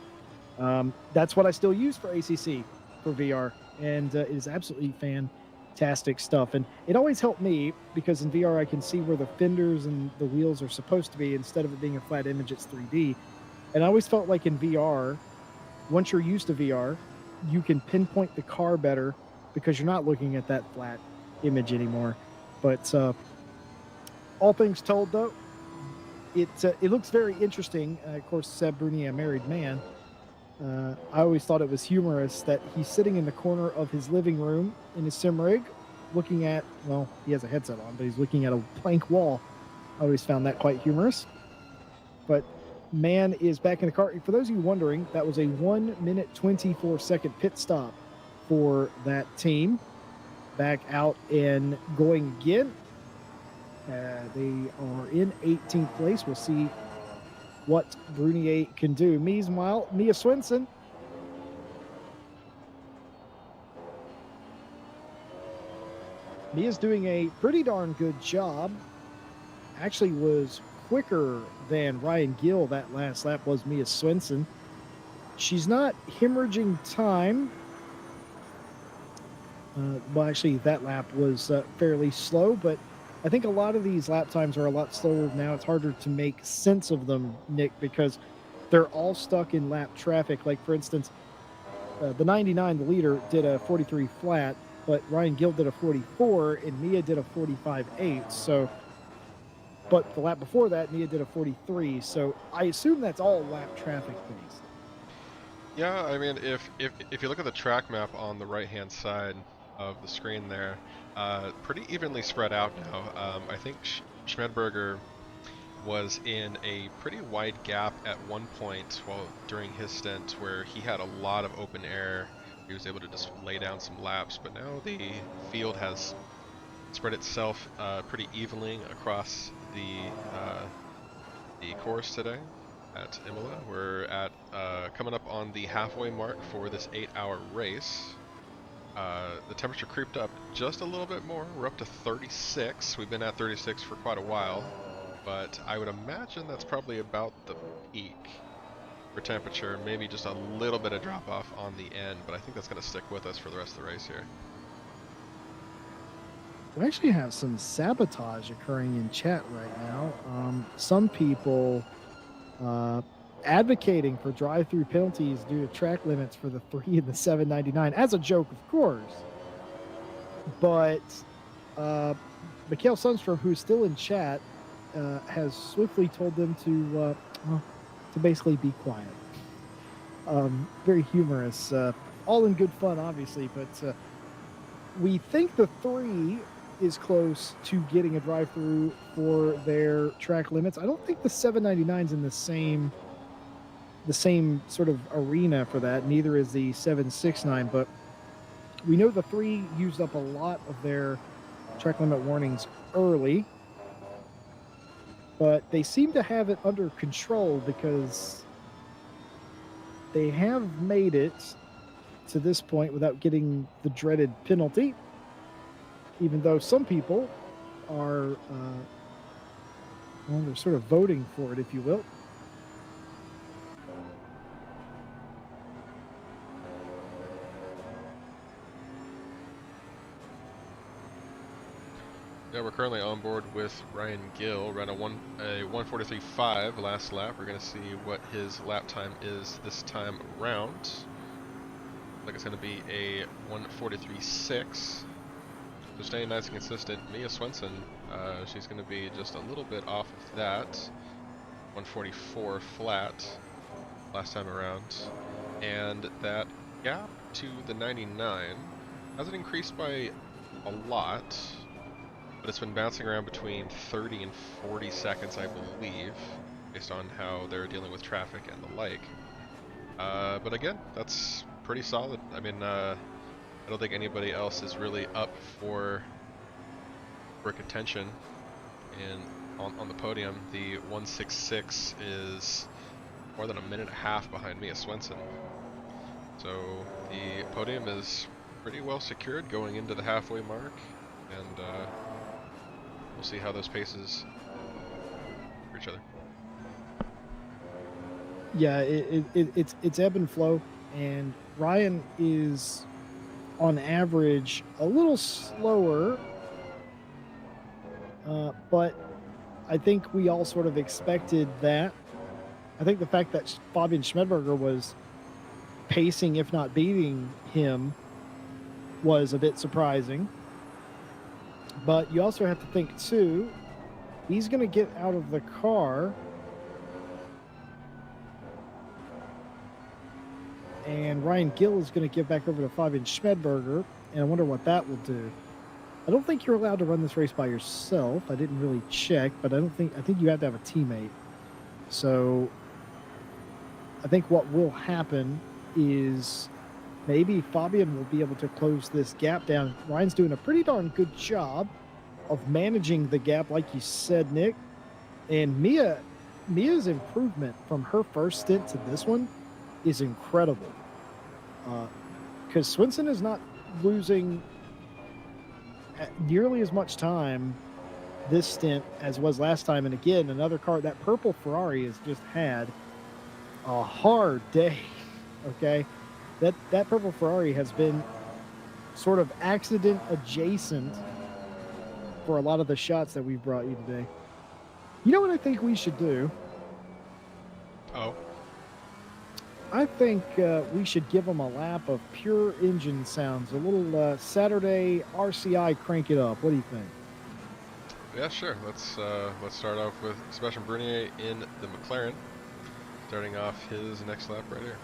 that's what I still use for ACC. for VR, and it is absolutely fantastic stuff. And it always helped me because in VR I can see where the fenders and the wheels are supposed to be instead of it being a flat image. It's 3D, and I always felt like in VR, once you're used to VR, you can pinpoint the car better because you're not looking at that flat image anymore. But all things told, though, it looks very interesting. Of course, Seb Brunier, a married man. I always thought it was humorous that he's sitting in the corner of his living room in his sim rig, looking at, well, he has a headset on, but he's looking at a blank wall. I always found that quite humorous. But man is back in the car. For those of you wondering, that was a 1 minute 24-second pit stop for that team. Back out and going again. They are in 18th place. We'll see what Brunier can do. Meanwhile, Mia Swinson. Mia's doing a pretty darn good job. Actually was quicker than Ryan Gill that last lap was Mia Swinson. She's not hemorrhaging time. Well, actually, that lap was fairly slow, but I think a lot of these lap times are a lot slower now. It's harder to make sense of them, Nick, because they're all stuck in lap traffic. Like, for instance, the 99, the leader, did a 43 flat, but Ryan Gill did a 44, and Mia did a 45.8. So, but the lap before that, Mia did a 43. So I assume that's all lap traffic based. Yeah, I mean, if you look at the track map on the right-hand side of the screen there, pretty evenly spread out now. I think Schmedberger was in a pretty wide gap at one point during his stint where he had a lot of open air. He was able to just lay down some laps, but now the field has spread itself pretty evenly across the course today at Imola. We're at coming up on the halfway mark for this 8-hour race. The temperature creeped up just a little bit more. We're up to 36. We've been at 36 for quite a while, but I would imagine that's probably about the peak for temperature. Maybe just a little bit of drop off on the end, but I think that's going to stick with us for the rest of the race here. We actually have some sabotage occurring in chat right now. Some people advocating for drive-through penalties due to track limits for the 3 and the 799 as a joke, of course. But Mikhail Sundstrom, who's still in chat, has swiftly told them to basically be quiet. Very humorous, all in good fun, obviously. But we think the 3 is close to getting a drive-through for their track limits. I don't think the 799's in the same sort of arena for that. Neither is the 769, but we know the 3 used up a lot of their track limit warnings early, but they seem to have it under control because they have made it to this point without getting the dreaded penalty, even though some people are well, they're sort of voting for it, if you will. Yeah, we're currently on board with Ryan Gill, ran a 1:43.5 last lap. We're going to see what his lap time is this time around. Like it's going to be a 1:43.6. So staying nice and consistent. Mia Swinson, she's going to be just a little bit off of that. 1:44 flat last time around. And that gap to the 99 hasn't increased by a lot, but it's been bouncing around between 30 and 40 seconds, I believe, based on how they're dealing with traffic and the like. But again, that's pretty solid. I mean, I don't think anybody else is really up for contention on the podium. The 1:66 is more than a minute and a half behind Mia Swinson. So the podium is pretty well secured going into the halfway mark, and we'll see how those paces for each other. Yeah, it's ebb and flow, and Ryan is on average, a little slower. But I think we all sort of expected that. I think the fact that Fabian Schmidberger was pacing, if not beating him, was a bit surprising. But you also have to think, too, he's going to get out of the car. And Ryan Gill is going to give back over to Fabian Schmidberger. And I wonder what that will do. I don't think you're allowed to run this race by yourself. I didn't really check, but I think you have to have a teammate. So I think what will happen is maybe Fabian will be able to close this gap down. Ryan's doing a pretty darn good job of managing the gap, like you said, Nick. And Mia's improvement from her first stint to this one is incredible. Because Swinson is not losing nearly as much time this stint as was last time. And again, another car, that purple Ferrari has just had a hard day. Okay, that purple Ferrari has been sort of accident adjacent for a lot of the shots that we've brought you today. You know what I think we should do? Oh. I think we should give them a lap of pure engine sounds. A little Saturday RCI crank it up. What do you think? Yeah, sure. Let's start off with Sebastian Brunier in the McLaren, starting off his next lap right here.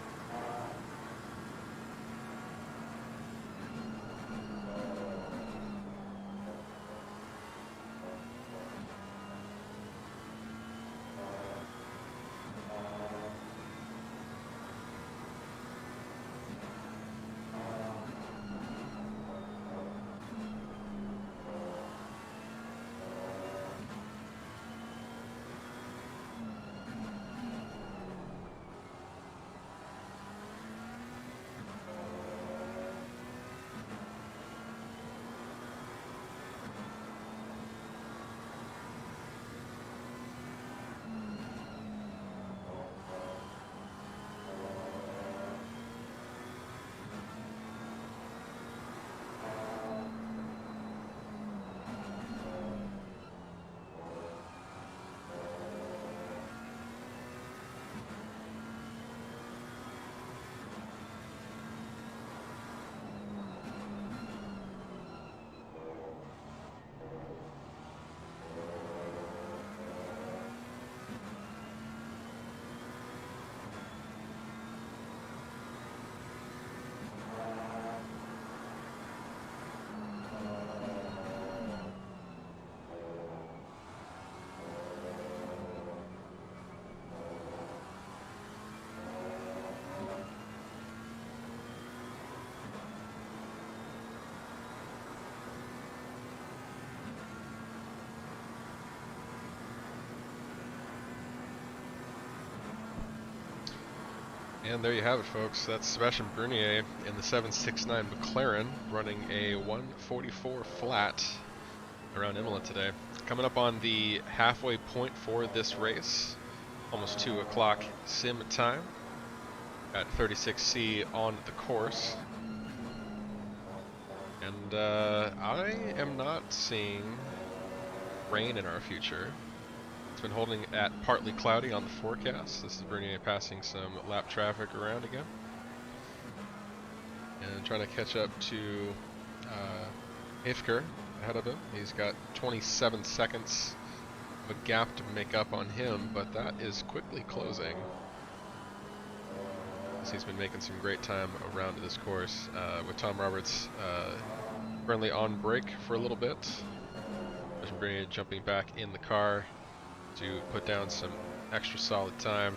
And there you have it, folks. That's Sebastian Brunier in the 769 McLaren running a 144 flat around Imola today. Coming up on the halfway point for this race, almost 2 o'clock sim time at 36C on the course. And I am not seeing rain in our future. It's been holding at partly cloudy on the forecast. This is Bernier passing some lap traffic around again. And trying to catch up to Hifker ahead of him. He's got 27 seconds of a gap to make up on him, but that is quickly closing. So he's been making some great time around this course with Tom Roberts currently on break for a little bit. Bernier jumping back in the car to put down some extra solid time.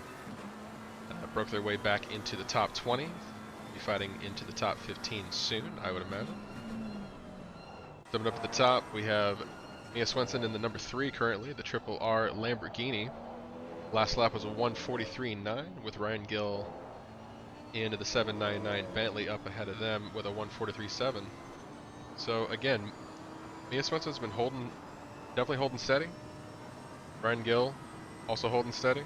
Broke their way back into the top 20. Be fighting into the top 15 soon, I would imagine. Coming up at the top, we have Mia Swenson in the number 3 currently, the Triple R Lamborghini. Last lap was a 1:43.9 with Ryan Gill into the 799 Bentley up ahead of them with a 1:43.7. So again, Mia Swenson's been definitely holding steady. Ryan Gill also holding steady.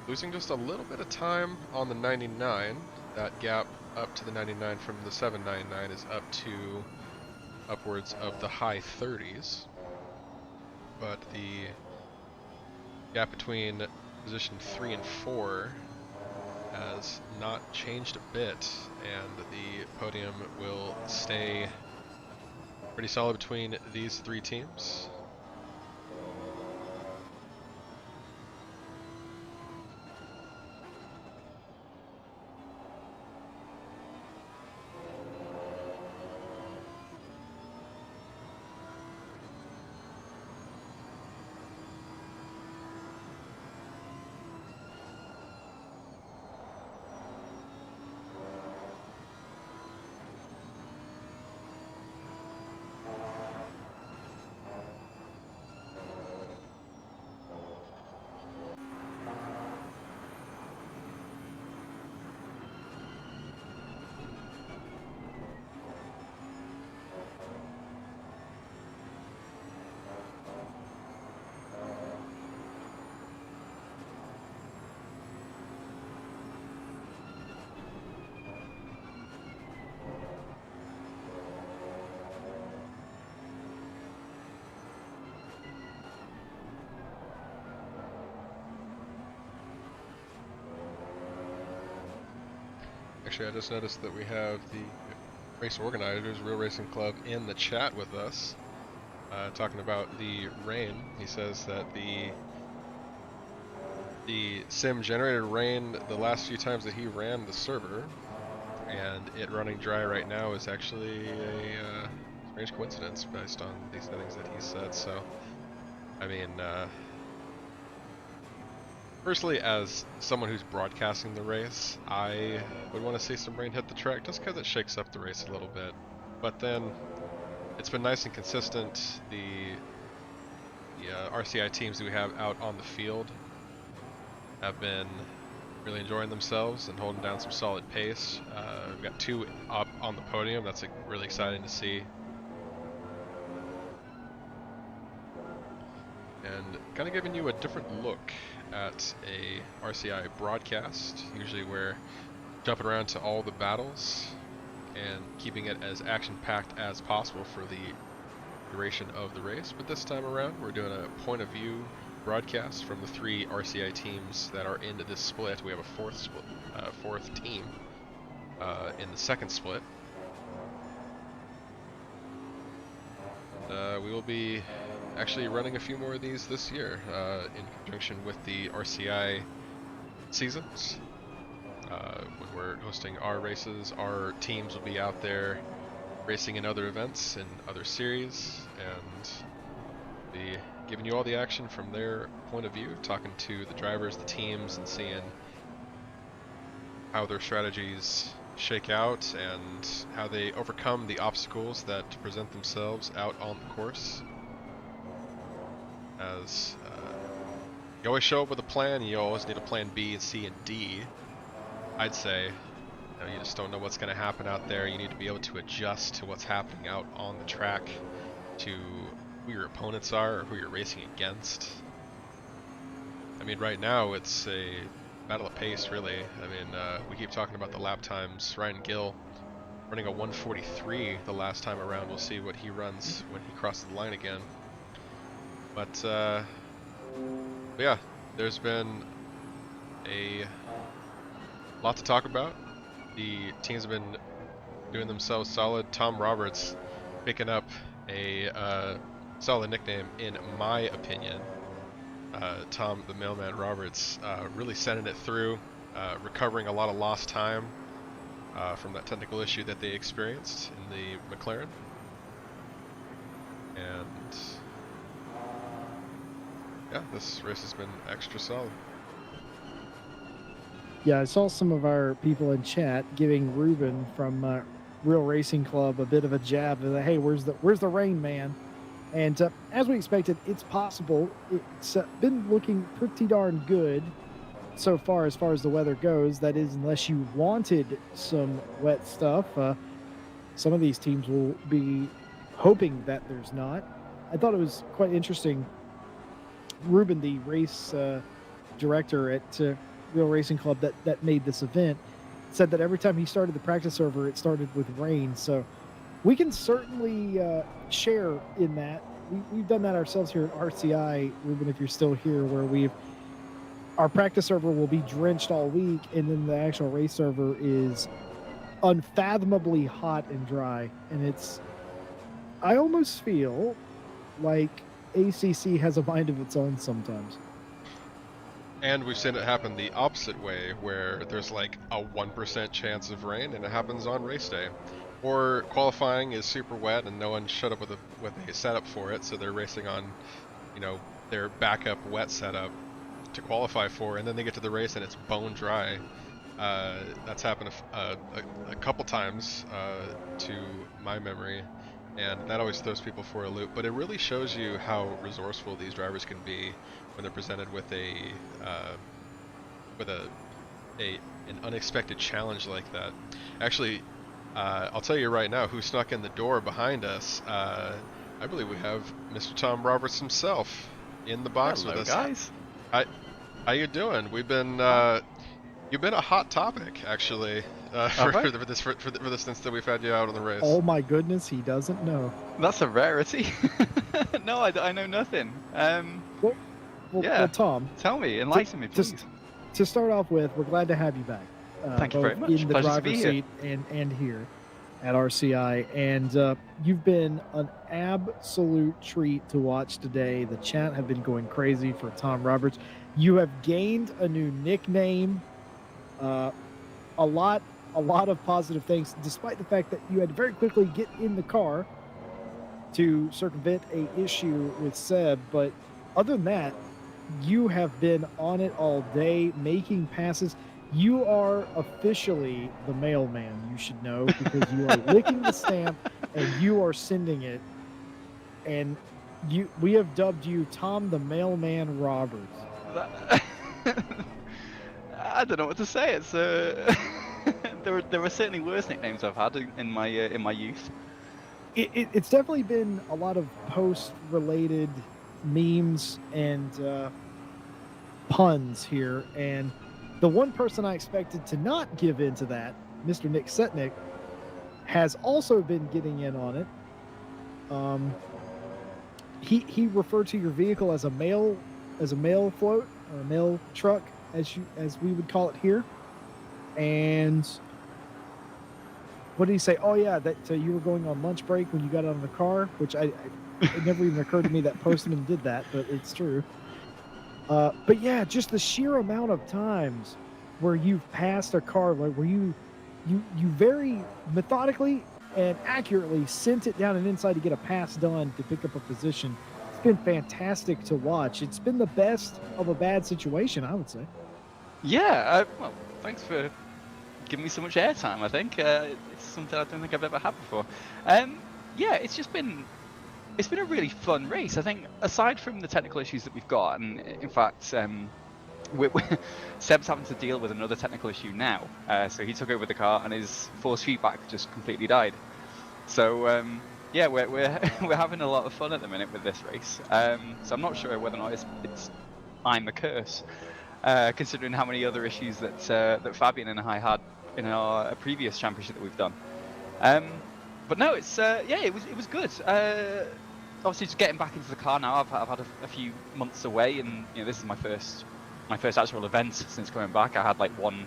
Losing just a little bit of time on the 99. That gap up to the 99 from the 799 is up to upwards of the high 30s, but the gap between position 3 and 4 has not changed a bit, and the podium will stay pretty solid between these three teams. Actually, I just noticed that we have the race organizers, Real Racing Club, in the chat with us, talking about the rain. He says that the sim generated rain the last few times that he ran the server, and it running dry right now is actually a strange coincidence based on these settings that he said. So, I mean, personally, as someone who's broadcasting the race, I would want to see some rain hit the track just because it shakes up the race a little bit. But then, it's been nice and consistent. The RCI teams that we have out on the field have been really enjoying themselves and holding down some solid pace. We've got two up on the podium. That's really exciting to see. And kind of giving you a different look at a RCI broadcast. Usually we're jumping around to all the battles and keeping it as action-packed as possible for the duration of the race. But this time around, we're doing a point of view broadcast from the three RCI teams that are into this split. We have a fourth team in the second split. We will be actually running a few more of these this year in conjunction with the RCI seasons. When we're hosting our races, our teams will be out there racing in other events and other series, and be giving you all the action from their point of view, talking to the drivers, the teams, and seeing how their strategies shake out and how they overcome the obstacles that present themselves out on the course. As you always show up with a plan, you always need a plan B and C and D. I'd say you just don't know what's going to happen out there. You need to be able to adjust to what's happening out on the track, to who your opponents are or who you're racing against. I mean, right now it's a battle of pace, really. I mean, we keep talking about the lap times. Ryan Gill running a 1:43 the last time around. We'll see what he runs when he crosses the line again. But yeah, there's been a lot to talk about. The teams have been doing themselves solid. Tom Roberts picking up a solid nickname, in my opinion. Tom the Mailman Roberts really sending it through, recovering a lot of lost time from that technical issue that they experienced in the McLaren. And yeah, this race has been extra solid. Yeah, I saw some of our people in chat giving Ruben from Real Racing Club a bit of a jab. Hey, where's the rain, man? And as we expected, it's possible. It's been looking pretty darn good so far as the weather goes. That is, unless you wanted some wet stuff. Some of these teams will be hoping that there's not. I thought it was quite interesting. Ruben, the race director at Real Racing Club that made this event, said that every time he started the practice server, it started with rain. So we can certainly share in that. We've done that ourselves here at RCI, Ruben, if you're still here, where our practice server will be drenched all week, and then the actual race server is unfathomably hot and dry. And I almost feel like ACC has a mind of its own sometimes. And we've seen it happen the opposite way, where there's like a 1% chance of rain, and it happens on race day. Or qualifying is super wet, and no one showed up with a setup for it, so they're racing on, their backup wet setup to qualify for, and then they get to the race and it's bone dry. That's happened a couple times to my memory, and that always throws people for a loop. But it really shows you how resourceful these drivers can be when they're presented with an unexpected challenge like that. Actually, I'll tell you right now who snuck in the door behind us. I believe we have Mr. Tom Roberts himself in the box with us. Guys. How you doing? We've been you've been a hot topic actually for the stints that we've had you out on the race. Oh my goodness, he doesn't know. That's a rarity. No, I know nothing. Well, Tom, tell me, enlighten me, please. To start off with, we're glad to have you back. Thank you very much. In the Pleasure to driver's be here. seat and here at RCI, and you've been an absolute treat to watch today. The chat have been going crazy for Tom Roberts. You have gained a new nickname, a lot of positive things, despite the fact that you had to very quickly get in the car to circumvent a issue with Seb. But other than that, you have been on it all day, making passes. You are officially the mailman, you should know, because you are licking the stamp and you are sending it. And we have dubbed you Tom the Mailman Roberts. I don't know what to say. It's there are certainly worse nicknames I've had in my youth. It's definitely been a lot of post-related memes and puns here, and the one person I expected to not give in to that, Mr. Nick Setnick, has also been getting in on it. He referred to your vehicle as a mail float, or a mail truck, as we would call it here. And what did he say? Oh yeah, that you were going on lunch break when you got out of the car, which it never even occurred to me that Postman did that, but it's true. But yeah, just the sheer amount of times where you've passed a car, like where you very methodically and accurately sent it down and inside to get a pass done to pick up a position. It's been fantastic to watch. It's been the best of a bad situation, I would say. Yeah, well, thanks for giving me so much airtime. I think it's something I don't think I've ever had before. Yeah, it's been a really fun race. I think aside from the technical issues that we've got, and in fact, Seb's having to deal with another technical issue now. So he took over the car and his force feedback just completely died. So yeah, we're having a lot of fun at the minute with this race. So I'm not sure whether or not I'm a curse, considering how many other issues that Fabian and I had in our previous championship that we've done. But no, it's yeah, it was good. Obviously, just getting back into the car now. I've had a few months away, and this is my first actual event since coming back. I had like one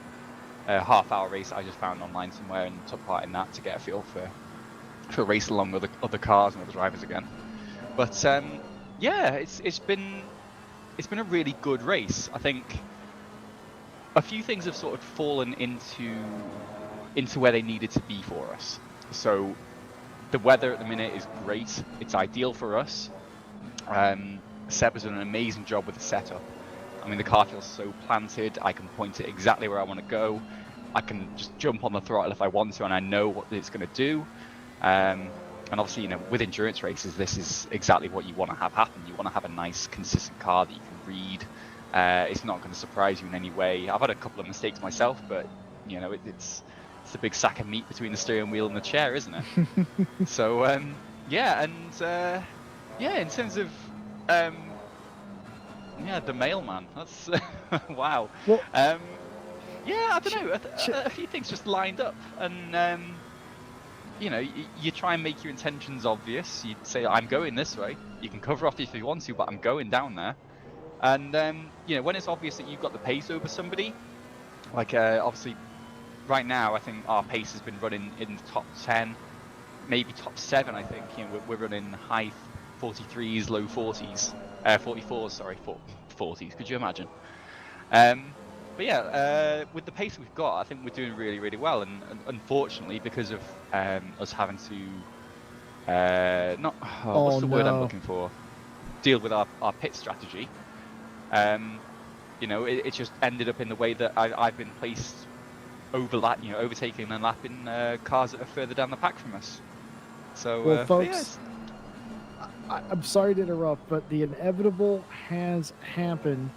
half-hour race I just found online somewhere and took part in that to get a feel for racing along with other cars and other drivers again. But yeah, it's been a really good race. I think a few things have sort of fallen into where they needed to be for us. So the weather at the minute is great. It's ideal for us. Seb has done an amazing job with the setup. I mean, the car feels so planted. I can point it exactly where I want to go. I can just jump on the throttle if I want to, and I know what it's going to do. And obviously, with endurance races, this is exactly what you want to have happen. You want to have a nice, consistent car that you can read. It's not going to surprise you in any way. I've had a couple of mistakes myself, but it's a big sack of meat between the steering wheel and the chair, isn't it? So yeah, and yeah, in terms of yeah, the mailman, that's wow. Well, Yeah, I don't know. A few things just lined up, and you know, you try and make your intentions obvious. You say, "I'm going this way." You can cover off if you want to, but I'm going down there. And you know, when it's obvious that you've got the pace over somebody, like obviously, right now I think our pace has been running in the top 10, maybe top 7. I think you know we're running high 43s, low 40s, 44s. Sorry, 40s. Could you imagine? But yeah, with the pace we've got, I think we're doing really, really well. And unfortunately, because of us having to not what's the word I'm looking for, deal with our pit strategy. You know, it just ended up in the way that I've been placed overtaking and lapping cars that are further down the pack from us. So, well, folks, yeah, I'm sorry to interrupt, but the inevitable has happened.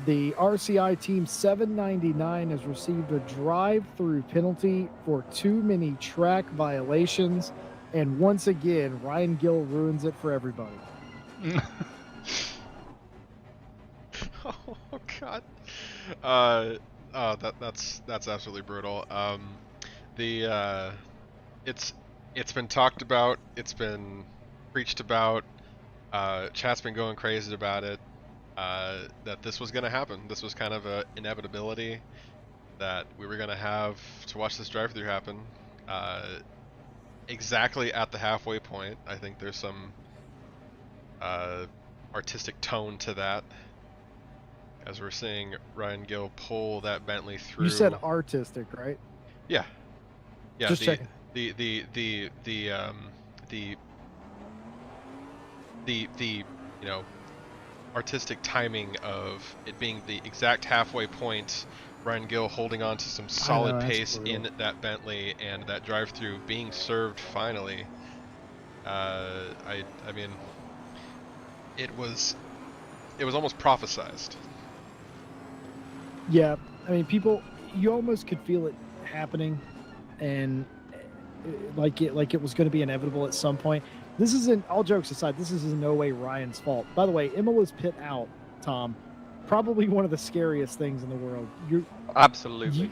The RCI Team 799 has received a drive-through penalty for too many track violations, and once again, Ryan Gill ruins it for everybody. Oh God. That's absolutely brutal. It's been talked about. It's been preached about. Chat's been going crazy about it. That this was going to happen. This was kind of an inevitability that we were going to have to watch this drive-through happen. Exactly at the halfway point. I think there's some artistic tone to that. As we're seeing Ryan Gill pull that Bentley through. You said artistic, right? Yeah. Yeah. Just checking. The you know, artistic timing of it being the exact halfway point, Ryan Gill holding on to some solid pace in that Bentley, and that drive-through being served finally. I mean, it was almost prophesized. Yeah, I mean, you almost could feel it happening, and like it was going to be inevitable at some point. This isn't, all jokes aside, this is in no way Ryan's fault. By the way, Imola's pit out, Tom, probably one of the scariest things in the world. Absolutely.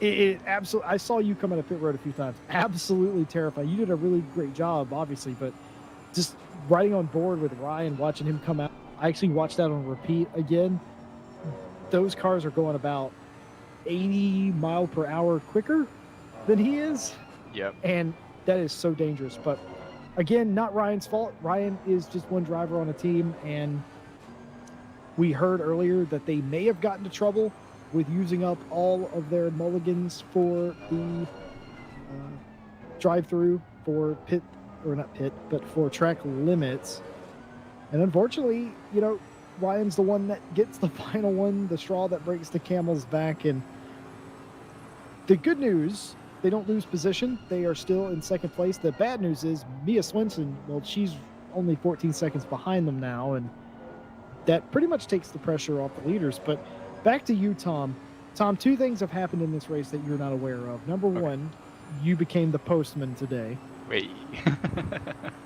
It absolutely. I saw you come out of pit road a few times. Absolutely terrifying. You did a really great job, obviously, but just riding on board with Ryan, watching him come out. I actually watched that on repeat again. Those cars are going about 80 mile per hour quicker than he is. Yep. And that is so dangerous. But again, not Ryan's fault. Ryan is just one driver on a team, and we heard earlier that they may have gotten into trouble with using up all of their mulligans for the drive-through for pit, or not pit, but for track limits. And unfortunately, you know, Ryan's the one that gets the final one, the straw that breaks the camel's back. And the good news, they don't lose position. They are still in second place. The bad news is Mia Swenson, well, she's only 14 seconds behind them now, and that pretty much takes the pressure off the leaders. But back to you, Tom. Tom, two things have happened in this race that you're not aware of. Number one, you became the postman today. Wait.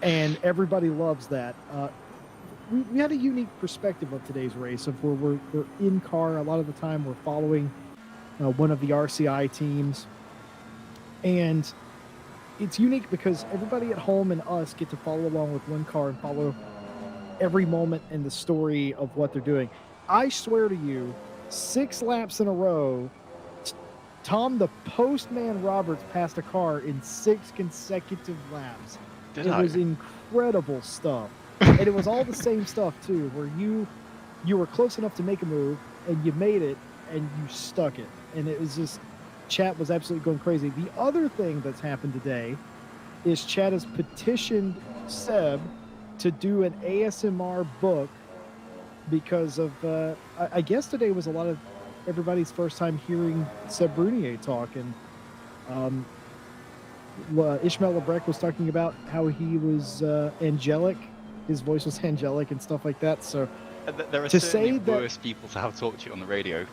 And everybody loves that. We had a unique perspective of today's race of where we're in car. A lot of the time we're following one of the RCI teams. And it's unique because everybody at home and us get to follow along with one car and follow every moment in the story of what they're doing. I swear to you, 6 laps in a row, Tom the Postman Roberts passed a car in 6 consecutive laps. It was incredible stuff. And it was all the same stuff too, where you were close enough to make a move and you made it and you stuck it. And it was just, chat was absolutely going crazy. The other thing that's happened today is chat has petitioned Seb to do an ASMR book because of, I guess today was a lot of everybody's first time hearing Seb Brunier talk. And Ishmael Lebrecq was talking about how he was angelic. His voice was angelic and stuff like that. So there are certainly worse people to have talked to you on the radio.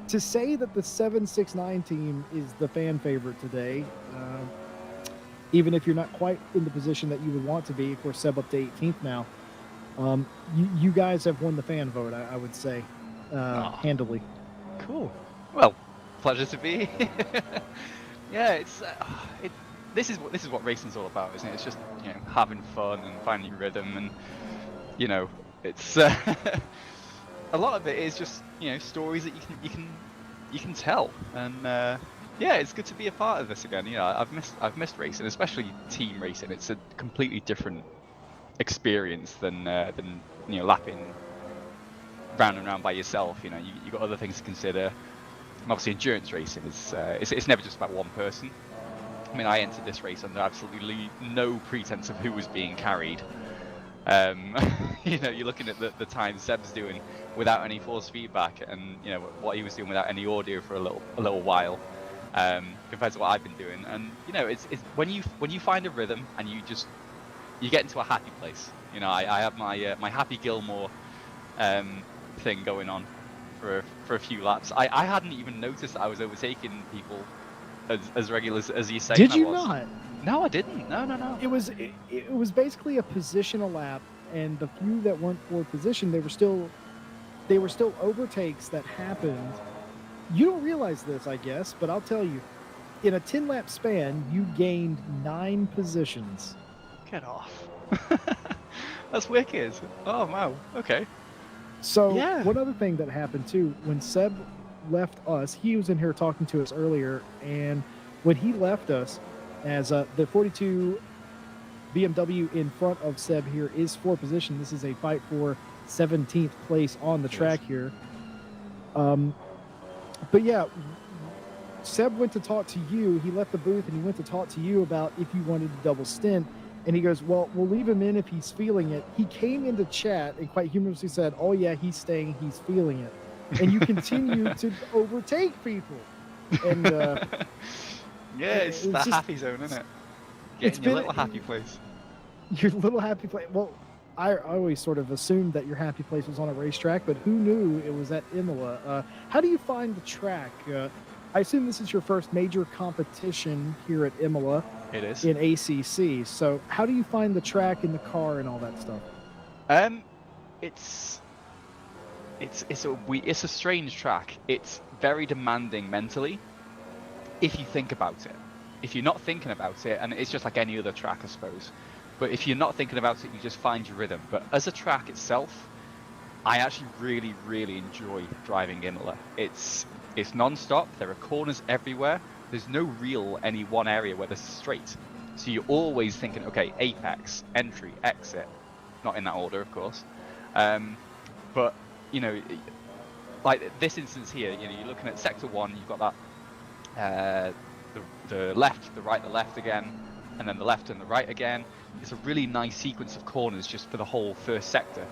to say that the 769 team is the fan favorite today, even if you're not quite in the position that you would want to be, of course, Seb up to 18th now. You guys have won the fan vote, I would say, handily. Cool. Well, pleasure to be here. Yeah, this is what racing's all about, isn't it? It's just having fun and finding rhythm, and it's a lot of it is just stories that you can tell, and yeah, it's good to be a part of this again. I've missed racing, especially team racing. It's a completely different experience than lapping round and round by yourself. You got other things to consider. And obviously, endurance racing is it's never just about one person. I mean, I entered this race under absolutely no pretense of who was being carried. You're looking at the time Seb's doing without any force feedback, and what he was doing without any audio for a little while, compared to what I've been doing. And it's when you find a rhythm and you get into a happy place. I have my Happy Gilmore thing going on for a few laps. I hadn't even noticed that I was overtaking people as regular as you say. Did you not? No, I didn't. No. It was basically a position a lap, and the few that weren't for position, they were still overtakes that happened. You don't realize this, I guess, but I'll tell you, in a 10-lap span, you gained 9 positions. Get off. That's wicked. Oh wow. Okay. So Yeah. one other thing that happened too, when Seb left us, he was in here talking to us earlier, and when he left us, as the 42 BMW in front of Seb here is for position. This is a fight for 17th place on the track here. But yeah, Seb went to talk to you. He left the booth and he went to talk to you about if you wanted to double stint. And he goes, well, we'll leave him in if he's feeling it. He came into chat and quite humorously said, oh yeah, he's staying, he's feeling it. And you continue to overtake people. And yeah, it's that just, happy zone, isn't it? Getting your little happy place. Your little happy place. Well, I always sort of assumed that your happy place was on a racetrack, but who knew it was at Imola? How do you find the track? I assume this is your first major competition here at Imola. It is. In ACC. So how do you find the track and the car and all that stuff? It's a strange track. It's very demanding mentally, if you think about it. If you're not thinking about it, and it's just like any other track, I suppose. But if you're not thinking about it, you just find your rhythm. But as a track itself, I actually really, really enjoy driving Imola. It's non-stop. There are corners everywhere. There's no real any one area where there's straight. So you're always thinking, okay, apex, entry, exit. Not in that order, of course. But, like this instance here, you're looking at sector 1, you've got that, the left, the right, the left again, and then the left and the right again. It's a really nice sequence of corners just for the whole first sector.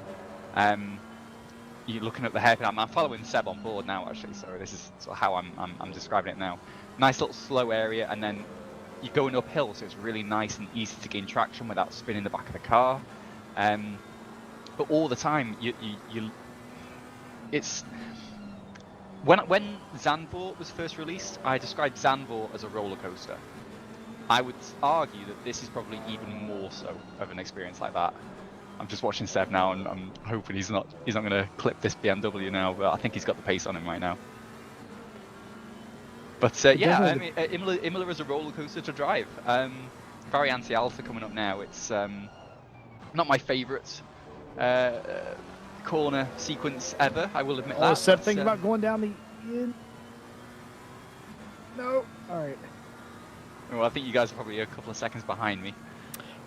You're looking at the hairpin. I'm following Seb on board now, actually, so this is sort of how I'm describing it now. Nice little slow area, and then you're going uphill, so it's really nice and easy to gain traction without spinning the back of the car. But all the time, it's when Zandvoort was first released, I described Zandvoort as a roller coaster. I would argue that this is probably even more so of an experience like that. I'm just watching Seb now, and I'm hoping he's not going to clip this BMW now, but I think he's got the pace on him right now. But yeah, I mean, Imola is a roller coaster to drive. Variante Alta coming up now. It's not my favourite corner sequence ever, I will admit that. Seb thinking about going down the in. No. All right. Well, I think you guys are probably a couple of seconds behind me.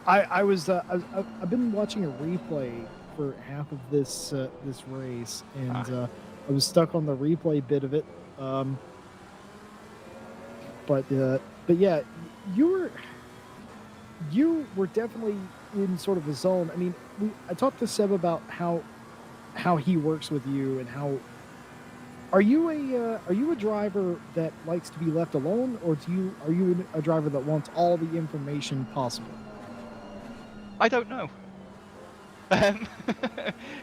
I've been watching a replay for half of this race, and I was stuck on the replay bit of it. But yeah, you were definitely in sort of a zone. I mean, I talked to Seb about how he works with you, and how are you a driver that likes to be left alone, or are you a driver that wants all the information possible? I don't know.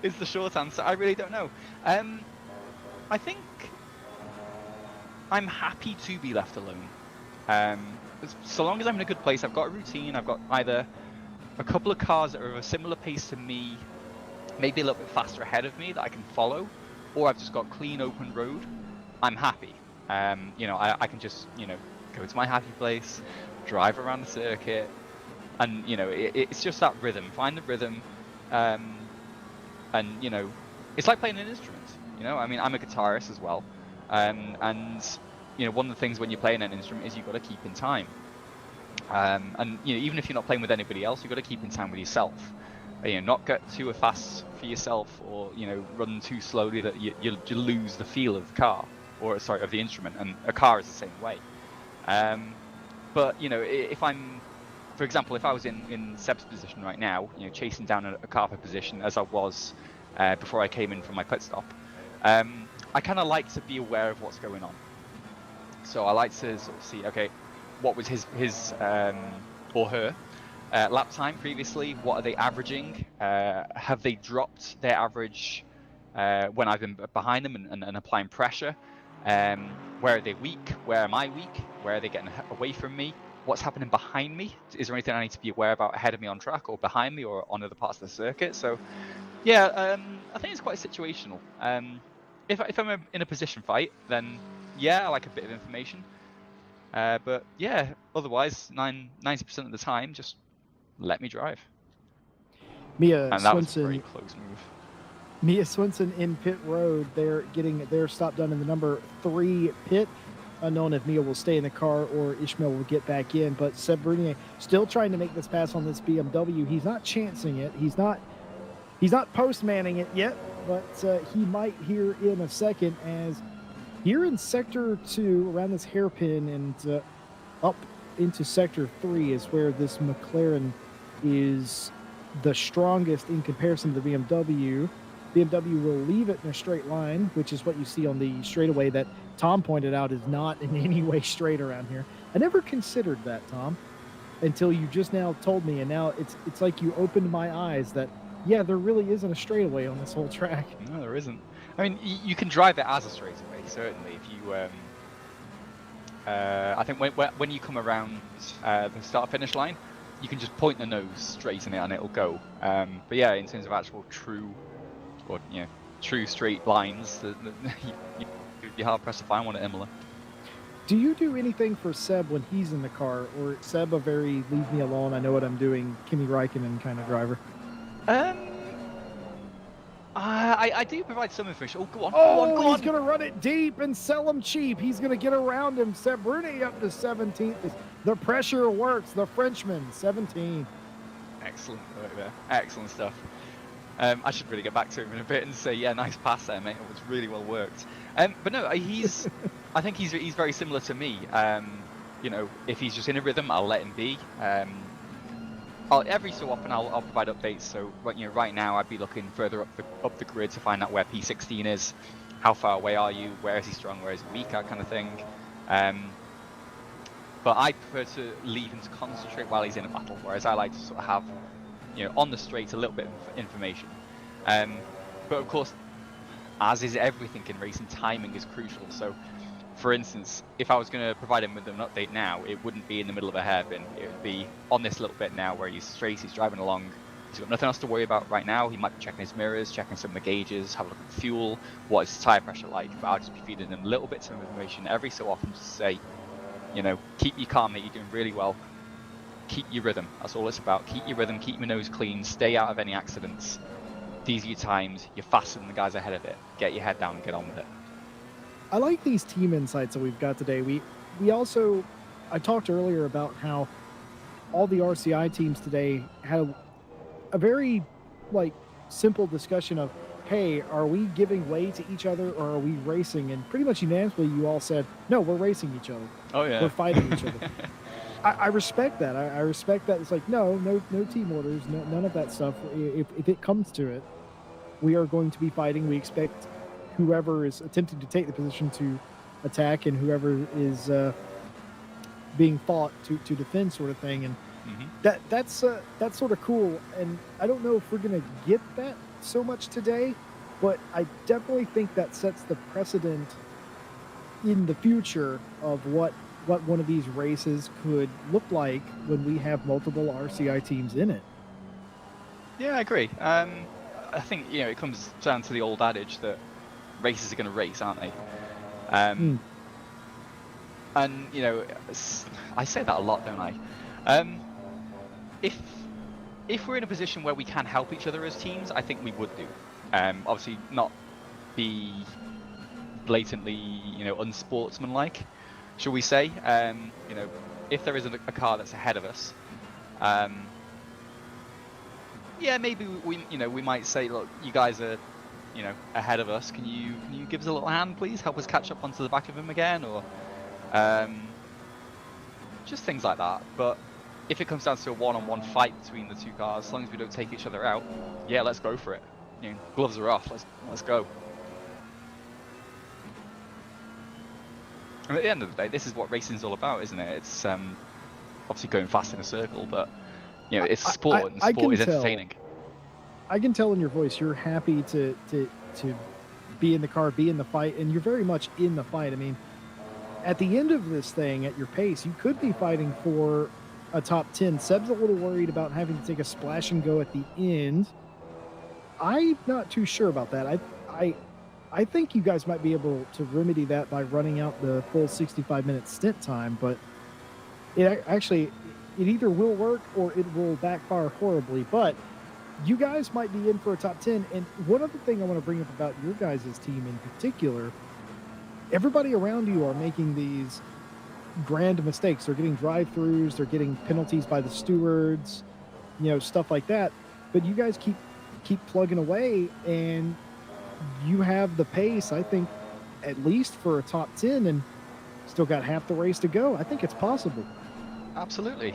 Is the short answer. I really don't know. I think I'm happy to be left alone. So long as I'm in a good place, I've got a routine, I've got either a couple of cars that are of a similar pace to me, maybe a little bit faster ahead of me that I can follow, or I've just got clean open road. I'm happy. You know, I can just, you know, go to my happy place, drive around the circuit, and you know, it's just that rhythm. Find the rhythm, and you know, it's like playing an instrument. You know, I mean, I'm a guitarist as well, and you know, one of the things when you're playing an instrument is you've got to keep in time. And you know, even if you're not playing with anybody else, you've got to keep in time with yourself. You know, not get too fast for yourself, or you know, run too slowly that you lose the feel of the car, or sorry, of the instrument. And a car is the same way. But you know, if I'm, for example, if I was in Seb's position right now, you know, chasing down a car for position as I was before I came in from my pit stop, I kind of like to be aware of what's going on. So I like to sort of see, okay, what was his or her lap time previously? What are they averaging? Have they dropped their average when I've been behind them and applying pressure? Where are they weak? Where am I weak? Where are they getting away from me? What's happening behind me? Is there anything I need to be aware about ahead of me on track or behind me or on other parts of the circuit? So yeah, I think it's quite situational. If I'm in a position fight, then yeah, I like a bit of information. But yeah, otherwise, 90% of the time, just let me drive. Mia And that was a Swinson, very close move. Mia Swinson in pit road. They're getting their stop done in the number 3 pit. Unknown if Mia will stay in the car or Ishmael will get back in. But Seb Brunier still trying to make this pass on this BMW. He's not chancing it. He's not post-manning it yet, but he might here in a second, as here in Sector 2, around this hairpin and up into Sector 3 is where this McLaren is the strongest in comparison to the BMW. BMW will leave it in a straight line, which is what you see on the straightaway that Tom pointed out is not in any way straight around here. I never considered that, Tom, until you just now told me, and now it's like you opened my eyes that, yeah, there really isn't a straightaway on this whole track. No, there isn't. I mean, you can drive it as a straightaway, certainly. If you, I think when you come around the start-finish line, you can just point the nose straight in it and it'll go. But yeah, in terms of actual true, or you know, true straight lines, you'd be hard pressed to find one at Imola. Do you do anything for Seb when he's in the car, or Seb a very leave me alone, I know what I'm doing, Kimi Räikkönen kind of driver? I do provide some information. Oh, go on. Oh, he's going to run it deep and sell him cheap. He's going to get around him. Seb Bruni up to 17th. The pressure works. The Frenchman, 17. Excellent work there. Excellent stuff. I should really get back to him in a bit and say, yeah, nice pass there, mate. It was really well worked. But no, he's. I think he's very similar to me. You know, if he's just in a rhythm, I'll let him be. Every so often I'll provide updates. So you know, right now I'd be looking further up the grid to find out where P16 is, how far away are you, where is he strong, where is he weak, that kind of thing. But I prefer to leave him to concentrate while he's in a battle, whereas I like to sort of have, you know, on the straight a little bit of information. But of course, as is everything in racing, timing is crucial. So for instance, if I was going to provide him with an update now, it wouldn't be in the middle of a hairpin. It would be on this little bit now where he's straight, he's driving along. He's got nothing else to worry about right now. He might be checking his mirrors, checking some of the gauges, have a look at the fuel, what is his tyre pressure like. But I'll just be feeding him little bits of information every so often to say, you know, keep you calm, mate, you're doing really well. Keep your rhythm. That's all it's about. Keep your rhythm, keep your nose clean, stay out of any accidents. These are your times. You're faster than the guys ahead of it. Get your head down and get on with it. I like these team insights that we've got today. We also, I talked earlier about how all the RCI teams today had a very simple discussion of, hey, are we giving way to each other or are we racing? And pretty much unanimously, you all said, no, we're racing each other. Oh yeah, we're fighting each other. I respect that. I respect that. It's like, no team orders, none of that stuff. If it comes to it, we are going to be fighting. We expect whoever is attempting to take the position to attack and whoever is being fought to defend, sort of thing. And that's sort of cool. And I don't know if we're going to get that so much today, but I definitely think that sets the precedent in the future of what one of these races could look like when we have multiple RCI teams in it. Yeah, I agree. I think, you know, it comes down to the old adage that races are going to race, aren't they? And you know, I say that a lot, don't I? If we're in a position where we can help each other as teams, I think we would do. Obviously, not be blatantly, you know, unsportsmanlike, shall we say? You know, if there is a car that's ahead of us, yeah, maybe we might say, look, you guys are, you know, ahead of us. Can you give us a little hand, please? Help us catch up onto the back of him again, or just things like that. But if it comes down to a one-on-one fight between the two cars, as long as we don't take each other out, yeah, let's go for it. You know, gloves are off. Let's go. And at the end of the day, this is what racing's all about, isn't it? It's obviously going fast in a circle, but you know, it's sport, and sport is entertaining. I can tell in your voice you're happy to be in the car, be in the fight, and you're very much in the fight. I mean, at the end of this thing, at your pace, you could be fighting for a top 10. Seb's a little worried about having to take a splash and go at the end. I'm not too sure about that. I think you guys might be able to remedy that by running out the full 65-minute stint time, but it either will work or it will backfire horribly. But you guys might be in for a top 10. And one other thing I want to bring up about your guys' team in particular, everybody around you are making these grand mistakes. They're getting drive-throughs, they're getting penalties by the stewards, you know, stuff like that. But you guys keep plugging away, and you have the pace, I think, at least for a top 10, and still got half the race to go. I think it's possible. Absolutely.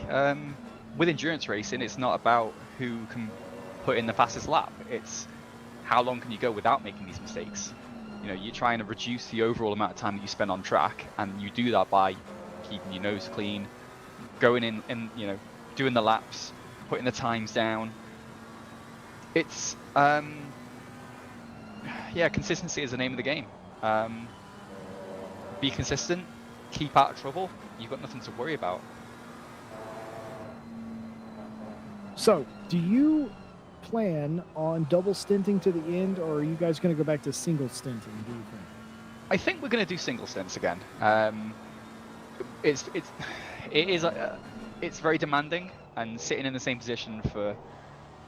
With endurance racing, it's not about who can put in the fastest lap. It's how long can you go without making these mistakes. You know, you're trying to reduce the overall amount of time that you spend on track, and you do that by keeping your nose clean, going in and, you know, doing the laps, putting the times down. It's yeah, consistency is the name of the game. Be consistent, keep out of trouble, you've got nothing to worry about. So, do you plan on double stinting to the end, or are you guys going to go back to single stinting, do you think? I think we're going to do single stints again. It's very demanding, and sitting in the same position for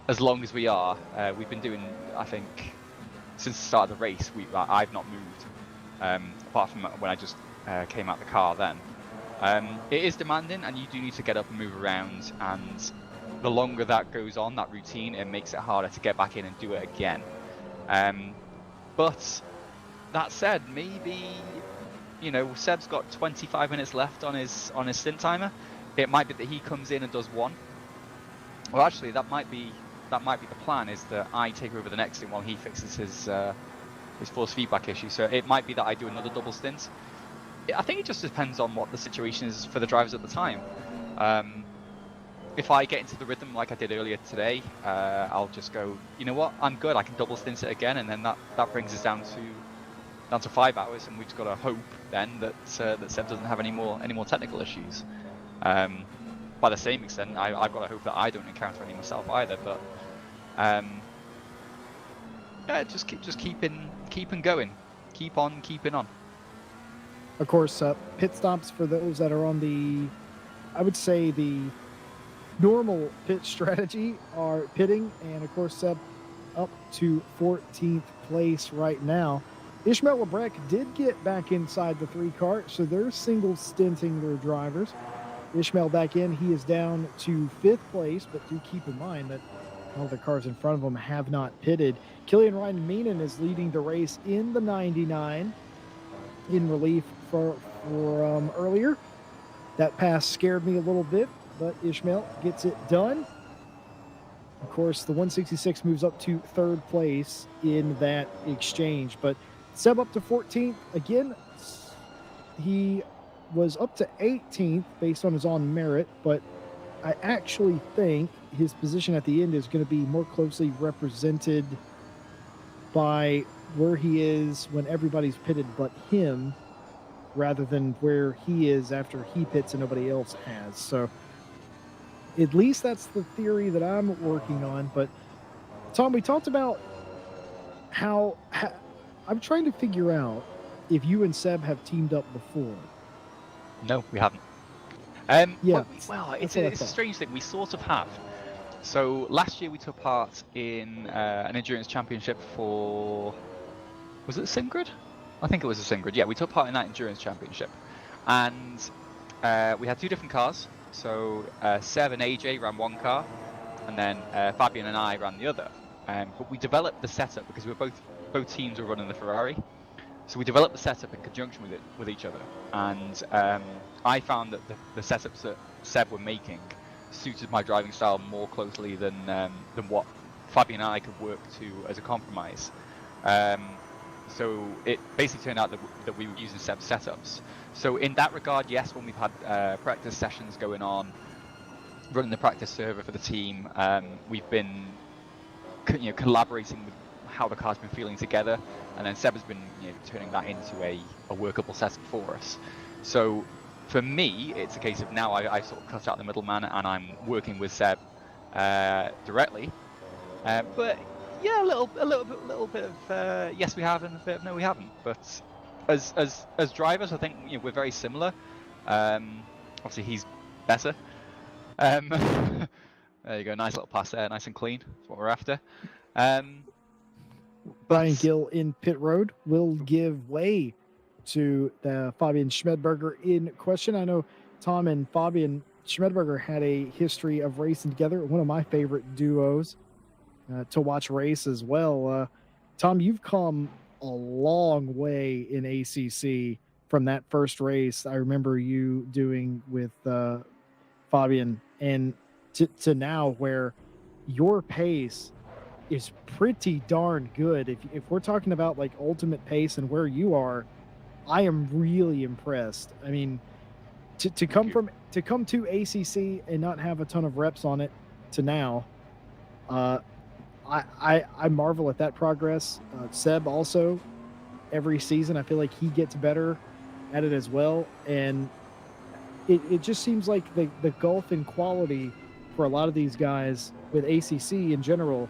as long as we are, we've been doing, I think, since the start of the race, I've not moved, apart from when I just came out the car then. It is demanding, and you do need to get up and move around, and the longer that goes on, that routine, it makes it harder to get back in and do it again. But that said, maybe, you know, Seb's got 25 minutes left on his stint timer. It might be that he comes in and does one. Well, actually, that might be the plan, is that I take over the next stint while he fixes his force feedback issue. So it might be that I do another double stint. I think it just depends on what the situation is for the drivers at the time. If I get into the rhythm like I did earlier today, I'll just go, you know what, I'm good, I can double stint it again, and then that brings us down to 5 hours, and we've just got to hope then that Seb doesn't have any more technical issues. By the same extent, I've got to hope that I don't encounter any myself either. But yeah, just keeping going, keep on keeping on. Of course, pit stops for those that are on the, I would say, the normal pit strategy are pitting, and of course Seb up to 14th place right now. Ishmael Lebrec did get back inside the 3 car, so they're single stinting their drivers. Ishmael back in, he is down to 5th place, but do keep in mind that all the cars in front of him have not pitted. Killian Ryan Meenan is leading the race in the 99 in relief for earlier. That pass scared me a little bit, but Ishmael gets it done. Of course, the 166 moves up to 3rd place in that exchange, but Seb up to 14th. Again, he was up to 18th based on his own merit, but I actually think his position at the end is going to be more closely represented by where he is when everybody's pitted but him, rather than where he is after he pits and nobody else has. So at least that's the theory that I'm working on. But Tom, we talked about how I'm trying to figure out if you and Seb have teamed up before. No, we haven't. Yeah, Well, that's it's what I a thought. strange thing. We sort of have. So last year we took part in an endurance championship for. Was it Singrid? I think it was a Singrid. Yeah, we took part in that endurance championship, and we had two different cars. So Seb and AJ ran one car, and then Fabian and I ran the other. But we developed the setup because both teams were running the Ferrari. So we developed the setup in conjunction with each other, and I found that the setups that Seb were making suited my driving style more closely than what Fabian and I could work to as a compromise. So it basically turned out that we were using Seb's setups. So in that regard, yes, when we've had practice sessions going on, running the practice server for the team, we've been collaborating with how the car's been feeling together, and then Seb has been turning that into a workable setup for us. So for me, it's a case of now I sort of cut out the middleman and I'm working with Seb directly. But yeah, a little bit of yes we have and a bit of no we haven't. But as drivers, I think we're very similar. Obviously he's better. There you go, nice little pass there, nice and clean. That's what we're after. Brian Gill in pit road will give way to the Fabian Schmedberger in question. I know Tom and Fabian Schmedberger had a history of racing together. One of my favorite duos to watch race as well. Tom, you've come a long way in ACC from that first race I remember you doing with Fabian, and to now where your pace is pretty darn good. If we're talking about like ultimate pace and where you are, I am really impressed. I mean, to come to ACC and not have a ton of reps on it to now, I marvel at that progress. Seb also, every season I feel like he gets better at it as well, and it just seems like the gulf in quality for a lot of these guys with ACC in general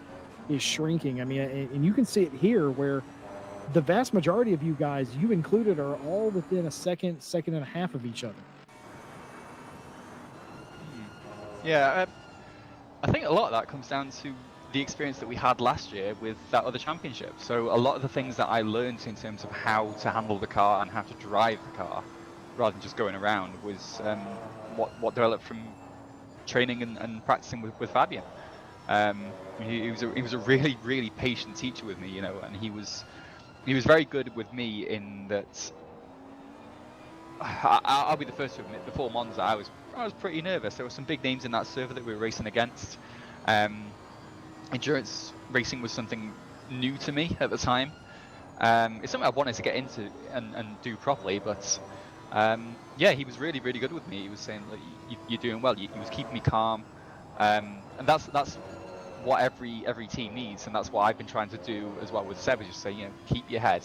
is shrinking. I mean, and you can see it here where the vast majority of you guys, you included, are all within a second and a half of each other. Yeah, I think a lot of that comes down to the experience that we had last year with that other championship. So a lot of the things that I learned in terms of how to handle the car and how to drive the car, rather than just going around, was what developed from training and practicing with Fabian. He was a really, really patient teacher with me, and he was very good with me in that. I'll be the first to admit, before Monza, I was pretty nervous. There were some big names in that server that we were racing against. Endurance racing was something new to me at the time. It's something I wanted to get into and do properly, but yeah, he was really, really good with me. He was saying, "Look, you're doing well." He was keeping me calm, and that's what every team needs, and that's what I've been trying to do as well with Seb. Is just say, keep your head.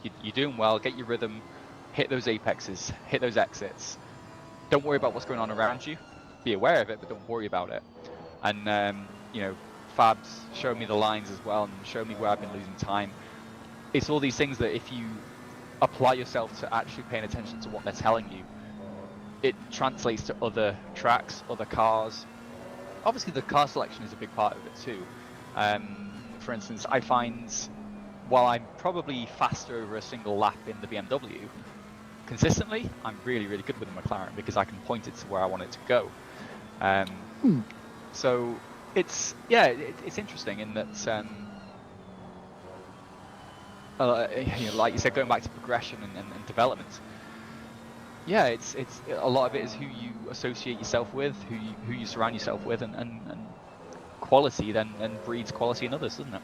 You're doing well. Get your rhythm. Hit those apexes. Hit those exits. Don't worry about what's going on around you. Be aware of it, but don't worry about it. And Fab's showed me the lines as well, and showed me where I've been losing time. It's all these things that if you apply yourself to actually paying attention to what they're telling you, it translates to other tracks, other cars. Obviously, the car selection is a big part of it too. For instance, I find while I'm probably faster over a single lap in the BMW, consistently, I'm really, really good with the McLaren because I can point it to where I want it to go. So it's interesting in that, like you said, going back to progression and development. Yeah, it's a lot of it is who you associate yourself with, who you surround yourself with, and quality then breeds quality in others, doesn't it?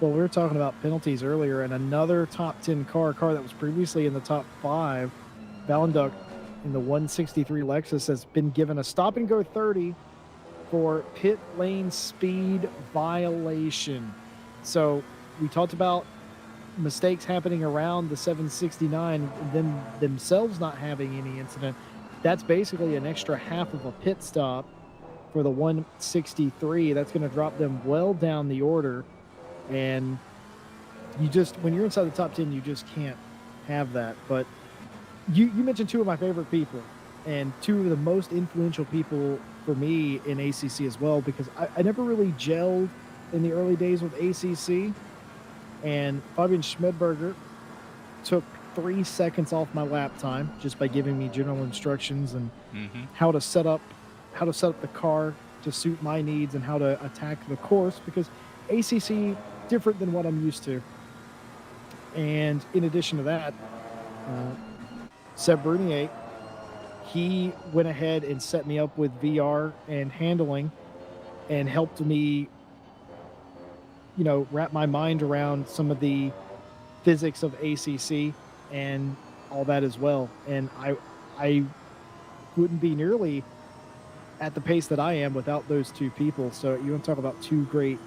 Well, we were talking about penalties earlier, and another top 10 car that was previously in the top 5, Valenduck in the 163 Lexus, has been given a stop and go 30 for pit lane speed violation. So we talked about mistakes happening around the 769, them themselves not having any incident. That's basically an extra half of a pit stop for the 163. That's going to drop them well down the order. And you just, when you're inside the top 10, you just can't have that. But you mentioned two of my favorite people, and two of the most influential people for me in ACC as well, because I never really gelled in the early days with ACC, and Fabian Schmidberger took 3 seconds off my lap time just by giving me general instructions and how to set up the car to suit my needs and how to attack the course, because ACC different than what I'm used to. And in addition to that, Seb Brunier, he went ahead and set me up with VR and handling and helped me, wrap my mind around some of the physics of ACC and all that as well. And I wouldn't be nearly at the pace that I am without those two people. So you want to talk about two great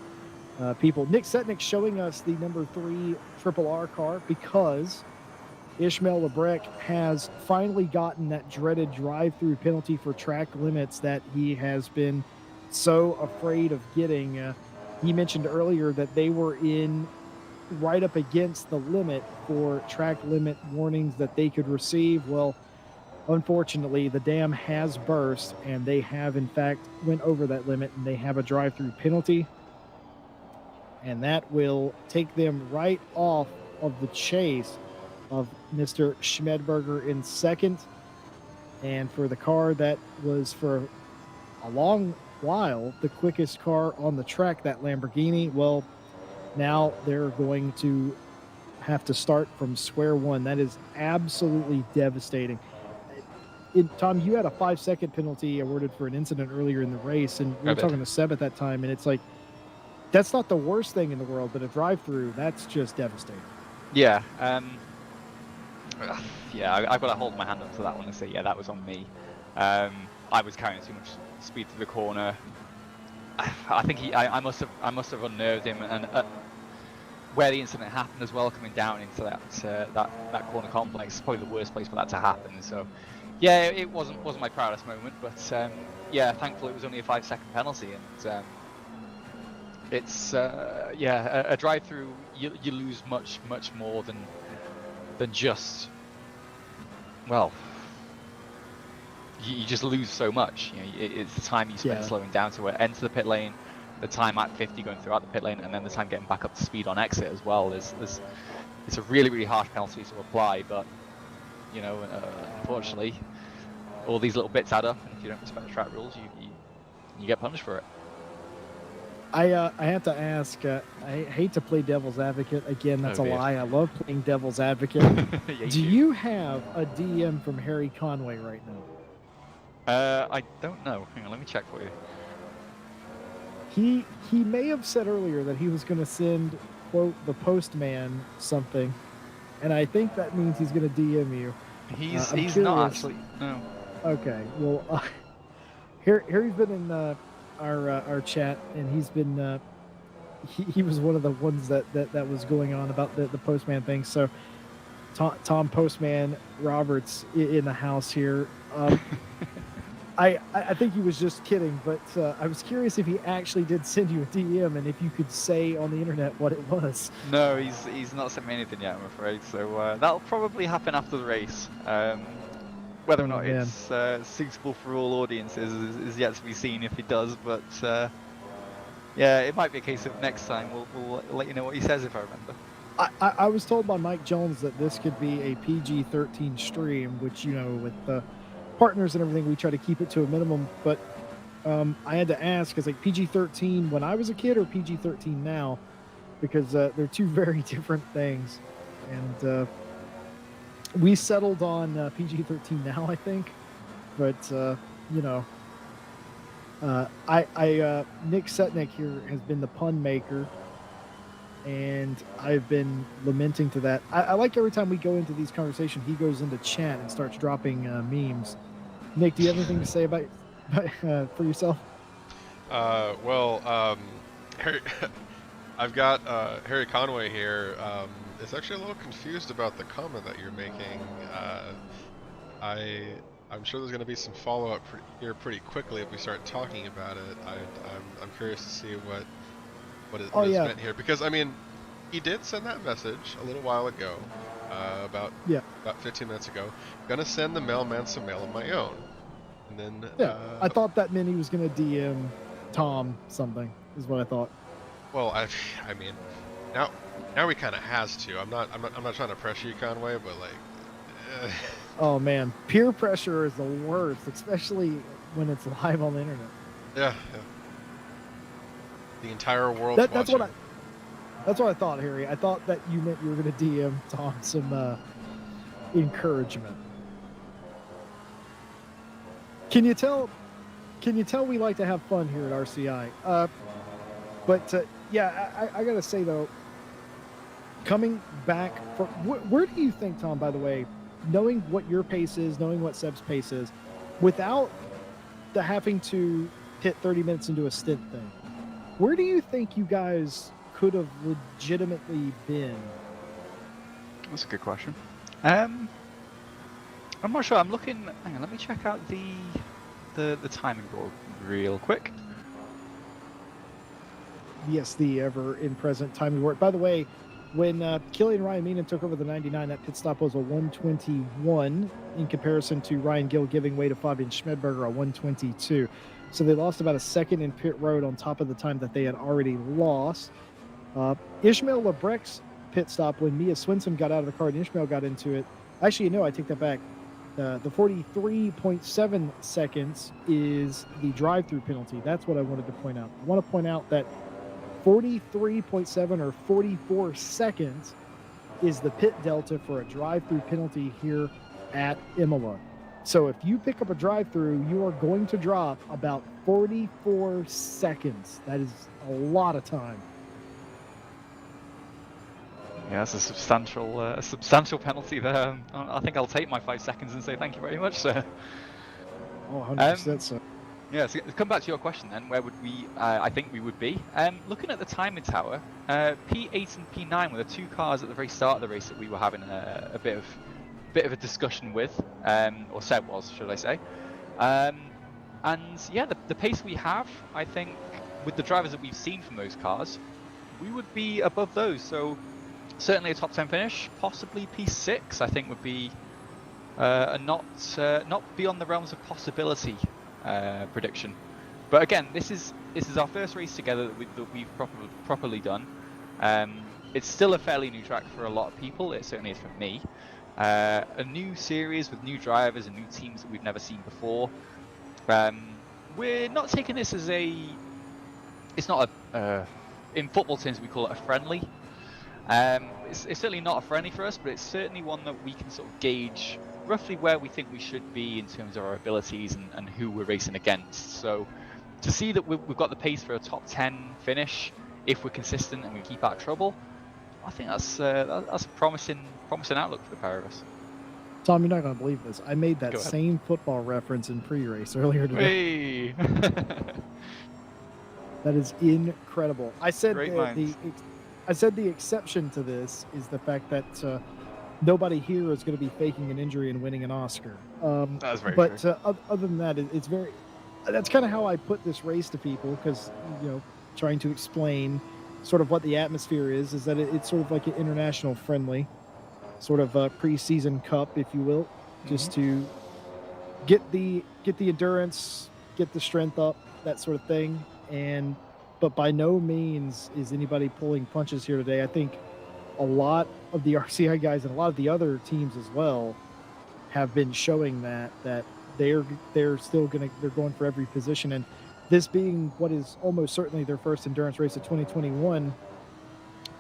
people. Nick Setnick showing us the number 3 RRR car because Ishmael Lebrecq has finally gotten that dreaded drive-through penalty for track limits that he has been so afraid of getting. He mentioned earlier that they were in right up against the limit for track limit warnings that they could receive. Well, unfortunately, the dam has burst, and they have, in fact, went over that limit, and they have a drive-through penalty. And that will take them right off of the chase of Mr. Schmidberger in second. And for the car that was for a long while the quickest car on the track, that Lamborghini, well, now they're going to have to start from square one. That is absolutely devastating. Tom, you had a 5-second penalty awarded for an incident earlier in the race, and we were talking to Seb at that time, and it's like, that's not the worst thing in the world, but a drive-through, that's just devastating. Yeah. I've got to hold my hand up to that one and say, yeah, that was on me. I was carrying too much speed through the corner. I think I must have unnerved him, and where the incident happened as well, coming down into that corner complex, probably the worst place for that to happen. So, yeah, it wasn't my proudest moment, but thankfully it was only a 5-second penalty, and it's a drive-through. You lose much more than just, well, you just lose so much. It's the time you spend slowing down to enter the pit lane, the time at 50 going throughout the pit lane, and then the time getting back up to speed on exit as well. It's a really harsh penalty to apply, but unfortunately, all these little bits add up, and if you don't respect the track rules, you get punished for it. I have to ask, I hate to play devil's advocate. Again, that's a lie. I love playing devil's advocate. Do you have a DM from Harry Conway right now? I don't know. Hang on, let me check for you. He may have said earlier that he was going to send, quote, the postman something, and I think that means he's going to DM you. He's not actually. No. Okay. Well, Harry's been in our chat, and he's been he was one of the ones that was going on about the postman thing. So Tom Postman Roberts in the house here. I think he was just kidding, but I was curious if he actually did send you a DM, and if you could say on the internet what it was. No, he's not sent me anything yet, I'm afraid. So that'll probably happen after the race. Whether or not it's suitable for all audiences is yet to be seen if he does, but it might be a case of next time we'll let you know what he says if I remember. I was told by Mike Jones that this could be a PG-13 stream, which, with the partners and everything, we try to keep it to a minimum, but I had to ask, because like PG-13 when I was a kid or PG-13 now, because they're two very different things, and we settled on PG-13 now, I think, but Nick Setnick here has been the pun maker, and I've been lamenting to that. I like every time we go into these conversations, he goes into chat and starts dropping memes. Nick, do you have anything to say about for yourself? Harry, I've got Harry Conway here. Is actually a little confused about the comment that you're making. I'm sure there's going to be some follow-up here pretty quickly if we start talking about it. I'm curious to see what is meant here, because I mean, he did send that message a little while ago, about Yeah. about 15 minutes ago. Gonna send the mailman some mail of my own, and then Yeah, I thought that meant he was gonna DM Tom something. Is what I thought. well, I mean, now he kind of has to. I'm not trying to pressure you, Conway, but like, Oh man, peer pressure is the worst, especially when it's live on the internet. yeah. The entire world's That's watching. That's what I thought, Harry. I thought that you meant you were gonna DM Tom some encouragement. Can you tell we like to have fun here at RCI? But yeah, I gotta say though, coming back from where do you think, Tom? By the way, knowing what your pace is, knowing what Seb's pace is, without the having to hit 30 minutes into a stint thing, where do you think you guys could have legitimately been? That's a good question. I'm not sure. I'm looking. Hang on, let me check out the timing board real quick. Yes, the ever in present timing work. By the way, when Killian Ryan Meenan took over the 99, that pit stop was a 121 in comparison to Ryan Gill giving way to Fabian Schmedberger, a 122. So they lost about a second in pit road on top of the time that they had already lost. Ishmael Lebrec's pit stop, when Mia Swinson got out of the car and Ishmael got into it. Actually, no, I take that back. The 43.7 seconds is the drive-through penalty. That's what I wanted to point out. I want to point out that 43.7 or 44 seconds is the pit delta for a drive-through penalty here at Imola. So if you pick up a drive-through, you are going to drop about 44 seconds. That is a lot of time. Yeah, that's a substantial penalty there. I think I'll take my 5 seconds and say thank you very much, sir. Oh, 100% so. Yeah, so to come back to your question then, where would we, I think we would be. Looking at the timing tower, P8 and P9 were the two cars at the very start of the race that we were having a bit of a discussion with, or Seb was, should I say. And yeah, the pace we have, I think, with the drivers that we've seen from those cars, we would be above those. So certainly a top 10 finish, possibly P6, I think would be a not beyond the realms of possibility prediction. But again, this is our first race together that we've properly done. It's still a fairly new track for a lot of people. It certainly is for me. A new series with new drivers and new teams that we've never seen before. We're not taking this as it's not a, in football terms we call it a friendly. It's certainly not a friendly for us, but it's certainly one that we can sort of gauge roughly where we think we should be in terms of our abilities and who we're racing against. So to see that we've got the pace for a top 10 finish, if we're consistent and we keep out of trouble, I think that's a promising outlook for the pair of us. Tom, you're not going to believe this. I made that same football reference in pre-race earlier today. Hey. That is incredible. I said the exception to this is the fact that nobody here is going to be faking an injury and winning an Oscar. That's very but true. Other than that, it's very. That's kind of how I put this race to people, because trying to explain sort of what the atmosphere is that it's sort of like an international friendly, sort of a pre-season cup, if you will, just to get the endurance, get the strength up, that sort of thing. But by no means is anybody pulling punches here today. I think a lot of the RCI guys and a lot of the other teams as well have been showing that they're going for every position. And this being what is almost certainly their first endurance race of 2021,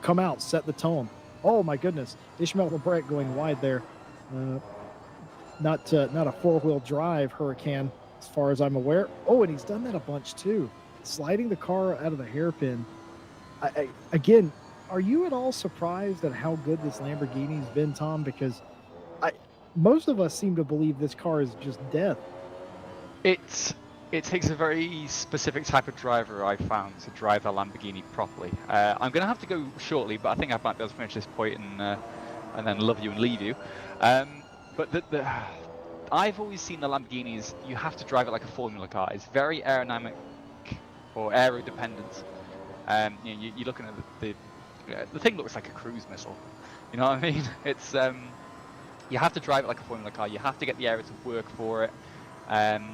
come out, set the tone. Oh my goodness, Ishmael Lebrec going wide there. Not a four-wheel drive Hurricane as far as I'm aware. Oh, and he's done that a bunch too. Sliding the car out of the hairpin. Again, are you at all surprised at how good this Lamborghini's been, Tom? Because most of us seem to believe this car is just death. It takes a very specific type of driver, I found, to drive a Lamborghini properly. I'm going to have to go shortly, but I think I might be able to finish this point and then love you and leave you. But I've always seen the Lamborghinis, you have to drive it like a Formula car. It's very aerodynamic or aero dependent. You're looking at the thing looks like a cruise missile. You know what I mean? It's you have to drive it like a Formula car. You have to get the aero to work for it, and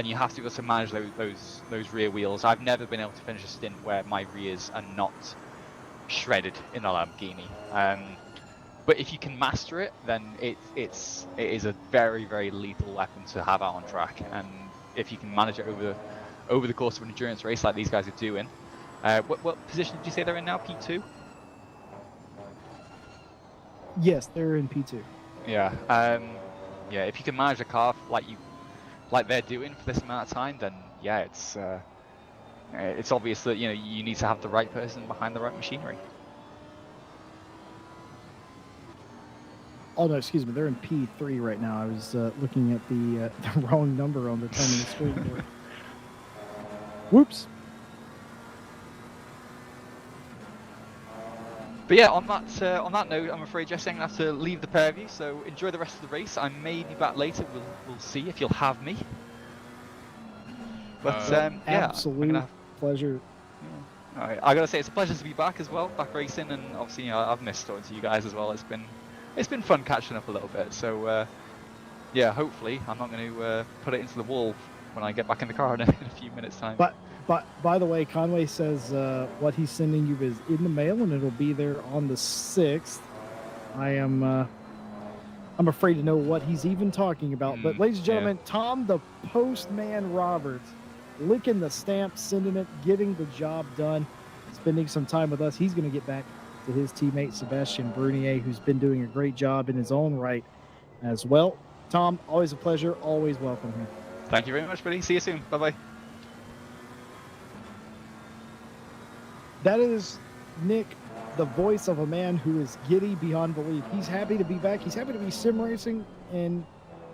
you have to be able to manage those rear wheels. I've never been able to finish a stint where my rears are not shredded in a Lamborghini. But if you can master it, then it is a very, very lethal weapon to have out on track. And if you can manage it over the course of an endurance race like these guys are doing, what position did you say they're in now? P2? Yes, they're in P2. Yeah. Yeah. If you can manage a car like they're doing for this amount of time, then yeah, it's obvious that you need to have the right person behind the right machinery. Oh no, excuse me. They're in P3 right now. I was looking at the wrong number on the terminal screen board. Whoops. But yeah, on that note, I'm afraid Jesse, I'm gonna have to leave the pair of you. So enjoy the rest of the race. I may be back later. We'll see if you'll have me. But yeah, absolute pleasure. Yeah. All right, I gotta say it's a pleasure to be back as well, back racing, and obviously I've missed talking to you guys as well. It's been fun catching up a little bit. So yeah, hopefully I'm not going to put it into the wall when I get back in the car in a few minutes time. But by the way, Conway says what he's sending you is in the mail, and it'll be there on the 6th. I'm afraid to know what he's even talking about. But ladies and gentlemen, yeah. Tom the Postman Roberts, licking the stamp, sending it, getting the job done, spending some time with us. He's going to get back to his teammate Sebastian Brunier, who's been doing a great job in his own right as well. Tom, always a pleasure. Always welcome here. Thank you very much, buddy. See you soon. Bye-bye. That is Nick, the voice of a man who is giddy beyond belief. He's happy to be back. He's happy to be sim racing, and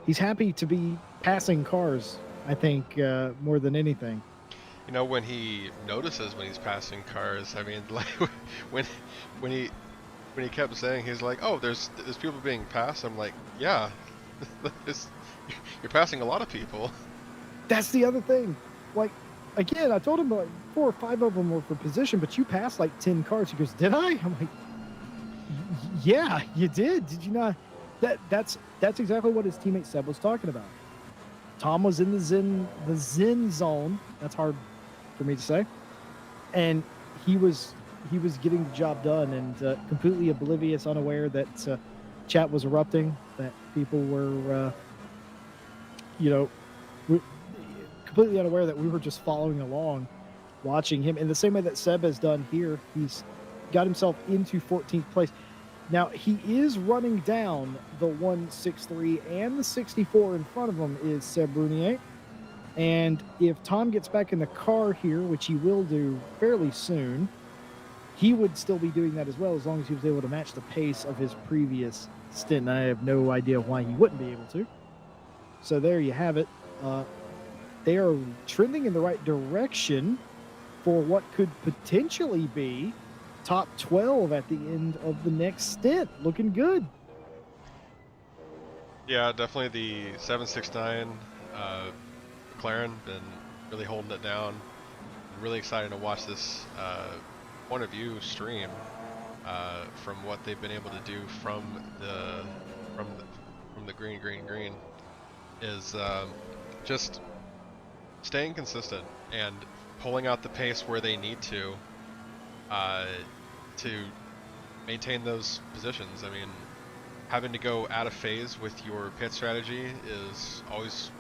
he's happy to be passing cars, I think, more than anything. You know, when he notices when he's passing cars, I mean, like when he kept saying, he's like, oh, there's people being passed. I'm like, yeah, you're passing a lot of people. That's the other thing. Like, again, I told him like 4 or 5 of them were for position, but you passed like 10 cars. He goes, did I? I'm like, yeah, you did. Did you not? That's exactly what his teammate Seb was talking about. Tom was in the Zen zone. That's hard for me to say. And he was getting the job done, and completely oblivious, unaware that chat was erupting, that people were, completely unaware that we were just following along, watching him in the same way that Seb has done here. He's got himself into 14th place. Now, he is running down the 163, and the 64 in front of him is Seb Brunier. And if Tom gets back in the car here, which he will do fairly soon, he would still be doing that as well, as long as he was able to match the pace of his previous stint. And I have no idea why he wouldn't be able to. So there you have it. They are trending in the right direction for what could potentially be top 12 at the end of the next stint. Looking good. Yeah, definitely the 769 McLaren been really holding it down. Really excited to watch this point of view stream from what they've been able to do from the green is just staying consistent and pulling out the pace where they need to maintain those positions. I mean, having to go out of phase with your pit strategy is always,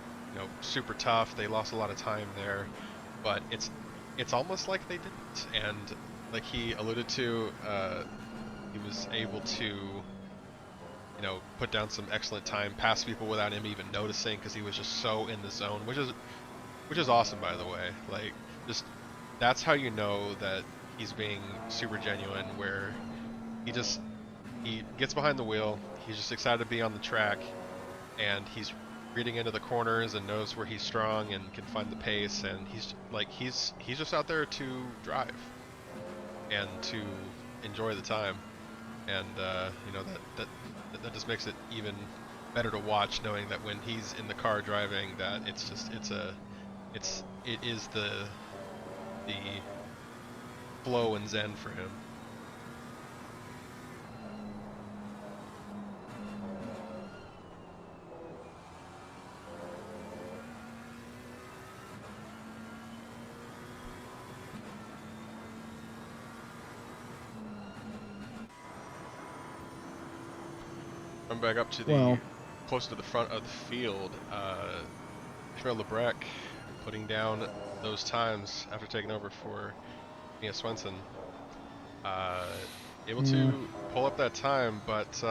super tough. They lost a lot of time there, but it's almost like they didn't. And like he alluded to, he was able to, put down some excellent time, pass people without him even noticing, because he was just so in the zone, which is awesome, by the way. Like, just that's how you know that he's being super genuine, where he gets behind the wheel, he's just excited to be on the track, and he's reading into the corners and knows where he's strong and can find the pace, and he's just out there to drive and to enjoy the time, and that just makes it even better to watch, knowing that when he's in the car driving, that it is the flow and zen for him. Come back up to the Well, close to the front of the field. Ishmael Lebrec putting down those times after taking over for Mia Swenson. Able to pull up that time, but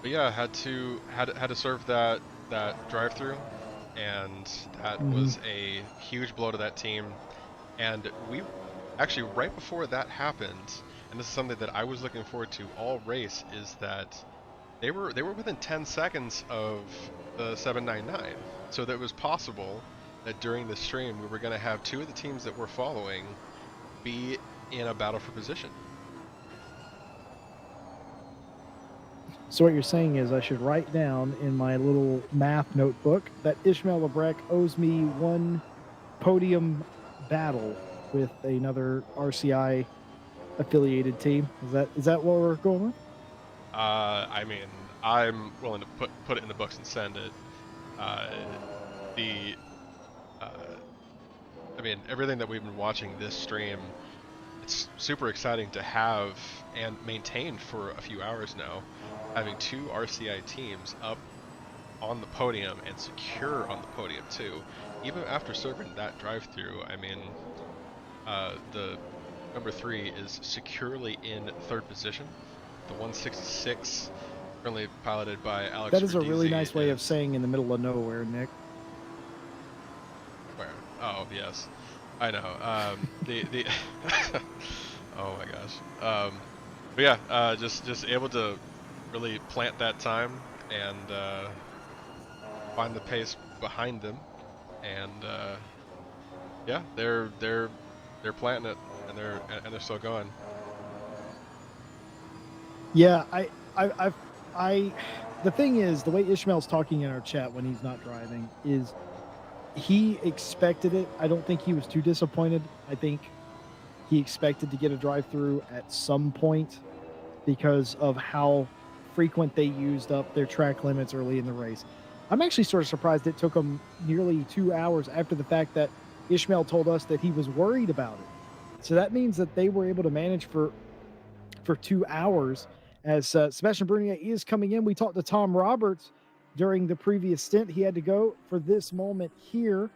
yeah, had to serve that drive-through, and that was a huge blow to that team. And we actually, right before that happened, and this is something that I was looking forward to all race, is that they were within 10 seconds of the 799. So that it was possible that during the stream we were going to have two of the teams that we're following be in a battle for position. So what you're saying is I should write down in my little math notebook that Ishmael Lebrec owes me one podium battle with another RCI affiliated team. Is that what we're going with? I mean, I'm willing to put it in the books and send it. I mean, everything that we've been watching this stream, it's super exciting to have and maintain for a few hours now, having two RCI teams up on the podium and secure on the podium too. Even after serving that drive-through, I mean, the number 3 is securely in third position. The 166, currently piloted by Alex. That is a really nice way of saying in the middle of nowhere, Nick. Where? Oh yes, I know. The oh my gosh. But yeah, just able to really plant that time and find the pace behind them, and yeah, they're planting it, and they're still going. Yeah, the thing is, the way Ishmael's talking in our chat when he's not driving is he expected it. I don't think he was too disappointed. I think he expected to get a drive-through at some point because of how frequent they used up their track limits early in the race. I'm actually sort of surprised it took them nearly 2 hours after the fact that Ishmael told us that he was worried about it. So that means that they were able to manage for 2 hours. As Sebastian Brunier is coming in, we talked to Tom Roberts during the previous stint. He had to go for this moment here.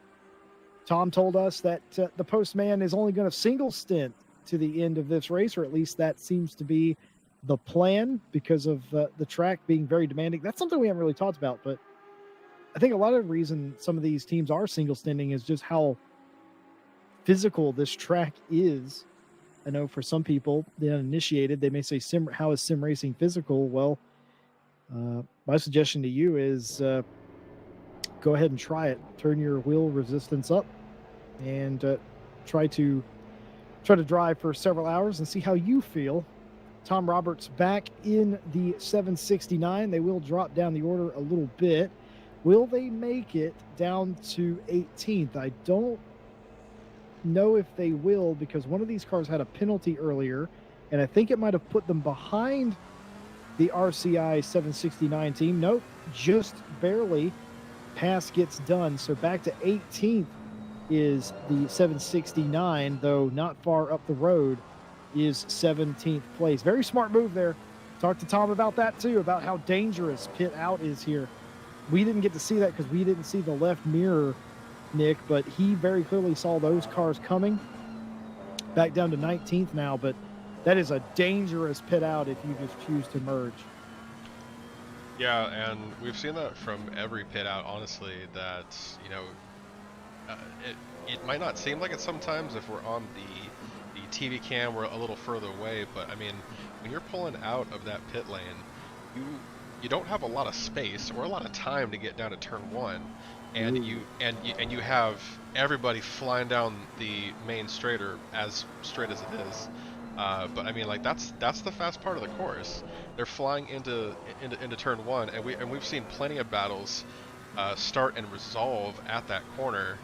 Tom told us that the postman is only going to single stint to the end of this race, or at least that seems to be the plan because of the track being very demanding. That's something we haven't really talked about, but I think a lot of the reason some of these teams are single stinting is just how physical this track is. I know for some people, the uninitiated, they may say, how is sim racing physical? Well, my suggestion to you is go ahead and try it. Turn your wheel resistance up and try to drive for several hours and see how you feel. Tom Roberts back in the 769. They will drop down the order a little bit. Will they make it down to 18th? I don't know if they will, because one of these cars had a penalty earlier, and I think it might have put them behind the RCI 769 team. Nope, just barely. Pass gets done, so back to 18th is the 769, though not far up the road is 17th place. Very smart move there. Talked to Tom about that too, about how dangerous pit out is here. We didn't get to see that because we didn't see the left mirror, Nick, but he very clearly saw those cars coming. Back down to 19th now, but that is a dangerous pit out if you just choose to merge. Yeah, and we've seen that from every pit out, honestly, that, you know, it might not seem like it sometimes if we're on the TV cam, we're a little further away, but I mean, when you're pulling out of that pit lane, you don't have a lot of space or a lot of time to get down to turn 1. And you have everybody flying down the main straighter, as straight as it is. But I mean, like that's the fast part of the course. They're flying into turn 1, and we've seen plenty of battles start and resolve at that corner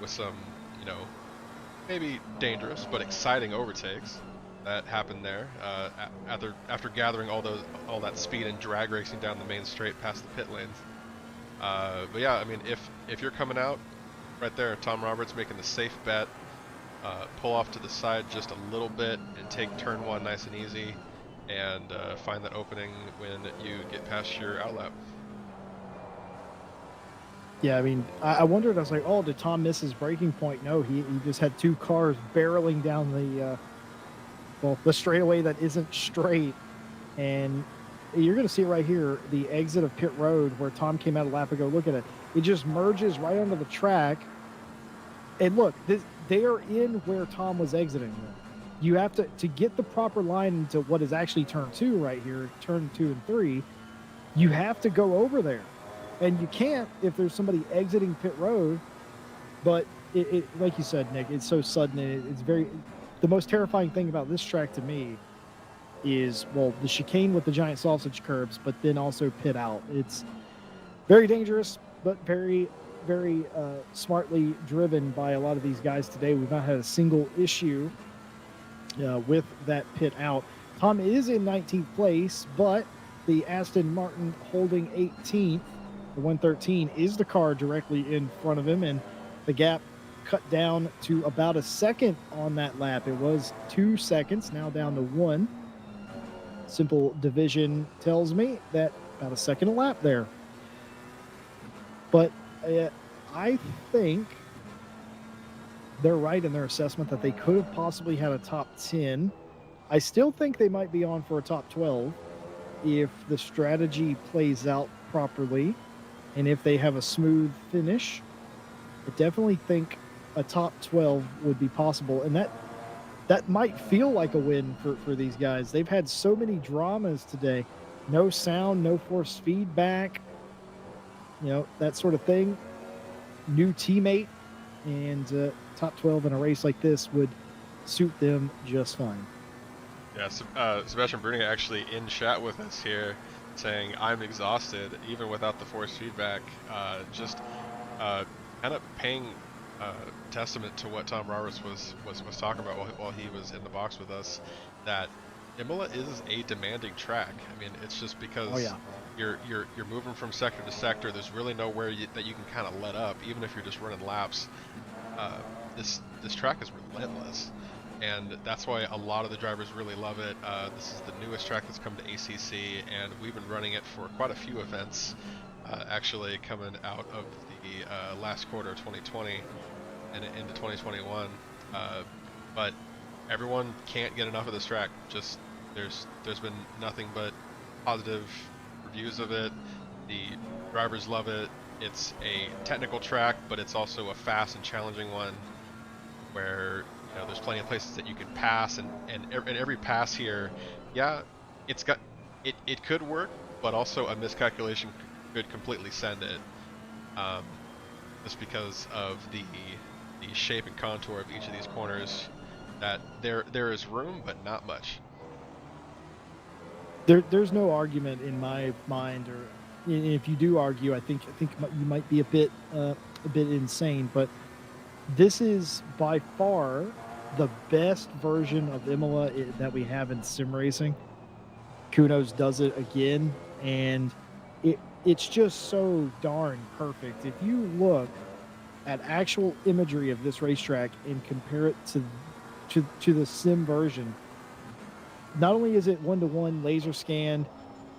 with some, you know, maybe dangerous but exciting overtakes that happened there after gathering all that speed and drag racing down the main straight past the pit lanes. But yeah, I mean, if you're coming out right there, Tom Roberts making the safe bet, pull off to the side just a little bit and take turn 1 nice and easy, and find that opening when you get past your outlap. Yeah, I mean, I wondered. I was like, oh, did Tom miss his braking point? No, he just had two cars barreling down the straightaway that isn't straight, and you're going to see it right here, the exit of pit road where Tom came out a lap ago. Look at it; it just merges right onto the track. And look, they are in where Tom was exiting. You have to get the proper line into what is actually turn 2 right here, turn 2 and 3. You have to go over there. And you can't if there's somebody exiting pit road. But it like you said, Nick, it's so sudden. It's the most terrifying thing about this track to me is, well, the chicane with the giant sausage curbs, but then also pit out. It's very dangerous, but very, very smartly driven by a lot of these guys today. We've not had a single issue with that pit out. Tom is in 19th place, but the Aston Martin holding 18th. The 113 is the car directly in front of him, and the gap cut down to about a second on that lap. It was 2 seconds, now down to 1. Simple division tells me that about a second a lap there. But I think they're right in their assessment that they could have possibly had a top 10. I still think they might be on for a top 12 if the strategy plays out properly. And if they have a smooth finish, I definitely think a top 12 would be possible. And that might feel like a win for these guys. They've had so many dramas today. No sound, no force feedback, that sort of thing. New teammate, and top 12 in a race like this would suit them just fine. Yeah, Sebastian Bruning actually in chat with us here, saying I'm exhausted even without the force feedback. Just kind of paying testament to what Tom Roberts was talking about while he was in the box with us, that Imola is a demanding track. I mean, it's just because you're moving from sector to sector. There's really nowhere that you can kind of let up, even if you're just running laps. This track is relentless. And that's why a lot of the drivers really love it. This is the newest track that's come to ACC, and we've been running it for quite a few events, actually coming out of the last quarter of 2020 and into 2021. But everyone can't get enough of this track. Just there's been nothing but positive reviews of it. The drivers love it. It's a technical track, but it's also a fast and challenging one, where there's plenty of places that you can pass, and every pass here, it could work, but also a miscalculation could completely send it, just because of the shape and contour of each of these corners. That there is room, but not much. There's no argument in my mind, or if you do argue, I think you might be a bit insane, but this is by far the best version of Imola that we have in sim racing. Kunos does it again, and it's just so darn perfect. If you look at actual imagery of this racetrack and compare it to the sim version, not only is it 1-to-1 laser scanned,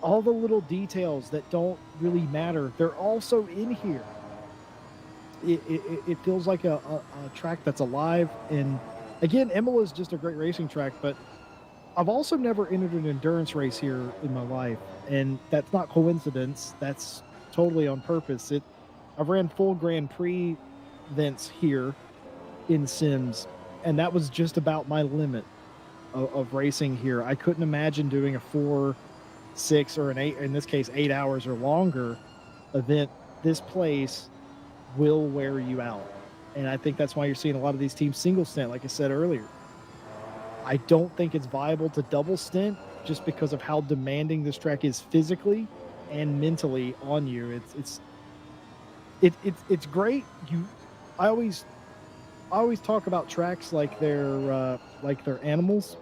all the little details that don't really matter, they're also in here. It feels like a track that's alive. And again, Imola is just a great racing track, but I've also never entered an endurance race here in my life, and that's not coincidence. That's totally on purpose. I've ran full Grand Prix events here in sims, and that was just about my limit of racing here. I couldn't imagine doing a 4, 6, or an 8, in this case 8 hours or longer event. This place will wear you out, and I think that's why you're seeing a lot of these teams single stint, like I said earlier. I don't think it's viable to double stint, just because of how demanding this track is physically and mentally on you. It's great. I always talk about tracks like they're animals.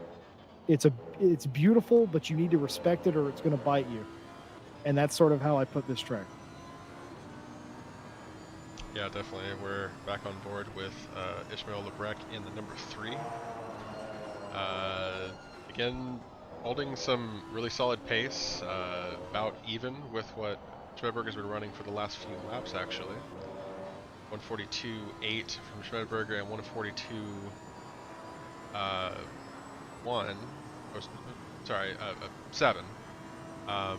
It's beautiful, but you need to respect it or it's going to bite you, and that's sort of how I put this track. Yeah, definitely. We're back on board with Ishmael Lebrec in the number 3. Again, holding some really solid pace, about even with what Schmedberger's been running for the last few laps, actually. 142.8 from Schmedberger and 7.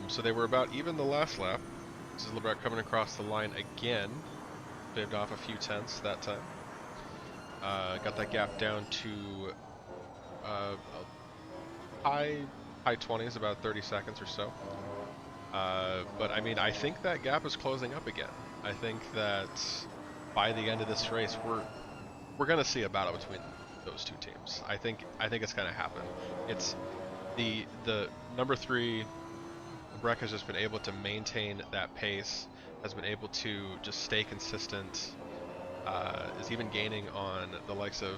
So they were about even the last lap. This is Lebrecht coming across the line again. Shaved off a few tenths that time. Got that gap down to high 20s, about 30 seconds or so. But I mean, I think that gap is closing up again. I think that by the end of this race, we're gonna see a battle between those two teams. I think it's gonna happen. It's the number 3. Breck has just been able to maintain that pace, has been able to just stay consistent, is even gaining on the likes of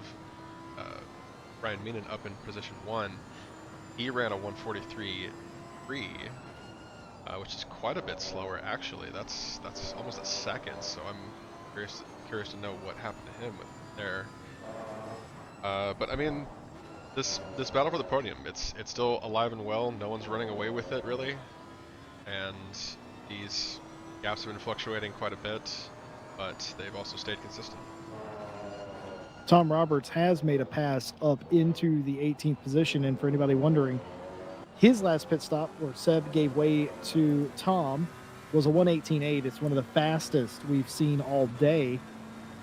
Ryan Meenan up in position 1. He ran a 143.3, which is quite a bit slower actually. That's almost a second, so I'm curious to know what happened to him there. But I mean, this battle for the podium, it's still alive and well. No one's running away with it really. And these gaps have been fluctuating quite a bit, but they've also stayed consistent. Tom Roberts has made a pass up into the 18th position, and for anybody wondering, his last pit stop where Seb gave way to Tom was a 1:18.8. It's one of the fastest we've seen all day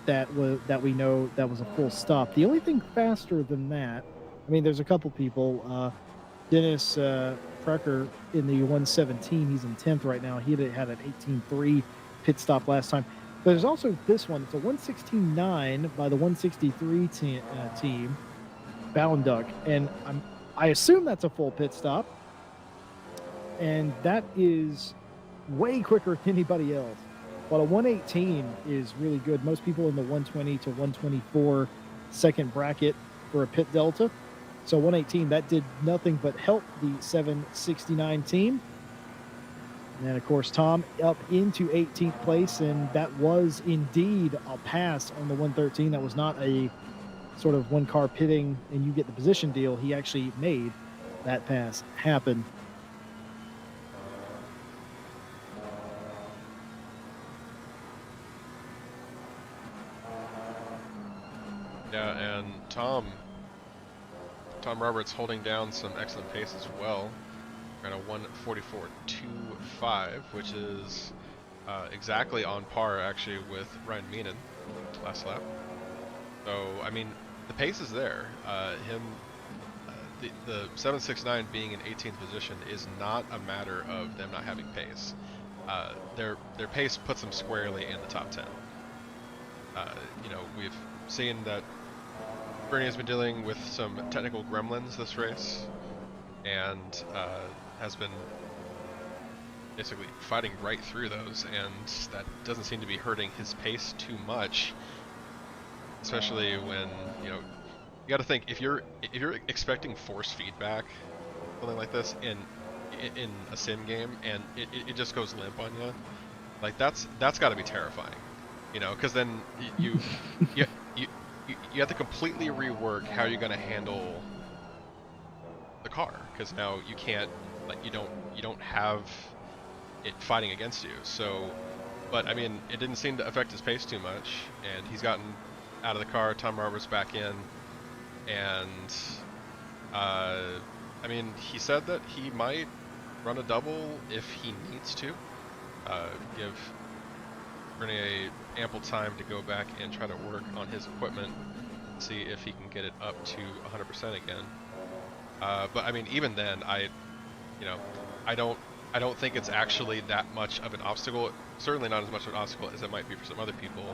that we know that was a full stop. The only thing faster than that, I mean, there's a couple people. Dennis Precker in the 117, he's in 10th right now. He had an 18.3 pit stop last time. But there's also this one. It's a 116.9 by the 163 team, Ballenduck, and I assume that's a full pit stop. And that is way quicker than anybody else. But a 118 is really good. Most people in the 120 to 124 second bracket for a pit delta. So 118, that did nothing but help the 769 team. And of course, Tom up into 18th place, and that was indeed a pass on the 113. That was not a sort of one car pitting and you get the position deal. He actually made that pass happen. Yeah, and Tom Roberts holding down some excellent pace as well. Ran a 144.25, which is exactly on par actually with Ryan Meenan last lap. So I mean, the pace is there. The 769 being in 18th position is not a matter of them not having pace. Their pace puts them squarely in the top 10. You know, we've seen that Bernie has been dealing with some technical gremlins this race, and has been basically fighting right through those, and that doesn't seem to be hurting his pace too much. Especially when, you know, you got to think, if you're expecting force feedback, something like this in a sim game, and it just goes limp on you, like that's got to be terrifying, you know, because then you have to completely rework how you're going to handle the car, because now you can't, like, you don't have it fighting against you. So, but I mean, it didn't seem to affect his pace too much, and he's gotten out of the car. Tom Roberts back in, and I mean, he said that he might run a double if he needs to, give Bernier ample time to go back and try to work on his equipment, see if he can get it up to 100% again. But I mean, even then, I don't think it's actually that much of an obstacle. Certainly not as much of an obstacle as it might be for some other people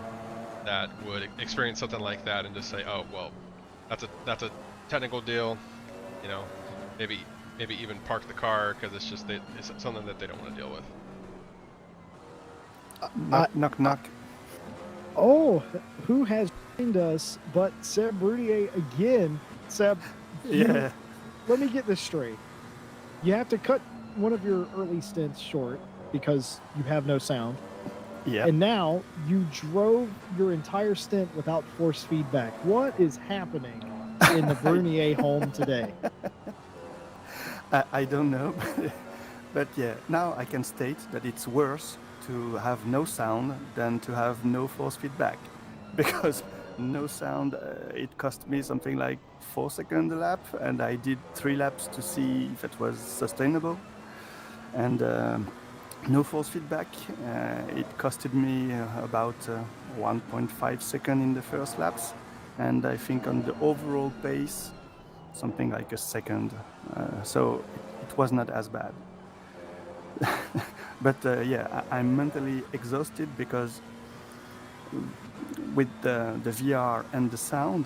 that would experience something like that and just say, oh well, that's a technical deal, you know, maybe even park the car because it's something that they don't want to deal with. Knock knock. Oh, who has joined us but Seb Brunier again? Seb, Yeah. let me get this straight. You have to cut one of your early stints short because you have no sound. Yeah. And now you drove your entire stint without force feedback. What is happening in the Brunier home today? I don't know, but yeah, now I can state that it's worse to have no sound than to have no force feedback, because no sound, it cost me something like 4 seconds a lap, and I did 3 laps to see if it was sustainable. And no force feedback, it costed me about 1.5 seconds in the first laps, and I think on the overall pace, something like a second. So it was not as bad. But yeah, I'm mentally exhausted because with the VR and the sound,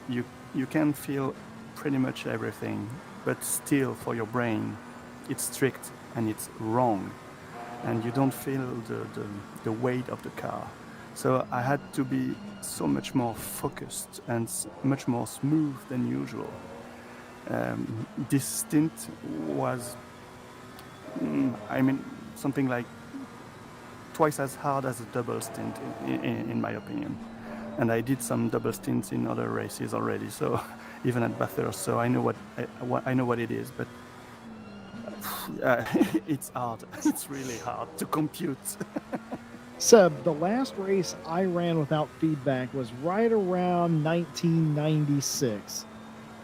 you can feel pretty much everything, but still for your brain, it's strict and it's wrong, and you don't feel the weight of the car. So I had to be so much more focused and much more smooth than usual. This stint was, I mean, something like twice as hard as a double stint, in my opinion. And I did some double stints in other races already, so even at Bathurst, so I know what it is, but it's hard. It's really hard to compute. Seb, the last race I ran without feedback was right around 1996.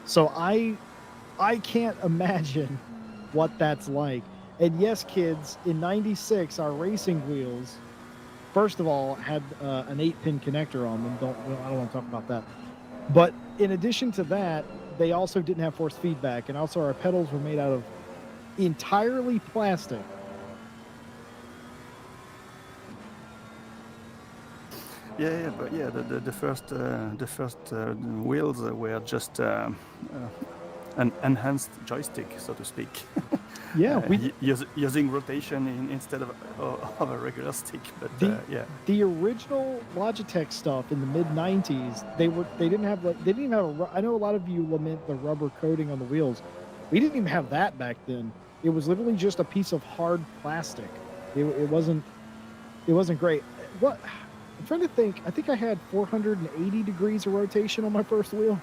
So I can't imagine what that's like. And yes, kids, in 96, our racing wheels, first of all, had an 8-pin connector on them. I don't want to talk about that. But in addition to that, they also didn't have force feedback. And also our pedals were made out of entirely plastic. Yeah, but yeah, the first wheels were just an enhanced joystick, so to speak. Yeah, using rotation instead of a regular stick. But yeah, the original Logitech stuff in the mid '90s, they didn't even have I know a lot of you lament the rubber coating on the wheels. We didn't even have that back then. It was literally just a piece of hard plastic. It wasn't great. What? I'm trying to think. I think I had 480 degrees of rotation on my first wheel.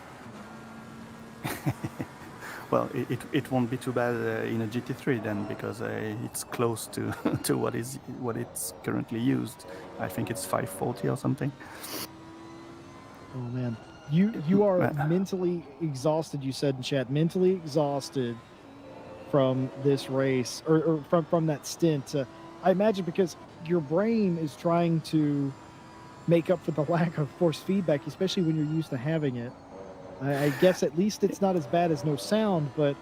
Well, it won't be too bad in a GT3 then, because it's close to to what it's currently used. I think it's 540 or something. Oh man, you are mentally exhausted. You said in chat, mentally exhausted from this race or from that stint. I imagine because your brain is trying to make up for the lack of force feedback, especially when you're used to having it. I guess at least it's not as bad as no sound, but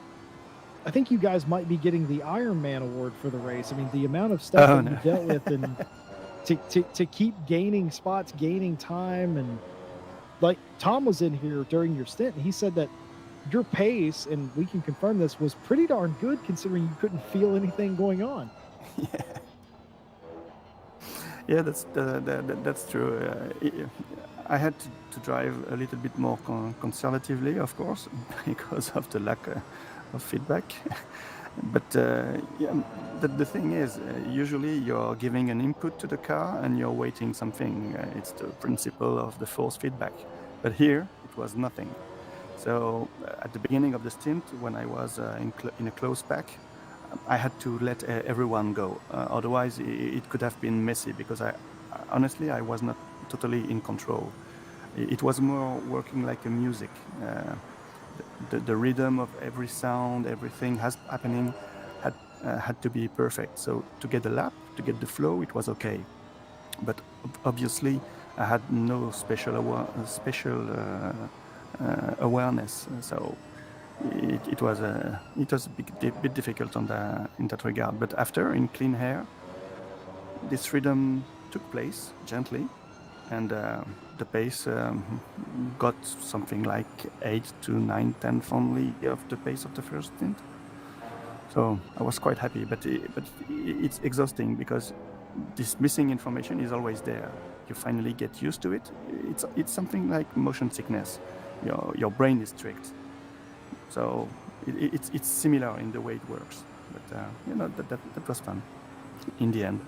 I think you guys might be getting the Iron Man award for the race. I mean, the amount of stuff that you dealt with, and to keep gaining spots, gaining time, and like Tom was in here during your stint, and he said that your pace, and we can confirm this, was pretty darn good considering you couldn't feel anything going on. Yeah, that's true. I had to drive a little bit more conservatively, of course, because of the lack of feedback. But yeah, the thing is, usually you're giving an input to the car and you're waiting something. It's the principle of the force feedback. But here, it was nothing. So at the beginning of the stint, when I was in a close pack, I had to let everyone go. Otherwise, it could have been messy, because honestly, I was not totally in control. It was more working like a music. The rhythm of every sound, everything happening had to be perfect. So to get the lap, to get the flow, it was okay. But obviously, I had no special awareness. So it was a bit difficult in that regard. But after, in clean air, this freedom took place gently, and the pace got something like 8 to 9/10 only of the pace of the first stint. So I was quite happy, but it's exhausting because this missing information is always there. You finally get used to it. It's something like motion sickness. Your brain is strict. So it's similar in the way it works. But that was fun in the end.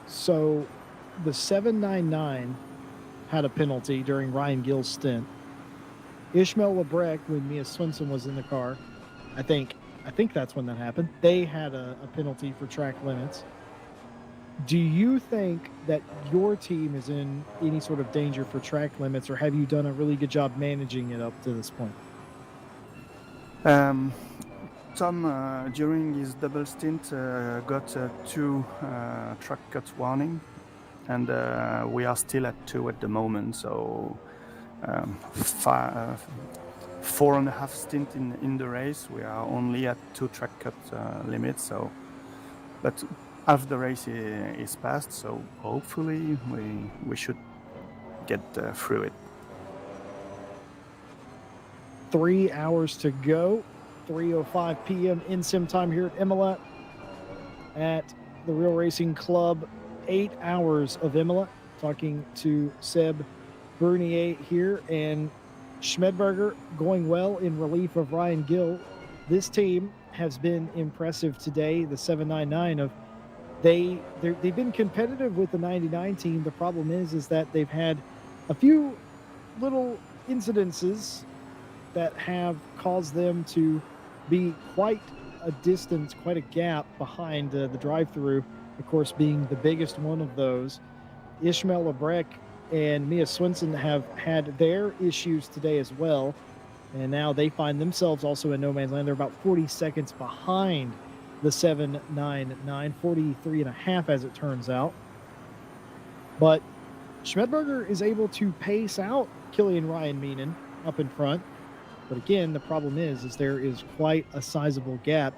So the 799 had a penalty during Ryan Gill's stint. Ishmael Lebrec, when Mia Swinson was in the car, I think that's when that happened. They had a penalty for track limits. Do you think that your team is in any sort of danger for track limits, or have you done a really good job managing it up to this point? Tom, during his double stint, got 2 track cut warning, and we are still at 2 at the moment. So 4.5 stint in the race, we are only at 2 track cut limits. So, but half the race is passed. So hopefully we should get through it. 3 hours to go. 3:05 p.m. in sim time here at Imola at the Real Racing Club. 8 hours of Imola. Talking to Seb Bernier here, and Schmedberger going well in relief of Ryan Gill. This team has been impressive today. The 799 of they've been competitive with the 99 team. The problem is that they've had a few little incidences that have caused them to be quite a distance, quite a gap behind the drive-through, of course, being the biggest one of those. Ishmael Lebrec and Mia Swinson have had their issues today as well, and now they find themselves also in no man's land. They're about 40 seconds behind the 799, 43 and a half as it turns out. But Schmedberger is able to pace out Killian Ryan Meenan up in front. But again, the problem is there is quite a sizable gap.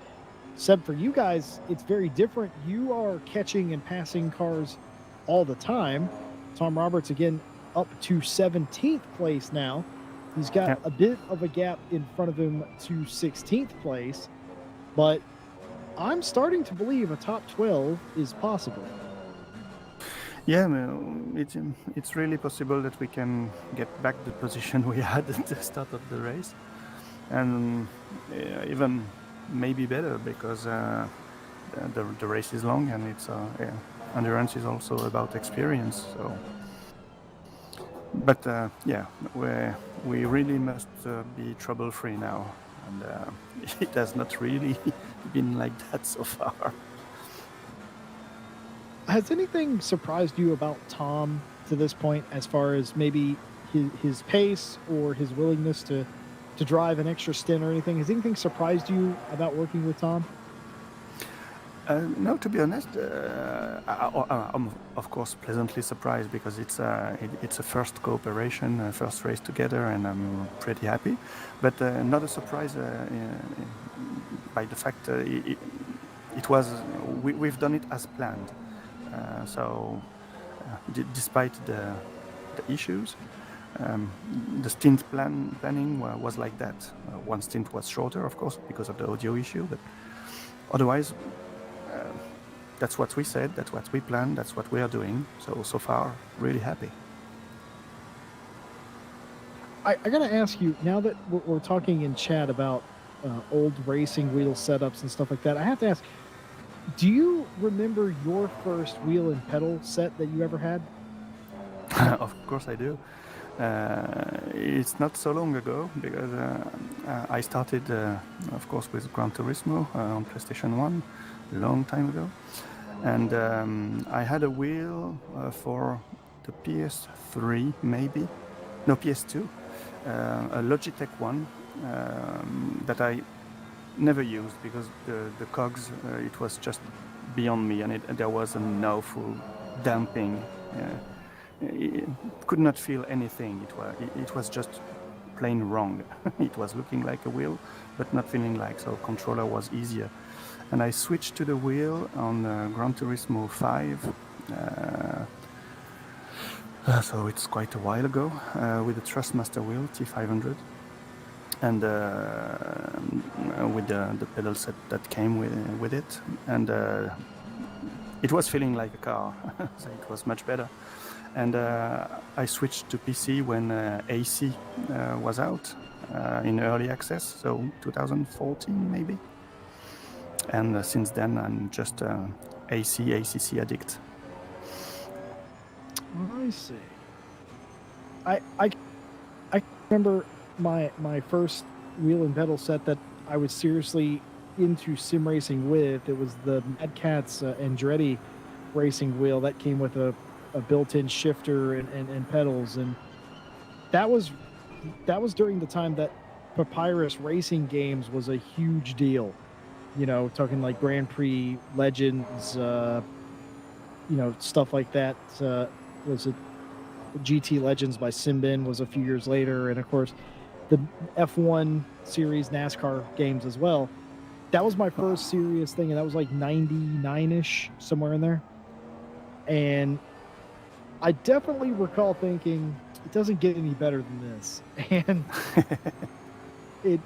Seb, for you guys, it's very different. You are catching and passing cars all the time. Tom Roberts, again, up to 17th place now. He's got a bit of a gap in front of him to 16th place. But I'm starting to believe a top 12 is possible. Yeah, it's really possible that we can get back the position we had at the start of the race, and even maybe better, because the race is long, and it's endurance is also about experience. So, but yeah, we really must be trouble-free now, and it has not really been like that so far. Has anything surprised you about Tom to this point, as far as maybe his pace or his willingness to drive an extra stint or anything? Has anything surprised you about working with Tom? No, to be honest, I'm of course pleasantly surprised, because it's a first cooperation, first race together, and I'm pretty happy. But not a surprise by the fact it was we've done it as planned. So despite the issues, the stint planning was like that. One stint was shorter, of course, because of the audio issue, but otherwise that's what we said, that's what we planned, that's what we are doing. So far, really happy. I gotta ask you, now that we're talking in chat about old racing wheel setups and stuff like that, I have to ask, do you remember your first wheel and pedal set that you ever had? Of course I do. It's not so long ago, because I started, of course, with Gran Turismo on PlayStation 1 a long time ago. And I had a wheel for the PS3, maybe. No, PS2. A Logitech one that I never used, because the cogs, it was just beyond me, and there was no full damping. It could not feel anything. It was just plain wrong. It was looking like a wheel, but not feeling like. So controller was easier, and I switched to the wheel on Gran Turismo 5. So it's quite a while ago, with the Trustmaster wheel T500. And with the pedal set that came with it, and it was feeling like a car, so it was much better. And I switched to PC when AC was out in early access, so 2014 maybe. And since then I'm just ACC addict. I see. I remember my first wheel and pedal set that I was seriously into sim racing with. It was the Mad Catz Andretti racing wheel that came with a built-in shifter and pedals, and that was during the time that Papyrus Racing Games was a huge deal. You know, talking like Grand Prix Legends, you know, stuff like that. Was it GT Legends by Simbin was a few years later, and of course the F1 series NASCAR games as well. That was my first serious thing, and that was like 99-ish, somewhere in there. And I definitely recall thinking, it doesn't get any better than this. And it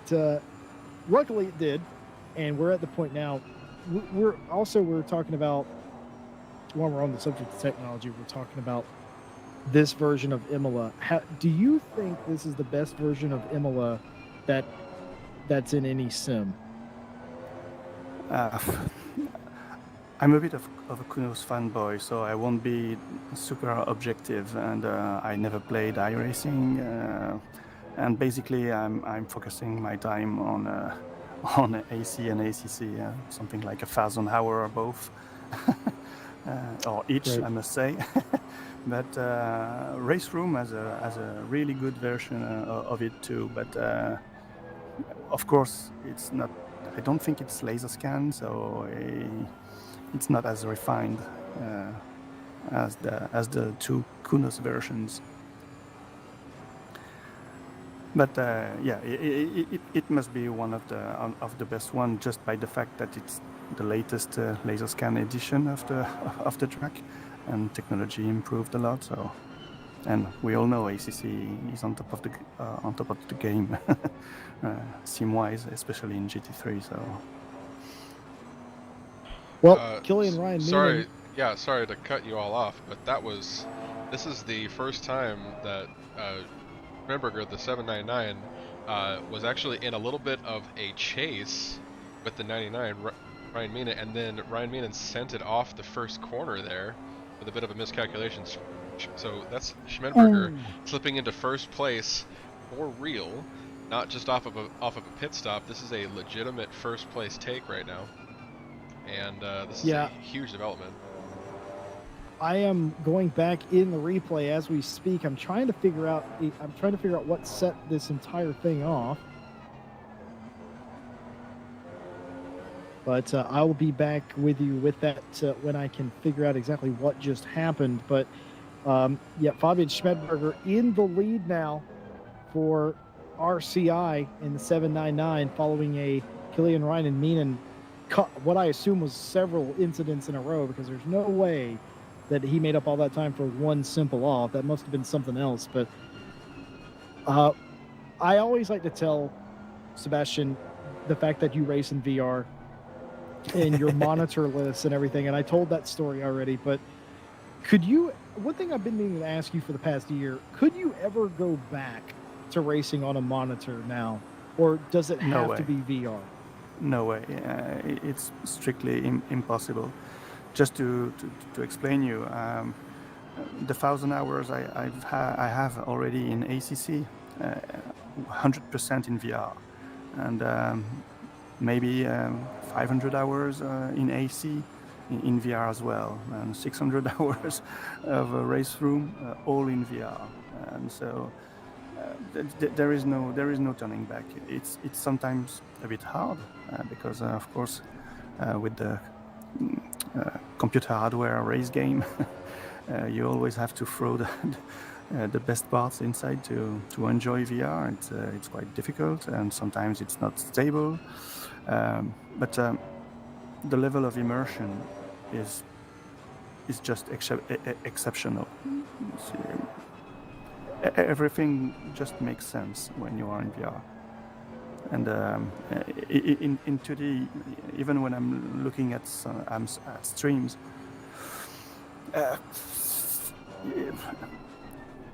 luckily it did. And we're at the point now. We're talking about, when we're on the subject of technology, we're talking about this version of Imola. Do you think this is the best version of Imola that's in any sim? I'm a bit of a Kunos fanboy, so I won't be super objective, and I never played iRacing, and basically I'm focusing my time on AC and ACC, something like 1,000 hours both, or each, Right. I must say. But Race Room has a really good version of it too, but of course it's not. I don't think it's laser scan, so it's not as refined as the two Kunos versions. But yeah, it must be one of the best one, just by the fact that it's the latest laser scan edition of the track, and technology improved a lot. So, and we all know ACC is on top of the game, sim-wise, especially in GT3. So. Well, Killian Ryan. Sorry to cut you all off, but this is the first time that Schmidberger, the 799, was actually in a little bit of a chase with the 99, Ryan Mina, and then Ryan Mina sent it off the first corner there with a bit of a miscalculation. So that's Schmidberger slipping into first place for real, not just off of a pit stop. This is a legitimate first place take right now, and this is a huge development. I am going back in the replay as we speak. I'm trying to figure out what set this entire thing off. But I will be back with you with that when I can figure out exactly what just happened. But yeah, Fabian Schmidberger in the lead now for RCI in the 799, following a Killian Ryan and Meenan what I assume was several incidents in a row, because there's no way that he made up all that time for one simple off. That must have been something else. But I always like to tell Sebastian the fact that you race in VR and your monitor lists and everything, and I told that story already, but one thing I've been meaning to ask you for the past year, could you ever go back to racing on a monitor now, or does it have to be VR? No way. It's strictly impossible. Just to explain you, the 1,000 hours I have already in ACC, 100% in VR, and maybe 500 hours in AC in VR as well, and 600 hours of a race room, all in VR. And so there is no turning back. It's sometimes a bit hard because of course with the computer hardware race game, you always have to throw the best parts inside to enjoy VR. It's quite difficult, and sometimes it's not stable. But the level of immersion is just exceptional. Everything just makes sense when you are in VR. And in 2D, even when I'm looking at streams,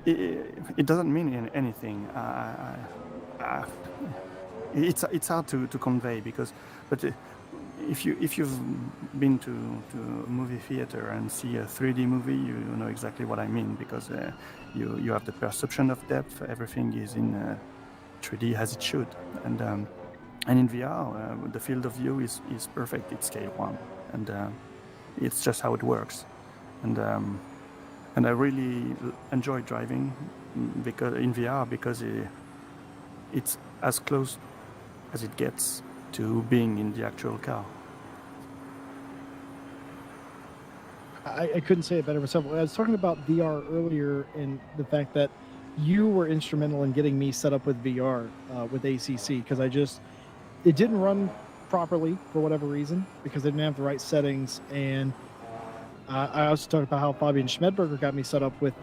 it doesn't mean anything. It's hard to convey, but if you've been to a movie theater and see a 3D movie, you know exactly what I mean, because you have the perception of depth. Everything is in 3D as it should, and And in VR, the field of view is perfect. It's scale 1, and it's just how it works. And I really enjoy driving because in VR because it's as close as it gets to being in the actual car. I couldn't say it better myself. I was talking about VR earlier and the fact that you were instrumental in getting me set up with VR with ACC because it didn't run properly for whatever reason because they didn't have the right settings. And I also talked about how Fabian Schmedberger got me set up with,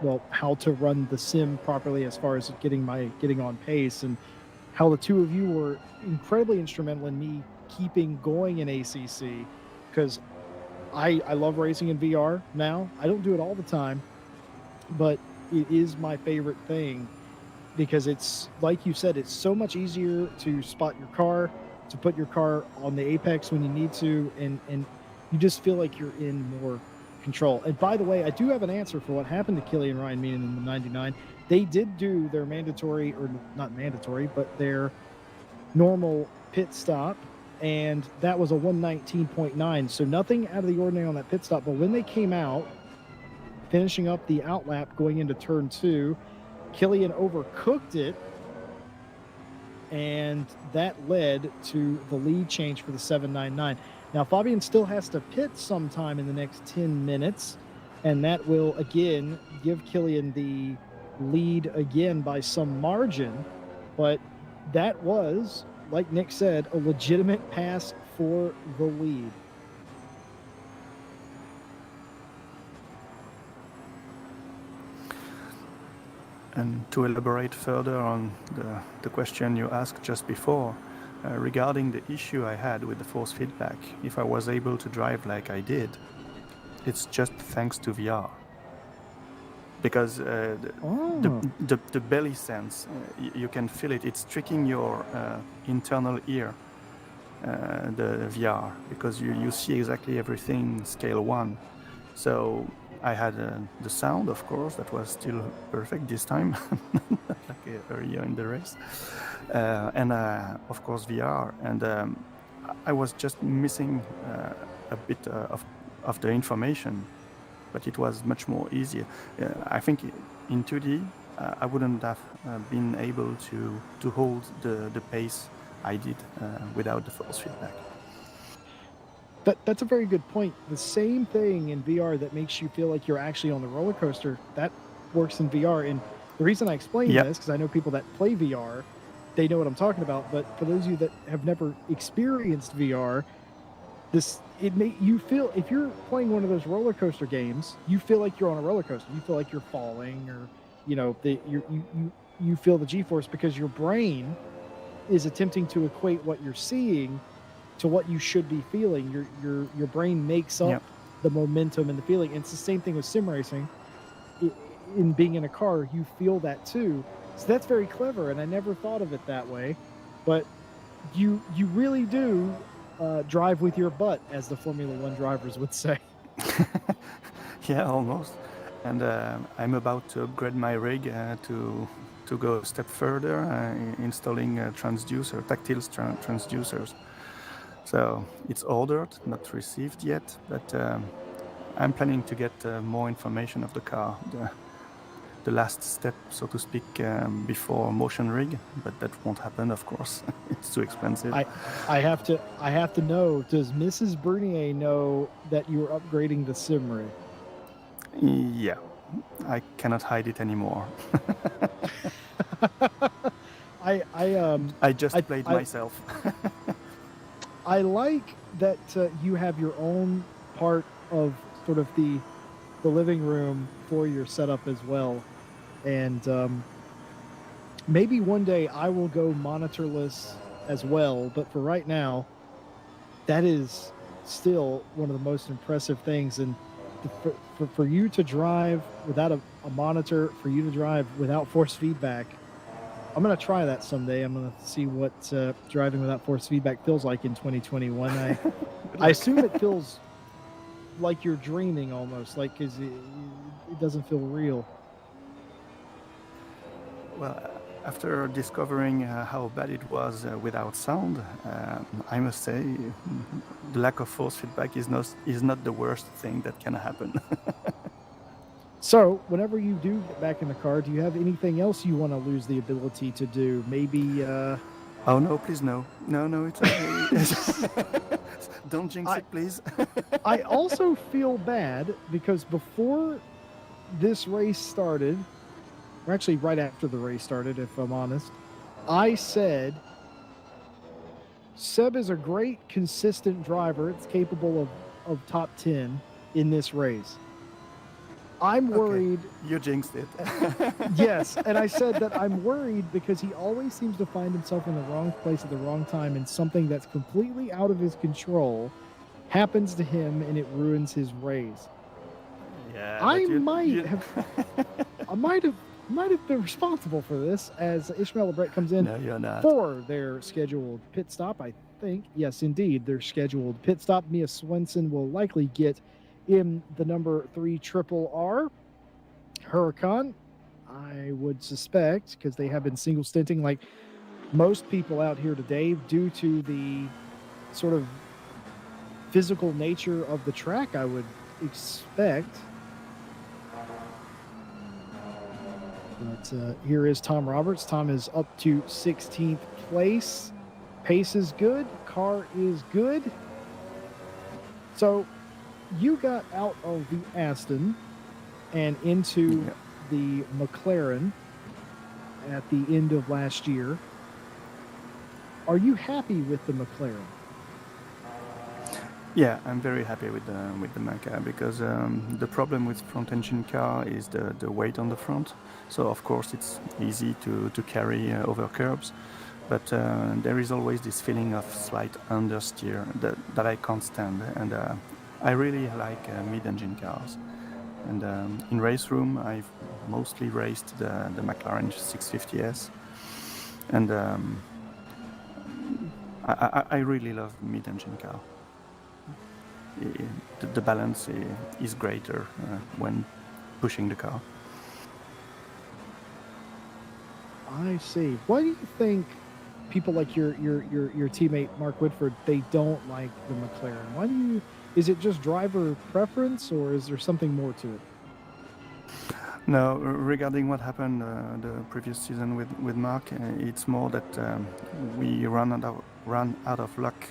well, how to run the sim properly as far as getting on pace, and how the two of you were incredibly instrumental in me keeping going in ACC because I love racing in VR now. I don't do it all the time, but it is my favorite thing because it's, like you said, it's so much easier to spot your car, to put your car on the apex when you need to, and you just feel like you're in more control. And by the way, I do have an answer for what happened to Killian Ryan Meenan in the 99. They did do their mandatory, or not mandatory, but their normal pit stop, and that was a 119.9, so nothing out of the ordinary on that pit stop. But when they came out, finishing up the outlap going into turn 2, Killian overcooked it, and that led to the lead change for the 799. Now, Fabian still has to pit sometime in the next 10 minutes, and that will, again, give Killian the lead again by some margin. But that was, like Nick said, a legitimate pass for the lead. And to elaborate further on the question you asked just before, regarding the issue I had with the force feedback, if I was able to drive like I did, it's just thanks to VR. Because the belly sense, you can feel it. It's tricking your internal ear, the VR, because you see exactly everything scale 1. So I had the sound, of course, that was still perfect this time, like earlier in the race. And of course VR. And I was just missing a bit of the information, but it was much more easier. I think in 2D, I wouldn't have been able to hold the pace I did without the force feedback. That's a very good point. The same thing in VR that makes you feel like you're actually on the roller coaster, that works in VR. And the reason I explain this, because I know people that play VR, they know what I'm talking about. But for those of you that have never experienced VR, you feel, if you're playing one of those roller coaster games, you feel like you're on a roller coaster. You feel like you're falling, or you feel the G-force because your brain is attempting to equate what you're seeing to what you should be feeling. Your brain makes up the momentum and the feeling. And it's the same thing with sim racing. In being in a car, you feel that too. So that's very clever, and I never thought of it that way. But you really do drive with your butt, as the Formula One drivers would say. Yeah, almost. And I'm about to upgrade my rig to go a step further, installing tactile transducers. So it's ordered, not received yet, but I'm planning to get more information of the car, the last step, so to speak, before motion rig, but that won't happen, of course. It's too expensive. I have to know, does Mrs. Bernier know that you're upgrading the sim rig? Yeah, I cannot hide it anymore. I just played myself. I like that you have your own part of sort of the living room for your setup as well. And maybe one day I will go monitorless as well. But for right now, that is still one of the most impressive things. And for you to drive without a monitor, for you to drive without force feedback, I'm going to try that someday. I'm going to see what driving without force feedback feels like in 2021. I assume it feels like you're dreaming almost, like, because it doesn't feel real. Well, after discovering how bad it was without sound, I must say the lack of force feedback is not the worst thing that can happen. So, whenever you do get back in the car, do you have anything else you want to lose the ability to do? Maybe. Oh no, please no. No, it's okay. Don't jinx it, please. I also feel bad because before this race started, or actually right after the race started, if I'm honest, I said Seb is a great, consistent driver. It's capable of top 10 in this race. I'm worried. Okay, you jinxed it. Yes, and I said that I'm worried because he always seems to find himself in the wrong place at the wrong time, and something that's completely out of his control happens to him and it ruins his race. Yeah, I might have been responsible for this as Ishmael Lebret comes in No, you're not. for their scheduled pit stop, I think. Yes, indeed, their scheduled pit stop. Mia Swenson will likely get in the number 3 Triple R. Huracan, I would suspect, because they have been single stinting like most people out here today due to the sort of physical nature of the track, I would expect. But here is Tom Roberts. Tom is up to 16th place. Pace is good. Car is good. So you got out of the Aston and into the McLaren at the end of last year. Are you happy with the McLaren? Yeah, I'm very happy with the Maca because the problem with front engine car is the weight on the front. So of course it's easy to carry over curbs, but there is always this feeling of slight understeer that I can't stand, and I really like mid-engine cars. And in race room, I've mostly raced the McLaren 650S, and I really love mid-engine car. The balance is greater when pushing the car. I see. Why do you think people like your teammate Mark Whitford, they don't like the McLaren? Why do you? Is it just driver preference, or is there something more to it? No, regarding what happened the previous season with Mark, it's more that we ran out of luck.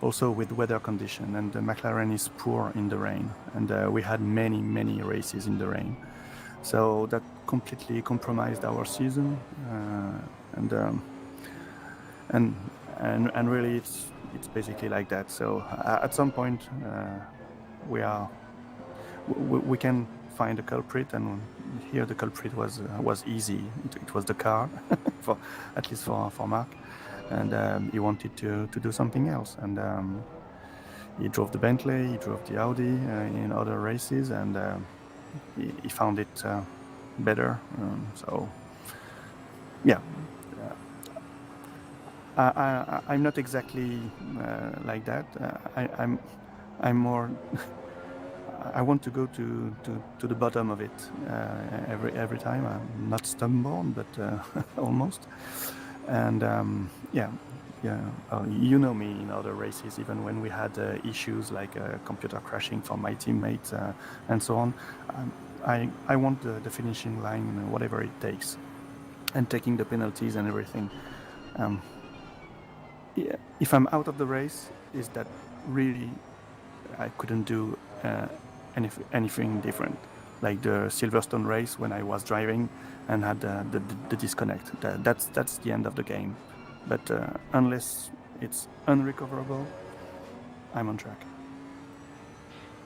Also with weather condition, and the McLaren is poor in the rain, and we had many races in the rain, so that completely compromised our season, and really it's basically like that. So at some point we can find a culprit, and here the culprit was easy. It was the car, at least for Mark. And he wanted to do something else, and he drove the Bentley, he drove the Audi in other races, and he found it better. So yeah, I'm not exactly like that. I'm more. I want to go to the bottom of it every time. I'm not stubborn, but almost. And you know me in other races, even when we had issues like computer crashing for my teammates and so on. I want the finishing line, whatever it takes, and taking the penalties and everything. If I'm out of the race, is that really I couldn't do anything different, like the Silverstone race when I was driving and had the disconnect. That's the end of the game. But unless it's unrecoverable, I'm on track.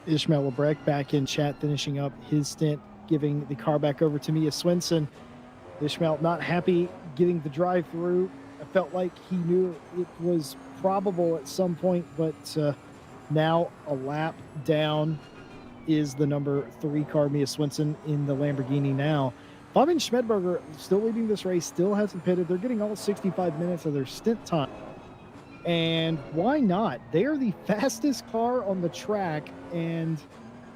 Ishmael Lebret back in chat, finishing up his stint, giving the car back over to Mia Swenson. Ishmael not happy getting the drive-through. I felt like he knew it was probable at some point, but now a lap down is the number 3 car, Mia Swenson, in the Lamborghini now. Fabian Schmedberger still leading this race, still hasn't pitted. They're getting all 65 minutes of their stint time. And why not? They are the fastest car on the track, and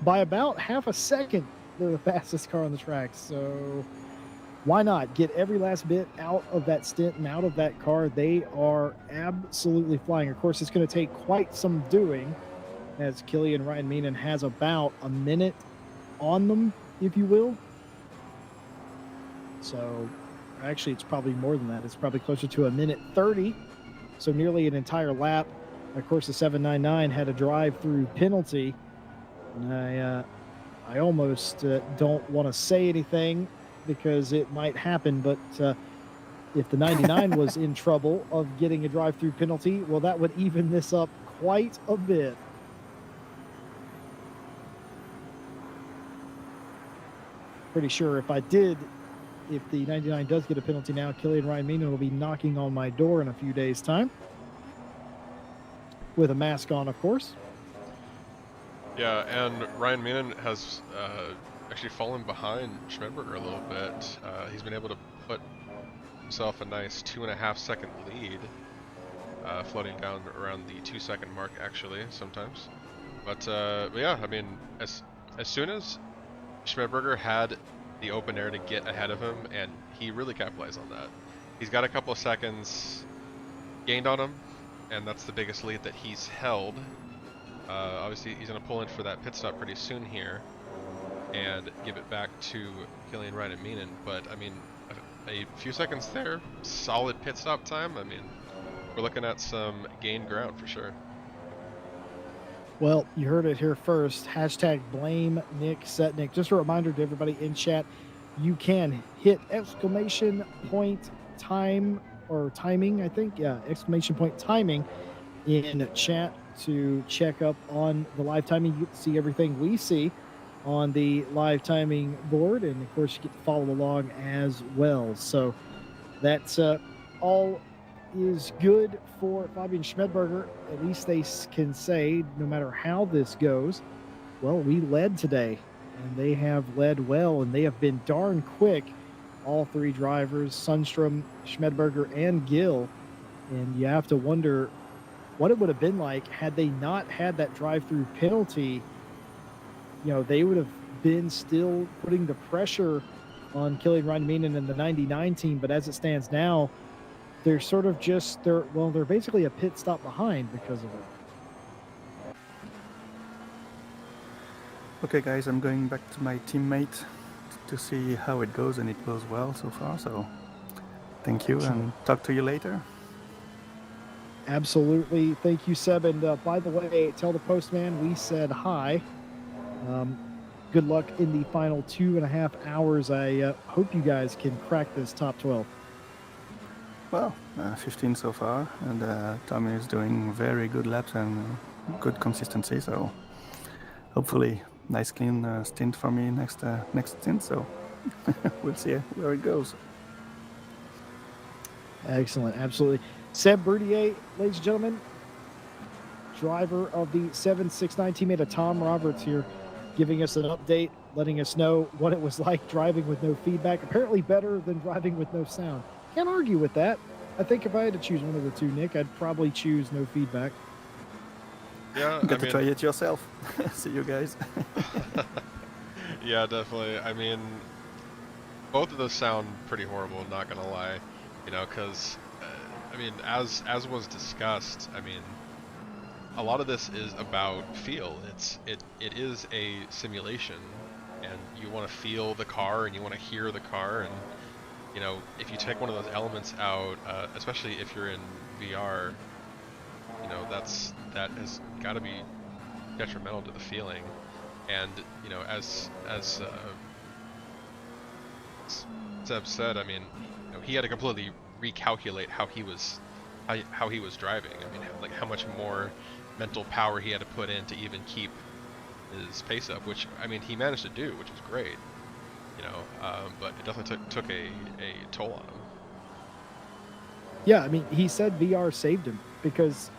by about half a second, they're the fastest car on the track. So why not get every last bit out of that stint and out of that car? They are absolutely flying. Of course, it's going to take quite some doing, as Killian Ryan Meenan has about a minute on them, if you will. So actually, it's probably more than that. It's probably closer to a minute 30, so nearly an entire lap. Of course, the 799 had a drive-through penalty, and I almost don't want to say anything because it might happen, but if the 99 was in trouble of getting a drive-through penalty, well, that would even this up quite a bit. Pretty sure if the 99 does get a penalty now, Killian Ryan Meenan will be knocking on my door in a few days' time. With a mask on, of course. Yeah, and Ryan Meenan has actually fallen behind Schmidberger a little bit. He's been able to put himself a nice 2.5 second lead, floating down around the 2 second mark actually sometimes. But yeah, I mean, as soon as Schmidberger had the open air to get ahead of him, and he really capitalized on that. He's got a couple of seconds gained on him, and that's the biggest lead that he's held. Obviously, he's going to pull in for that pit stop pretty soon here and give it back to Killian Ryan Meenan. But, I mean, a few seconds there, solid pit stop time. I mean, we're looking at some gained ground for sure. Well, you heard it here first. Hashtag blame Nick Setnick. Just a reminder to everybody in chat, you can hit exclamation point time or timing, I think. Yeah, exclamation point timing in chat to check up on the live timing. You can see everything we see on the live timing board, and of course you get to follow along as well. So that's all is good for Fabian Schmidberger. At least they can say, no matter how this goes, well, we led today, and they have led well, and they have been darn quick. All three drivers, Sundstrom, Schmidberger, and Gill. And you have to wonder what it would have been like had they not had that drive-through penalty. You know, they would have been still putting the pressure on Killian Ryan Meenan and the 99 team. But as it stands now, they're sort of just, they're basically a pit stop behind because of it. Okay, guys, I'm going back to my teammate to see how it goes, and it goes well so far. So thank you, and talk to you later. Absolutely. Thank you, Seb. And by the way, tell the postman we said hi. Good luck in the final 2.5 hours. I hope you guys can crack this top 12. Well, 15 so far, and Tommy is doing very good laps and good consistency. So hopefully, nice clean stint for me next stint. So we'll see where it goes. Excellent, absolutely. Seb Bertier, ladies and gentlemen, driver of the 769 teammate of Tom Roberts here, giving us an update, letting us know what it was like driving with no feedback. Apparently better than driving with no sound. Can't argue with that. I think if I had to choose one of the two, Nick, I'd probably choose no feedback. Yeah, you got to try it yourself. See you guys. Yeah, definitely. I mean, both of those sound pretty horrible, not gonna lie. You know, because I mean, as was discussed, I mean, a lot of this is about feel. It is a simulation, and you want to feel the car and you want to hear the car, and you know, if you take one of those elements out, especially if you're in VR, you know, that has got to be detrimental to the feeling. And you know, as Seb said, I mean, you know, he had to completely recalculate how he was driving. I mean, like how much more mental power he had to put in to even keep his pace up, which I mean he managed to do, which was great. You know, but it definitely took a toll on him. Yeah, I mean, he said VR saved him because,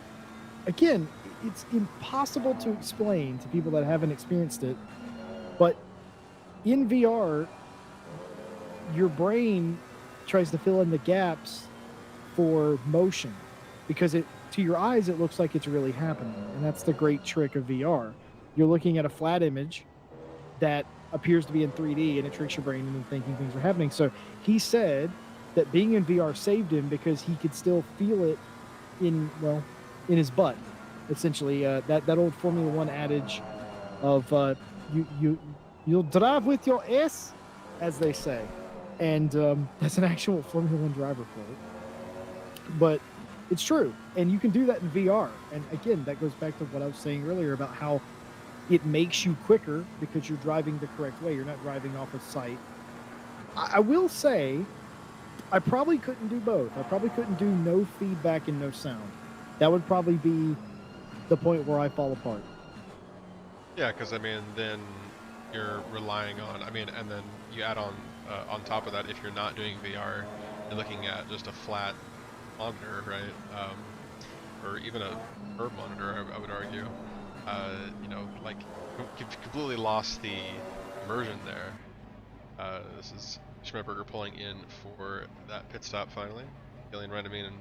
again, it's impossible to explain to people that haven't experienced it, but in VR, your brain tries to fill in the gaps for motion because to your eyes it looks like it's really happening, and that's the great trick of VR. You're looking at a flat image that appears to be in 3D, and it tricks your brain into thinking things are happening. So he said that being in VR saved him because he could still feel it in his butt. Essentially, that old Formula One adage of you'll drive with your ass, as they say, and that's an actual Formula One driver quote. But it's true, and you can do that in VR. And again, that goes back to what I was saying earlier about how it makes you quicker because you're driving the correct way. You're not driving off of sight. I will say, I probably couldn't do both. I probably couldn't do no feedback and no sound. That would probably be the point where I fall apart. Yeah, because I mean, then you're relying on. I mean, and then you add on top of that, if you're not doing VR, you're looking at just a flat monitor, right? Or even a curved monitor, I would argue. You know, like you've completely lost the immersion there. This is Schmidberger pulling in for that pit stop finally. Killian Randomine and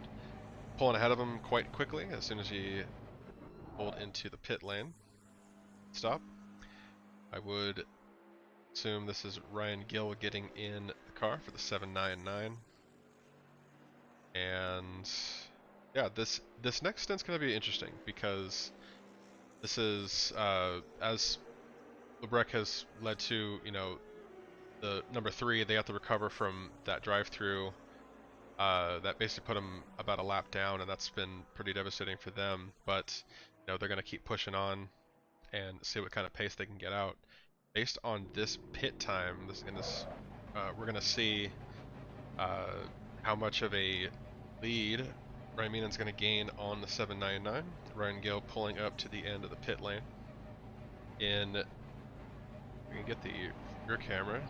pulling ahead of him quite quickly as soon as he pulled into the pit lane. Stop. I would assume this is Ryan Gill getting in the car for the 799. And yeah, this next stint's going to be interesting because this is as Lebrecht has led to, you know, the number 3, they have to recover from that drive-through that basically put them about a lap down, and that's been pretty devastating for them. But you know, they're going to keep pushing on and see what kind of pace they can get out. Based on this pit time, we're going to see how much of a lead Ryan Meenan's going to gain on the 799. Ryan Gill pulling up to the end of the pit lane. We can get the rear camera.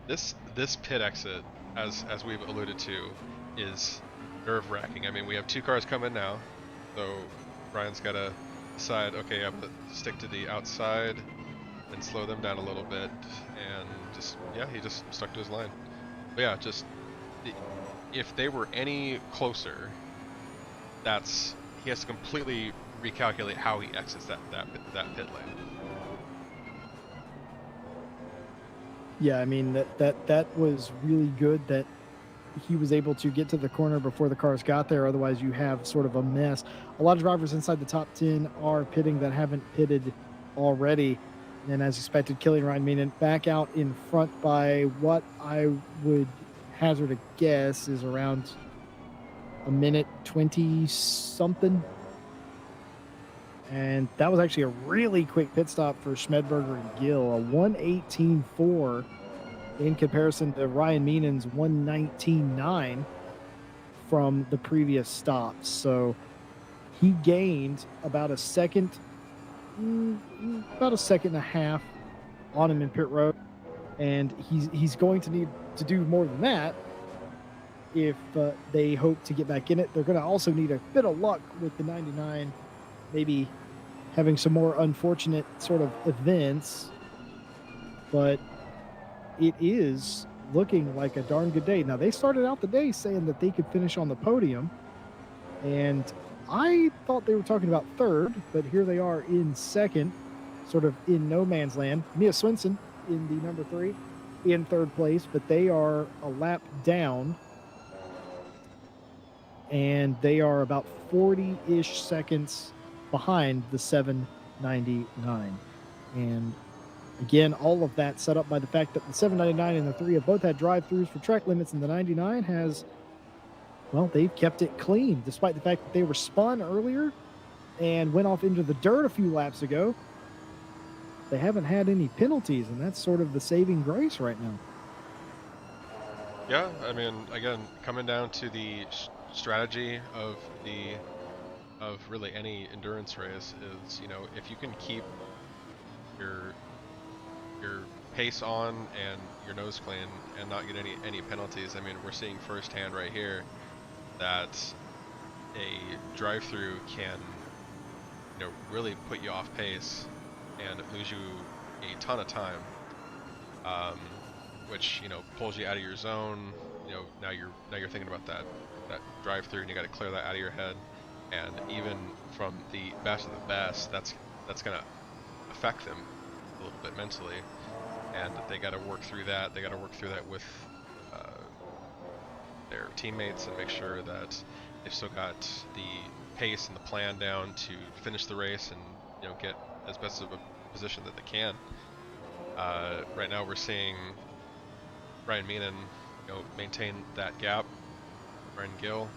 This pit exit, as we've alluded to, is nerve-wracking. I mean, we have 2 cars coming now, so Ryan's got to decide, okay, I'm going to stick to the outside and slow them down a little bit, and he just stuck to his line. But yeah, if they were any closer, he has to completely recalculate how he exits that pit lane. Yeah, I mean that was really good that he was able to get to the corner before the cars got there. Otherwise, you have sort of a mess. A lot of drivers inside the top 10 are pitting that haven't pitted already. And as expected, Killian Ryan back out in front by what I would hazard a guess is around a minute 20 something. And that was actually a really quick pit stop for Schmidberger and Gill, a 1:18.4 in comparison to Ryan Meenan's 1:19.9 from the previous stops. So he gained about a second and a half on him in pit road, and he's going to need to do more than that if they hope to get back in it. They're going to also need a bit of luck with the 99, maybe having some more unfortunate sort of events, but it is looking like a darn good day. Now, they started out the day saying that they could finish on the podium, and I thought they were talking about third, but here they are in second, sort of in no man's land. Mia Swinson in the number 3 in third place, but they are a lap down, and they are about 40-ish seconds behind the 799. And again, all of that set up by the fact that the 799 and the 3 have both had drive-throughs for track limits, and the 99 has, well, they've kept it clean, despite the fact that they were spun earlier and went off into the dirt a few laps ago. They haven't had any penalties, and that's sort of the saving grace right now. Yeah, I mean, again, coming down to the strategy of really any endurance race is, you know, if you can keep your pace on and your nose clean and not get any penalties. I mean, we're seeing firsthand right here that a drive-through can, you know, really put you off pace and lose you a ton of time, which, you know, pulls you out of your zone. You know, now you're thinking about that drive-through, and you got to clear that out of your head. And even from the best of the best, that's gonna affect them a little bit mentally. and they got to work through that. They got to work through that with their teammates and make sure that they've still got the pace and the plan down to finish the race and get as best of a position that they can. Right now we're seeing Ryan Meenan maintain that gap. Ryan Gill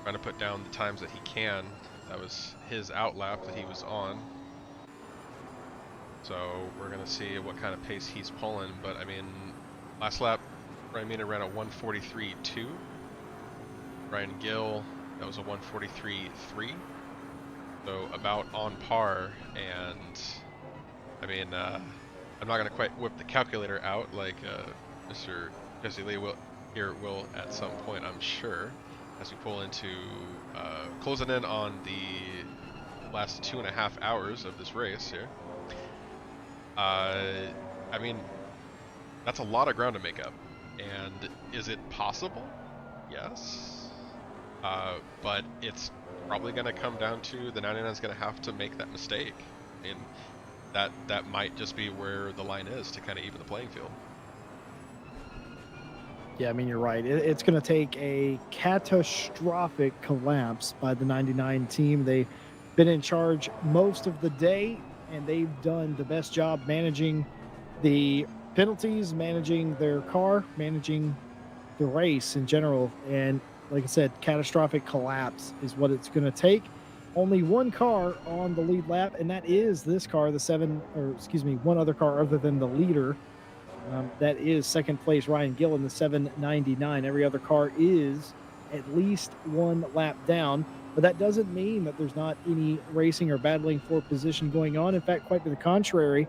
trying to put down the times that he can. That was his outlap that he was on. So we're going to see what kind of pace he's pulling. But I mean, last lap, Ryan Meenan ran a 1:43.2. Ryan Gill, that was a 1:43.3. So about on par. And I mean, I'm not going to quite whip the calculator out like Mr. Jesse Lee will at some point, I'm sure, as we pull into closing in on the last 2.5 hours of this race here. I mean, that's a lot of ground to make up. And is it possible? Yes. But it's probably going to come down to the 99 is going to have to make that mistake. I mean, that might just be where the line is to kind of even the playing field. Yeah, I mean, you're right. It's going to take a catastrophic collapse by the 99 team. They've been in charge most of the day, and they've done the best job managing the penalties, managing their car, managing the race in general. And like I said, catastrophic collapse is what it's going to take. Only one car on the lead lap, and that is this car, one other car other than the leader. That is second place Ryan Gill in the 799. Every other car is at least one lap down, but that doesn't mean that there's not any racing or battling for position going on. In fact, quite to the contrary,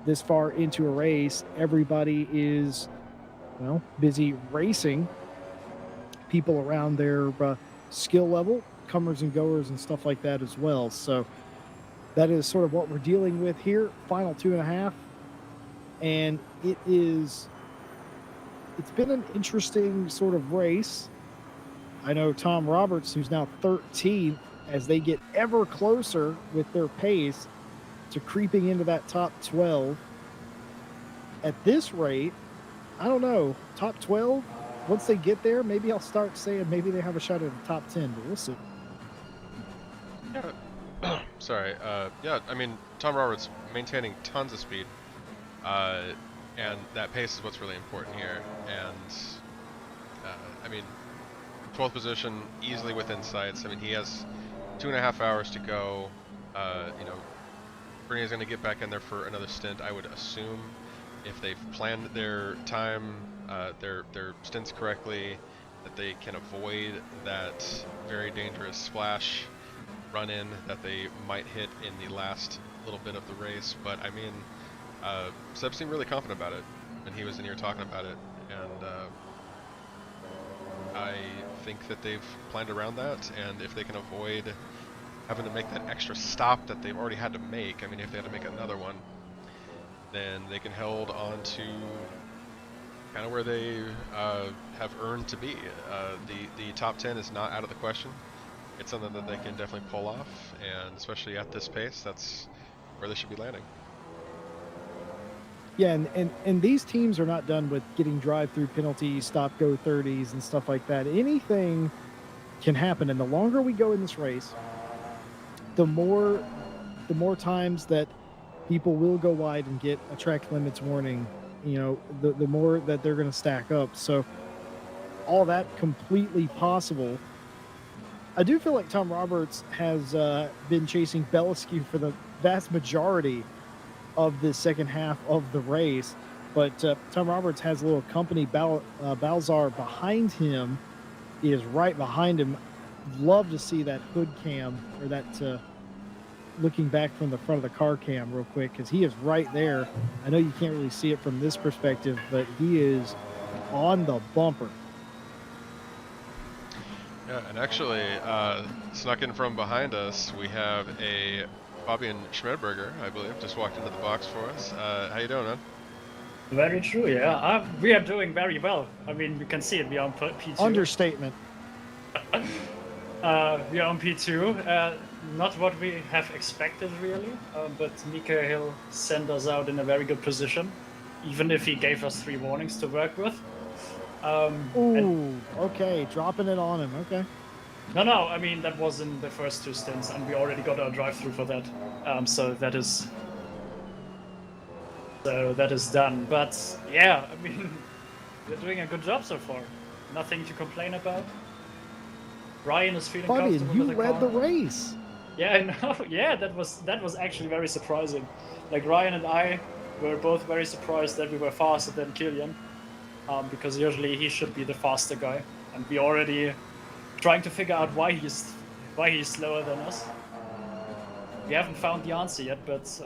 this far into a race, everybody is, busy racing people around their skill level, comers and goers and stuff like that as well. So that is sort of what we're dealing with here. Final 2.5. And it's been an interesting sort of race. I know Tom Roberts, who's now 13th, as they get ever closer with their pace to creeping into that top 12. At this rate, I don't know, top 12, once they get there, maybe I'll start saying maybe they have a shot at the top 10, but we'll see. Yeah. Sorry. Yeah, I mean, Tom Roberts maintaining tons of speed. And that pace is what's really important here. And, I mean, 12th position, easily within sights. I mean, he has 2.5 hours to go. Bernie's going to get back in there for another stint, I would assume. If they've planned their time, their stints correctly, that they can avoid that very dangerous splash run-in that they might hit in the last little bit of the race. But, I mean, Seb seemed really confident about it when he was in here talking about it, and I think that they've planned around that, and if they can avoid having to make that extra stop that they've already had to make, I mean, if they had to make another one, then they can hold on to kind of where they have earned to be. The top 10 is not out of the question. It's something that they can definitely pull off, and especially at this pace, that's where they should be landing. Yeah, and these teams are not done with getting drive-through penalties, stop-go 30s, and stuff like that. Anything can happen, and the longer we go in this race, the more times that people will go wide and get a track limits warning, the more that they're going to stack up. So all that completely possible. I do feel like Tom Roberts has been chasing Belescu for the vast majority of the second half of the race, but Tom Roberts has a little company. Balzar behind him is right behind him. Love to see that hood cam, or that looking back from the front of the car cam real quick, because he is right there. I know you can't really see it from this perspective, but he is on the bumper. Yeah, and actually, snuck in from behind us, we have a Fabian Schmedberger, I believe, just walked into the box for us. How you doing, man? Very true, yeah. We are doing very well. I mean, you can see it. We are on P2. Understatement. We are on P2. Not what we have expected, really. But Mikael sent us out in a very good position. even if he gave us 3 warnings to work with. And Ooh, okay, dropping it on him. Okay. no, I mean that was in the first 2 stints, and we already got our drive-through for that. So that is done. But yeah, I mean, we're doing a good job so far. Nothing to complain about. Ryan is feeling Fabian, comfortable you with the led car. the race. Yeah, I know. Yeah, that was actually very surprising. Like Ryan and I were both very surprised that we were faster than Killian, because usually he should be the faster guy, and we already trying to figure out why he's slower than us. We haven't found the answer yet, but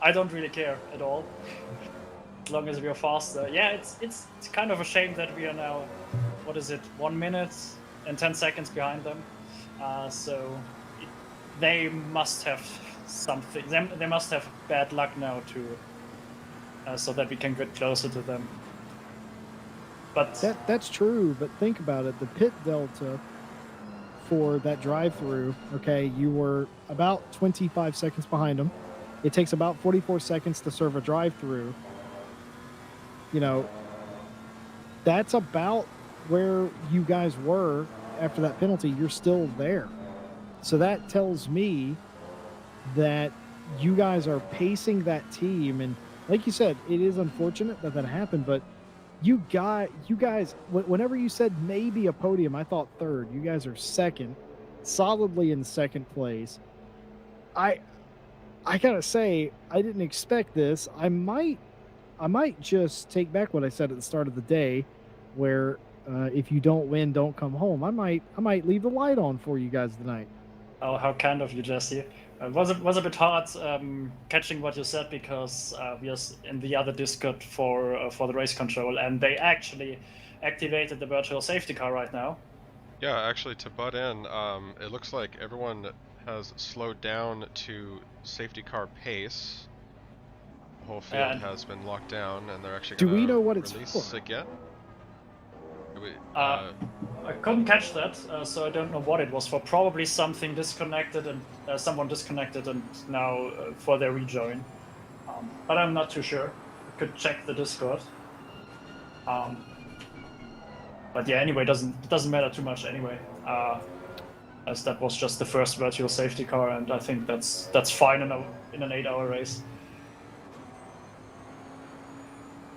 I don't really care at all, as long as we are faster. Yeah, it's kind of a shame that we are now, what is it, 1 minute and 10 seconds behind them. They must have something. They must have bad luck now to, so that we can get closer to them. But That's true, but think about it. The pit delta for that drive-through, okay, you were about 25 seconds behind them. It takes about 44 seconds to serve a drive-through. You know, that's about where you guys were after that penalty. You're still there. So that tells me that you guys are pacing that team. And like you said, it is unfortunate that that happened, but you guys, whenever you said maybe a podium, I thought third. You guys are second, solidly in second place. I gotta say, I didn't expect this. I might just take back what I said at the start of the day, where if you don't win, don't come home. I might leave the light on for you guys tonight. oh, how kind of you, Jesse. It was a bit hard catching what you said, because we are in the other Discord for the race control, and they actually activated the virtual safety car right now. Yeah, actually, to butt in, it looks like everyone has slowed down to safety car pace. The whole field And- has been locked down, and they're actually Do going we to know what it's release for? again. I couldn't catch that, so I don't know what it was for. Probably something disconnected, and someone disconnected, and now for their rejoin. But I'm not too sure. I could check the Discord. But yeah, anyway, doesn't matter too much anyway, as that was just the first virtual safety car, and I think that's fine in an 8-hour race.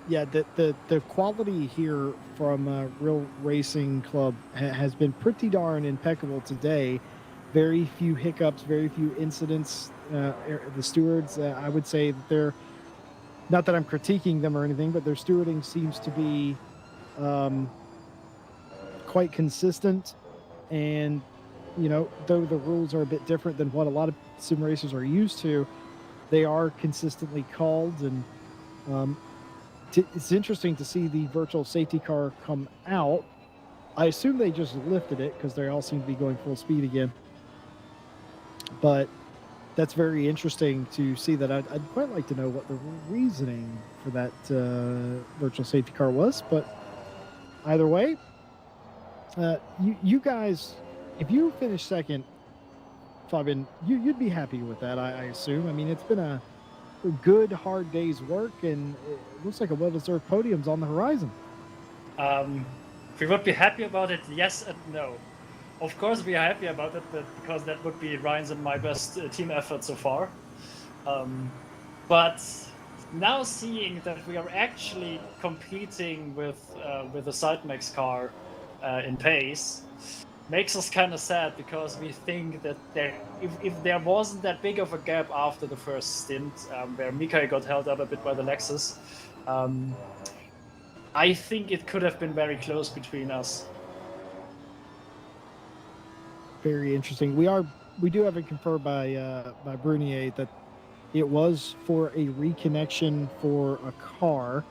Yeah, the quality here from Real Racing Club has been pretty darn impeccable today. Very few hiccups, very few incidents. The stewards, I would say that they're, not that I'm critiquing them or anything, but their stewarding seems to be quite consistent. And, you know, though the rules are a bit different than what a lot of sim racers are used to, they are consistently called. And it's interesting to see the virtual safety car come out. I assume they just lifted it because they all seem to be going full speed again. But that's very interesting to see that. I'd quite like to know what the reasoning for that virtual safety car was. But either way, you guys, if you finish second, Fabian, you'd be happy with that, I assume. I mean, it's been a good, hard day's work, and it looks like a well-deserved podium's on the horizon. If we would be happy about it, yes and no. Of course we are happy about it, but because that would be Ryan's and my best team effort so far. But now seeing that we are actually competing with the Sidemax car in pace makes us kind of sad, because we think that if there wasn't that big of a gap after the first stint, where Mikael got held up a bit by the Lexus, I think it could have been very close between us. Very interesting. We do have it confirmed by Brunier that it was for a reconnection for a car.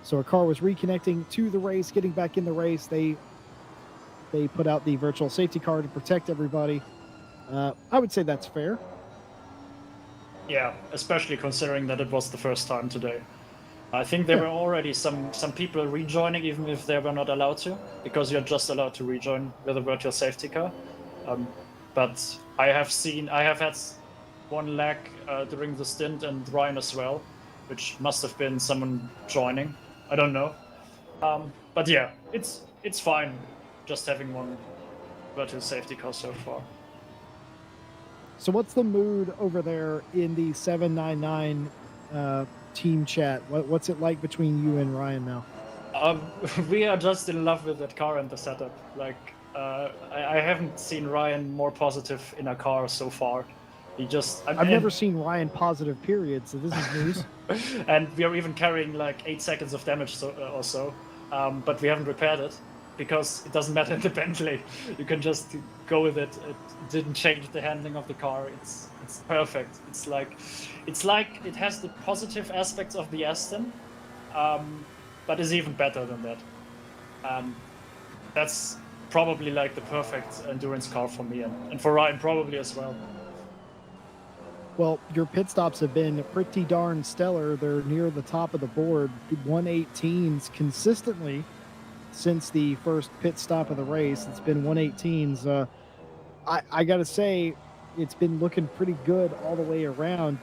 So a car was reconnecting to the race, getting back in the race. They put out the virtual safety car to protect everybody. I would say that's fair. Yeah, especially considering that it was the first time today. I think there were already some people rejoining, even if they were not allowed to, because you're just allowed to rejoin with a virtual safety car. But I have had one lag during the stint, and Ryan as well, which must have been someone joining. I don't know. But yeah, it's fine just having one virtual safety car so far. So what's the mood over there in the 799 team chat? What's it like between you and Ryan now? We are just in love with that car and the setup. Like, I haven't seen Ryan more positive in a car so far. I've never seen Ryan positive, period, so this is news. And we are even carrying like 8 seconds of damage or so, but we haven't repaired it because it doesn't matter in the Bentley. You can just go with it. It didn't change the handling of the car. It's perfect. It's like it has the positive aspects of the Aston, but is even better than that. That's probably like the perfect endurance car for me and for Ryan probably as well. Well, your pit stops have been pretty darn stellar. They're near the top of the board, 118s consistently since the first pit stop of the race. It's been 118s. I got to say, it's been looking pretty good all the way around.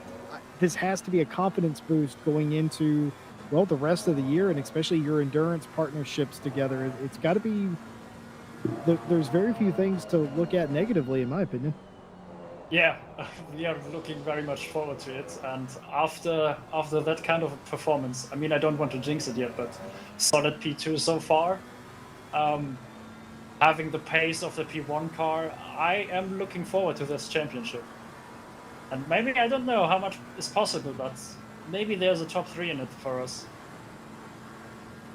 This has to be a confidence boost going into, well, the rest of the year, and especially your endurance partnerships together. It's got to be, there's very few things to look at negatively, in my opinion. Yeah, we are looking very much forward to it. And after that kind of performance, I mean, I don't want to jinx it yet, but solid P2 so far. Having the pace of the P1 car, I am looking forward to this championship. And maybe, I don't know how much is possible, but maybe there's a top 3 in it for us.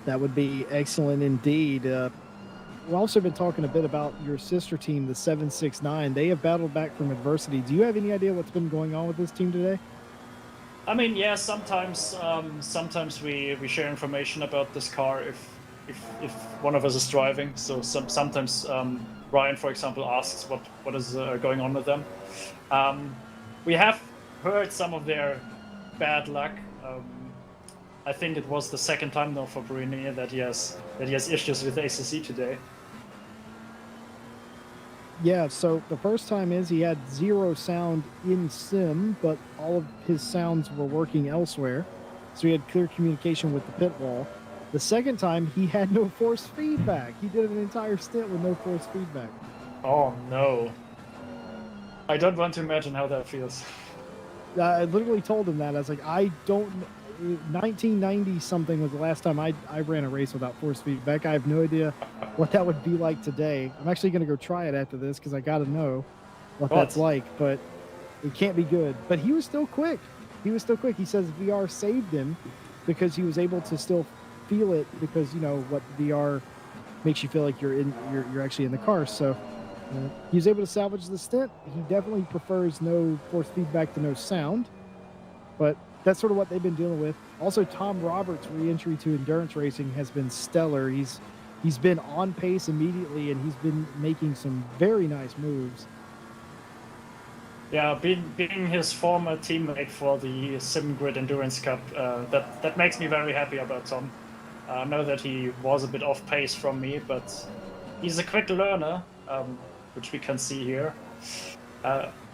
That would be excellent indeed. We've also been talking a bit about your sister team, the 769. They have battled back from adversity. Do you have any idea what's been going on with this team today? I mean, yeah, sometimes we share information about this car if one of us is driving. So sometimes Ryan, for example, asks what is going on with them. We have heard some of their bad luck. I think it was the second time now for Brunet that he has issues with ACC today. Yeah, so the first time is he had 0 sound in sim, but all of his sounds were working elsewhere. So he had clear communication with the pit wall. The second time, he had no force feedback. He did an entire stint with no force feedback. Oh, no. I don't want to imagine how that feels. I literally told him that. I was like, 1990 something was the last time I ran a race without force feedback. I have no idea what that would be like today. I'm actually going to go try it after this because I got to know what that's like, but it can't be good. But he was still quick. He says VR saved him because he was able to still feel it because, you know, what VR makes you feel like you're actually in the car. So he was able to salvage the stint. He definitely prefers no force feedback to no sound, but that's sort of what they've been dealing with. Also, Tom Roberts' re-entry to endurance racing has been stellar. He's been on pace immediately, and he's been making some very nice moves. Yeah, being his former teammate for the SimGrid Endurance Cup, that makes me very happy about Tom. I know that he was a bit off pace from me, but he's a quick learner, which we can see here.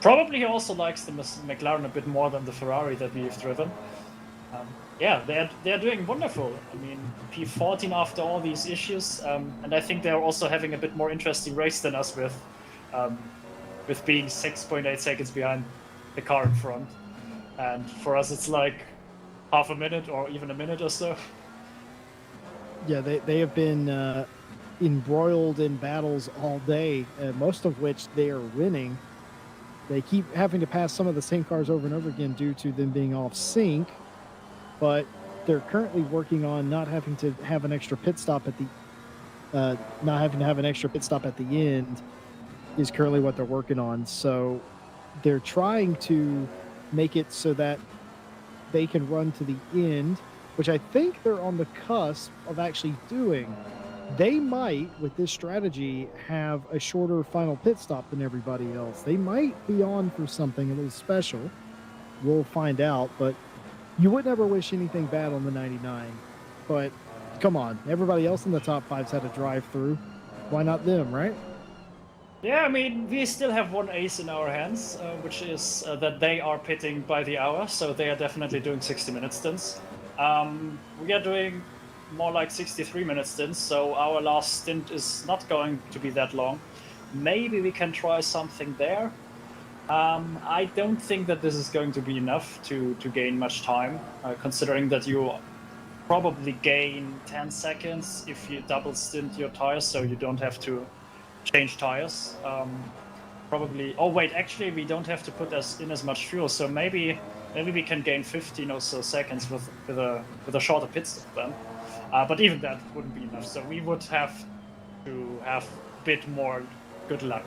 Probably he also likes the McLaren a bit more than the Ferrari that we've driven. Yeah, they're doing wonderful. I mean, P14 after all these issues, and I think they're also having a bit more interesting race than us with being 6.8 seconds behind the car in front. And for us, it's like half a minute or even a minute or so. Yeah, they have been embroiled in battles all day, most of which they are winning. They keep having to pass some of the same cars over and over again due to them being off sync, but they're currently working on not having to have an extra pit stop at the end is currently what they're working on. So they're trying to make it so that they can run to the end, which I think they're on the cusp of actually doing. They might, with this strategy, have a shorter final pit stop than everybody else. They might be on for something a little special. We'll find out, but you would never wish anything bad on the 99. But come on, everybody else in the top 5's had a drive through. Why not them, right? Yeah, I mean, we still have one ace in our hands, which is that they are pitting by the hour, so they are definitely doing 60-minute stints. We are doing more like 63-minute stints, so our last stint is not going to be that long. Maybe we can try something there. I don't think that this is going to be enough to gain much time, considering that you probably gain 10 seconds if you double stint your tires, so you don't have to change tires. Probably. Oh wait, actually we don't have to put in as much fuel, so maybe we can gain 15 or so seconds with a shorter pit stop then. But even that wouldn't be enough. So we would have to have a bit more good luck.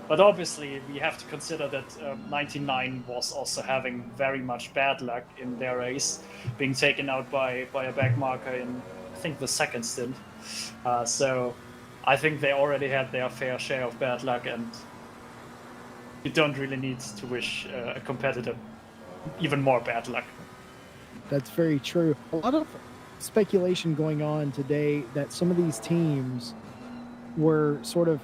But obviously we have to consider that 99 was also having very much bad luck in their race, being taken out by a back marker in I think the second stint. So I think they already had their fair share of bad luck, and you don't really need to wish a competitor even more bad luck. That's very true. A lot of speculation going on today that some of these teams were sort of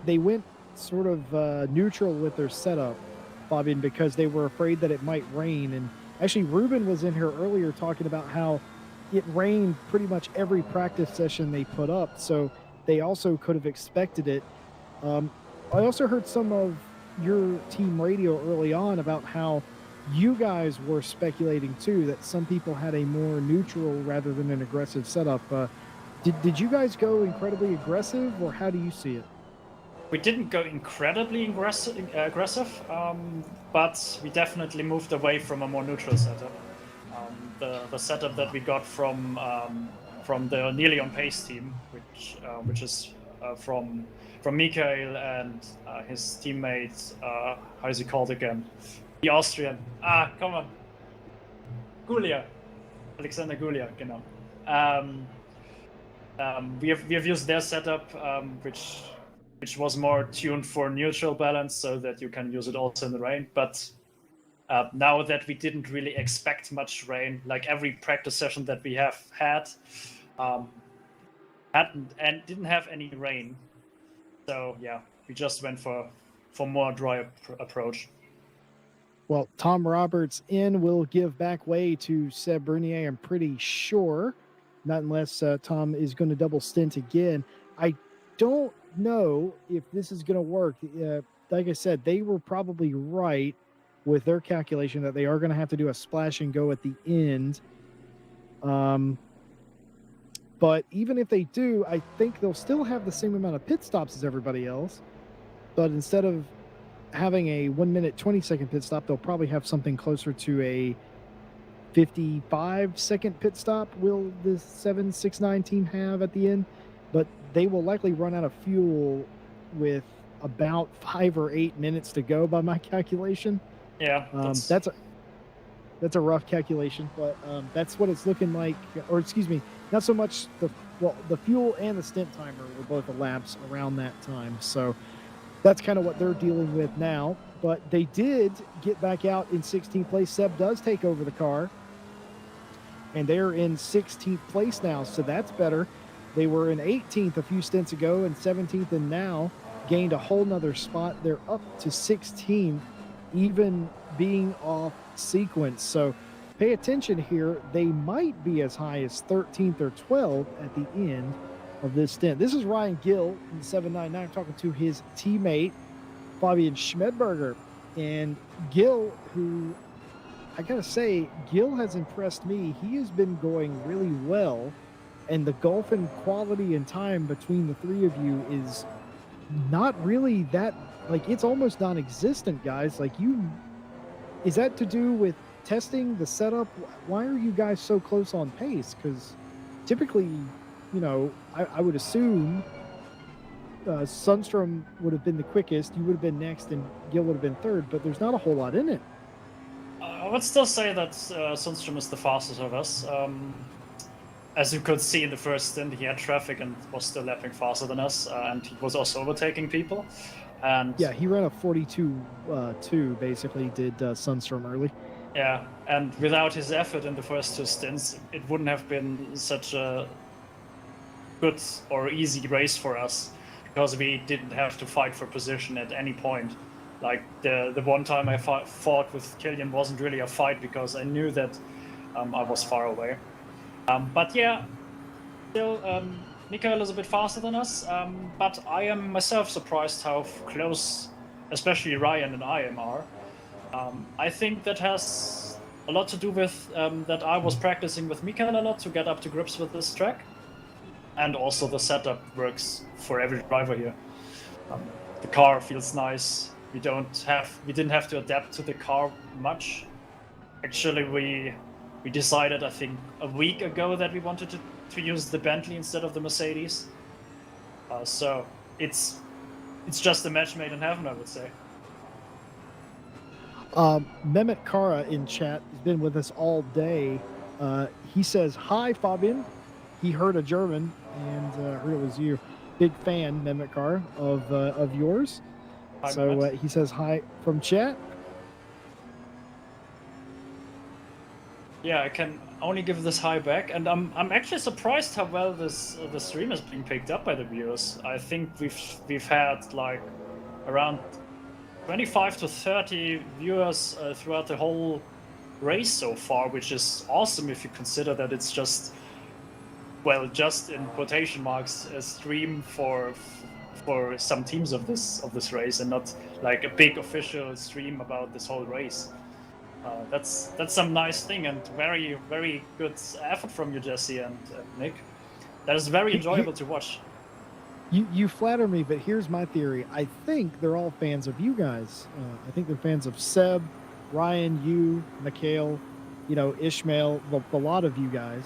they went sort of neutral with their setup, Fabian, because they were afraid that it might rain. And actually, Ruben was in here earlier talking about how it rained pretty much every practice session they put up, so they also could have expected it. I also heard some of your team radio early on about how you guys were speculating too, that some people had a more neutral rather than an aggressive setup. Did you guys go incredibly aggressive, or how do you see it? We didn't go incredibly aggressive, but we definitely moved away from a more neutral setup. The setup that we got from the Nearly on Pace team, which is from Mikael and his teammate, how is he called again? The Austrian. Come on. Gulia. Alexander Gulia, genau. We have used their setup, which was more tuned for neutral balance, so that you can use it also in the rain. But now that we didn't really expect much rain, like every practice session that we have had, didn't have any rain. So yeah, we just went for more dry approach. Well, Tom Roberts will give back way to Seb Bernier, I'm pretty sure. Not unless Tom is going to double stint again. I don't know if this is going to work. Like I said, they were probably right with their calculation that they are going to have to do a splash and go at the end. But even if they do, I think they'll still have the same amount of pit stops as everybody else. But instead of having a 1 minute 20-second pit stop, they'll probably have something closer to a 55-second pit stop. Will the 769 team have at the end? But they will likely run out of fuel with about 5 or 8 minutes to go by my calculation. Yeah, that's a rough calculation, but that's what it's looking like. Or excuse me, not so much the fuel and the stint timer were both elapsed around that time. So that's kind of what they're dealing with now. But they did get back out in 16th place. Seb does take over the car, and they're in 16th place now, so that's better. They were in 18th a few stints ago and 17th, and now gained a whole nother spot. They're up to 16th, even being off sequence. So pay attention here. They might be as high as 13th or 12th at the end of this stint. This is Ryan Gill in 799 talking to his teammate Fabian Schmedberger. And Gill, who I gotta say, Gill has impressed me. He has been going really well, and the gulf in quality and time between the three of you is not really that, like, it's almost non-existent, guys. Like, is that to do with testing the setup? Why are you guys so close on pace? Because typically, you know, I would assume Sundstrom would have been the quickest, you would have been next, and Gill would have been third, but there's not a whole lot in it. I would still say that Sundstrom is the fastest of us. As you could see in the first stint, he had traffic and was still lapping faster than us, and he was also overtaking people. And yeah, he ran a 42.2, basically, did Sundstrom early. Yeah, and without his effort in the first two stints, it wouldn't have been such a good or easy race for us. because we didn't have to fight for position at any point. Like the one time I fought with Killian wasn't really a fight because I knew that I was far away. But yeah, still, Mikael is a bit faster than us, but I am myself surprised how close, especially Ryan and I are. I think that has a lot to do with that I was practicing with Mikael a lot to get up to grips with this track, and also the setup works for every driver here. The car feels nice. We didn't have to adapt to the car much. Actually, we decided, I think, a week ago that we wanted to use the Bentley instead of the Mercedes. So it's just a match made in heaven, I would say. Mehmet Kara in chat has been with us all day. He says, "Hi, Fabian." He heard a German and heard it was you. Big fan, Mehmet Kara, of yours. Hi, So Mehmet. he says hi from chat. Yeah, I can only give this hi back, and I'm actually surprised how well the stream is being picked up by the viewers. I think we've had like around 25 to 30 viewers throughout the whole race so far, which is awesome if you consider that it's just in quotation marks a stream for some teams of this race, and not like a big official stream about this whole race. That's some nice thing, and very, very good effort from you, Jesse and Nick. That is very enjoyable to watch. You flatter me, but here's my theory. I think they're all fans of you guys. I think they're fans of Seb, Ryan, you, Mikhail, Ishmael, a lot of you guys.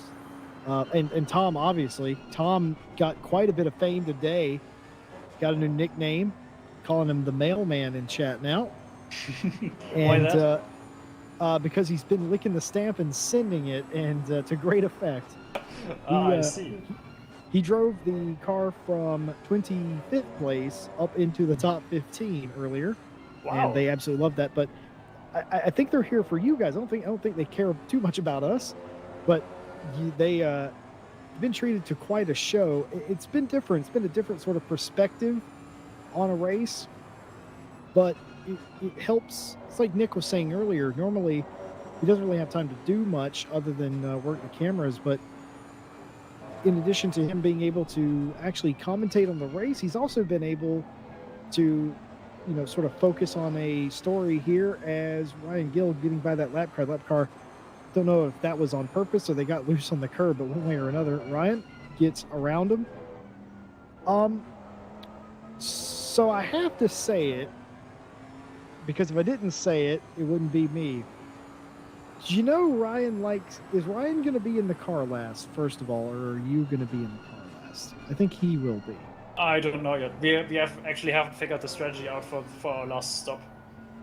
And Tom, obviously. Tom got quite a bit of fame today. Got a new nickname, calling him the mailman in chat now. Why that? Because he's been licking the stamp and sending it, and to great effect. I see. He drove the car from 25th place up into the top 15 earlier. Wow. And they absolutely love that. But I think they're here for you guys. I don't think they care too much about us, but they've been treated to quite a show. It's been different. It's been a different sort of perspective on a race, but it helps. It's like Nick was saying earlier. Normally, he doesn't really have time to do much other than work the cameras, but in addition to him being able to actually commentate on the race, he's also been able to, sort of focus on a story here as Ryan Gill getting by that lap car. Don't know if that was on purpose or they got loose on the curb, but one way or another, Ryan gets around him. So I have to say it, because if I didn't say it, it wouldn't be me. Is Ryan going to be in the car last, first of all, or are you going to be in the car last? I think he will be. I don't know yet. We haven't figured the strategy out for our last stop.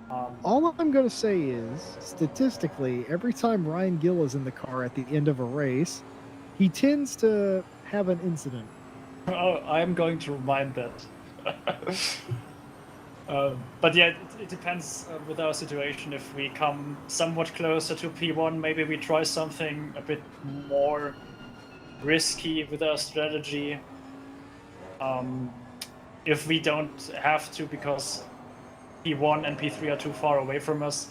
All I'm going to say is, statistically, every time Ryan Gill is in the car at the end of a race, he tends to have an incident. Oh, I'm going to remind that. But yeah, it depends with our situation. If we come somewhat closer to P1, maybe we try something a bit more risky with our strategy. If we don't have to because P1 and P3 are too far away from us,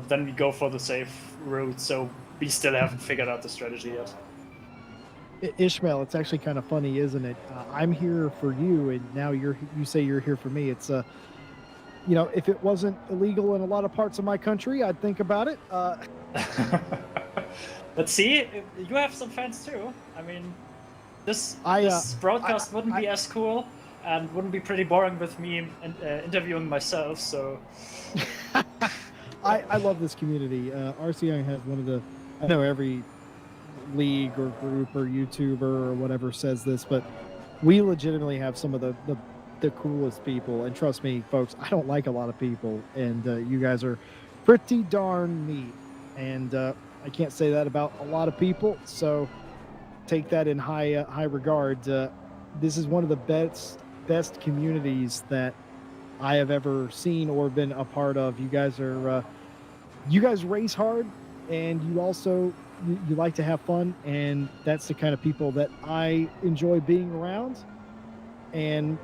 then we go for the safe route. So we still haven't figured out the strategy yet. Ishmael, it's actually kind of funny, isn't it? I'm here for you, and now you say you're here for me. It's if it wasn't illegal in a lot of parts of my country, I'd think about it. But see, you have some fans too. I mean, this broadcast wouldn't be as cool and wouldn't be pretty boring with me interviewing myself. So I love this community. RCI has one of the. I know every league or group or YouTuber or whatever says this, but we legitimately have some of the coolest people. And trust me, folks, I don't like a lot of people, and you guys are pretty darn neat. And I can't say that about a lot of people, so take that in high regard. This is one of the best communities that I have ever seen or been a part of. You guys race hard, and you also you like to have fun, and that's the kind of people that I enjoy being around. And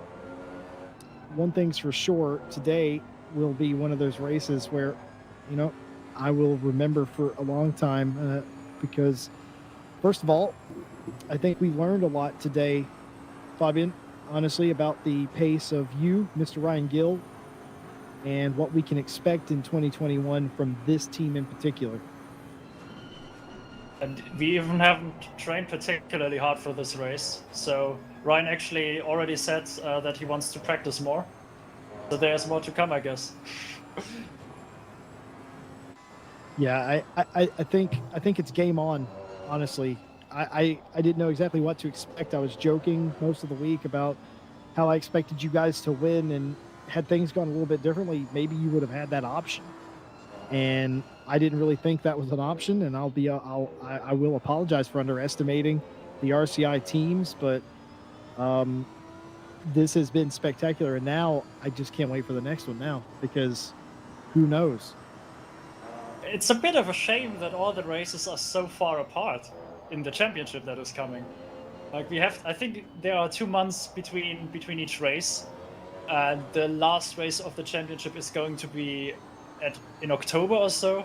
one thing's for sure, today will be one of those races where, you know, I will remember for a long time because, first of all, I think we learned a lot today, Fabian, honestly, about the pace of you, Mr. Ryan Gill, and what we can expect in 2021 from this team in particular. And we even haven't trained particularly hard for this race. So Ryan actually already said that he wants to practice more. So there's more to come, I guess. Yeah, I think it's game on, honestly. I didn't know exactly what to expect. I was joking most of the week about how I expected you guys to win, and had things gone a little bit differently, maybe you would have had that option. And I didn't really think that was an option, and I will apologize for underestimating the RCI teams, but this has been spectacular, and now I just can't wait for the next one now, because who knows? It's a bit of a shame that all the races are so far apart in the championship that is coming. Like I think there are 2 months between each race, and the last race of the championship is going to be in October or so.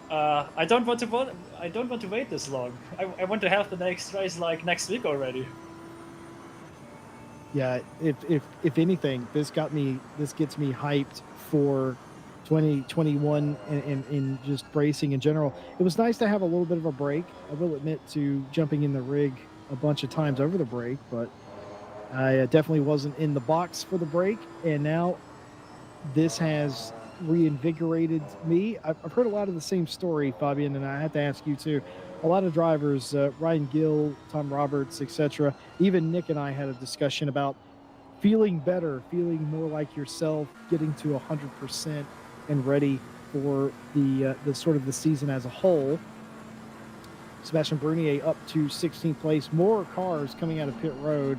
I don't want to wait this long. I want to have the next race like next week already. Yeah, if anything, this gets me hyped for 2021 and just racing in general. It was nice to have a little bit of a break. I will admit to jumping in the rig a bunch of times over the break, but I definitely wasn't in the box for the break, and now this has reinvigorated me. I've heard a lot of the same story, Fabian, and I have to ask you too. A lot of drivers, Ryan Gill, Tom Roberts, etc. Even Nick and I had a discussion about feeling better, feeling more like yourself, getting to 100% and ready for the sort of the season as a whole. Sebastian Bernier up to 16th place. More cars coming out of pit road.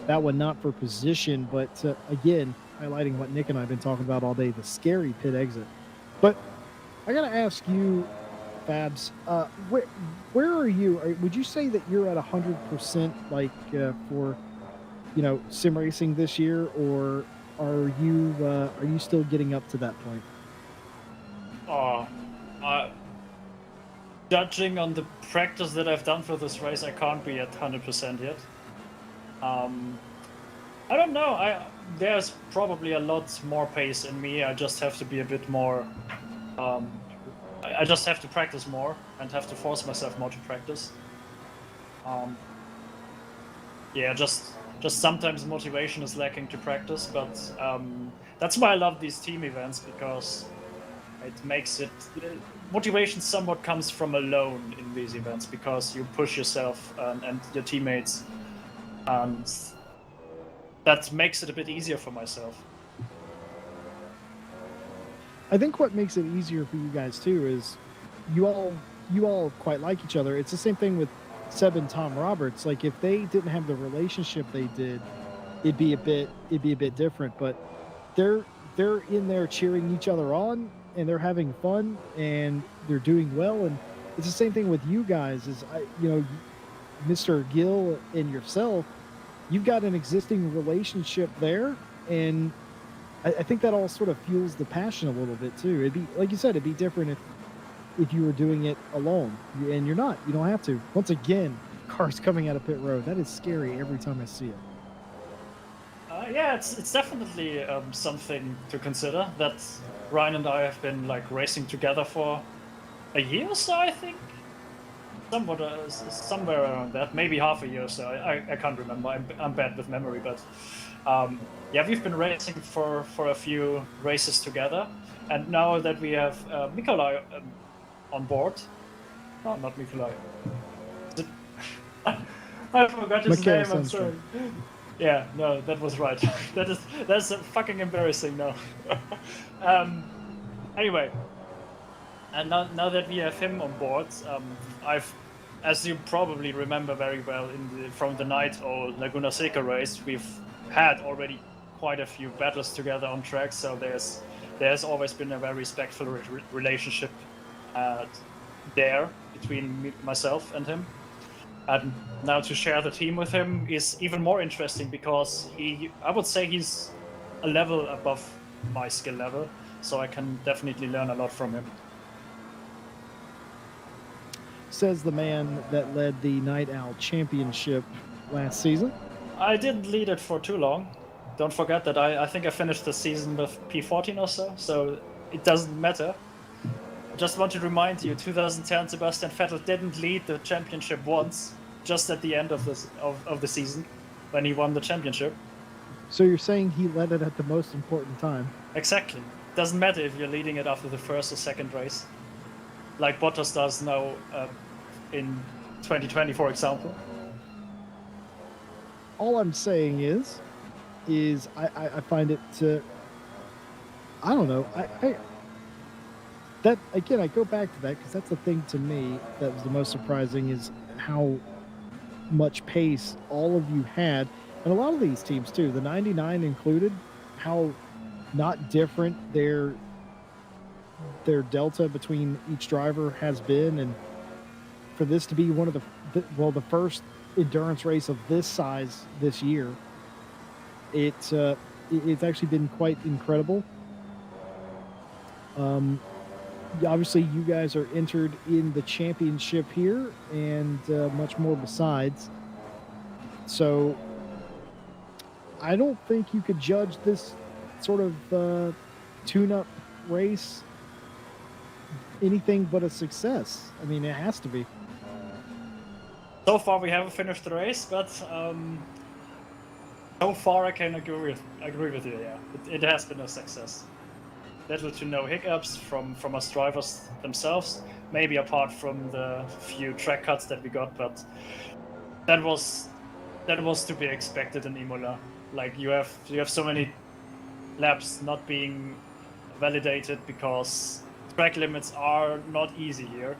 That one not for position, but again, highlighting what Nick and I have been talking about all day, the scary pit exit. But I got to ask you, Fabs, where are you? Would you say that you're at 100% like for, you know, sim racing this year, or are you still getting up to that point? Judging on the practice that I've done for this race, I can't be at 100% yet. I don't know. There's probably a lot more pace in me. I just have to be a bit more. I just have to practice more and have to force myself more to practice. Yeah, just sometimes motivation is lacking to practice, but that's why I love these team events, because it makes it. Motivation somewhat comes from alone in these events, because you push yourself and your teammates, and that makes it a bit easier for myself. I think what makes it easier for you guys too is you all quite like each other. It's the same thing with Seb and Tom Roberts. Like, if they didn't have the relationship they did, it'd be a bit different. But they're in there cheering each other on, and they're having fun, and they're doing well. And it's the same thing with you guys. Mr. Gill and yourself, you've got an existing relationship there, and I think that all sort of fuels the passion a little bit too. It'd be, like you said, it'd be different if you were doing it alone, and you're not. You don't have to. Once again, cars coming out of pit road. That is scary every time I see it. Yeah, it's definitely something to consider. That Ryan and I have been like racing together for a year or so, I think. Somewhere around that, maybe half a year or so. I can't remember. I'm bad with memory, but yeah, we've been racing for a few races together, and now that we have Nikolai on board, no, not Nikolai. I forgot his name. I'm sorry. Yeah, no, that was right. That's fucking embarrassing now. Anyway, and now that we have him on board, as you probably remember very well from the night or Laguna Seca race, we've had already quite a few battles together on track. So there's always been a very respectful relationship there between myself and him. And now to share the team with him is even more interesting, because I would say he's a level above my skill level, so I can definitely learn a lot from him. Says the man that led the Night Owl Championship last season. I didn't lead it for too long. Don't forget that I think I finished the season with P14 or so it doesn't matter. I just want to remind you, 2010 Sebastian Vettel didn't lead the championship once, just at the end of the season, when he won the championship. So you're saying he led it at the most important time? Exactly. Doesn't matter if you're leading it after the first or second race, like Bottas does now in 2020, for example. All I'm saying is I find it I don't know. That again, I go back to that because that's the thing to me that was the most surprising is how much pace all of you had, and a lot of these teams too, the 99 included, how not different their delta between each driver has been, and for this to be one of the first endurance race of this size this year, it's actually been quite incredible. Obviously you guys are entered in the championship here and much more besides, so I don't think you could judge this sort of tune-up race anything but a success. I mean, it has to be. So far we haven't finished the race, but so far I can agree with you. Yeah, it has been a success. Little to no hiccups from us drivers themselves, maybe apart from the few track cuts that we got, but that was to be expected in Imola. Like you have so many laps not being validated because track limits are not easy here.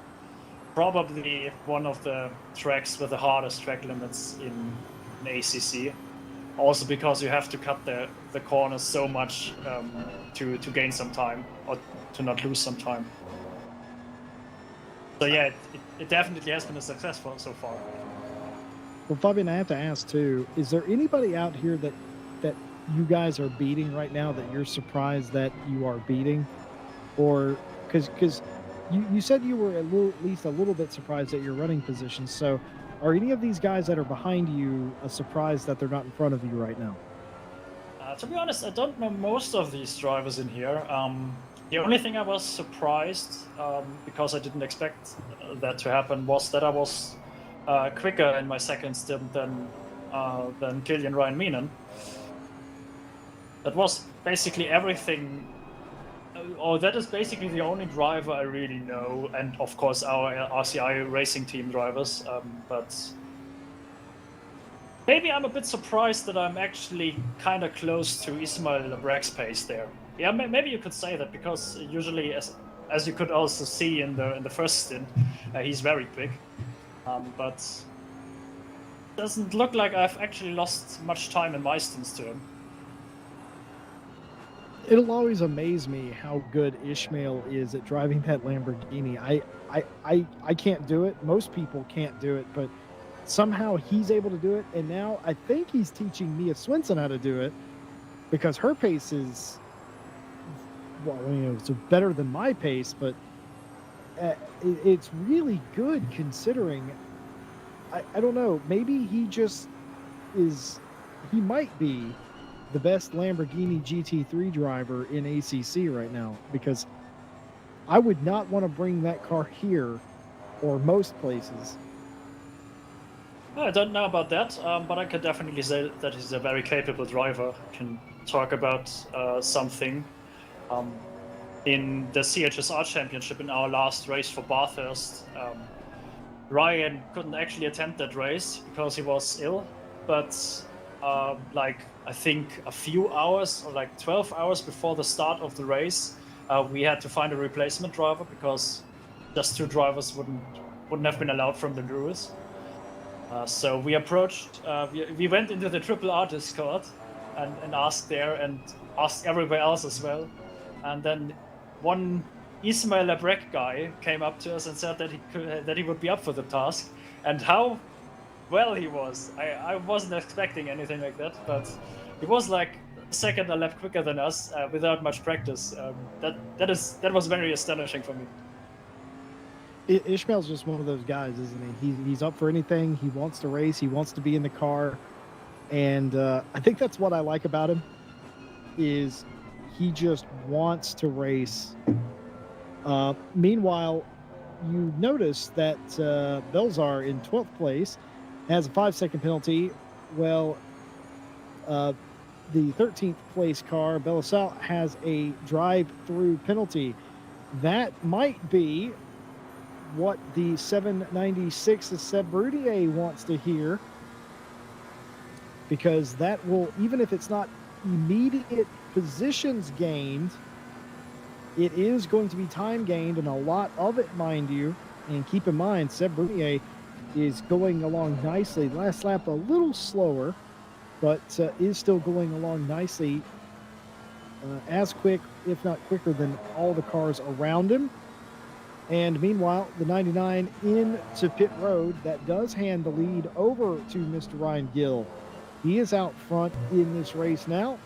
Probably one of the tracks with the hardest track limits in ACC. Also because you have to cut the corners so much to gain some time or to not lose some time. So yeah, it definitely has been a success so far. Well, Fabian, I have to ask too, is there anybody out here that you guys are beating right now that you're surprised that you are beating? Or because you said you were at least a little bit surprised at your running position, so are any of these guys that are behind you a surprise that they're not in front of you right now? To be honest, I don't know most of these drivers in here. The only thing I was surprised, because I didn't expect that to happen, was that I was quicker in my second stint than Kilian Ryan Meenan. That was basically everything. That is basically the only driver I really know, and of course our RCI racing team drivers. But maybe I'm a bit surprised that I'm actually kind of close to Ismail Lebrec's pace there. Yeah, maybe you could say that because usually, as you could also see in the first stint, he's very quick. But it doesn't look like I've actually lost much time in my stints to him. It'll always amaze me how good Ishmael is at driving that Lamborghini. I can't do it. Most people can't do it, but somehow he's able to do it. And now I think he's teaching Mia Swinson how to do it because her pace is, well, it's better than my pace, but it's really good considering. I don't know. Maybe he just is. He might be the best Lamborghini GT3 driver in ACC right now, because I would not want to bring that car here or most places. I don't know about that, but I can definitely say that he's a very capable driver. I can talk about something. In the CHSR Championship, in our last race for Bathurst, Ryan couldn't actually attend that race because he was ill, but like I think a few hours, or like 12 hours before the start of the race, we had to find a replacement driver because just two drivers wouldn't have been allowed from the Lewis. So we approached, we went into the Triple R Discord and asked there and asked everywhere else as well. And then one Ismail Lebrec guy came up to us and said that he would be up for the task. And how well he was. I wasn't expecting anything like that, but he was like second a lap quicker than us without much practice. That was very astonishing for me. Ishmael's just one of those guys, isn't he? He's up for anything. He wants to race. He wants to be in the car, and I think that's what I like about him. Is he just wants to race. Meanwhile, you notice that Belzar in 12th place has a 5-second penalty. Well, the 13th place car, Belisal, has a drive-through penalty. That might be what the 796 of Seb Brudier wants to hear, because that will, even if it's not immediate positions gained, it is going to be time gained, and a lot of it, mind you. And keep in mind, Seb Brudier is going along nicely. Last lap a little slower, but is still going along nicely, as quick, if not quicker, than all the cars around him. And meanwhile, the 99 into pit road, that does hand the lead over to Mr. Ryan Gill. He is out front in this race now.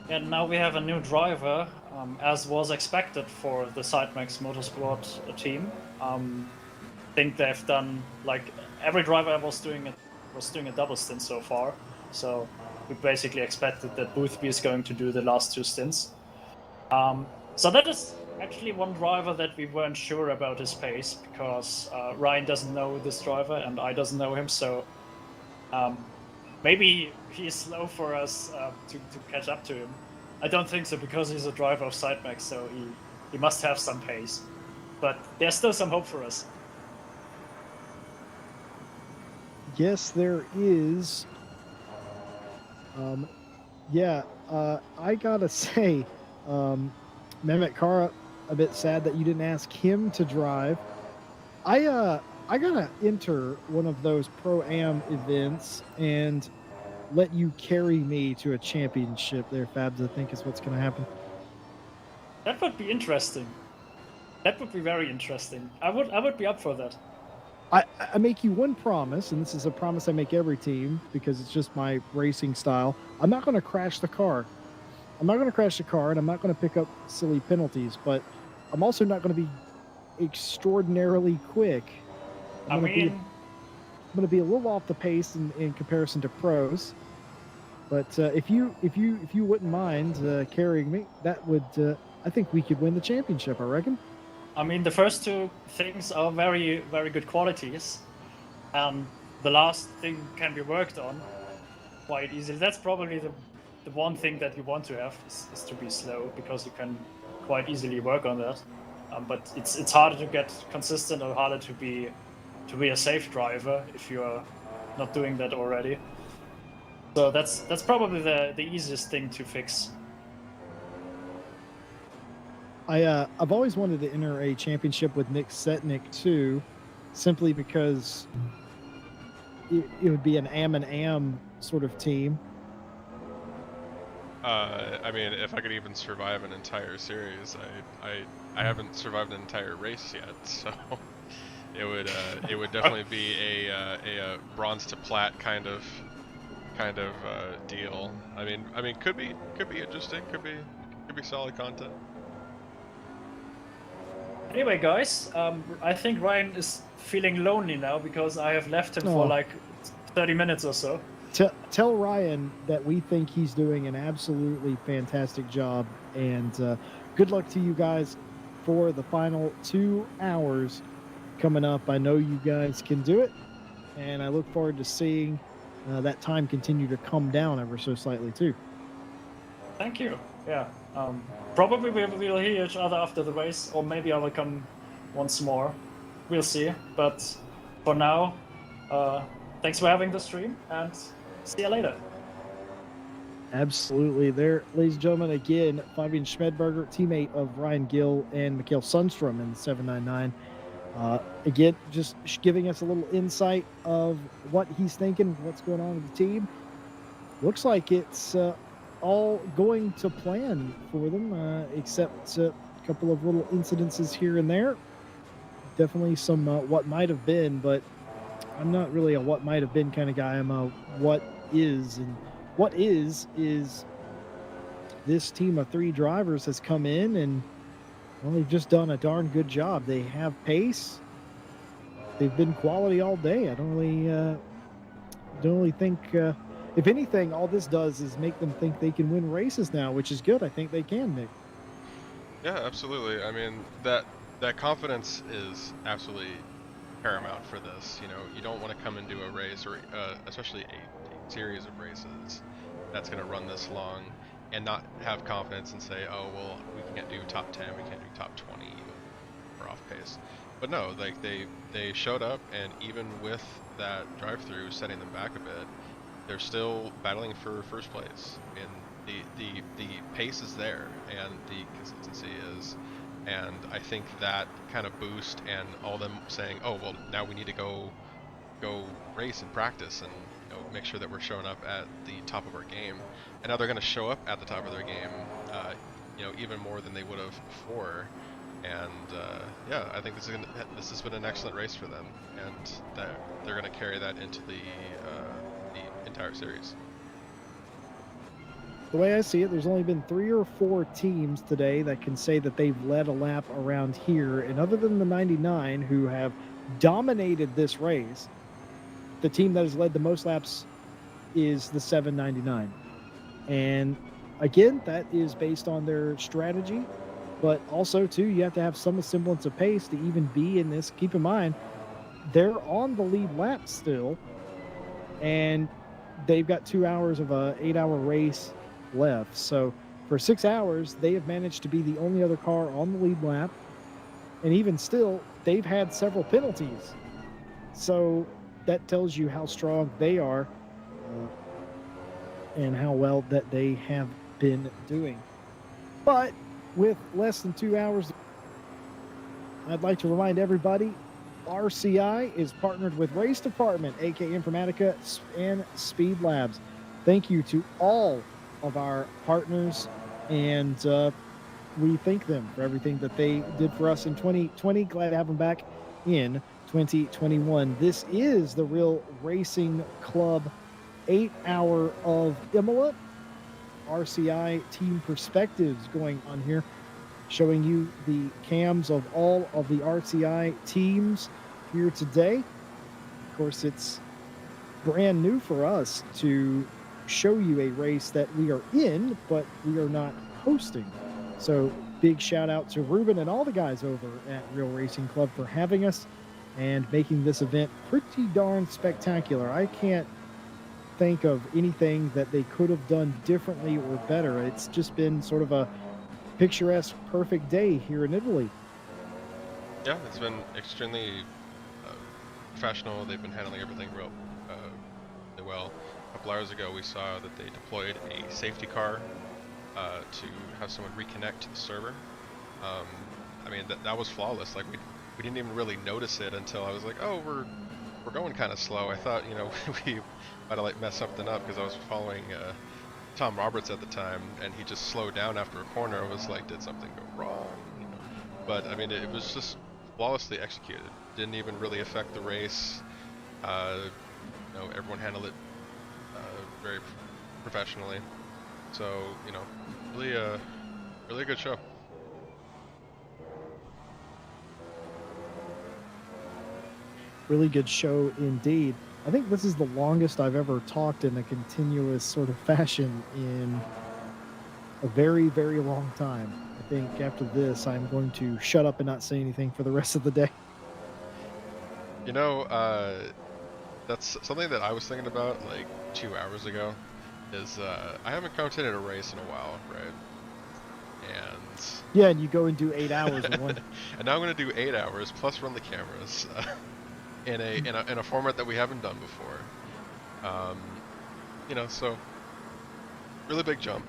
And now we have a new driver, as was expected for the Sidemax Motorsport team. I think they've done, like, every driver was doing a double stint so far. So we basically expected that Boothby is going to do the last 2 stints. So that is actually one driver that we weren't sure about his pace, because Ryan doesn't know this driver and I doesn't know him, so maybe he's slow for us to catch up to him. I don't think so, because he's a driver of Sidemax, so he must have some pace. But there's still some hope for us. Yes, there is. I gotta say, Mehmet Kara, a bit sad that you didn't ask him to drive. I gotta enter one of those Pro-Am events and let you carry me to a championship there, Fabs, I think is what's gonna happen. That would be interesting. That would be very interesting. I would be up for that. I make you one promise, and this is a promise I make every team because it's just my racing style. I'm not going to crash the car. I'm not going to crash the car, and I'm not going to pick up silly penalties, but I'm also not going to be extraordinarily quick. I'm going to be a little off the pace in comparison to pros. But if you wouldn't mind carrying me, that would I think we could win the championship, I reckon. I mean, the first 2 things are very, very good qualities. The last thing can be worked on quite easily. That's probably the one thing that you want to have is to be slow, because you can quite easily work on that. But it's harder to get consistent, or harder to be a safe driver if you are not doing that already. So that's probably the easiest thing to fix. I've always wanted to enter a championship with Nick Setnick too, simply because it would be an am and am sort of team. I mean, if I could even survive an entire series, I haven't survived an entire race yet, so it would definitely be a bronze to plat kind of deal. I mean, could be interesting, could be solid content. Anyway, guys, I think Ryan is feeling lonely now because I have left him for like 30 minutes or so. Tell Ryan that we think he's doing an absolutely fantastic job, and good luck to you guys for the final 2 hours coming up. I know you guys can do it, and I look forward to seeing that time continue to come down ever so slightly too. Thank you. Yeah. Probably we'll hear each other after the race, or maybe I will come once more. We'll see. But for now, thanks for having the stream, and see you later. Absolutely. There, ladies and gentlemen, again, Fabian Schmedberger, teammate of Ryan Gill and Mikhail Sundstrom in the 799. Again, just giving us a little insight of what he's thinking, what's going on with the team. Looks like it's all going to plan for them, except a couple of little incidences here and there. Definitely some what might have been, but I'm not really a what might have been kind of guy. I'm a what is, and what is this team of 3 drivers has come in and, well, they've just done a darn good job. They have pace. They've been quality all day. I don't really think, if anything, all this does is make them think they can win races now, which is good. I think they can, Nick. Yeah, absolutely. I mean, that confidence is absolutely paramount for this. You know, you don't want to come into a race, or especially a series of races that's going to run this long, and not have confidence and say, oh, well, we can't do top 10, we can't do top 20, we're off pace. But no, like they showed up, and even with that drive-through setting them back a bit, they're still battling for first place. And the pace is there, and the consistency is, and I think that kind of boost, and all them saying, oh, well, now we need to go race and practice, and make sure that we're showing up at the top of our game. And now they're going to show up at the top of their game, even more than they would have before. And yeah, I think this has been an excellent race for them, and that they're going to carry that into the entire series. The way I see it, there's only been 3 or 4 teams today that can say that they've led a lap around here, and other than the 99 who have dominated this race, the team that has led the most laps is the 799. And again, that is based on their strategy, but also too, you have to have some semblance of pace to even be in this. Keep in mind, they're on the lead lap still, and they've got 2 hours of a 8-hour race left. So for 6 hours, they have managed to be the only other car on the lead lap, and even still, they've had several penalties. So that tells you how strong they are, and how well that they have been doing. But with less than 2 hours, I'd like to remind everybody, RCI is partnered with RaceDepartment AK Informatica and Speed Labs. Thank you to all of our partners, and we thank them for everything that they did for us in 2020. Glad to have them back in 2021. This is the Real Racing Club 8-hour of Imola. RCI team perspectives going on here, showing you the cams of all of the RCI teams here today. Of course, it's brand new for us to show you a race that we are in, but we are not hosting. So big shout out to Ruben and all the guys over at Real Racing Club for having us and making this event pretty darn spectacular. I can't think of anything that they could have done differently or better. It's just been sort of a picturesque, perfect day here in Italy. Yeah, it's been extremely professional. They've been handling everything real well. A couple hours ago, we saw that they deployed a safety car to have someone reconnect to the server. I mean, that was flawless. Like we didn't even really notice it until I was like, oh, we're going kind of slow. I thought, we might have like messed something up, because I was following Tom Roberts at the time, and he just slowed down after a corner. I was like, did something go wrong? But I mean, it was just flawlessly executed. Didn't even really affect the race. Everyone handled it very professionally. So really a good show. Really good show indeed. I think this is the longest I've ever talked in a continuous sort of fashion in a very, very long time. I think after this, I'm going to shut up and not say anything for the rest of the day. That's something that I was thinking about like 2 hours ago. Is I haven't commentated a race in a while, right? And yeah, and you go and do 8 hours in one. And now I'm going to do 8 hours plus run the cameras in a format that we haven't done before. So really big jump.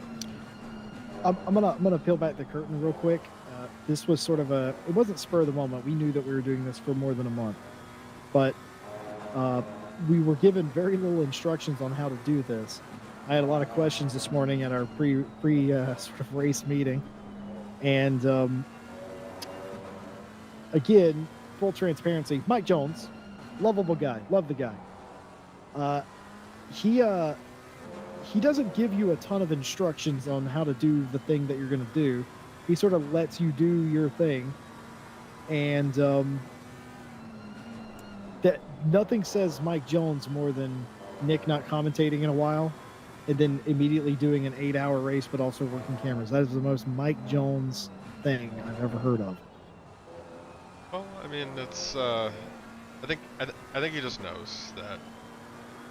I'm gonna peel back the curtain real quick. This was sort of it wasn't spur of the moment. We knew that we were doing this for more than a month, but we were given very little instructions on how to do this. I had a lot of questions this morning at our pre sort of race meeting, and again, full transparency. Mike Jones, lovable guy, love the guy. he doesn't give you a ton of instructions on how to do the thing that you're going to do. He sort of lets you do your thing, and that nothing says Mike Jones more than Nick not commentating in a while, and then immediately doing an 8-hour race, but also working cameras. That is the most Mike Jones thing I've ever heard of. Well, I mean, it's I think he just knows that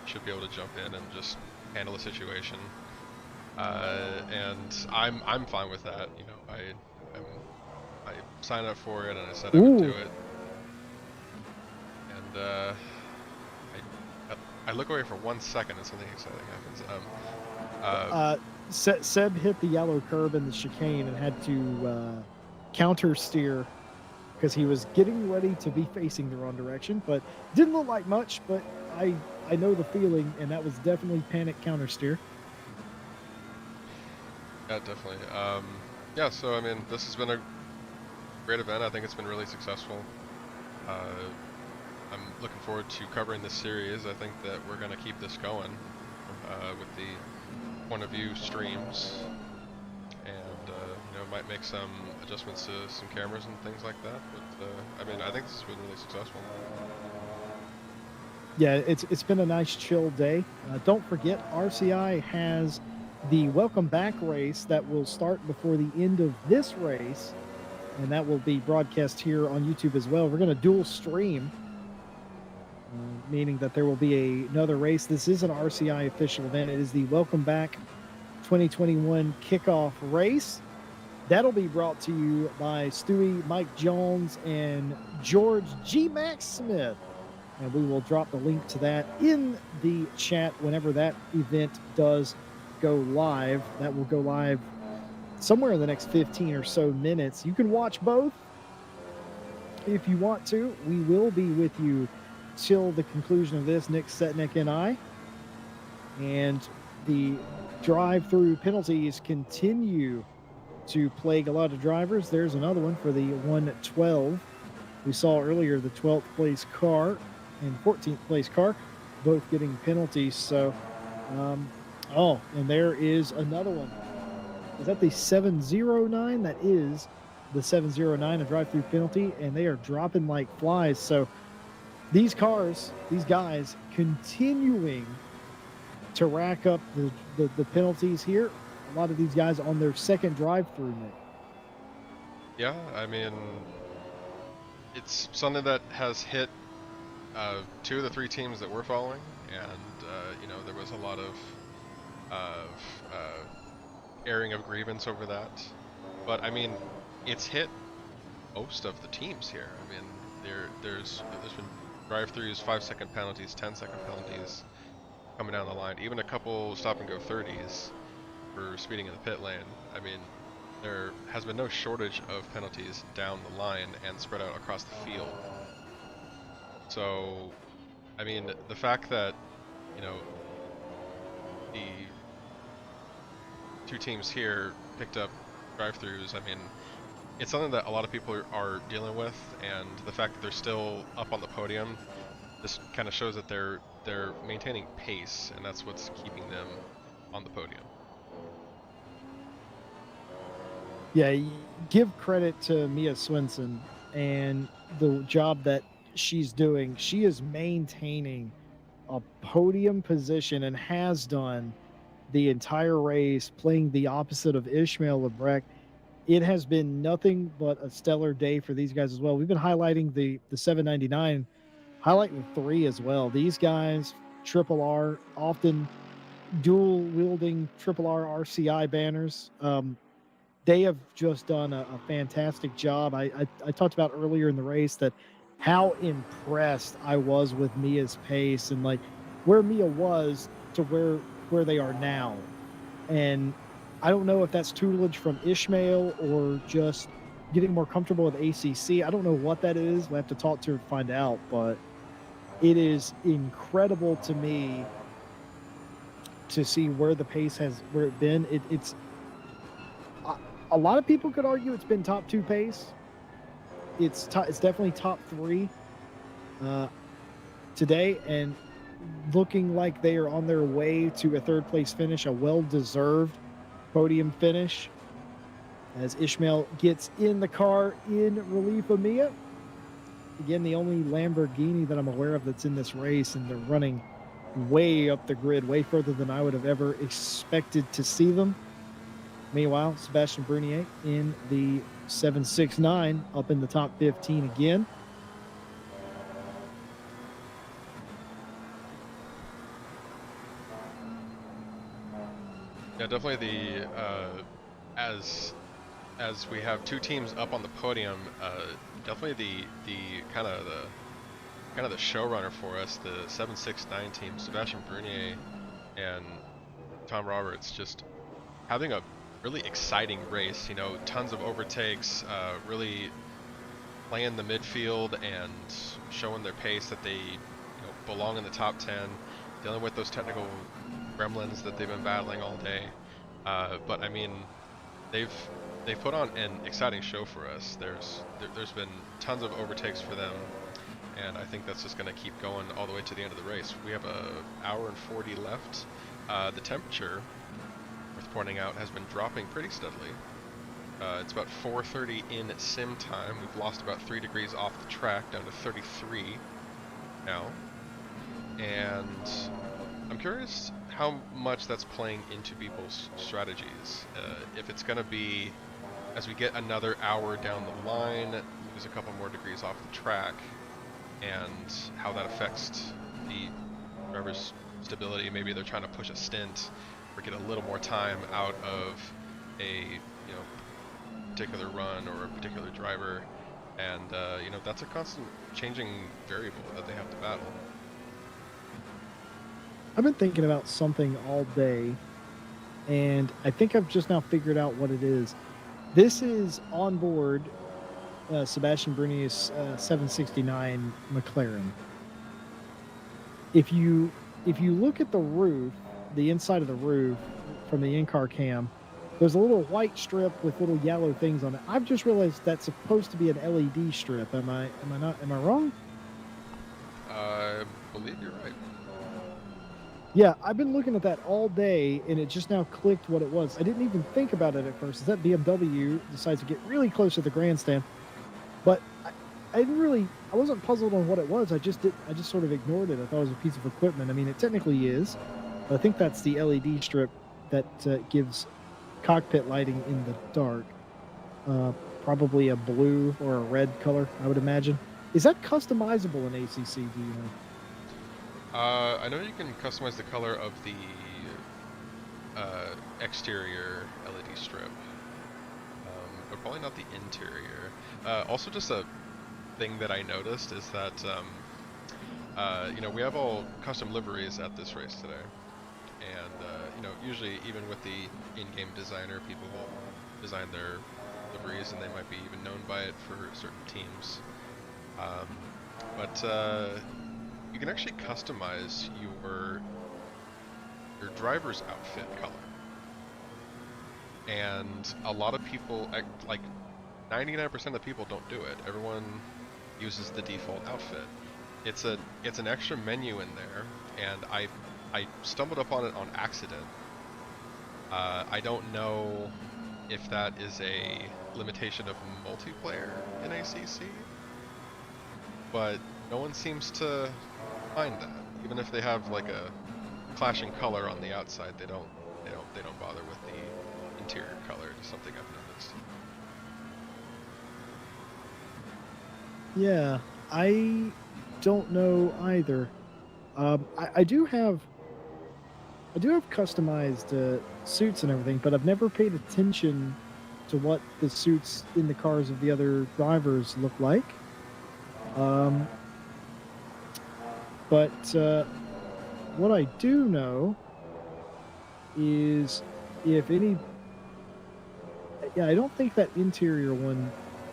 he should be able to jump in and just handle the situation. And I'm fine with that. You know, I signed up for it and I said I would do it. And I look away for 1 second and something exciting happens. Seb hit the yellow curb in the chicane and had to counter steer because he was getting ready to be facing the wrong direction, but didn't look like much. But I know the feeling, and that was definitely panic counter steer. Yeah, definitely. Yeah, so I mean, this has been a great event. I think it's been really successful. I'm looking forward to covering this series. I think that we're going to keep this going with the point of view streams, and you know, might make some adjustments to some cameras and things like that. But I mean, I think this has been really successful. Yeah, it's been a nice chill day. Don't forget, RCI has the welcome back race that will start before the end of this race, and that will be broadcast here on YouTube as well. We're going to dual stream, meaning that there will be another race. This is an RCI official event. It is the Welcome Back 2021 kickoff race. That'll be brought to you by Stewie, Mike Jones, and George G. Max Smith. And we will drop the link to that in the chat whenever that event does go live. That will go live somewhere in the next 15 or so minutes. You can watch both if you want to. We will be with you till the conclusion of this, Nick Setnick and I. And the drive-through penalties continue to plague a lot of drivers. There's another one for the 112. We saw earlier the 12th place car and 14th place car both getting penalties. So oh, and there is another one. Is that the 709? That is the 709, a drive-through penalty, and they are dropping like flies. So these cars, these guys, continuing to rack up the penalties here. A lot of these guys on their second drive-through, Nick. Yeah, I mean, it's something that has hit 2 of the 3 teams that we're following, and you know, there was a lot of airing of grievance over that. But I mean, it's hit most of the teams here. I mean, there's been drive-throughs, 5-second penalties, 10-second penalties coming down the line. Even a couple stop-and-go 30s for speeding in the pit lane. I mean, there has been no shortage of penalties down the line and spread out across the field. So, I mean, the fact that, you know, the 2 teams here picked up drive-throughs, I mean, it's something that a lot of people are dealing with, and the fact that they're still up on the podium just kind of shows that they're maintaining pace, and that's what's keeping them on the podium. Yeah, give credit to Mia Swinson and the job that she's doing. She is maintaining a podium position and has done the entire race, playing the opposite of Ishmael Lebrecht. It has been nothing but a stellar day for these guys as well. We've been highlighting the 799, highlighting 3 as well. These guys, Triple R, often dual wielding Triple R RCI banners. They have just done a fantastic job. I talked about earlier in the race that how impressed I was with Mia's pace and like where Mia was to where they are now. And I don't know if that's tutelage from Ishmael or just getting more comfortable with ACC. I don't know what that is. We'll have to talk to her to find out, but it is incredible to me to see where the pace has been. It's a lot of people could argue it's been top 2 pace. It's definitely top 3 today, and looking like they are on their way to a third place finish, a well-deserved podium finish, as Ishmael gets in the car in relief of Mia. Again, the only Lamborghini that I'm aware of that's in this race, and they're running way up the grid, way further than I would have ever expected to see them. Meanwhile, Sebastian Brunier in the 769 up in the top 15 again. Yeah, definitely the as we have two teams up on the podium, definitely the kind of the showrunner for us, the 769 team, Sebastian Brunier and Tom Roberts, just having a really exciting race. You know, tons of overtakes, really playing the midfield and showing their pace that they belong in the top 10, dealing with those technical gremlins that they've been battling all day. But I mean, they've put on an exciting show for us. There's been tons of overtakes for them, and I think that's just going to keep going all the way to the end of the race. We have an hour and 40 left. The temperature, worth pointing out, has been dropping pretty steadily. It's about 4:30 in sim time. We've lost about 3 degrees off the track, down to 33 now. And I'm curious how much that's playing into people's strategies. If it's going to be, as we get another hour down the line, lose a couple more degrees off the track, and how that affects the driver's stability. Maybe they're trying to push a stint or get a little more time out of a particular run or a particular driver, and that's a constant changing variable that they have to battle. I've been thinking about something all day, and I think I've just now figured out what it is. This is on board Sebastian Brunier's 769 McLaren. If you look at the roof, the inside of the roof from the in-car cam, there's a little white strip with little yellow things on it. I've just realized that's supposed to be an LED strip. Am I wrong? I believe you're right. Yeah, I've been looking at that all day, and it just now clicked what it was. I didn't even think about it at first. Is that BMW decides to get really close to the grandstand? But I wasn't puzzled on what it was. I just sort of ignored it. I thought it was a piece of equipment. I mean, it technically is, but I think that's the LED strip that gives cockpit lighting in the dark. Probably a blue or a red color, I would imagine. Is that customizable in ACC? Do you know? I know you can customize the color of the exterior LED strip, but probably not the interior. Also, just a thing that I noticed is that we have all custom liveries at this race today, and usually even with the in-game designer, people will design their liveries, and they might be even known by it for certain teams. But you can actually customize your driver's outfit color, and a lot of people, like 99% of people, don't do it. Everyone uses the default outfit. It's an extra menu in there, and I stumbled upon it on accident. I don't know if that is a limitation of multiplayer in ACC, but no one seems to mind that. Even if they have like a clashing color on the outside, they don't bother with the interior color. It's something I've noticed. Yeah, I don't know either. I do have customized suits and everything, but I've never paid attention to what the suits in the cars of the other drivers look like. But what I do know is if any... Yeah, I don't think that interior one,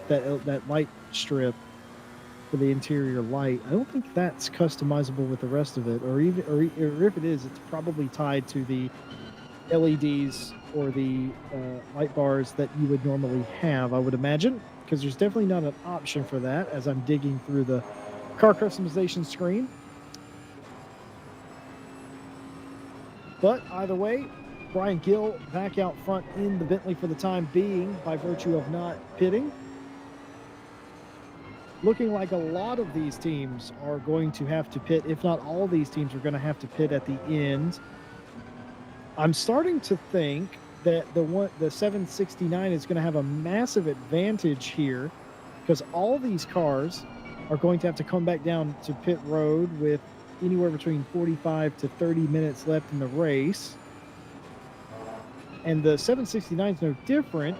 that light strip for the interior light, I don't think that's customizable with the rest of it, or if it is, it's probably tied to the LEDs or the light bars that you would normally have, I would imagine, because there's definitely not an option for that as I'm digging through the car customization screen. But either way, Brian Gill back out front in the Bentley for the time being by virtue of not pitting. Looking like a lot of these teams are going to have to pit, if not all these teams are going to have to pit at the end. I'm starting to think that the 769 is going to have a massive advantage here because all these cars are going to have to come back down to pit road with anywhere between 45 to 30 minutes left in the race. And the 769 is no different,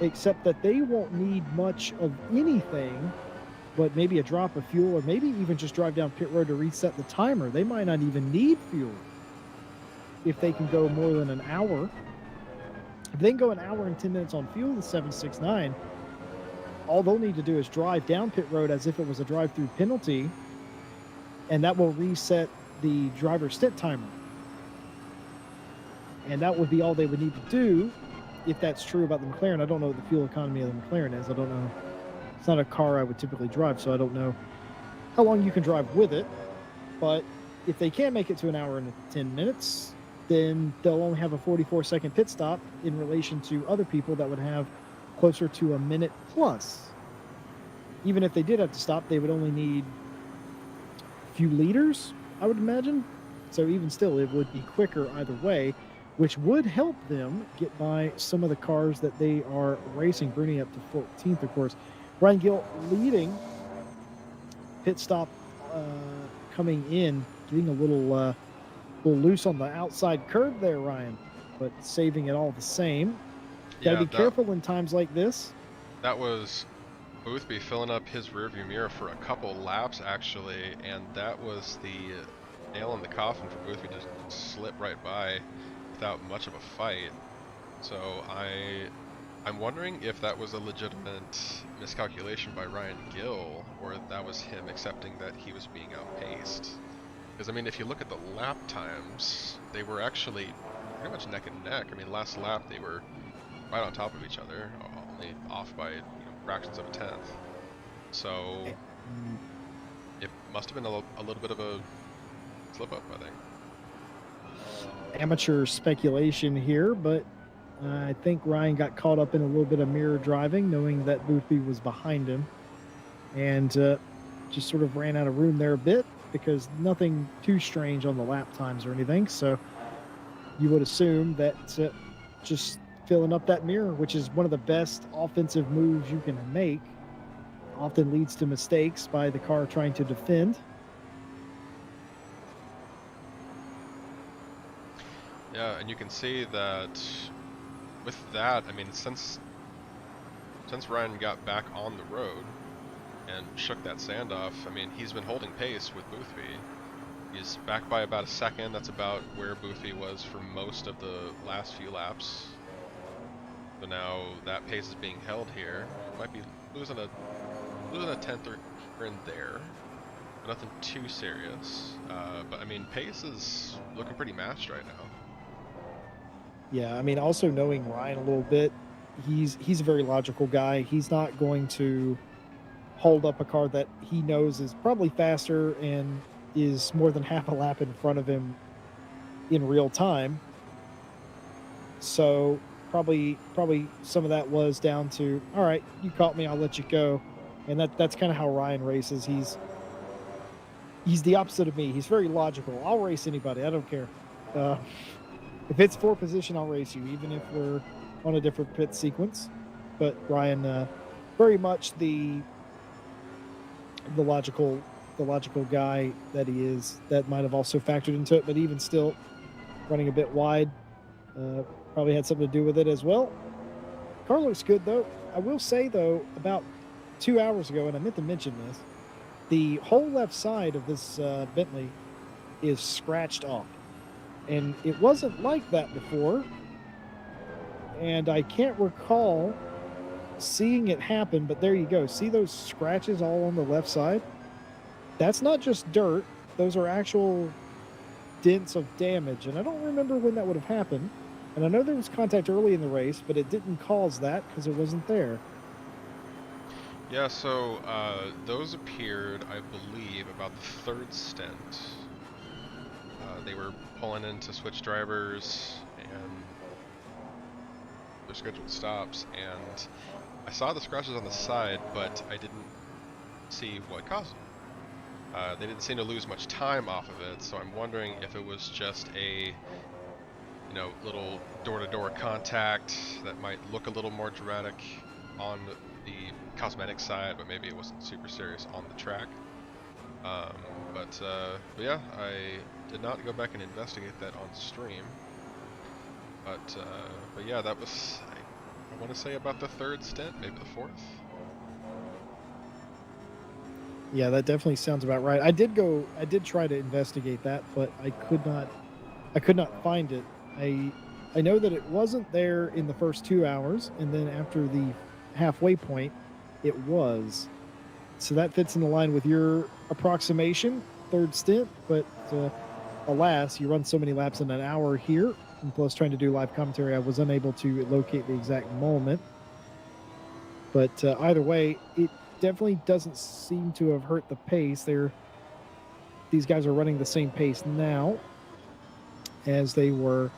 except that they won't need much of anything but maybe a drop of fuel, or maybe even just drive down pit road to reset the timer. They might not even need fuel if they can go more than an hour. If they can go an hour and 10 minutes on fuel, the 769, all they'll need to do is drive down pit road as if it was a drive-through penalty, and that will reset the driver's stint timer. And that would be all they would need to do if that's true about the McLaren. I don't know what the fuel economy of the McLaren is. I don't know. It's not a car I would typically drive, so I don't know how long you can drive with it. But if they can make it to an hour and 10 minutes, then they'll only have a 44-second pit stop in relation to other people that would have closer to a minute plus. Even if they did have to stop, they would only need a few liters, I would imagine. So even still, it would be quicker either way, which would help them get by some of the cars that they are racing. Bruni up to 14th, of course. Brian Gill leading. Pit stop coming in, getting a little loose on the outside curb there, Ryan, but saving it all the same. Gotta be careful in times like this. That was Boothby filling up his rearview mirror for a couple laps, actually, and that was the nail in the coffin for Boothby to slip right by without much of a fight. So I'm wondering if that was a legitimate miscalculation by Ryan Gill, or if that was him accepting that he was being outpaced. Because, I mean, if you look at the lap times, they were actually pretty much neck and neck. I mean, last lap they were right on top of each other, only off by fractions of a tenth. So it must have been a little bit of a slip up, I think. Amateur speculation here, but I think Ryan got caught up in a little bit of mirror driving, knowing that Boothby was behind him, and just sort of ran out of room there a bit, because nothing too strange on the lap times or anything. So you would assume that just filling up that mirror, which is one of the best offensive moves you can make, often leads to mistakes by the car trying to defend. Yeah, and you can see that with that, I mean, since Ryan got back on the road and shook that sand off, I mean, he's been holding pace with Boothby. He's back by about a second. That's about where Boothby was for most of the last few laps. So now that pace is being held here. Might be losing a tenth or here and there. But nothing too serious. But I mean, pace is looking pretty matched right now. Yeah, I mean, also knowing Ryan a little bit, he's a very logical guy. He's not going to hold up a car that he knows is probably faster and is more than half a lap in front of him in real time. So probably some of that was down to, all right, you caught me, I'll let you go. And that's kind of how Ryan races. He's the opposite of me. He's very logical. I'll race anybody. I don't care. If it's for position, I'll race you, even if we're on a different pit sequence. But Ryan, very much the logical guy that he is. That might have also factored into it, but even still, running a bit wide probably had something to do with it as well. Car looks good, though. I will say, though, about 2 hours ago, and I meant to mention this, the whole left side of this Bentley is scratched off. And it wasn't like that before. And I can't recall seeing it happen, but there you go. See those scratches all on the left side? That's not just dirt. Those are actual dents of damage. And I don't remember when that would have happened. And I know there was contact early in the race, but it didn't cause that because it wasn't there. Yeah, so those appeared, I believe, about the third stint. They were pulling in to switch drivers and their scheduled stops, and I saw the scratches on the side, but I didn't see what caused them. They didn't seem to lose much time off of it, so I'm wondering if it was just a, you know, little door-to-door contact that might look a little more dramatic on the cosmetic side, but maybe it wasn't super serious on the track. But yeah, I did not go back and investigate that on stream. But yeah, that was, I want to say about the third stint, maybe the fourth. Yeah, that definitely sounds about right. I did try to investigate that, but I could not find it. I know that it wasn't there in the first 2 hours, and then after the halfway point, it was. So that fits in the line with your approximation, third stint, but alas, you run so many laps in an hour here, and plus trying to do live commentary, I was unable to locate the exact moment. But either way, it definitely doesn't seem to have hurt the pace. These guys are running the same pace now as they were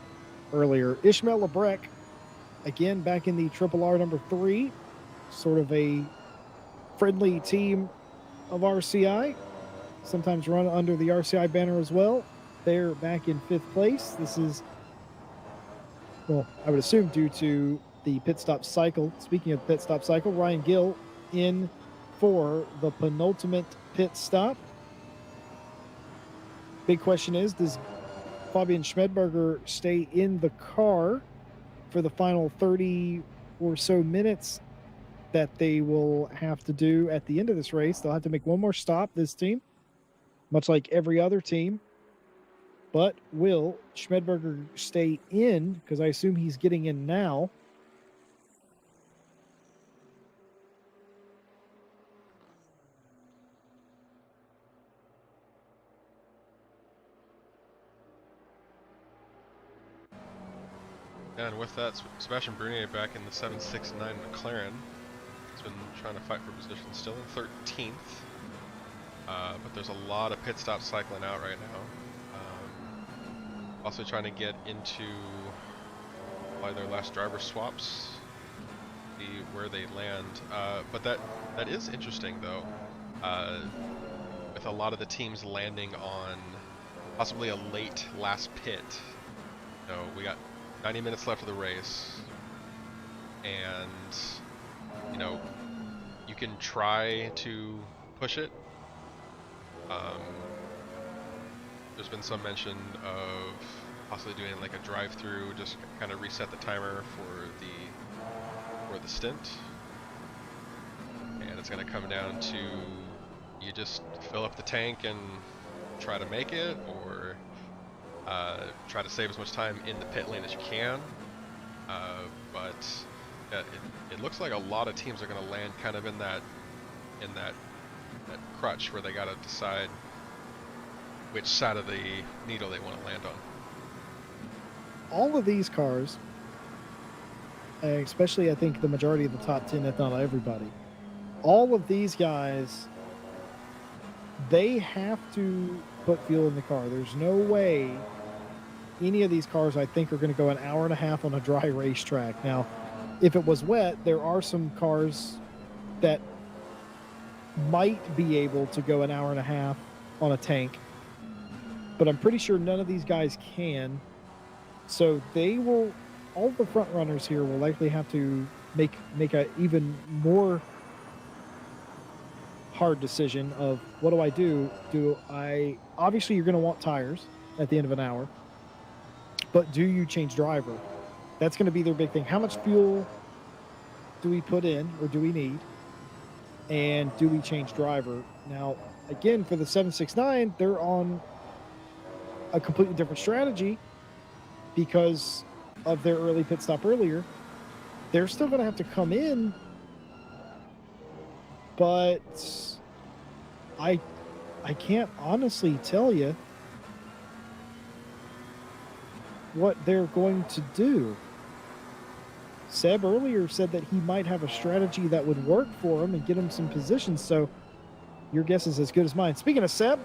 earlier. Ishmael Lebrec, again, back in the Triple R number 3, sort of a friendly team of RCI, sometimes run under the RCI banner as well. They're back in 5th place. This is, well, I would assume due to the pit stop cycle. Speaking of pit stop cycle, Ryan Gill in for the penultimate pit stop. Big question is, does Fabian Schmedberger stay in the car for the final 30 or so minutes that they will have to do at the end of this race? They'll have to make one more stop, this team, much like every other team. But will Schmedberger stay in? Because I assume he's getting in now. And with that, Sebastian Brunier back in the 769 McLaren. He's been trying to fight for position, still in 13th. But there's a lot of pit stops cycling out right now. Also trying to get into their last driver swaps, see where they land. But that is interesting though, with a lot of the teams landing on possibly a late last pit. You know, we got 90 minutes left of the race, and you know, you can try to push it. There's been some mention of possibly doing like a drive-through, just kind of reset the timer for the stint, and it's going to come down to you just fill up the tank and try to make it, or try to save as much time in the pit lane as you can. But yeah, it looks like a lot of teams are going to land kind of in that crutch where they got to decide which side of the needle they want to land on. All of these cars, especially I think the majority of the top 10, if not everybody, all of these guys, they have to put fuel in the car. There's no way any of these cars, I think, are going to go an hour and a half on a dry racetrack. Now, if it was wet, there are some cars that might be able to go an hour and a half on a tank, but I'm pretty sure none of these guys can. So they will, all the front runners here will likely have to make a even more hard decision of, what do I do? Obviously you're going to want tires at the end of an hour, but do you change driver? That's going to be their big thing. How much fuel do we put in, or do we need? And do we change driver? Now, again, for the 769, they're on a completely different strategy because of their early pit stop earlier. They're still going to have to come in, but I can't honestly tell you what they're going to do. Seb earlier said that he might have a strategy that would work for him and get him some positions, so your guess is as good as mine. Speaking of Seb,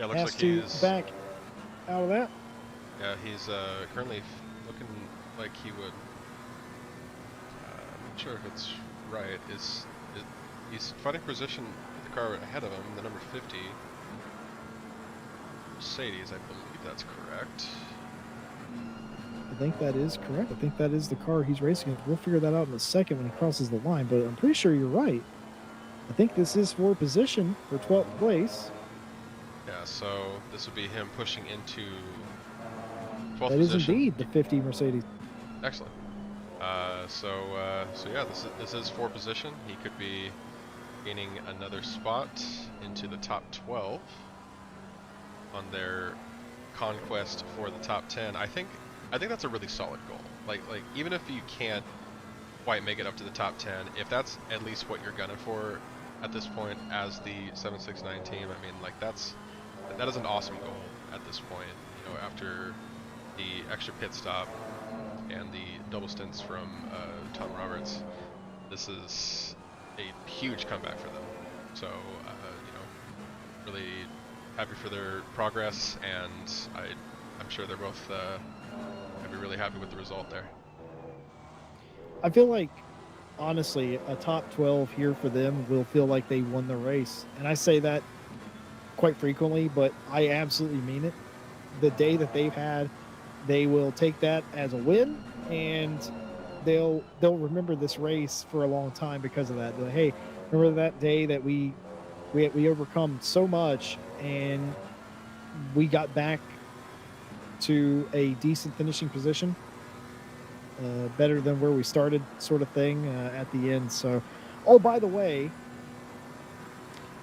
Yeah, looks has like to he's back out of that. Yeah, he's currently looking like he would. I'm not sure if it's right. He's fighting position with the car ahead of him, the number 50 Mercedes. I believe that's correct. I think that is correct. I think that is the car he's racing. We'll figure that out in a second when he crosses the line, but I'm pretty sure you're right. I think this is for position for 12th place. Yeah, so this would be him pushing into 12th That is position. indeed the 50 Mercedes. Excellent. So yeah, this is for position. He could be gaining another spot into the top 12 on their conquest for the top 10. I think that's a really solid goal. Like even if you can't quite make it up to the top 10, if that's at least what you're gunning for at this point as the 769 team, I mean, like that is an awesome goal at this point. You know, after the extra pit stop and the double stints from Tom Roberts, this is a huge comeback for them. So you know, really happy for their progress, and I'm sure they're both gonna be really happy with the result there. I feel like, honestly, a top 12 here for them will feel like they won the race. And I say that quite frequently, but I absolutely mean it. The day that they've had, they will take that as a win, and they'll remember this race for a long time because of that. They're like, hey, remember that day that we overcome so much and we got back to a decent finishing position, better than where we started, sort of thing, at the end. So, oh, by the way,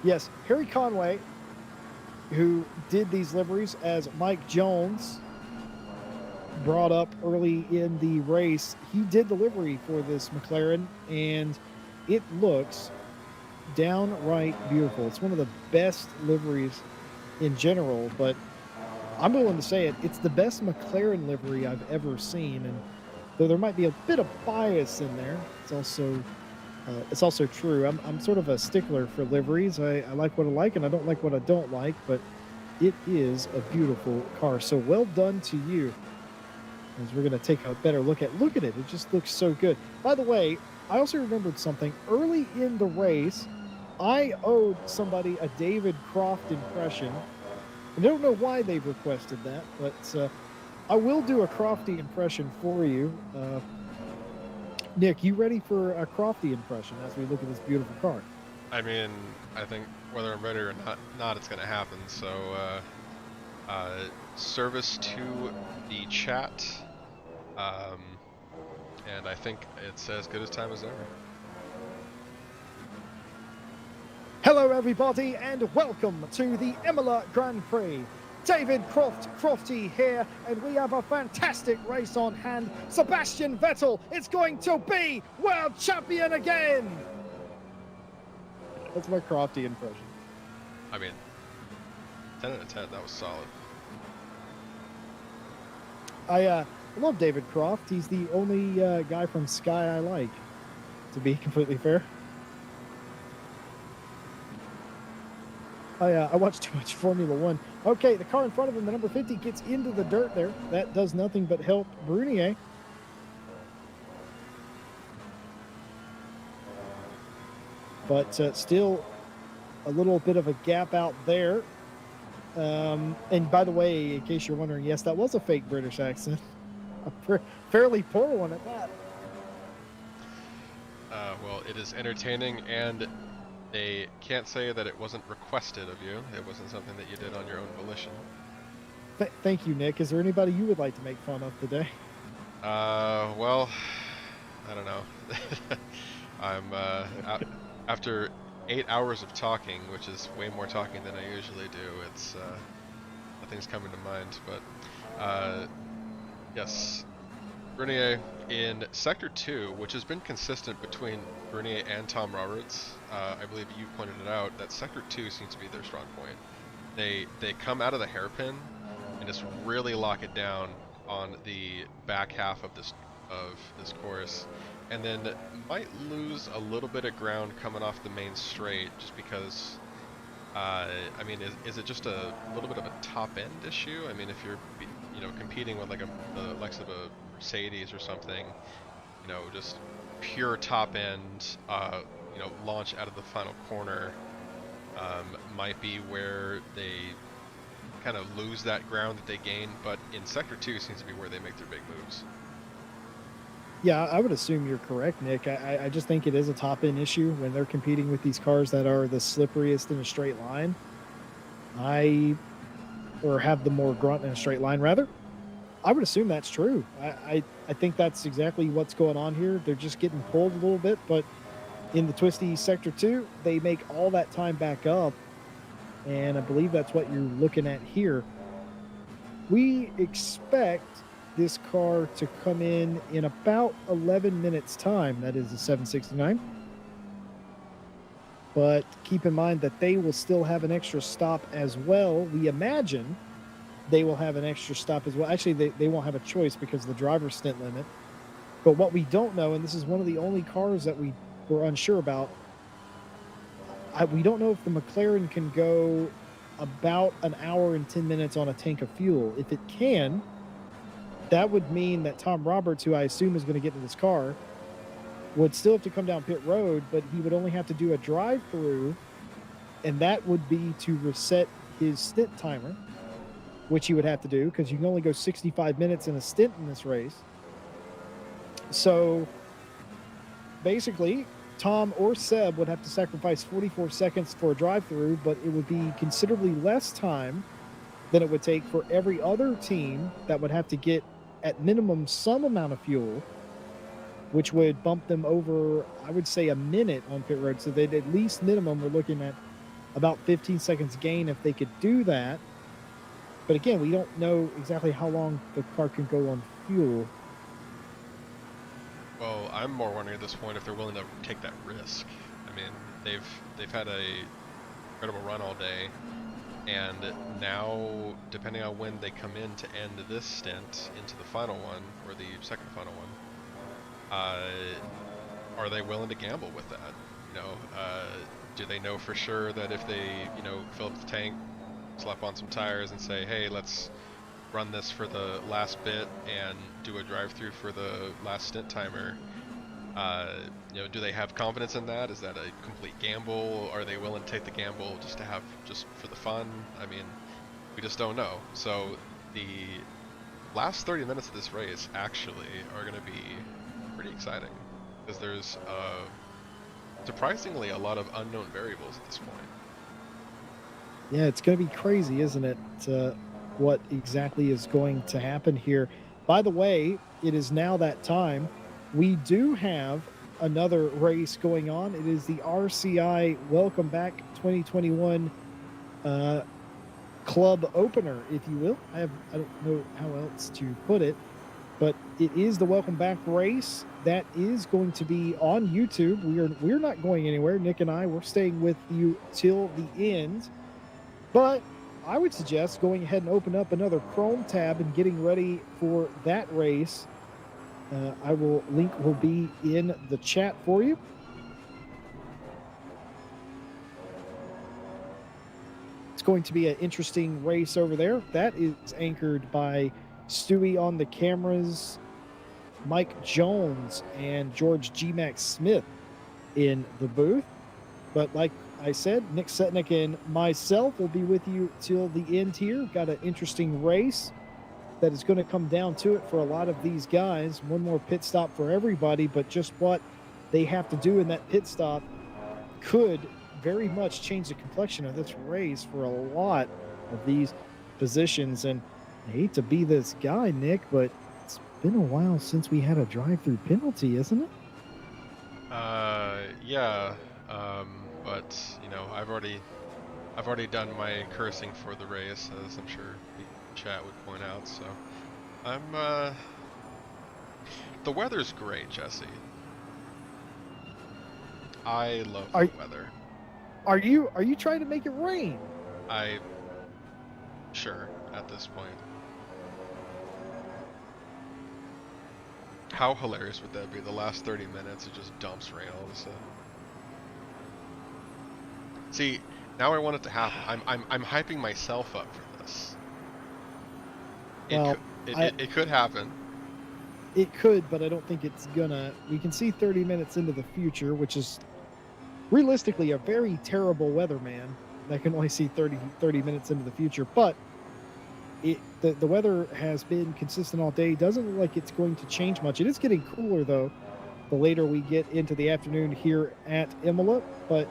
yes, Harry Conway, who did these liveries, as Mike Jones brought up early in the race, he did the livery for this McLaren, and it looks downright beautiful. It's one of the best liveries in general, but I'm willing to say it's the best McLaren livery I've ever seen. And though there might be a bit of bias in there, it's also true. I'm sort of a stickler for liveries. I like what I like and I don't like what I don't like, but it is a beautiful car. So well done to you. As we're going to take a better look at it. It just looks so good. By the way, I also remembered something. Early in the race, I owed somebody a David Croft impression. I don't know why they've requested that, but I will do a Crofty impression for you. Nick, you ready for a Crofty impression as we look at this beautiful car? I mean, I think whether I'm ready or not, it's going to happen. So, service to the chat, and I think it's as good as time as ever. Hello, everybody, and welcome to the Imola Grand Prix. David Crofty here, and we have a fantastic race on hand. Sebastian Vettel is going to be world champion again. That's my Crofty impression. I mean, 10 out of 10, that was solid. I love David Croft. He's the only guy from Sky I like, to be completely fair. I watch too much Formula One. Okay, the car in front of him, the number 50, gets into the dirt there. That does nothing but help Brunier. But still a little bit of a gap out there. And by the way, in case you're wondering, yes, that was a fake British accent. A fairly poor one at that. Well, it is entertaining, and they can't say that it wasn't requested of you. It wasn't something that you did on your own volition. Thank you, Nick. Is there anybody you would like to make fun of today? Well, I don't know. I'm after 8 hours of talking, which is way more talking than I usually do. It's nothing's coming to mind, but yes, Brunier in Sector 2, which has been consistent between Brunier and Tom Roberts. I believe you pointed it out that Sector 2 seems to be their strong point. They come out of the hairpin and just really lock it down on the back half of this course, and then might lose a little bit of ground coming off the main straight just because I mean, is it just a little bit of a top-end issue? I mean, if you're, competing with like the likes of a Mercedes or something, just pure top-end, launch out of the final corner, might be where they kind of lose that ground that they gain, but in Sector 2 seems to be where they make their big moves. Yeah, I would assume you're correct, Nick. I just think it is a top end issue when they're competing with these cars that are the slipperiest in a straight line. Or have the more grunt in a straight line, rather. I would assume that's true. I think that's exactly what's going on here. They're just getting pulled a little bit, but in the twisty Sector 2, they make all that time back up. And I believe that's what you're looking at here. We expect this car to come in about 11 minutes time. That is a 769. But keep in mind that they will still have an extra stop as well. We imagine they will have an extra stop as well. Actually, they won't have a choice because of the driver's stint limit. But what we don't know, and this is one of the only cars that we were unsure about, we don't know if the McLaren can go about an hour and 10 minutes on a tank of fuel. If it can, that would mean that Tom Roberts, who I assume is going to get in this car, would still have to come down pit road, but he would only have to do a drive-through, and that would be to reset his stint timer, which he would have to do because you can only go 65 minutes in a stint in this race. So basically, Tom or Seb would have to sacrifice 44 seconds for a drive-through, but it would be considerably less time than it would take for every other team that would have to get at minimum some amount of fuel, which would bump them over, I would say, a minute on pit road. So they'd at least minimum, we're looking at about 15 seconds gain if they could do that. But again, we don't know exactly how long the car can go on fuel. Well, I'm more wondering at this point if they're willing to take that risk. I mean, they've had a incredible run all day, and now, depending on when they come in to end this stint into the final one, or the second final one, are they willing to gamble with that? Do they know for sure that if they, fill up the tank, slap on some tires, and say, hey, let's run this for the last bit and do a drive-through for the last stint timer, do they have confidence in that? Is that a complete gamble? Are they willing to take the gamble just for the fun? I mean, we just don't know. So the last 30 minutes of this race actually are going to be pretty exciting because there's surprisingly a lot of unknown variables at this point. Yeah, it's going to be crazy, isn't it? What exactly is going to happen here. By the way, it is now that time. We do have another race going on. It is the RCI Welcome Back 2021 club opener, if you will. I don't know how else to put it, but it is the Welcome Back race that is going to be on YouTube. We're not going anywhere. Nick and I, we're staying with you till the end. But I would suggest going ahead and open up another Chrome tab and getting ready for that race. Link will be in the chat for you. It's going to be an interesting race over there. That is anchored by Stewie on the cameras, Mike Jones, and George G-Max Smith in the booth. But like I said, Nick Setnick and myself will be with you till the end here. Got an interesting race that is going to come down to it for a lot of these guys. One more pit stop for everybody, but just what they have to do in that pit stop could very much change the complexion of this race for a lot of these positions. And I hate to be this guy, Nick, but it's been a while since we had a drive-through penalty, isn't it? Yeah. But I've already done my cursing for the race, as I'm sure the chat would point out. So I'm the weather's great, Jesse. I love the weather. Are you trying to make it rain? Sure, at this point. How hilarious would that be? The last 30 minutes, it just dumps rain all of a sudden. See, Now I want it to happen. I'm hyping myself up for this. Well, It could happen. It could, but I don't think it's gonna. We can see 30 minutes into the future, which is realistically a very terrible weatherman that can only see 30 minutes into the future. But the weather has been consistent all day. Doesn't look like it's going to change much. It is getting cooler though, the later we get into the afternoon here at Imola, but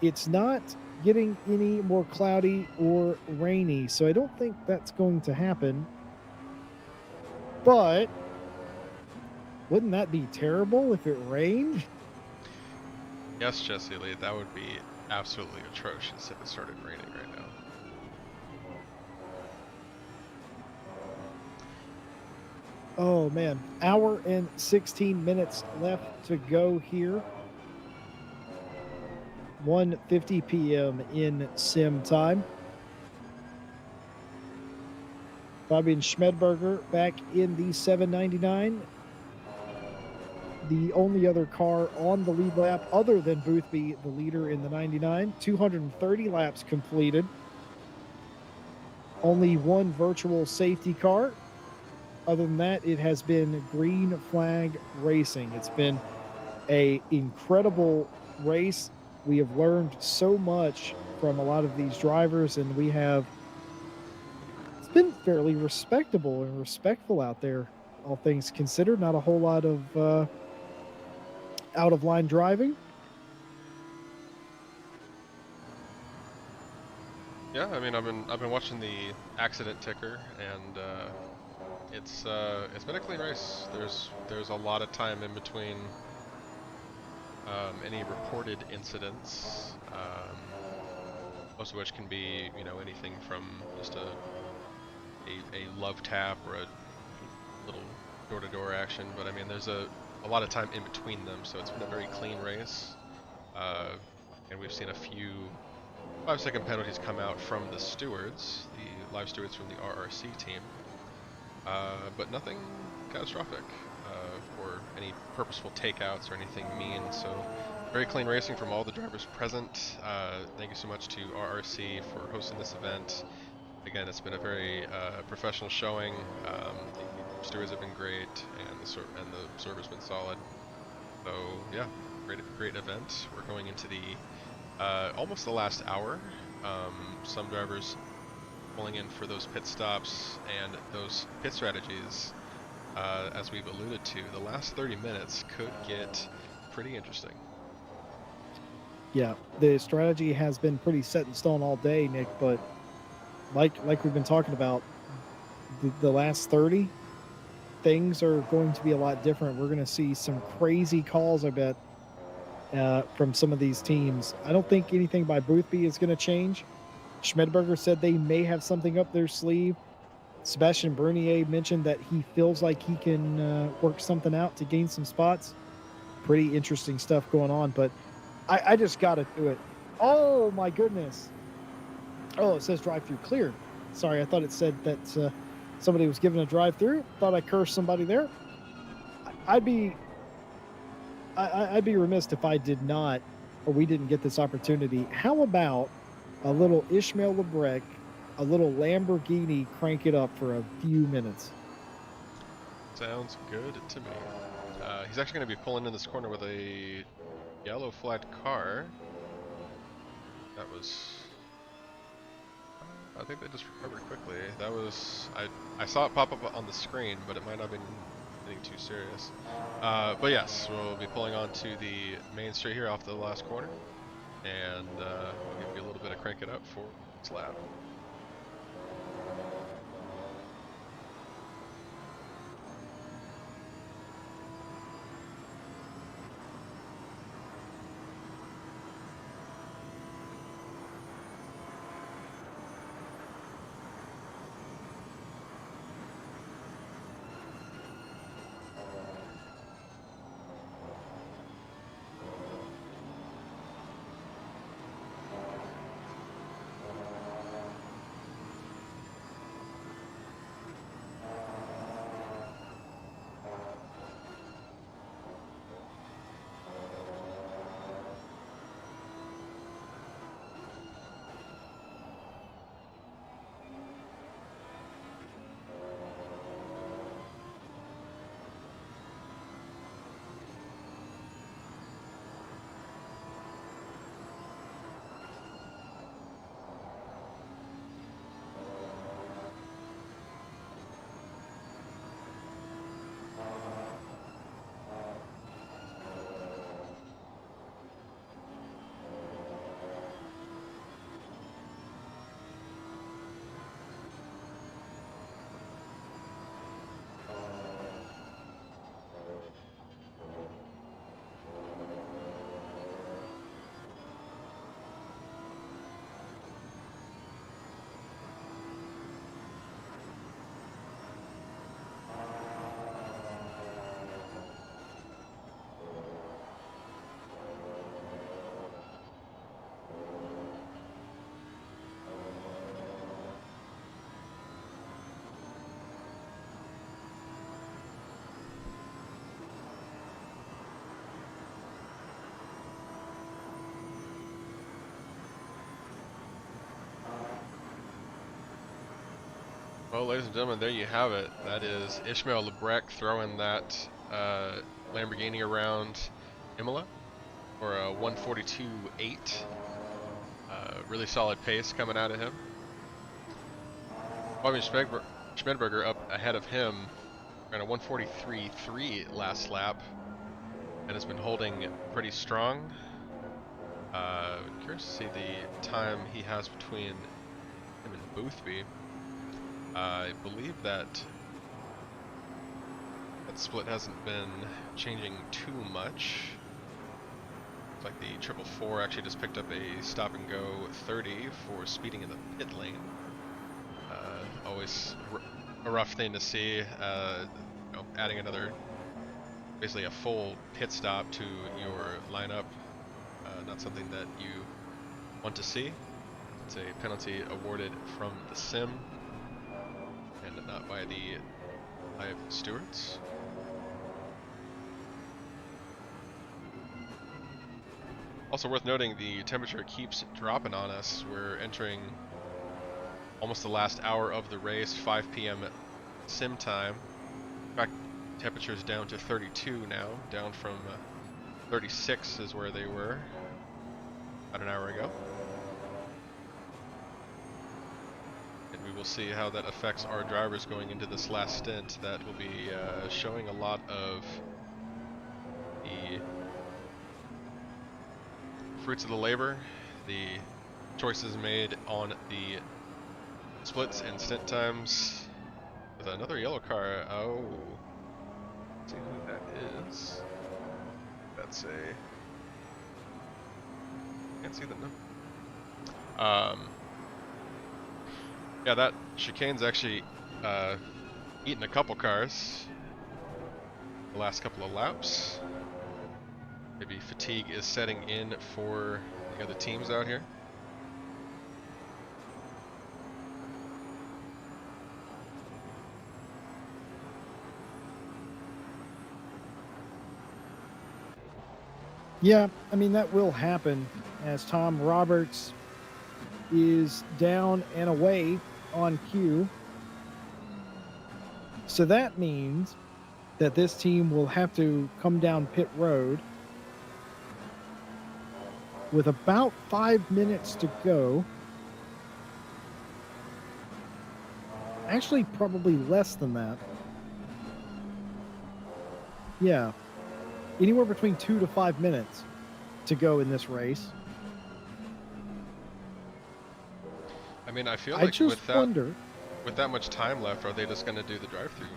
it's not getting any more cloudy or rainy. So I don't think that's going to happen. But wouldn't that be terrible if it rained? Yes, Jesse Lee, that would be absolutely atrocious if it started raining right now. Oh man, hour and 16 minutes left to go here. 1:50 p.m. in sim time. Fabian Schmedberger back in the 799. The only other car on the lead lap other than Boothby, the leader in the 99. 230 laps completed. Only one virtual safety car. Other than that, it has been green flag racing. It's been an incredible race. We have learned so much from a lot of these drivers, and it's been fairly respectable and respectful out there, all things considered. Not a whole lot of out of line driving. Yeah, I mean, I've been watching the accident ticker, and it's been a clean race. There's a lot of time in between any reported incidents, most of which can be, you know, anything from just a love tap or a little door-to-door action. But I mean, there's a lot of time in between them, so it's been a very clean race. And we've seen a few 5-second penalties come out from the stewards, the live stewards from the RRC team, but nothing catastrophic or any purposeful takeouts or anything mean. So very clean racing from all the drivers present. Thank you so much to RRC for hosting this event. Again, it's been a very professional showing. The stewards have been great, and the server's been solid. So yeah, great event. We're going into the almost the last hour. Some drivers pulling in for those pit stops and those pit strategies. As we've alluded to, the last 30 minutes could get pretty interesting. Yeah, the strategy has been pretty set in stone all day, Nick, but like we've been talking about, the last 30, things are going to be a lot different. We're going to see some crazy calls, I bet, from some of these teams. I don't think anything by Boothby is going to change. Schmedberger said they may have something up their sleeve. Sebastian Bernier mentioned that he feels like he can work something out to gain some spots. Pretty interesting stuff going on, but I just got to do it. Oh, my goodness. Oh, it says drive-through cleared. Sorry, I thought it said that somebody was given a drive-through. Thought I cursed somebody there. I'd be remiss if I did not, or we didn't get this opportunity. How about a little Ishmael Lebrec, a little Lamborghini crank it up for a few minutes? Sounds good to me. He's actually going to be pulling in this corner with a yellow flagged car. That was... I think they just recovered quickly. That was... I saw it pop up on the screen, but it might not have been anything too serious. But yes, we'll be pulling onto the main straight here off the last corner, and we'll give you a little bit of crank it up for this lap. Well, ladies and gentlemen, there you have it. That is Ishmael Lebrecht throwing that Lamborghini around Imola for a 142.8. Really solid pace coming out of him. Bobby Schmedberger up ahead of him, ran a 143.3 last lap, and has been holding pretty strong. Curious to see the time he has between him and Boothby. I believe that split hasn't been changing too much. Looks like the 444 actually just picked up a stop and go 30 for speeding in the pit lane. Always a rough thing to see. You know, adding basically a full pit stop to your lineup. Not something that you want to see. It's a penalty awarded from the sim and not by the live stewards. Also worth noting, the temperature keeps dropping on us. We're entering almost the last hour of the race, 5 p.m. sim time. In fact, temperature's down to 32 now, down from 36 is where they were about an hour ago. And we will see how that affects our drivers going into this last stint. That will be showing a lot of the fruits of the labor, the choices made on the splits and stint times. With another yellow car. Oh, let's see who that is. That's a, can't see the number. Yeah, that chicane's actually eaten a couple cars the last couple of laps. Maybe fatigue is setting in for the other teams out here. Yeah, I mean, that will happen as Tom Roberts is down and away on cue. So that means that this team will have to come down pit road with about 5 minutes to go. Actually, probably less than that. Yeah. Anywhere between 2 to 5 minutes to go in this race. I mean, I feel I like just wonder, with that much time left, are they just going to do the drive-through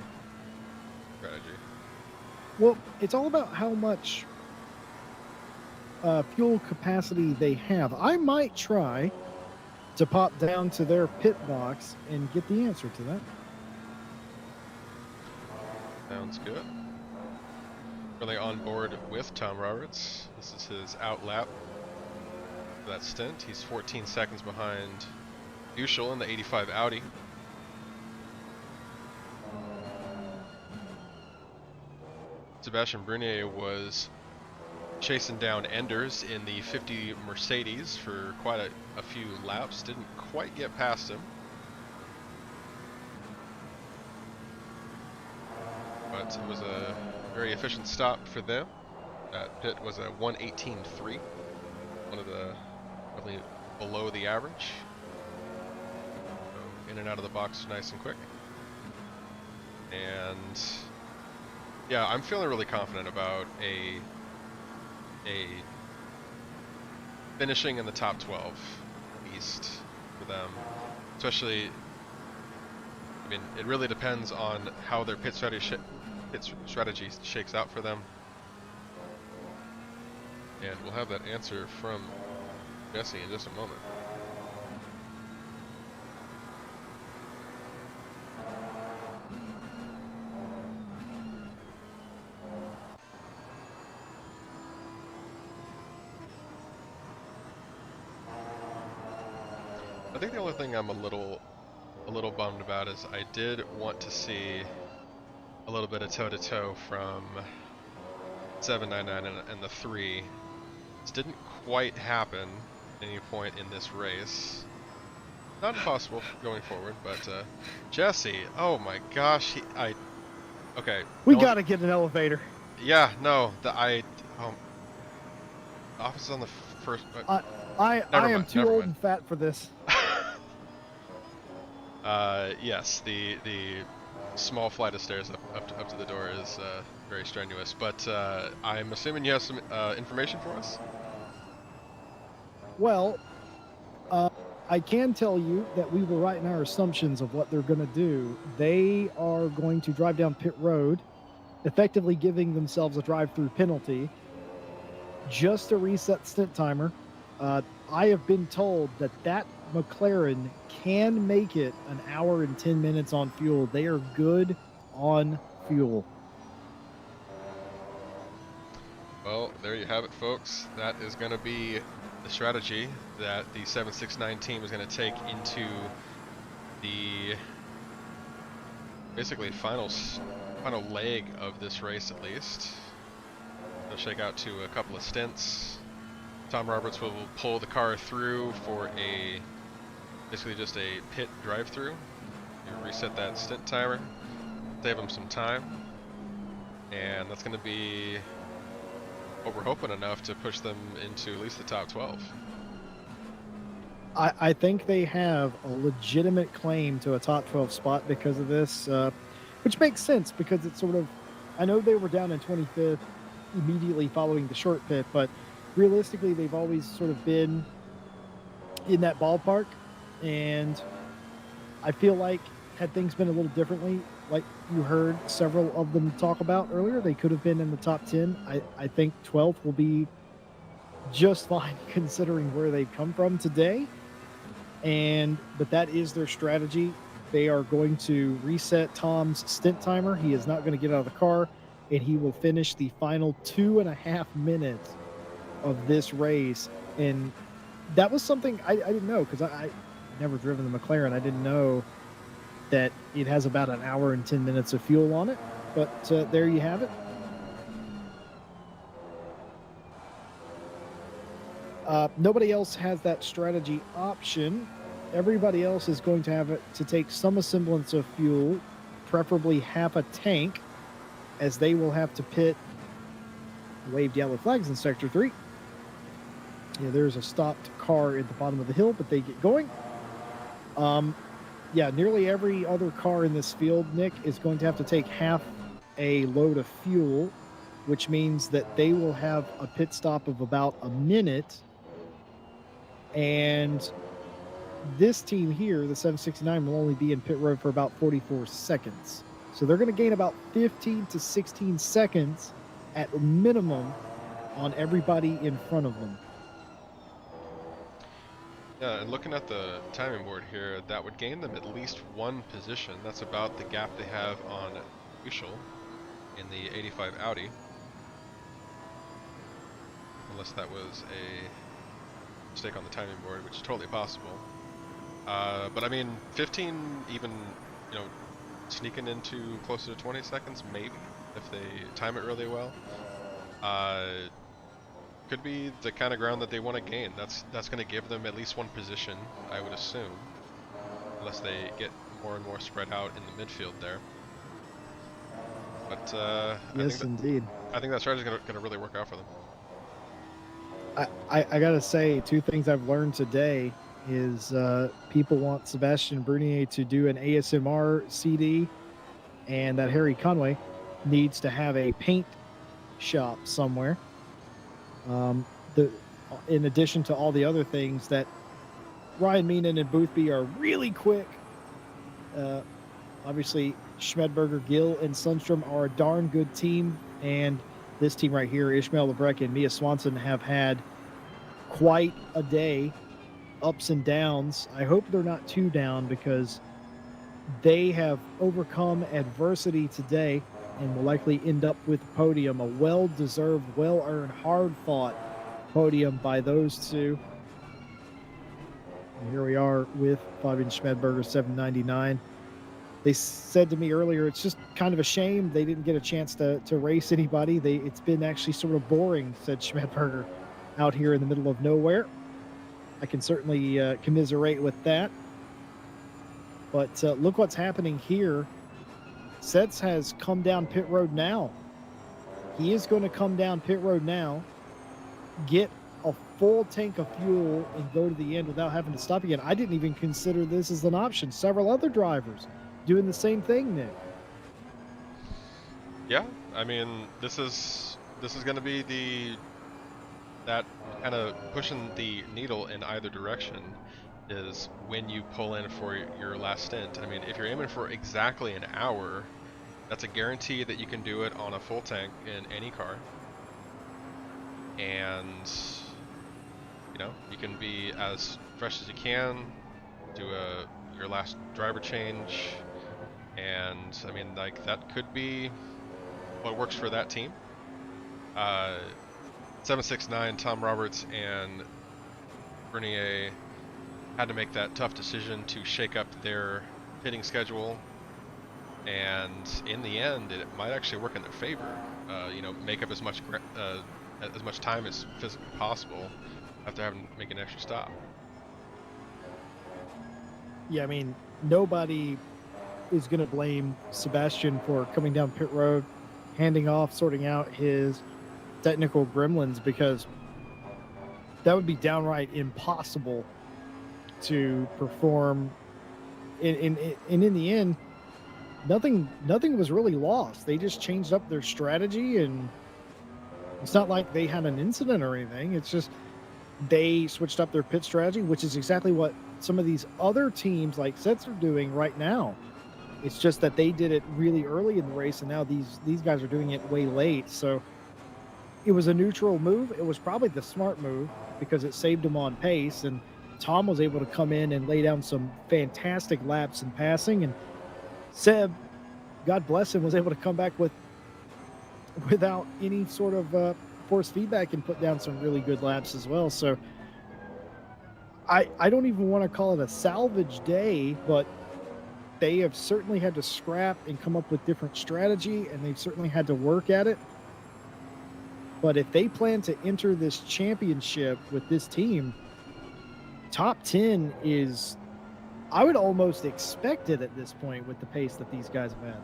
strategy? well, it's all about how much fuel capacity they have. I might try to pop down to their pit box and get the answer to that. Sounds good. Really on board with Tom Roberts. This is his out lap for that stint. He's 14 seconds behind Bushel in the 85 Audi. Sebastian Brunier was chasing down Enders in the 50 Mercedes for quite a few laps. Didn't quite get past him. But it was a very efficient stop for them. That pit was a 1:18.3, one of the definitely below the average. So in and out of the box nice and quick. And yeah, I'm feeling really confident about a finishing in the top 12 East for them. Especially, I mean, it really depends on how their pit strategy shakes out for them. And we'll have that answer from Jesse in just a moment. I think the only thing I'm a little bummed about is I did want to see a little bit of toe-to-toe from 799 and the 3. This didn't quite happen at any point in this race. not impossible going forward, but Jesse, oh my gosh, okay. We no got to get an elevator. Yeah, no, office is on the first. I am mind, too never old mind. and fat for this. Yes, the small flight of stairs up to the door is very strenuous, but I'm assuming you have some information for us. Well, I can tell you that we were right in our assumptions of what they're going to do. They are going to drive down pit road, effectively giving themselves a drive-through penalty just to reset stint timer. I have been told that McLaren can make it an hour and 10 minutes on fuel. They are good on fuel. Well, there you have it, folks. That is going to be the strategy that the 769 team is going to take into the basically final leg of this race, at least. It'll shake out to a couple of stints. Tom Roberts will pull the car through for basically just a pit drive-through. You reset that stint timer, save him some time, and that's going to be what we're hoping enough to push them into at least the top 12. I think they have a legitimate claim to a top 12 spot because of this, which makes sense because it's sort of, I know they were down in 25th immediately following the short pit, but realistically they've always sort of been in that ballpark, and I feel like had things been a little differently, like you heard several of them talk about earlier, they could have been in the top 10. I think 12th will be just fine considering where they've come from today. But that is their strategy. They are going to reset Tom's stint timer. He is not going to get out of the car, and he will finish the final 2.5 minutes of this race. And that was something I didn't know, because I never driven the McLaren. I didn't know that it has about an hour and 10 minutes of fuel on it, but there you have it. Nobody else has that strategy option. Everybody else is going to have it to take some semblance of fuel, preferably half a tank, as they will have to pit. Waved yellow flags in Sector 3. Yeah, there's a stopped car at the bottom of the hill, but they get going. Yeah, nearly every other car in this field, Nick, is going to have to take half a load of fuel, which means that they will have a pit stop of about a minute. And this team here, the 769, will only be in pit road for about 44 seconds. So they're going to gain about 15 to 16 seconds at minimum on everybody in front of them. Yeah, and looking at the timing board here, that would gain them at least one position. That's about the gap they have on Ushel in the 85 Audi. Unless that was a mistake on the timing board, which is totally possible. But I mean, 15 even, sneaking into closer to 20 seconds, maybe, if they time it really well. Could be the kind of ground that they want to gain. That's going to give them at least one position, I would assume, unless they get more and more spread out in the midfield there. But Yes, indeed. I think that strategy is going to really work out for them. I gotta say, two things I've learned today is people want Sebastian Brunier to do an ASMR CD, and that Harry Conway needs to have a paint shop somewhere. In addition to all the other things that Ryan Meenan and Boothby are really quick. Obviously, Schmedberger, Gill, and Sundstrom are a darn good team, and this team right here, Ishmael Lebrecq and Mia Swanson, have had quite a day, ups and downs. I hope they're not too down, because they have overcome adversity today and will likely end up with the podium, a well-deserved, well-earned, hard-fought podium by those two. And here we are with Fabian Schmedberger, 799. They said to me earlier, it's just kind of a shame they didn't get a chance to race anybody. It's been actually sort of boring, said Schmedberger, out here in the middle of nowhere. I can certainly commiserate with that. But look what's happening here. Sets has come down pit road now. He is going to come down pit road now, get a full tank of fuel, and go to the end without having to stop again. I didn't even consider this as an option. Several other drivers doing the same thing, Nick. Yeah, I mean, this is going to be that kind of pushing the needle in either direction is when you pull in for your last stint. I mean, if you're aiming for exactly an hour, that's a guarantee that you can do it on a full tank in any car. And, you know, you can be as fresh as you can, do your last driver change, and I mean, like, that could be what works for that team. 769, Tom Roberts and Bernier had to make that tough decision to shake up their pitting schedule, and in the end, it might actually work in their favor. You know, make up as much time as physically possible after having to make an extra stop. Yeah, I mean, nobody is going to blame Sebastian for coming down pit road, handing off, sorting out his technical gremlins, because that would be downright impossible to perform. And in the end, nothing was really lost. They just changed up their strategy, and it's not like they had an incident or anything. It's just they switched up their pit strategy, which is exactly what some of these other teams like Sets are doing right now. It's just that they did it really early in the race, and now these guys are doing it way late. So it was a neutral move. It was probably the smart move because it saved them on pace, and Tom was able to come in and lay down some fantastic laps in passing, and Seb, God bless him, was able to come back without any sort of force feedback and put down some really good laps as well. So I don't even want to call it a salvage day, but they have certainly had to scrap and come up with different strategy, and they've certainly had to work at it. But if they plan to enter this championship with this team, top 10 is, I would almost expect it at this point with the pace that these guys have had.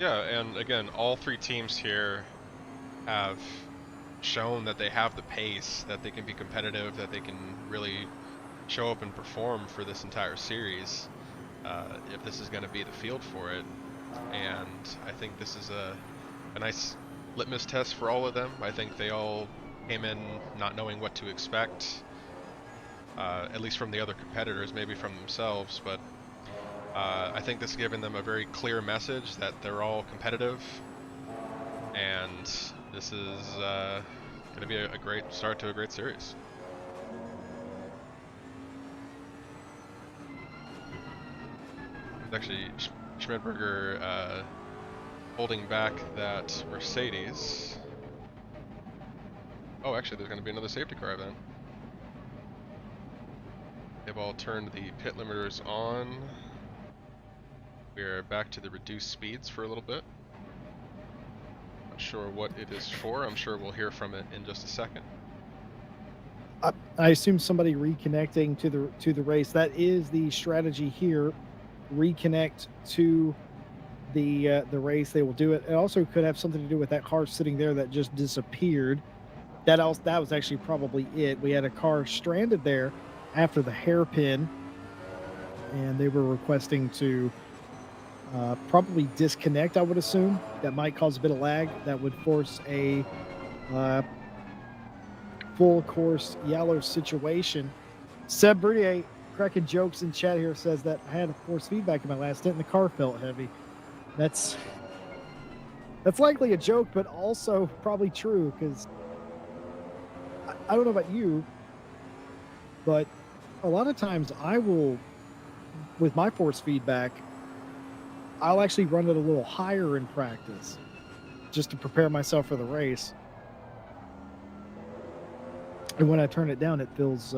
Yeah, and again, all three teams here have shown that they have the pace, that they can be competitive, that they can really show up and perform for this entire series, if this is going to be the field for it. And I think this is a nice litmus test for all of them. I think they all came in not knowing what to expect, at least from the other competitors, maybe from themselves, but I think this is giving them a very clear message that they're all competitive, and this is going to be a great start to a great series. Actually, Schmidberger holding back that Mercedes. Oh, actually, there's going to be another safety car event. They've all turned the pit limiters on. We're back to the reduced speeds for a little bit. Not sure what it is for. I'm sure we'll hear from it in just a second. I assume somebody reconnecting to the race. That is the strategy here. Reconnect to the race. They will do it. It also could have something to do with that car sitting there that just disappeared. That was actually probably it. We had a car stranded there after the hairpin, and they were requesting to probably disconnect, I would assume. That might cause a bit of lag. That would force a full course yellow situation. Seb Bernier, cracking jokes in chat here, says that I had force feedback in my last stint and the car felt heavy. That's likely a joke, but also probably true, because I don't know about you, but a lot of times I will, with my force feedback, I'll actually run it a little higher in practice just to prepare myself for the race. And when I turn it down, it feels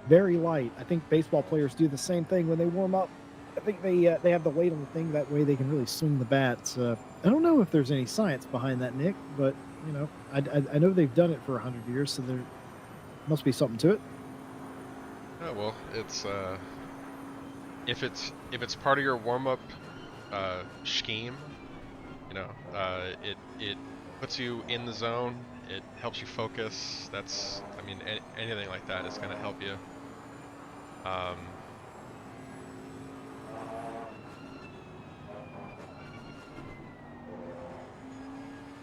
very light. I think baseball players do the same thing when they warm up. I think they have the weight on the thing, that way they can really swing the bats. I don't know if there's any science behind that, Nick, but you know, I know they've done it for 100 years, so there must be something to it. Oh, well, it's if it's part of your warm-up scheme, you know, it puts you in the zone. It helps you focus. That's, I mean, anything like that is going to help you.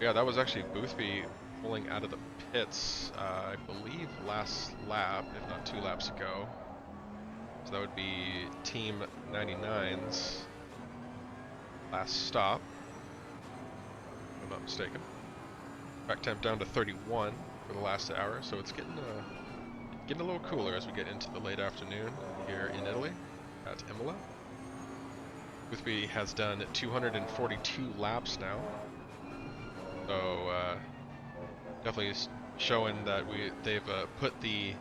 Yeah, that was actually Boothby pulling out of the pits, I believe last lap, if not 2 laps ago. So that would be Team 99's last stop, if I'm not mistaken. Track temp down to 31 for the last hour, so it's getting a little cooler as we get into the late afternoon here in Italy at Imola. Boothby has done 242 laps now. So definitely showing that they've put the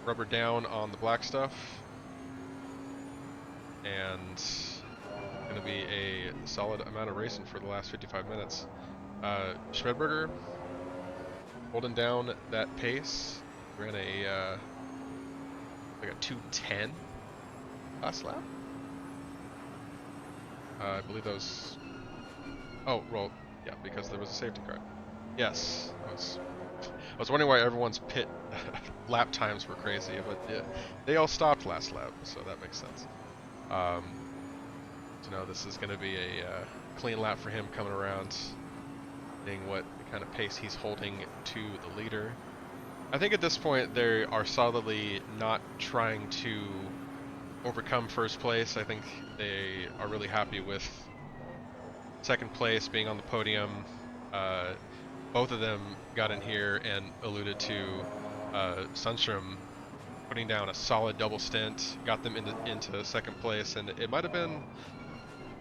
rubber down on the black stuff, and going to be a solid amount of racing for the last 55 minutes. Schmidberger holding down that pace. Ran a like a 2:10 last lap. I believe that was. Oh, well. Yeah, because there was a safety car. Yes, I was wondering why everyone's pit lap times were crazy, but yeah, they all stopped last lap, so that makes sense. So no, this is going to be a clean lap for him coming around, seeing what kind of pace he's holding to the leader. I think at this point they are solidly not trying to overcome first place. I think they are really happy with second place, being on the podium. Both of them got in here and alluded to Sundstrom putting down a solid double stint, got them into second place, and it might have been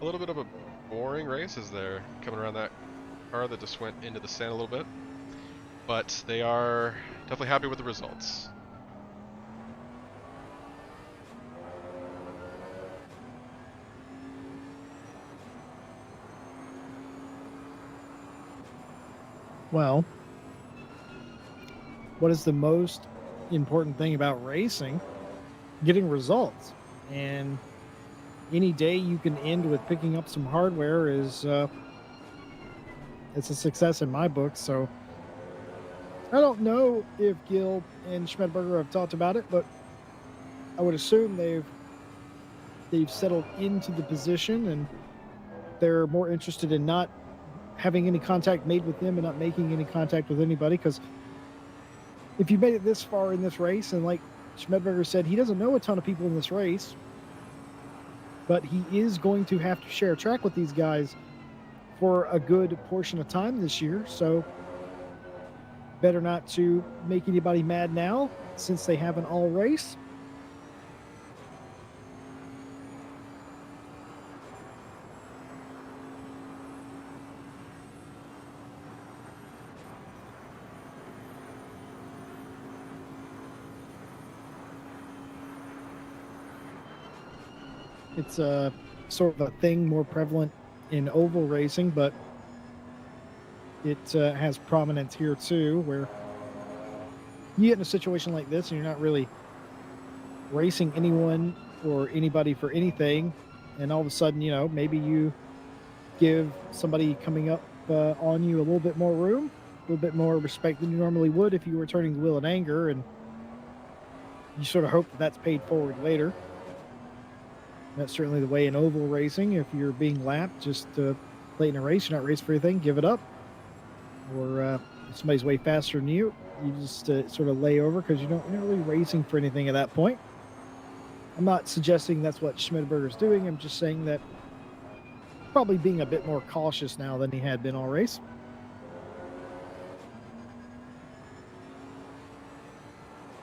a little bit of a boring race as they're coming around that car that just went into the sand a little bit, but they are definitely happy with the results. Well, what is the most important thing about racing? Getting results. And any day you can end with picking up some hardware is it's a success in my book. So I don't know if Gil and Schmidberger have talked about it, but I would assume they've settled into the position and they're more interested in not having any contact made with them and not making any contact with anybody, because if you made it this far in this race, and like Schmidberger said, he doesn't know a ton of people in this race, but he is going to have to share a track with these guys for a good portion of time this year, so better not to make anybody mad now since they haven't all race. It's a sort of a thing more prevalent in oval racing, but it has prominence here too, where you get in a situation like this and you're not really racing anyone or anybody for anything, and all of a sudden, you know, maybe you give somebody coming up on you a little bit more room, a little bit more respect than you normally would if you were turning the wheel in anger, and you sort of hope that that's paid forward later. That's certainly the way in oval racing. If you're being lapped, just late in a race, you're not racing for anything, give it up. Or if somebody's way faster than you, you just sort of lay over because you're not really racing for anything at that point. I'm not suggesting that's what Schmidberger's doing. I'm just saying that probably being a bit more cautious now than he had been all race.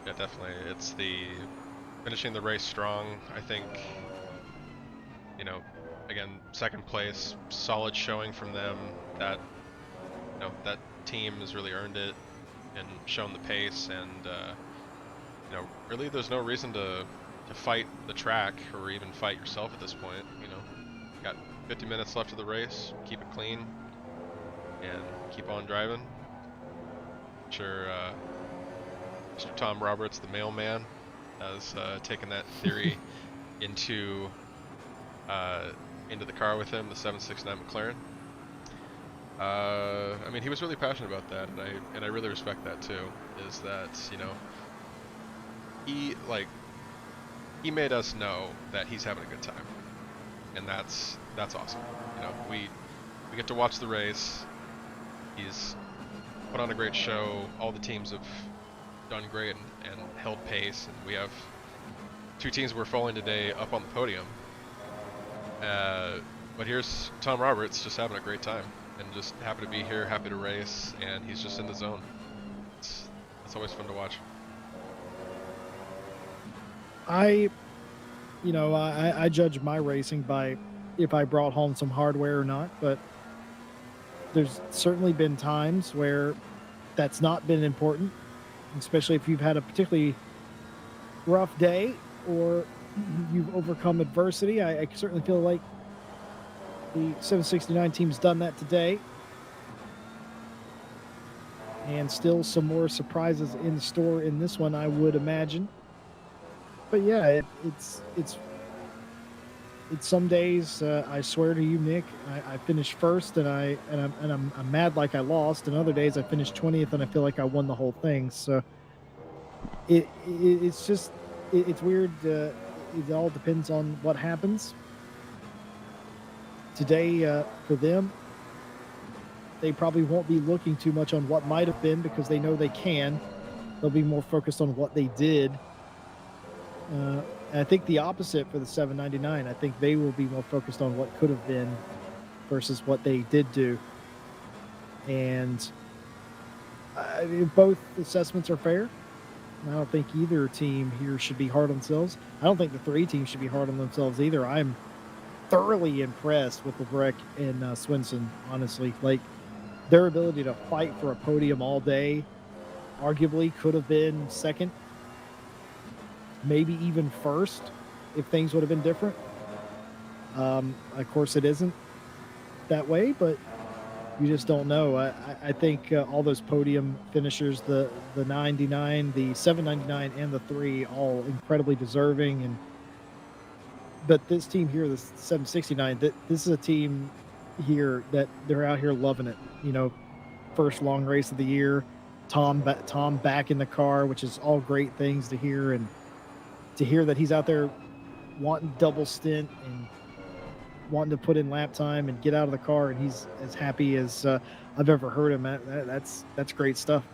Yeah, definitely. It's the finishing the race strong, I think. You know, again, second place, solid showing from them. That, you know, that team has really earned it and shown the pace, and you know, really there's no reason to fight the track or even fight yourself at this point. You know, got 50 minutes left of the race, keep it clean and keep on driving. I'm sure Mr. Tom Roberts, the mailman, has taken that theory into the car with him, the 769 McLaren. I mean, he was really passionate about that, and I really respect that too. Is that, you know, he made us know that he's having a good time, and that's awesome. You know, we get to watch the race. He's put on a great show. All the teams have done great and held pace, and we have 2 teams we're following today up on the podium. But here's Tom Roberts just having a great time and just happy to be here, happy to race, and he's just in the zone. It's always fun to watch. I judge my racing by if I brought home some hardware or not, but there's certainly been times where that's not been important, especially if you've had a particularly rough day or you've overcome adversity. I certainly feel like the 769 team's done that today. And still some more surprises in store in this one, I would imagine. But yeah, it's some days, I swear to you, Nick, I finished first and I'm mad like I lost, and other days I finished 20th and I feel like I won the whole thing. So it's just it's weird. It all depends on what happens. Today, for them, they probably won't be looking too much on what might have been because they know they can. They'll be more focused on what they did. And I think the opposite for the 799. I think they will be more focused on what could have been versus what they did do. And both assessments are fair. I don't think either team here should be hard on themselves. I don't think the 3 teams should be hard on themselves either. I'm thoroughly impressed with Lebrecht and Swinson, honestly. Like, their ability to fight for a podium all day arguably could have been second, maybe even first, if things would have been different. Of course, it isn't that way, but you just don't know. I think all those podium finishers, the 99, the 799, and the 3, all incredibly deserving. But this team here, the 769, this is a team here that they're out here loving it. You know, first long race of the year, Tom back in the car, which is all great things to hear, and to hear that he's out there wanting double stint and wanting to put in lap time and get out of the car, and he's as happy as I've ever heard him. That's great stuff.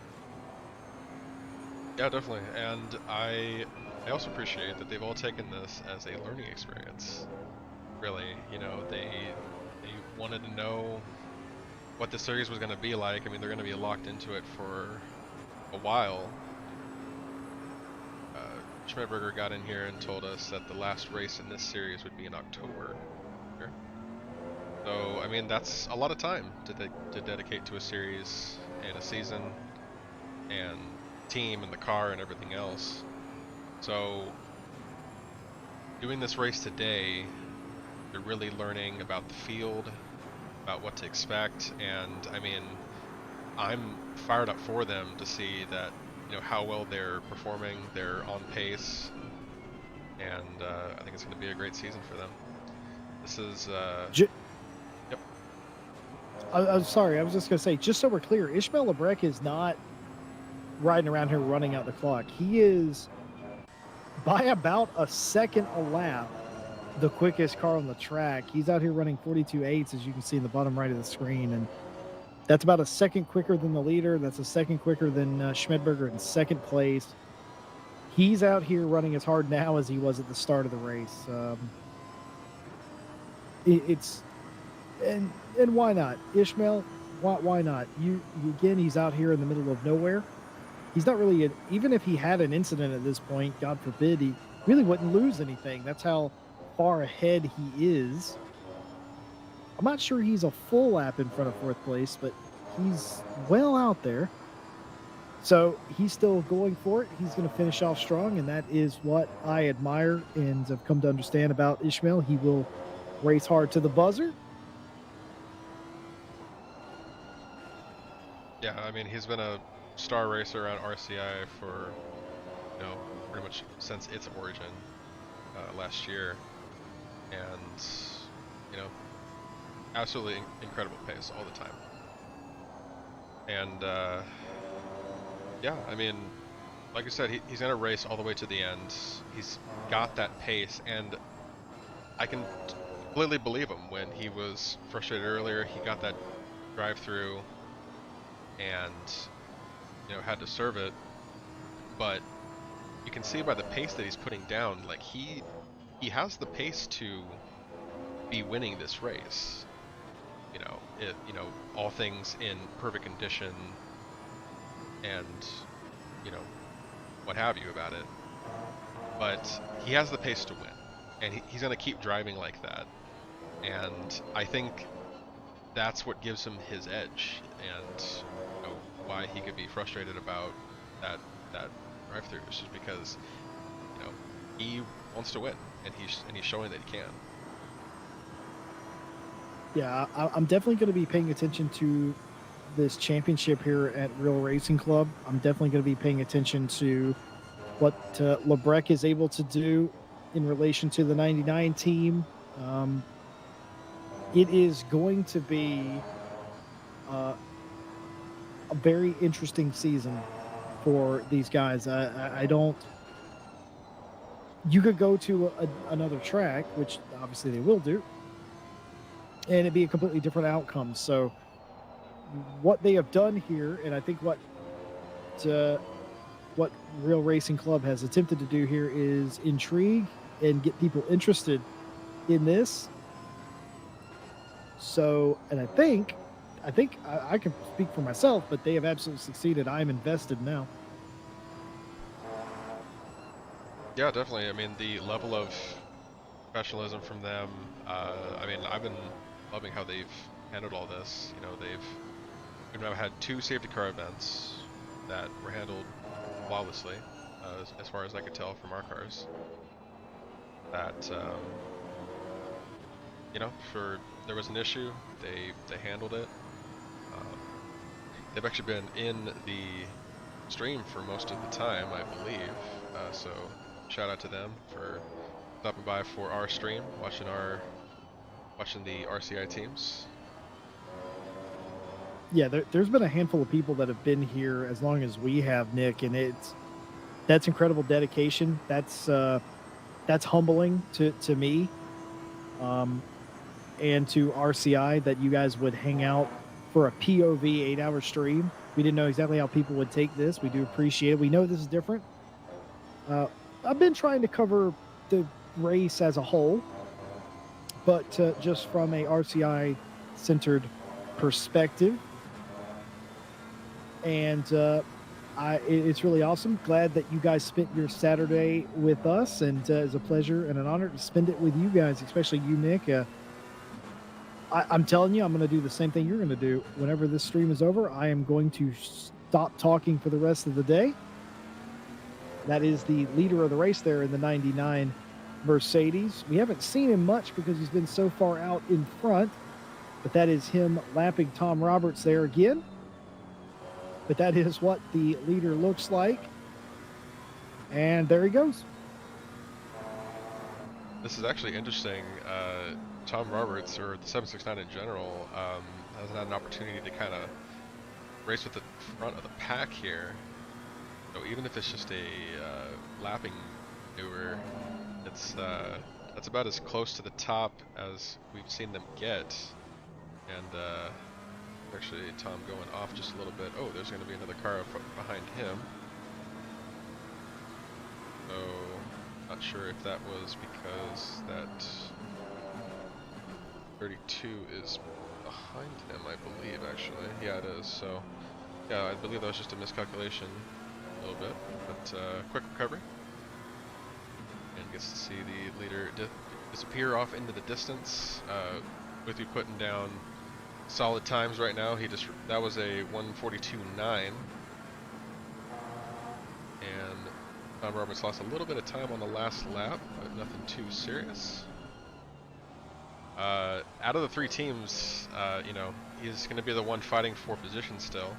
Yeah, definitely. And I also appreciate that they've all taken this as a learning experience. Really, you know, they wanted to know what the series was going to be like. I mean, they're going to be locked into it for a while. Schmidberger got in here and told us that the last race in this series would be in October. So, I mean, that's a lot of time to dedicate to a series and a season and team and the car and everything else. So, doing this race today, they're really learning about the field, about what to expect, and I mean, I'm fired up for them to see that, you know, how well they're performing. They're on pace, and I think it's going to be a great season for them. This is yep. I'm sorry, I was just going to say, just so we're clear, Ishmael Lebrecht is not riding around here running out the clock. He is, by about a second a lap, the quickest car on the track. He's out here running 42.8s, as you can see in the bottom right of the screen, and that's about a second quicker than the leader. That's a second quicker than Schmidberger in second place. He's out here running as hard now as he was at the start of the race. And why not? Ishmael, why not? You again, he's out here in the middle of nowhere. He's not really, even if he had an incident at this point, God forbid, he really wouldn't lose anything. That's how far ahead he is. I'm not sure he's a full lap in front of fourth place, but he's well out there. So he's still going for it. He's going to finish off strong, and that is what I admire and have come to understand about Ishmael. He will race hard to the buzzer. Yeah, I mean, he's been a star racer around RCI for, you know, pretty much since its origin. last year, and you know, absolutely incredible pace all the time. And yeah, I mean, like I said, he's gonna race all the way to the end. He's got that pace, and I can completely believe him when he was frustrated earlier. He got that drive-through, and you know, had to serve it, but you can see by the pace that he's putting down, like he has the pace to be winning this race. You know, all things in perfect condition, and you know, what have you about it. But he has the pace to win, and he's going to keep driving like that. And I think that's what gives him his edge, and you know, why he could be frustrated about that drive-through is just because, you know, he wants to win, and he's showing that he can. Yeah, I'm definitely going to be paying attention to this championship here at Real Racing Club. I'm definitely going to be paying attention to what Lebrec is able to do in relation to the 99 team. It is going to be a very interesting season for these guys. I don't. You could go to another track, which obviously they will do, and it'd be a completely different outcome. So what they have done here, and I think what Real Racing Club has attempted to do here is intrigue and get people interested in this. So, and I think I can speak for myself, but they have absolutely succeeded. I'm invested now. Yeah, definitely. I mean, the level of professionalism from them, I mean, I've been loving how they've handled all this. You know, we've now had 2 safety car events that were handled flawlessly, as far as I could tell from our cars. That, you know, there was an issue, they handled it. They've actually been in the stream for most of the time, I believe. So shout out to them for stopping by for our stream, watching the RCI teams. Yeah, there's been a handful of people that have been here as long as we have, Nick, and that's incredible dedication. That's humbling to me, and to RCI that you guys would hang out for a POV 8-hour stream. We didn't know exactly how people would take this. We do appreciate it. We know this is different. I've been trying to cover the race as a whole, but just from a RCI centered perspective. And it's really awesome. Glad that you guys spent your Saturday with us, and it's a pleasure and an honor to spend it with you guys, especially you, Nick. I'm telling you, I'm going to do the same thing you're going to do. Whenever this stream is over, I am going to stop talking for the rest of the day. That is the leader of the race there in the 99 Mercedes. We haven't seen him much because he's been so far out in front, but that is him lapping Tom Roberts there again. But that is what the leader looks like. And there he goes. This is actually interesting. Tom Roberts, or the 769 in general, has had an opportunity to kind of race with the front of the pack here. So even if it's just a lapping maneuver, that's about as close to the top as we've seen them get. And actually, Tom going off just a little bit. Oh, there's going to be another car behind him. So, not sure if that was because that 32 is behind him, I believe, actually. Yeah, it is. So, yeah, I believe that was just a miscalculation a little bit. But quick recovery. And gets to see the leader disappear off into the distance. With you putting down solid times right now. That was a 1:42.9. And Tom Roberts lost a little bit of time on the last lap, but nothing too serious. Out of the 3 teams, you know, he's going to be the one fighting for position still.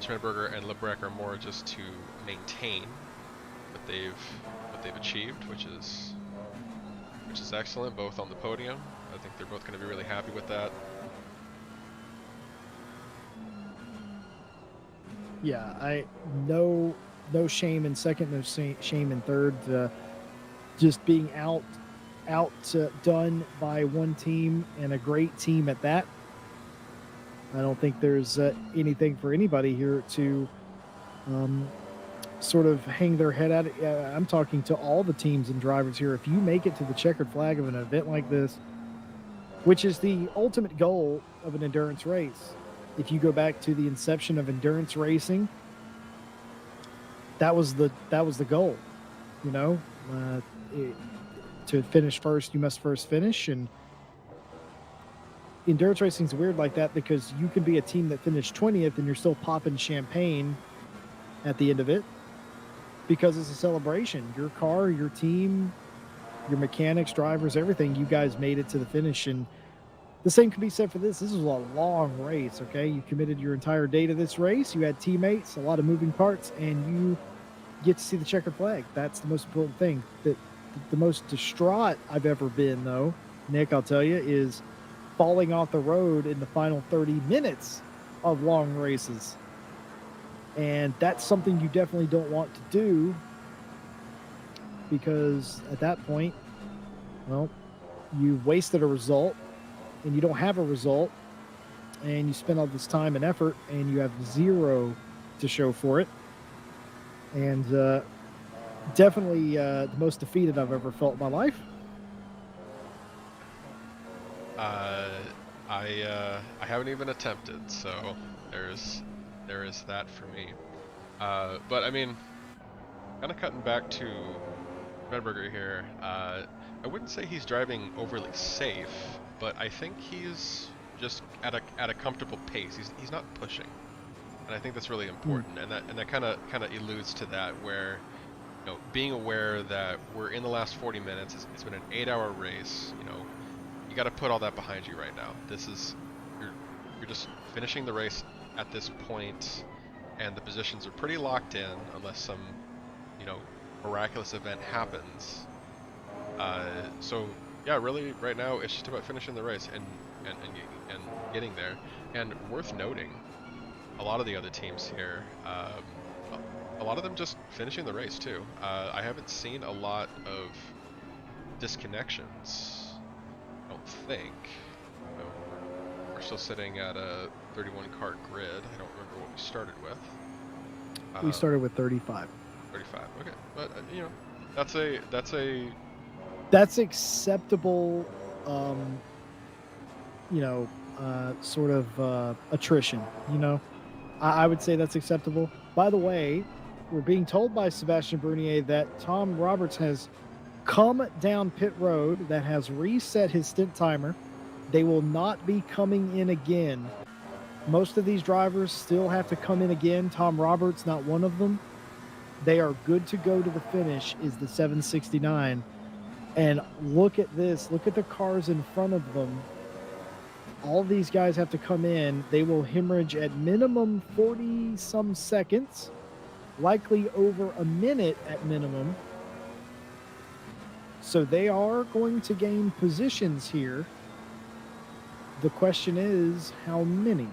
Schmidberger and Lebrec are more just to maintain what they've achieved, which is excellent, both on the podium. I think they're both going to be really happy with that. Yeah, no shame in second, no shame in third. Just being outdone by one team, and a great team at that. I don't think there's anything for anybody here to sort of hang their head at it. I'm talking to all the teams and drivers here. If you make it to the checkered flag of an event like this, which is the ultimate goal of an endurance race, if you go back to the inception of endurance racing, that was the goal. You know, to finish first, you must first finish. And endurance racing is weird like that because you can be a team that finished 20th and you're still popping champagne at the end of it because it's a celebration. Your car, your team, your mechanics, drivers, everything, you guys made it to the finish. And the same can be said for this. This is a long race, okay? You committed your entire day to this race. You had teammates, a lot of moving parts, and you get to see the checkered flag. That's the most important thing. The most distraught I've ever been, though, Nick, I'll tell you, is falling off the road in the final 30 minutes of long races. And that's something you definitely don't want to do, because at that point, well, you've wasted a result and you don't have a result, and you spend all this time and effort and you have zero to show for it. And definitely the most defeated I've ever felt in my life. I haven't even attempted, so there is that for me. But I mean, kind of cutting back to Redberger here. I wouldn't say he's driving overly safe, but I think he's just at a comfortable pace. He's not pushing, and I think that's really important. And that kind of alludes to that, where, you know, being aware that we're in the last 40 minutes. It's been an 8-hour race. You know, you got to put all that behind you right now. This is you're just finishing the race at this point, and the positions are pretty locked in unless some, you know, miraculous event happens. So yeah, really right now it's just about finishing the race and getting there. And worth noting, a lot of the other teams here, a lot of them just finishing the race too. I haven't seen a lot of disconnections, I don't think. You know, we're still sitting at a 31 kart grid. I don't remember what we started with. We started with 35. 35. Okay, but you know, that's acceptable. You know, sort of attrition. You know, I would say that's acceptable. By the way, we're being told by Sebastian Brunier that Tom Roberts has come down pit road, that has reset his stint timer. They will not be coming in again. Most of these drivers still have to come in again. Tom Roberts, not one of them. They are good to go to the finish, is the 769. And look at this. Look at the cars in front of them. All these guys have to come in. They will hemorrhage at minimum 40-some seconds, likely over a minute at minimum. So they are going to gain positions here. The question is, how many?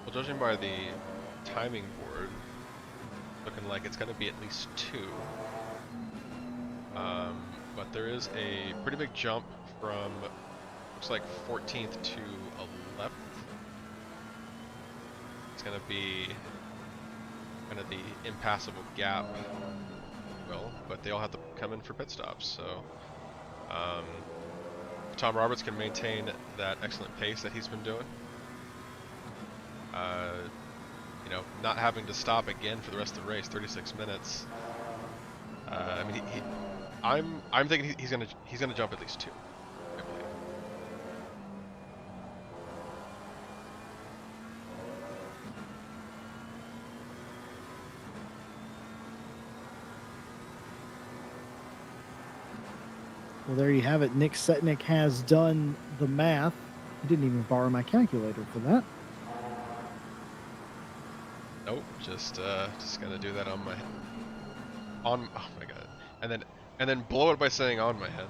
Well, judging by the timing board, looking like it's going to be at least 2. But there is a pretty big jump from, looks like 14th to 11th. It's going to be kind of the impassable gap, but they all have to come in for pit stops. So Tom Roberts can maintain that excellent pace that he's been doing. You know, not having to stop again for the rest of the race, 36 minutes. I mean, I'm thinking he's gonna jump at least 2, I believe. Well, there you have it. Nick Setnick has done the math. He didn't even borrow my calculator for that. Nope, just gotta do that on my head. Oh my god, and then blow it by saying on my head.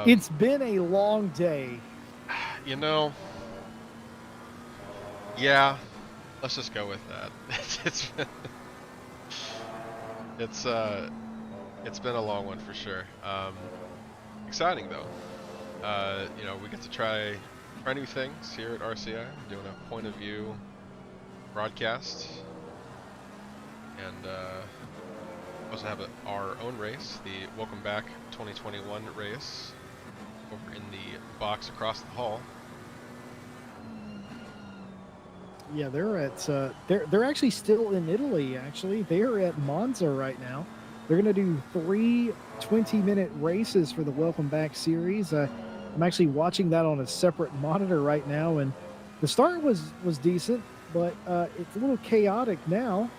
It's been a long day. You know, yeah, let's just go with that. It's been a long one for sure. Exciting though. You know, we get to try new things here at RCI. Doing a point of view broadcast, and also have our own race, the Welcome Back 2021 race, over in the box across the hall. Yeah, they're at they're actually still in Italy. Actually, they're at Monza right now. They're going to do 3 20-minute races for the Welcome Back series. I'm actually watching that on a separate monitor right now, and the start was decent, but it's a little chaotic now.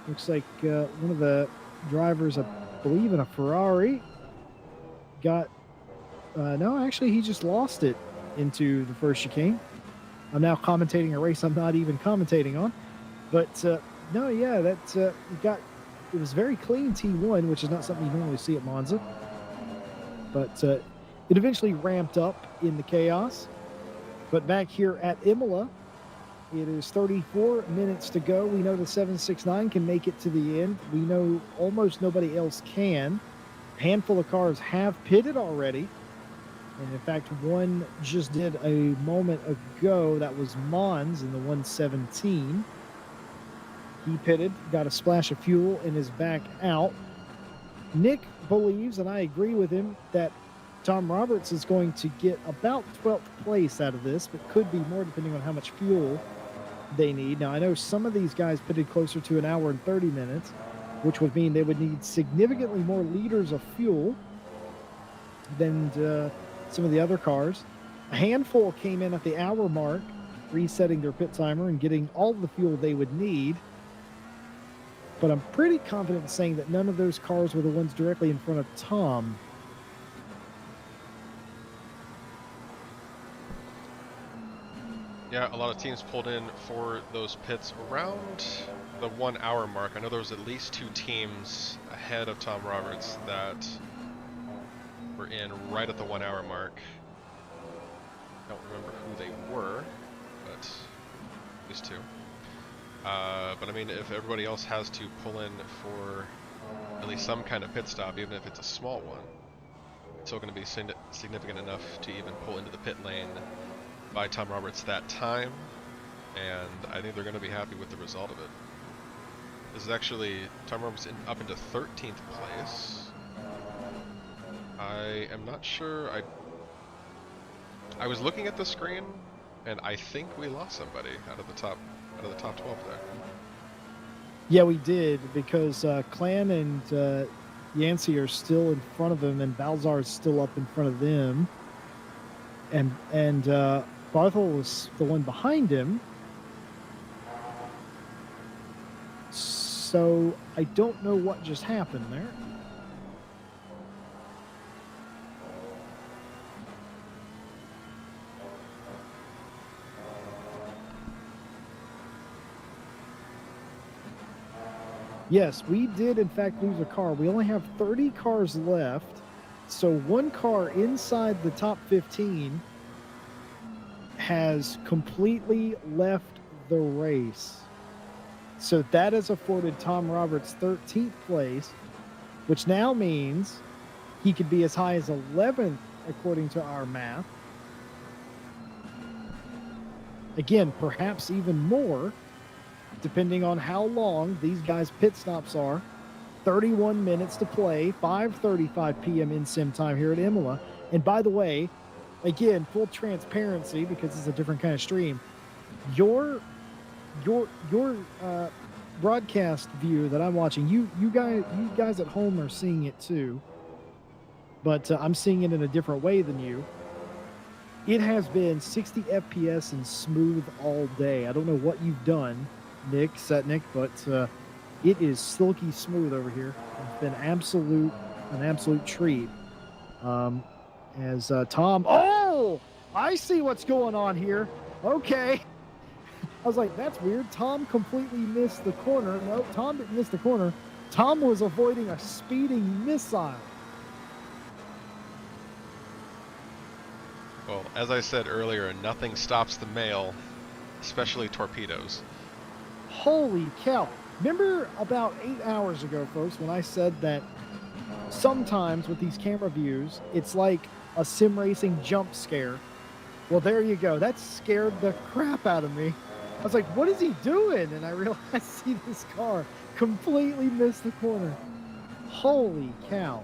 Looks like one of the drivers, I believe in a Ferrari, got no, actually he just lost it into the first chicane. I'm now commentating a race I'm not even commentating on, but no, yeah, that it was very clean T1, which is not something you normally see at Monza, but it eventually ramped up in the chaos. But back here at Imola, it is 34 minutes to go. We know the 769 can make it to the end. We know almost nobody else can. A handful of cars have pitted already. And in fact, one just did a moment ago. That was Mons in the 117. He pitted, got a splash of fuel, and is back out. Nick believes, and I agree with him, that Tom Roberts is going to get about 12th place out of this, but could be more depending on how much fuel they need. Now, I know some of these guys pitted closer to 1 hour and 30 minutes, which would mean they would need significantly more liters of fuel than some of the other cars. A handful came in at the hour mark, resetting their pit timer and getting all the fuel they would need. But I'm pretty confident in saying that none of those cars were the ones directly in front of Tom. Yeah, a lot of teams pulled in for those pits around the 1 hour mark. I know there was at least 2 teams ahead of Tom Roberts that were in right at the 1 hour mark. Don't remember who they were, but at least 2. But I mean, if everybody else has to pull in for at least some kind of pit stop, even if it's a small one, it's still going to be significant enough to even pull into the pit lane by Tom Roberts that time, and I think they're going to be happy with the result of it. This is actually Tom Roberts up into 13th place. I am not sure. I was looking at the screen, and I think we lost somebody out of the top 12 there. Yeah, we did, because Clan and Yancey are still in front of him, and Balzar is still up in front of them, and Barthel was the one behind him. So I don't know what just happened there. Yes, we did in fact lose a car. We only have 30 cars left. So one car inside the top 15 has completely left the race. So that has afforded Tom Roberts 13th place, which now means he could be as high as 11th according to our math. Again, perhaps even more, depending on how long these guys' pit stops are. 31 minutes to play, 5:35 p.m. in sim time here at Imola. And by the way, again, full transparency, because it's a different kind of stream, your broadcast view that I'm watching, you guys at home are seeing it too, but I'm seeing it in a different way than you. It has been 60 FPS and smooth all day. I don't know what you've done, Nick, but it is silky smooth over here. It's been an absolute treat. As Tom, oh, I see what's going on here. Okay. I was like, that's weird. Tom completely missed the corner. No, Tom didn't miss the corner. Tom was avoiding a speeding missile. Well, as I said earlier, nothing stops the mail, especially torpedoes. Holy cow. Remember about 8 hours ago, folks, when I said that sometimes with these camera views, it's like a sim racing jump scare. Well, there you go. That scared the crap out of me. I was like, what is he doing? And I realized, see, this car completely missed the corner. Holy cow.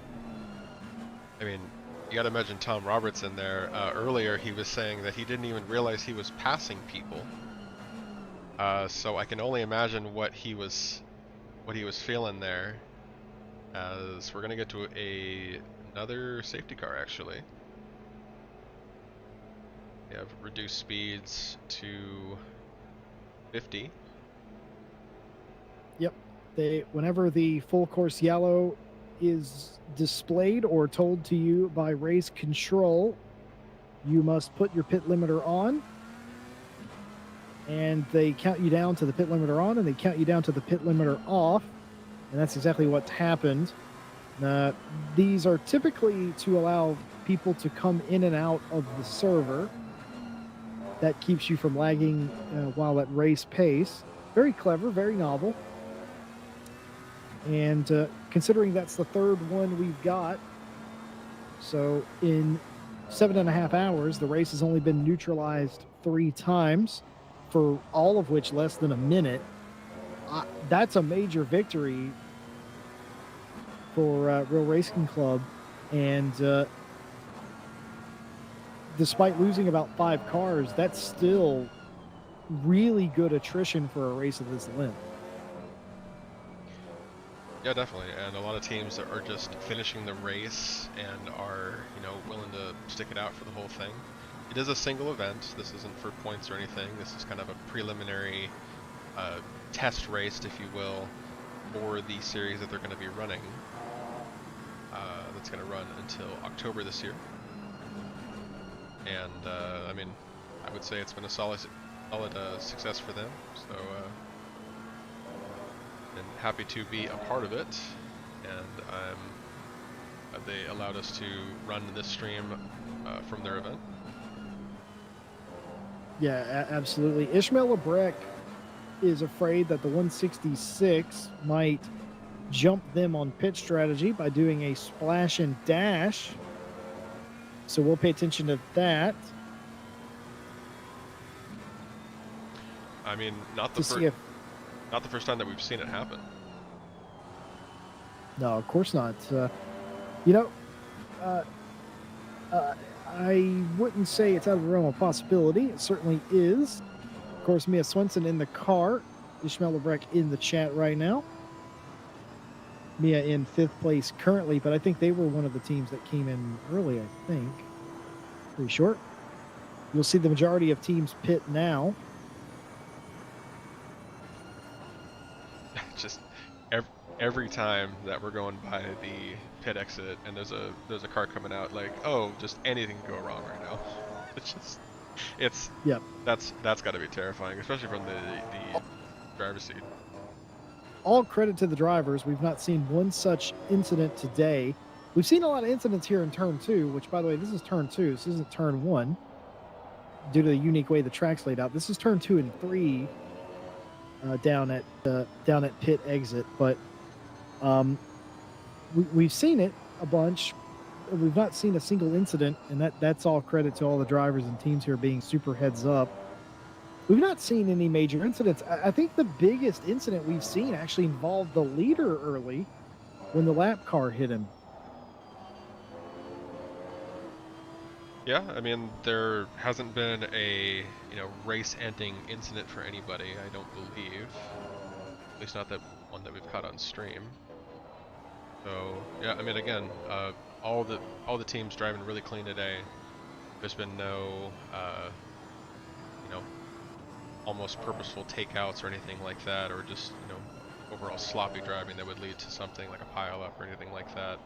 I mean, you gotta imagine Tom Roberts in there. Earlier, he was saying that he didn't even realize he was passing people. So I can only imagine what he was feeling there. As we're gonna get to another safety car, actually. We have reduced speeds to 50. Yep. Whenever the full course yellow is displayed or told to you by race control, you must put your pit limiter on. And they count you down to the pit limiter on, and they count you down to the pit limiter off. And that's exactly what's happened. These are typically to allow people to come in and out of the server. That keeps you from lagging while at race pace. Very clever, very novel. And considering that's the third one we've got, so in 7.5 hours, the race has only been neutralized 3 times, for all of which less than a minute. That's a major victory for Real Racing Club. And despite losing about 5 cars, that's still really good attrition for a race of this length. Yeah, definitely. And a lot of teams that are just finishing the race and are, willing to stick it out for the whole thing. It is a single event. This isn't for points or anything. This is kind of a preliminary test race, if you will, for the series that they're going to be running. That's going to run until October this year. And I mean, I would say it's been a solid success for them. So, and happy to be a part of it. And they allowed us to run this stream from their event. Yeah, absolutely. Ishmael Lebrec is afraid that the 166 might jump them on pit strategy by doing a splash and dash. So we'll pay attention to that. I mean, not the first time that we've seen it happen. No, of course not. I wouldn't say it's out of the realm of possibility. It certainly is. Of course, Mia Swenson in the car. Ishmael Lebrec in the chat right now. Mia in 5th place currently, but I think they were one of the teams that came in early, I think. Pretty short. You'll see the majority of teams pit now. Just every time that we're going by the pit exit and there's a car coming out, like, oh, just anything can go wrong right now. That's got to be terrifying, especially from the driver's seat. All credit to the drivers. We've not seen one such incident today. We've seen a lot of incidents here in turn 2, which, by the way, this is turn 2. This isn't turn 1 due to the unique way the track's laid out. This is turn 2 and 3 down at pit exit. But we've seen it a bunch. We've not seen a single incident, and that's all credit to all the drivers and teams here being super heads up. We've not seen any major incidents. I think the biggest incident we've seen actually involved the leader early when the lap car hit him. Yeah, I mean, there hasn't been a race-ending incident for anybody, I don't believe. At least not that one that we've caught on stream. So yeah, I mean, again, all the teams driving really clean today. There's been no almost purposeful takeouts or anything like that, or just overall sloppy driving that would lead to something like a pile up or anything like that.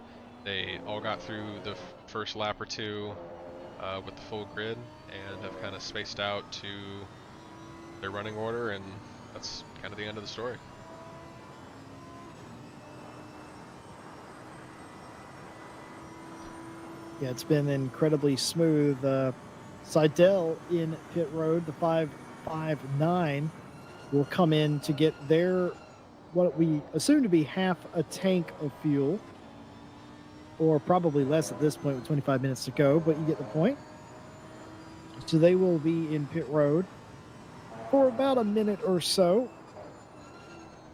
They all got through the first lap or two with the full grid and have kind of spaced out to their running order, and that's kind of the end of the story. Yeah, it's been incredibly smooth. Seidel in pit road, the 559, will come in to get their, what we assume to be half a tank of fuel, or probably less at this point with 25 minutes to go, but you get the point. So they will be in pit road for about a minute or so.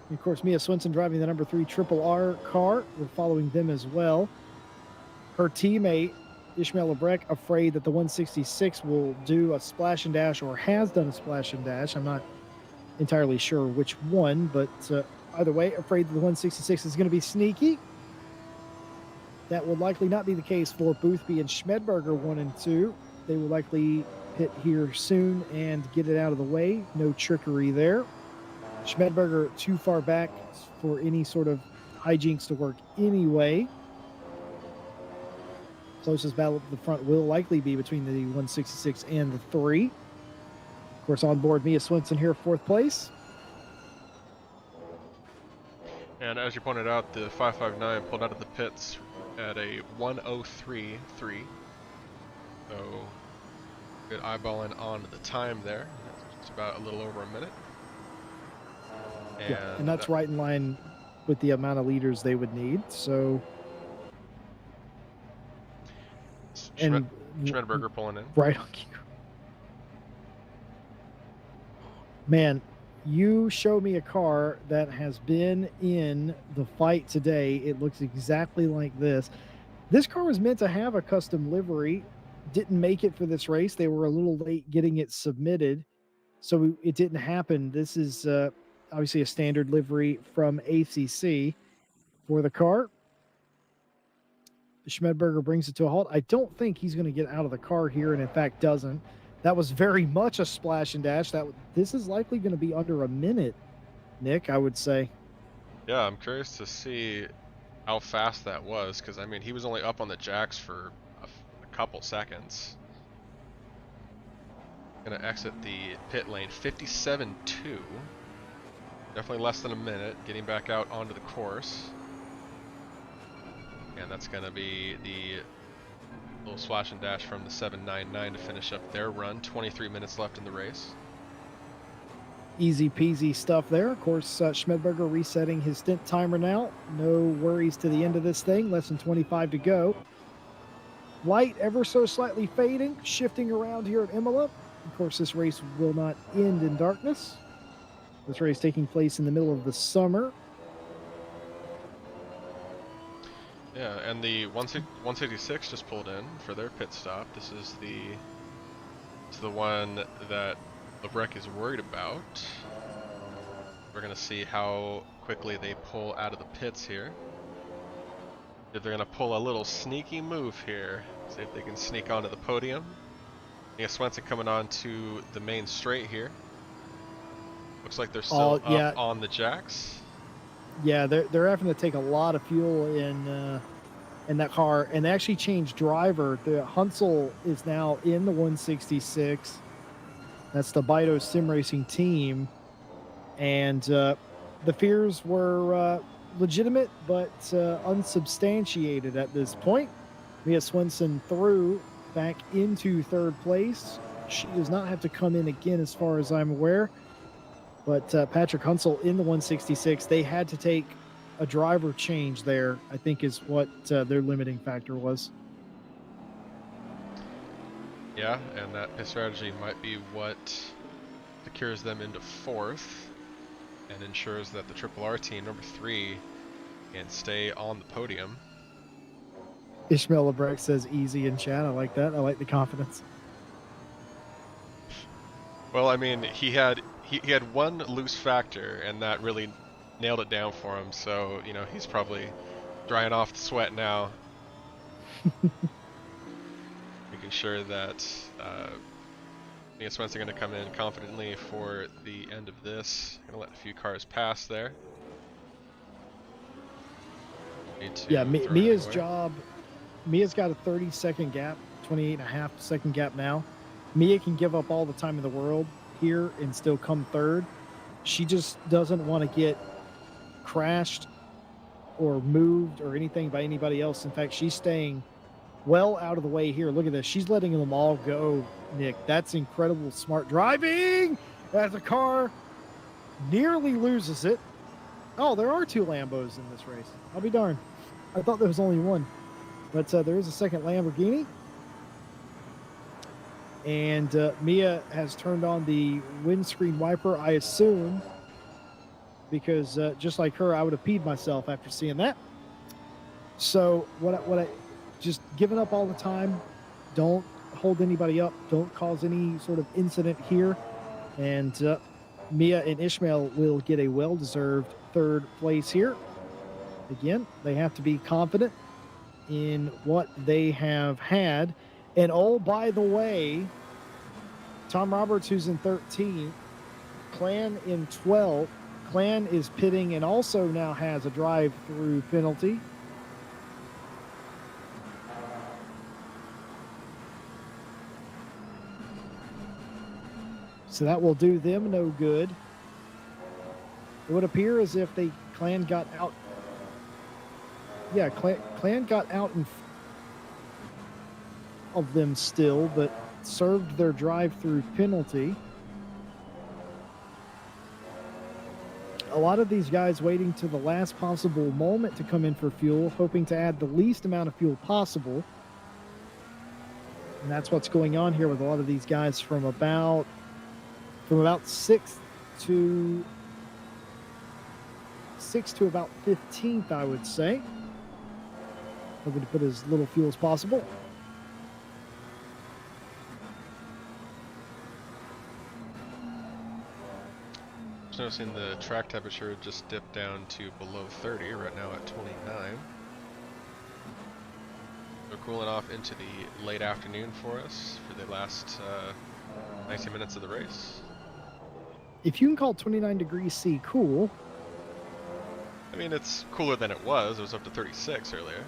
And of course, Mia Swinson driving the number 3 Triple R car. We're following them as well. Her teammate, Ishmael Lebrec, afraid that the 166 will do a splash and dash, or has done a splash and dash. I'm not entirely sure which one, but either way, afraid that the 166 is going to be sneaky. That will likely not be the case for Boothby and Schmedberger 1 and 2. They will likely pit here soon and get it out of the way. No trickery there. Schmedberger too far back for any sort of hijinks to work anyway. Closest battle at the front will likely be between the 166 and the 3. Of course, on board Mia Swinson here, 4th place. And as you pointed out, the 559 pulled out of the pits at a 1:03.3. So good eyeballing on the time there. It's about a little over a minute. And that's right in line with the amount of liters they would need. So, and Schmedberger pulling in. Right on cue. Man, you show me a car that has been in the fight today. It looks exactly like this. This car was meant to have a custom livery. Didn't make it for this race. They were a little late getting it submitted, so it didn't happen. This is obviously a standard livery from ACC for the car. Schmedberger brings it to a halt. I don't think he's going to get out of the car here, and in fact doesn't. That was very much a splash and dash. This is likely going to be under a minute, Nick, I would say. Yeah, I'm curious to see how fast that was, because I mean, he was only up on the jacks for a couple seconds. Gonna exit the pit lane, 57.2. Definitely less than a minute, getting back out onto the course. And that's gonna be the little splash and dash from the 799 to finish up their run. 23 minutes left in the race. Easy peasy stuff there. Of course, Schmedberger resetting his stint timer now. No worries to the end of this thing. Less than 25 to go. Light ever so slightly fading, shifting around here at Imola. Of course, this race will not end in darkness. This race taking place in the middle of the summer. Yeah, and the 166 just pulled in for their pit stop. This is the one that Lebrec is worried about. We're gonna see how quickly they pull out of the pits here. If they're gonna pull a little sneaky move here, see if they can sneak onto the podium. Mia Swinson coming on to the main straight here. Looks like they're still up on the jacks. Yeah, they're having to take a lot of fuel in that car, and they actually changed driver. The Hunsel is now in the 166. That's the Bido Sim Racing team, and the fears were legitimate but unsubstantiated at this point. Mia Swinson through back into 3rd place. She does not have to come in again, as far as I'm aware. But Patrick Hunsel in the 166, they had to take a driver change there, I think is what their limiting factor was. Yeah, and that pit strategy might be what secures them into 4th and ensures that the Triple R team, number 3, can stay on the podium. Ishmael Lebrec says easy in chat. I like that. I like the confidence. Well, I mean, he had one loose factor, and that really nailed it down for him. So, you know, he's probably drying off the sweat now, making sure that Mia Swinson going to come in confidently for the end of this. Going to let a few cars pass there. Yeah, Mia's job. Mia's got a 30-second gap, 28.5-second gap now. Mia can give up all the time in the world. here and still come third. She just doesn't want to get crashed or moved or anything by anybody else. In fact, she's staying well out of the way here. Look at this. She's letting them all go, Nick. That's incredible smart driving as a car nearly loses it. Oh, there are 2 Lambos in this race. I'll be darned. I thought there was only one. But there is a second Lamborghini. And Mia has turned on the windscreen wiper, I assume, because just like her, I would have peed myself after seeing that. So what I just giving up all the time. Don't hold anybody up. Don't cause any sort of incident here. And Mia and Ishmael will get a well-deserved 3rd place here. Again, they have to be confident in what they have had. And oh, by the way, Tom Roberts, who's in 13th, Clan in 12th. Clan is pitting and also now has a drive-through penalty. So that will do them no good. It would appear as if Clan got out. Yeah, Clan got out of them still, but served their drive-through penalty. A lot of these guys waiting to the last possible moment to come in for fuel, hoping to add the least amount of fuel possible. And that's what's going on here with a lot of these guys from about 6th to about 15th, I would say. Hoping to put as little fuel as possible. Just noticing the track temperature just dipped down to below 30, right now at 29. We're cooling off into the late afternoon for us for the last 90 minutes of the race. If you can call 29 degrees C cool. I mean, it's cooler than it was. It was up to 36 earlier.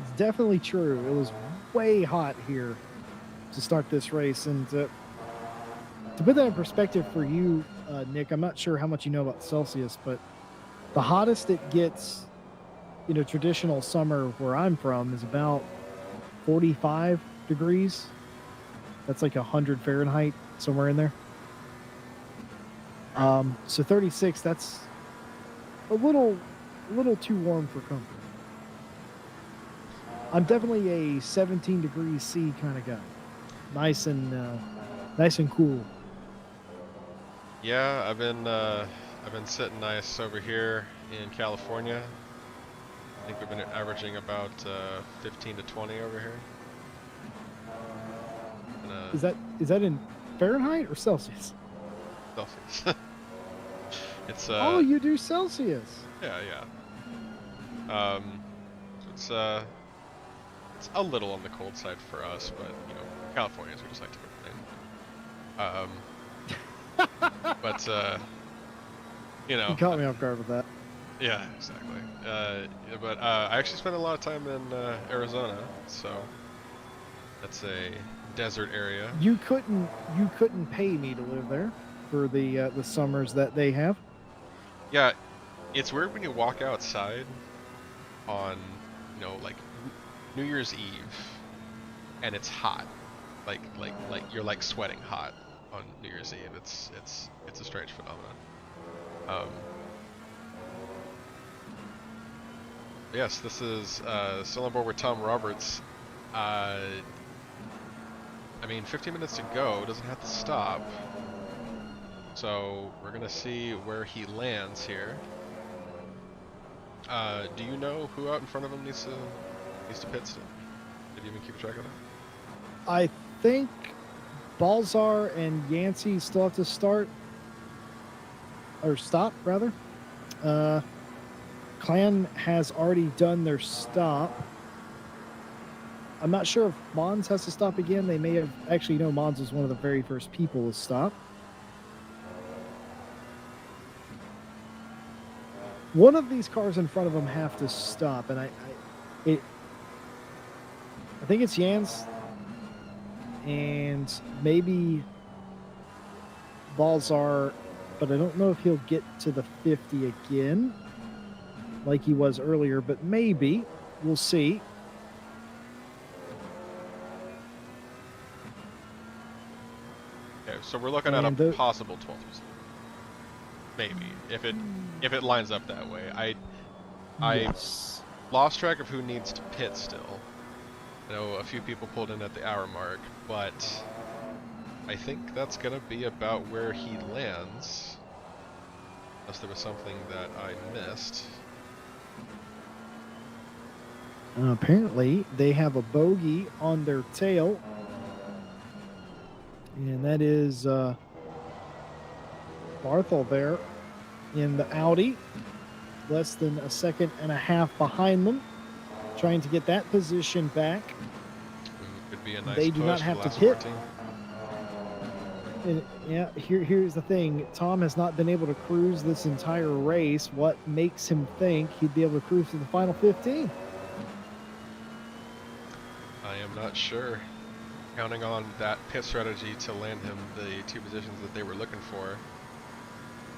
It's definitely true. It was way hot here to start this race. And to put that in perspective for you, Nick, I'm not sure how much you know about Celsius, but the hottest it gets, traditional summer where I'm from is about 45 degrees. That's like 100 Fahrenheit, somewhere in there. So 36, that's a little too warm for comfort. I'm definitely a 17 degrees C kind of guy. Nice and cool. Yeah, I've been sitting nice over here in California. I think we've been averaging about 15 to 20 over here. And, Is that in Fahrenheit or Celsius? Celsius. It's oh, you do Celsius. Yeah. It's a little on the cold side for us, but Californians, we just like to complain. But You caught me off guard with that. Yeah, exactly. But I actually spent a lot of time in Arizona, so that's a desert area. You couldn't pay me to live there for the summers that they have. Yeah, it's weird when you walk outside on like New Year's Eve and it's hot, like you're like sweating hot on New Year's Eve. It's a strange phenomenon. Yes, this is still on board with Tom Roberts. I mean, 15 minutes to go, doesn't have to stop. So we're gonna see where he lands here. Do you know who out in front of him needs to pit still? Did you even keep track of that? I think Balzar and Yancey still have to start or stop rather. Clan has already done their stop. I'm not sure if Mons has to stop again. They may have actually. Mons was one of the very first people to stop. One of these cars in front of them have to stop, and I think it's Jans and maybe Balzar, but I don't know if he'll get to the 50 again like he was earlier, but maybe. We'll see. Okay, so we're looking at And a possible 12th position. Maybe if it lines up that way. I Yes. lost track of who needs to pit still. I know a few people pulled in at the hour mark, but I think that's gonna be about where he lands. Unless there was something that I missed. Apparently, they have a bogey on their tail. And that is Barthel there in the Audi. Less than a second and a half behind them. Trying to get that position back. Could be a nice They do push not for have the to last pit. 14. And yeah, here's the thing. Tom has not been able to cruise this entire race. What makes him think he'd be able to cruise to the final 15? I am not sure. Counting on that pit strategy to land him the 2 positions that they were looking for.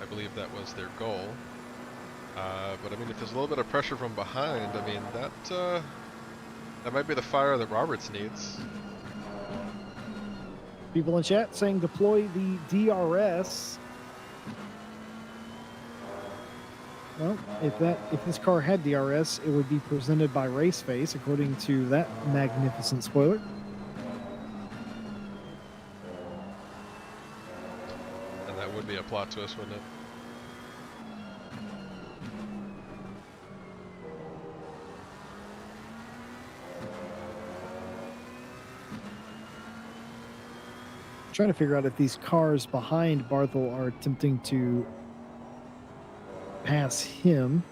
I believe that was their goal. But I mean, if there's a little bit of pressure from behind, I mean, that might be the fire that Roberts needs. People in chat saying deploy the DRS. Well, if this car had DRS, it would be presented by Raceface, according to that magnificent spoiler. And that would be a plot twist, wouldn't it? Trying to figure out if these cars behind Barthel are attempting to pass him.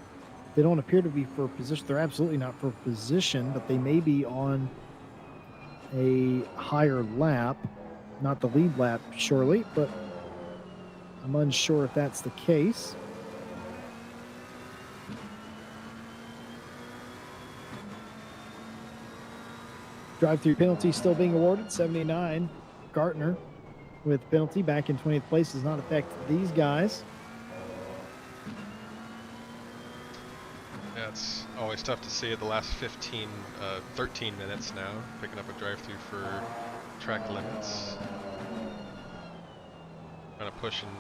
They don't appear to be for position. They're absolutely not for position, but they may be on a higher lap. Not the lead lap, surely, but I'm unsure if that's the case. Drive-through penalty still being awarded, 79. Gartner with penalty back in 20th place does not affect these guys. Yeah, it's always tough to see the last 13 minutes now, picking up a drive-through for track limits. Trying to push and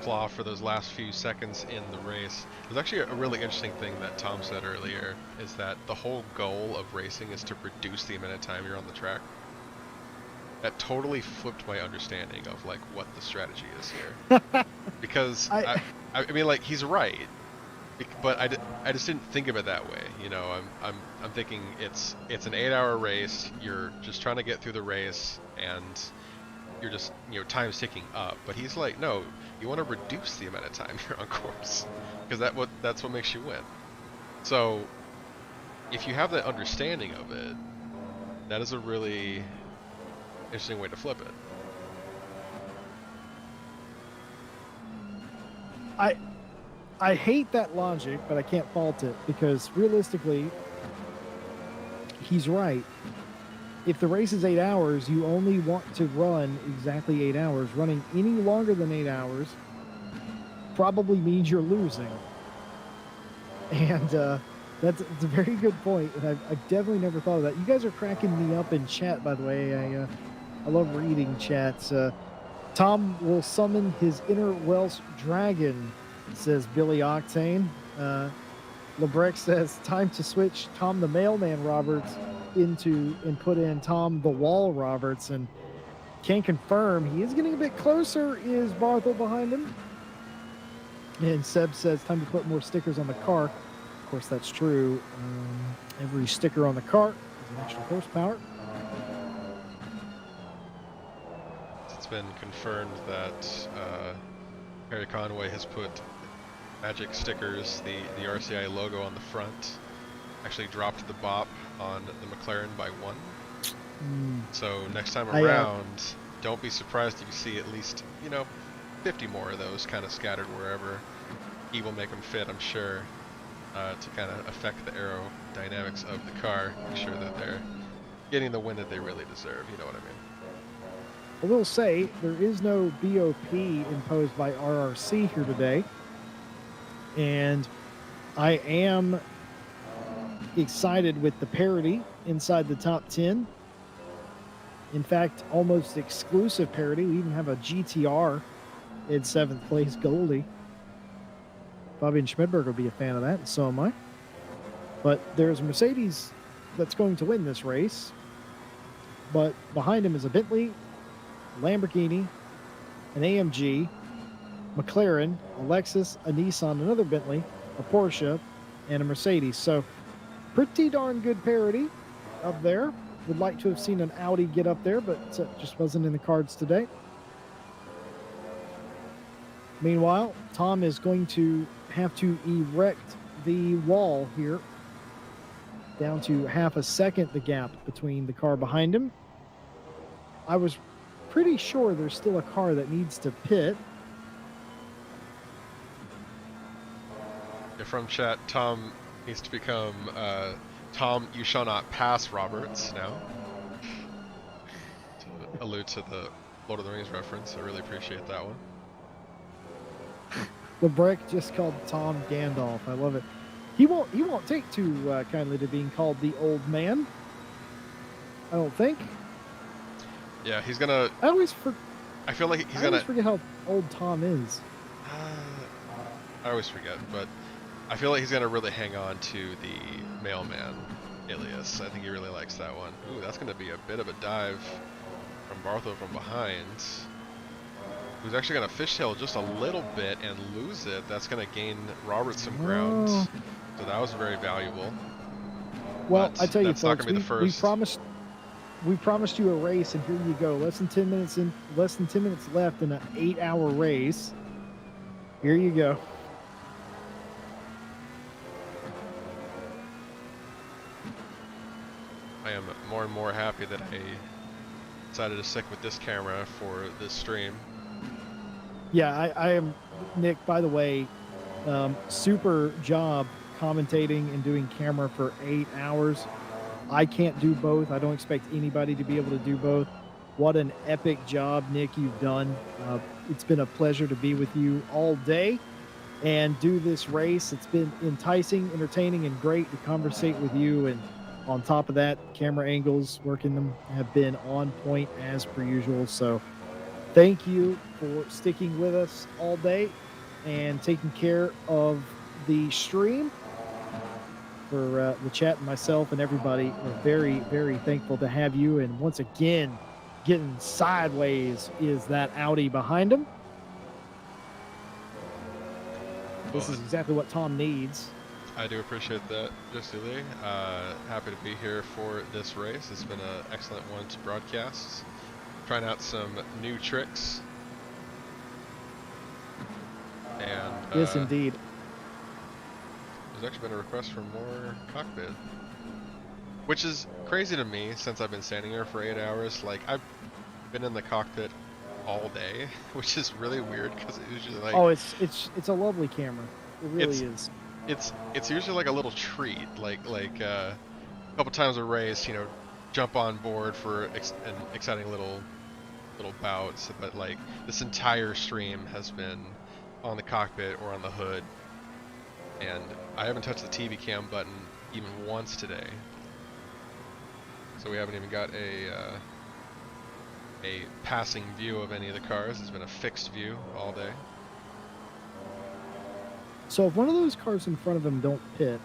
claw for those last few seconds in the race. There's actually a really interesting thing that Tom said earlier, is that the whole goal of racing is to reduce the amount of time you're on the track. That totally flipped my understanding of like what the strategy is here. Because I mean, like, he's right, but I just didn't think of it that way. You know, I'm thinking it's an 8-hour race. You're just trying to get through the race, and you're just, you know, time's ticking up. But he's like, no, you want to reduce the amount of time you're on course, because that's what makes you win. So if you have that understanding of it, that is a really interesting way to flip it. I hate that logic, but I can't fault it, because realistically, he's right. If the race is 8 hours, you only want to run exactly 8 hours. Running any longer than 8 hours probably means you're losing. And it's a very good point, and I've definitely never thought of that. You guys are cracking me up in chat, by the way. I love reading chats. Tom will summon his inner Welsh dragon, says Billy Octane. Lebrecht says, time to switch Tom the Mailman Roberts and put in Tom the Wall Roberts, and can confirm he is getting a bit closer. Is Barthel behind him? And Seb says, time to put more stickers on the car. Of course, that's true. Every sticker on the car is an extra horsepower. It's been confirmed that Harry Conway has put magic stickers, the RCI logo on the front, actually dropped the BOP on the McLaren by 1. So next time around, don't be surprised if you see at least, 50 more of those kind of scattered wherever. He will make them fit, I'm sure, to kind of affect the aerodynamics of the car, make sure that they're getting the win that they really deserve, you know what I mean? I will say there is no BOP imposed by RRC here today. And I am excited with the parity inside the top 10. In fact, almost exclusive parity. We even have a GTR in 7th place, Goldie. Fabian Schmidberg will be a fan of that, and so am I. But there's a Mercedes that's going to win this race. But behind him is a Bentley, Lamborghini, an AMG, McLaren, a Lexus, a Nissan, another Bentley, a Porsche, and a Mercedes. So pretty darn good parity up there. Would like to have seen an Audi get up there, but it just wasn't in the cards today. Meanwhile, Tom is going to have to erect the wall here down to half a second, the gap between the car behind him. I was pretty sure there's still a car that needs to pit. Yeah, from chat, Tom needs to become Tom, you shall not pass Roberts now. To allude to the Lord of the Rings reference, I really appreciate that one. LeBrec just called Tom Gandalf. I love it. He won't take too kindly to being called the old man. I don't think. Yeah, he's gonna. I feel like he's I gonna. always forget how old Tom is. I always forget, but I feel like he's gonna really hang on to the mailman alias. I think he really likes that one. Ooh, that's gonna be a bit of a dive from Bartho from behind. Who's actually gonna fishtail just a little bit and lose it. That's gonna gain Robert some ground. Oh. So that was very valuable. Well, But I tell you, that's not folks, gonna be the first. we promised you a race, and here you go. Less than 10 minutes left in an 8-hour race. Here you go. I am more and more happy that I decided to stick with this camera for this stream. Yeah, I am, Nick, by the way, super job commentating and doing camera for 8 hours. I can't do both. I don't expect anybody to be able to do both. What an epic job, Nick, you've done. It's been a pleasure to be with you all day and do this race. It's been enticing, entertaining, and great to conversate with you. And on top of that, camera angles, working them have been on point as per usual. So thank you for sticking with us all day and taking care of the stream. For the chat and myself and everybody, we're very, very thankful to have you. And once again, getting sideways is that Audi behind him. This is exactly what Tom needs. I do appreciate that, Jesse Lee. Happy to be here for this race. It's been an excellent one to broadcast. Trying out some new tricks. And Yes, indeed. there's actually been a request for more cockpit. Which is crazy to me since I've been standing here for 8 hours. Like, I've been in the cockpit all day, which is really weird because it's usually like... Oh, it's a lovely camera. It really is. It's usually like a little treat, like a couple times a race, you know, jump on board for an exciting little bouts. But like this entire stream has been on the cockpit or on the hood, and I haven't touched the TV cam button even once today. So we haven't even got a passing view of any of the cars. It's been a fixed view all day. So if one of those cars in front of him don't pit,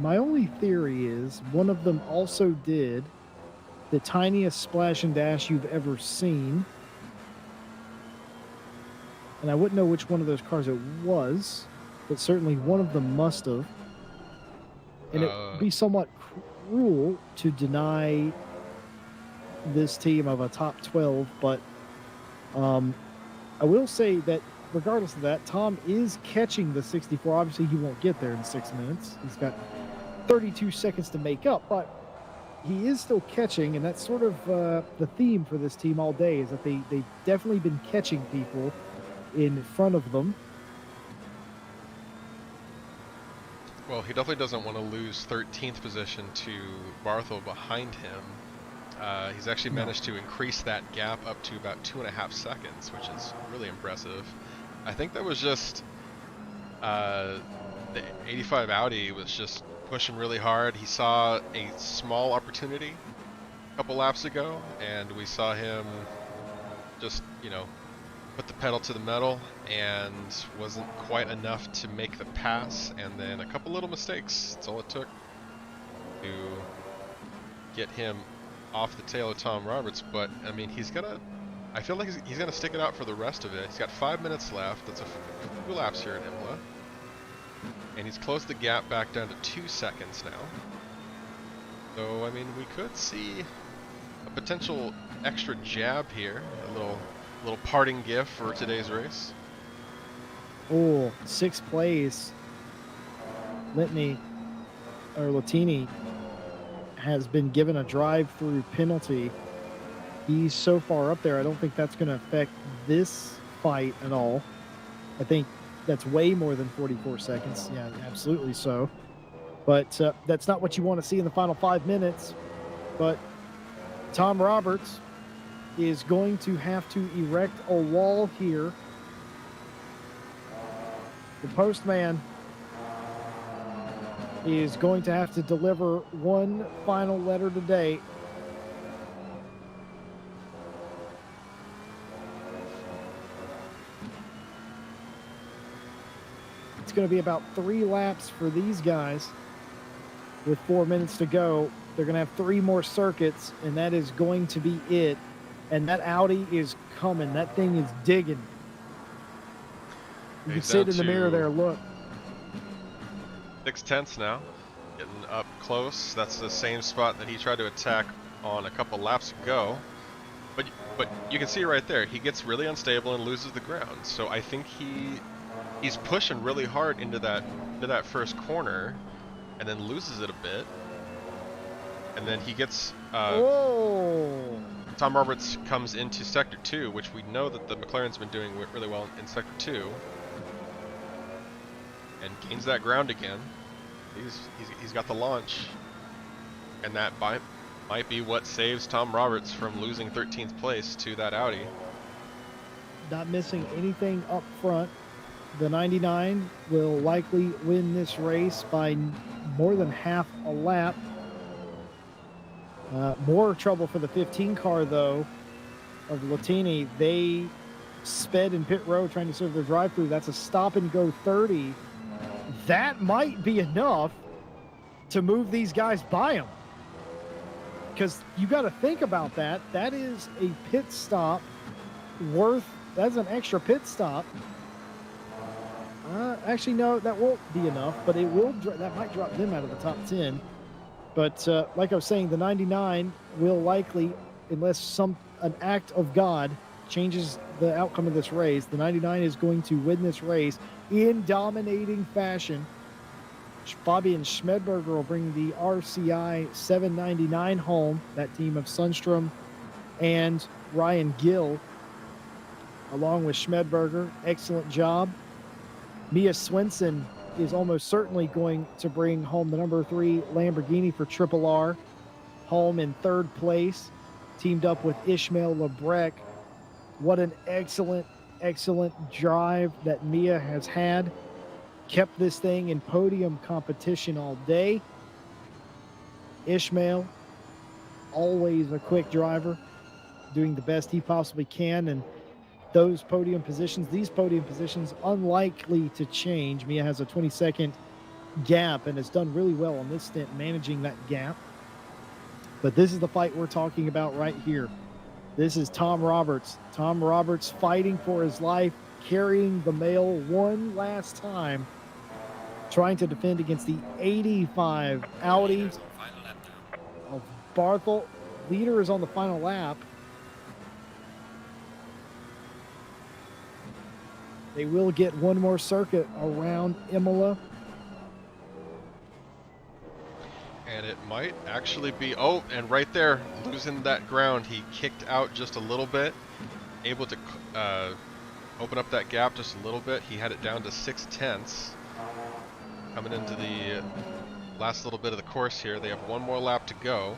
my only theory is one of them also did the tiniest splash and dash you've ever seen. And I wouldn't know which one of those cars it was, but certainly one of them must have. And it would be somewhat cruel to deny this team of a top 12, but I will say that regardless of that, Tom is catching the 64. Obviously, he won't get there in 6 minutes. He's got 32 seconds to make up, but he is still catching, and that's sort of the theme for this team all day, is that they've definitely been catching people in front of them. Well, he definitely doesn't want to lose 13th position to Barthel behind him. He's actually managed to increase that gap up to about 2.5 seconds, which is really impressive. I think that was just the 85 Audi was just pushing really hard. He saw a small opportunity a couple laps ago, and we saw him just, you know, put the pedal to the metal, and wasn't quite enough to make the pass, and then a couple little mistakes. That's all it took to get him off the tail of Tom Roberts. But I mean, I feel like he's gonna stick it out for the rest of it. He's got 5 minutes left. That's a few laps here at Imola, and he's closed the gap back down to 2 seconds now. So I mean, we could see a potential extra jab here, a little parting gift for today's race. Oh, 6th place. Latini has been given a drive-through penalty. He's so far up there, I don't think that's going to affect this fight at all. I think that's way more than 44 seconds. Yeah, absolutely so. But that's not what you want to see in the final 5 minutes. But Tom Roberts is going to have to erect a wall here. The postman is going to have to deliver one final letter today. It's going to be about 3 laps for these guys with 4 minutes to go. They're going to have 3 more circuits, and that is going to be it. And that Audi is coming. That thing is digging. You can see it in the mirror there. Look. 6/10 now, getting up close. That's the same spot that he tried to attack on a couple laps ago. But you can see right there, he gets really unstable and loses the ground. So I think he's pushing really hard into that first corner, and then loses it a bit. And then he gets Tom Roberts comes into Sector 2, which we know that the McLaren's been doing really well in Sector 2, and gains that ground again. He's got the launch, and that might be what saves Tom Roberts from losing 13th place to that Audi. Not missing anything up front. The 99 will likely win this race by more than half a lap. More trouble for the 15 car, though, of Latini. They sped in pit road trying to serve their drive-through. That's a stop-and-go 30. That might be enough to move these guys by them. Because you got to think about that. That is a pit stop that's an extra pit stop. Actually, no, that won't be enough, but that might drop them out of the top 10. But like I was saying, the 99 will likely, unless an act of God changes the outcome of this race, the 99 is going to win this race in dominating fashion. Fabian Schmedberger will bring the RCI 799 home, that team of Sundstrom and Ryan Gill, along with Schmedberger. Excellent job. Mia Swenson is almost certainly going to bring home the number 3 Lamborghini for Triple R, home in 3rd place, teamed up with Ishmael Lebrec. What an excellent drive that Mia has had. Kept this thing in podium competition all day. Ishmael, always a quick driver, doing the best he possibly can, and these podium positions, unlikely to change. Mia has a 20-second gap and has done really well on this stint managing that gap. But this is the fight we're talking about right here. This is Tom Roberts. Tom Roberts fighting for his life, carrying the mail one last time, trying to defend against the 85 Audi of Barthel. Leader is on the final lap. They will get one more circuit around Imola. And it might actually be, and right there, losing that ground, he kicked out just a little bit, able to open up that gap just a little bit. He had it down to 6/10. Coming into the last little bit of the course here, they have one more lap to go.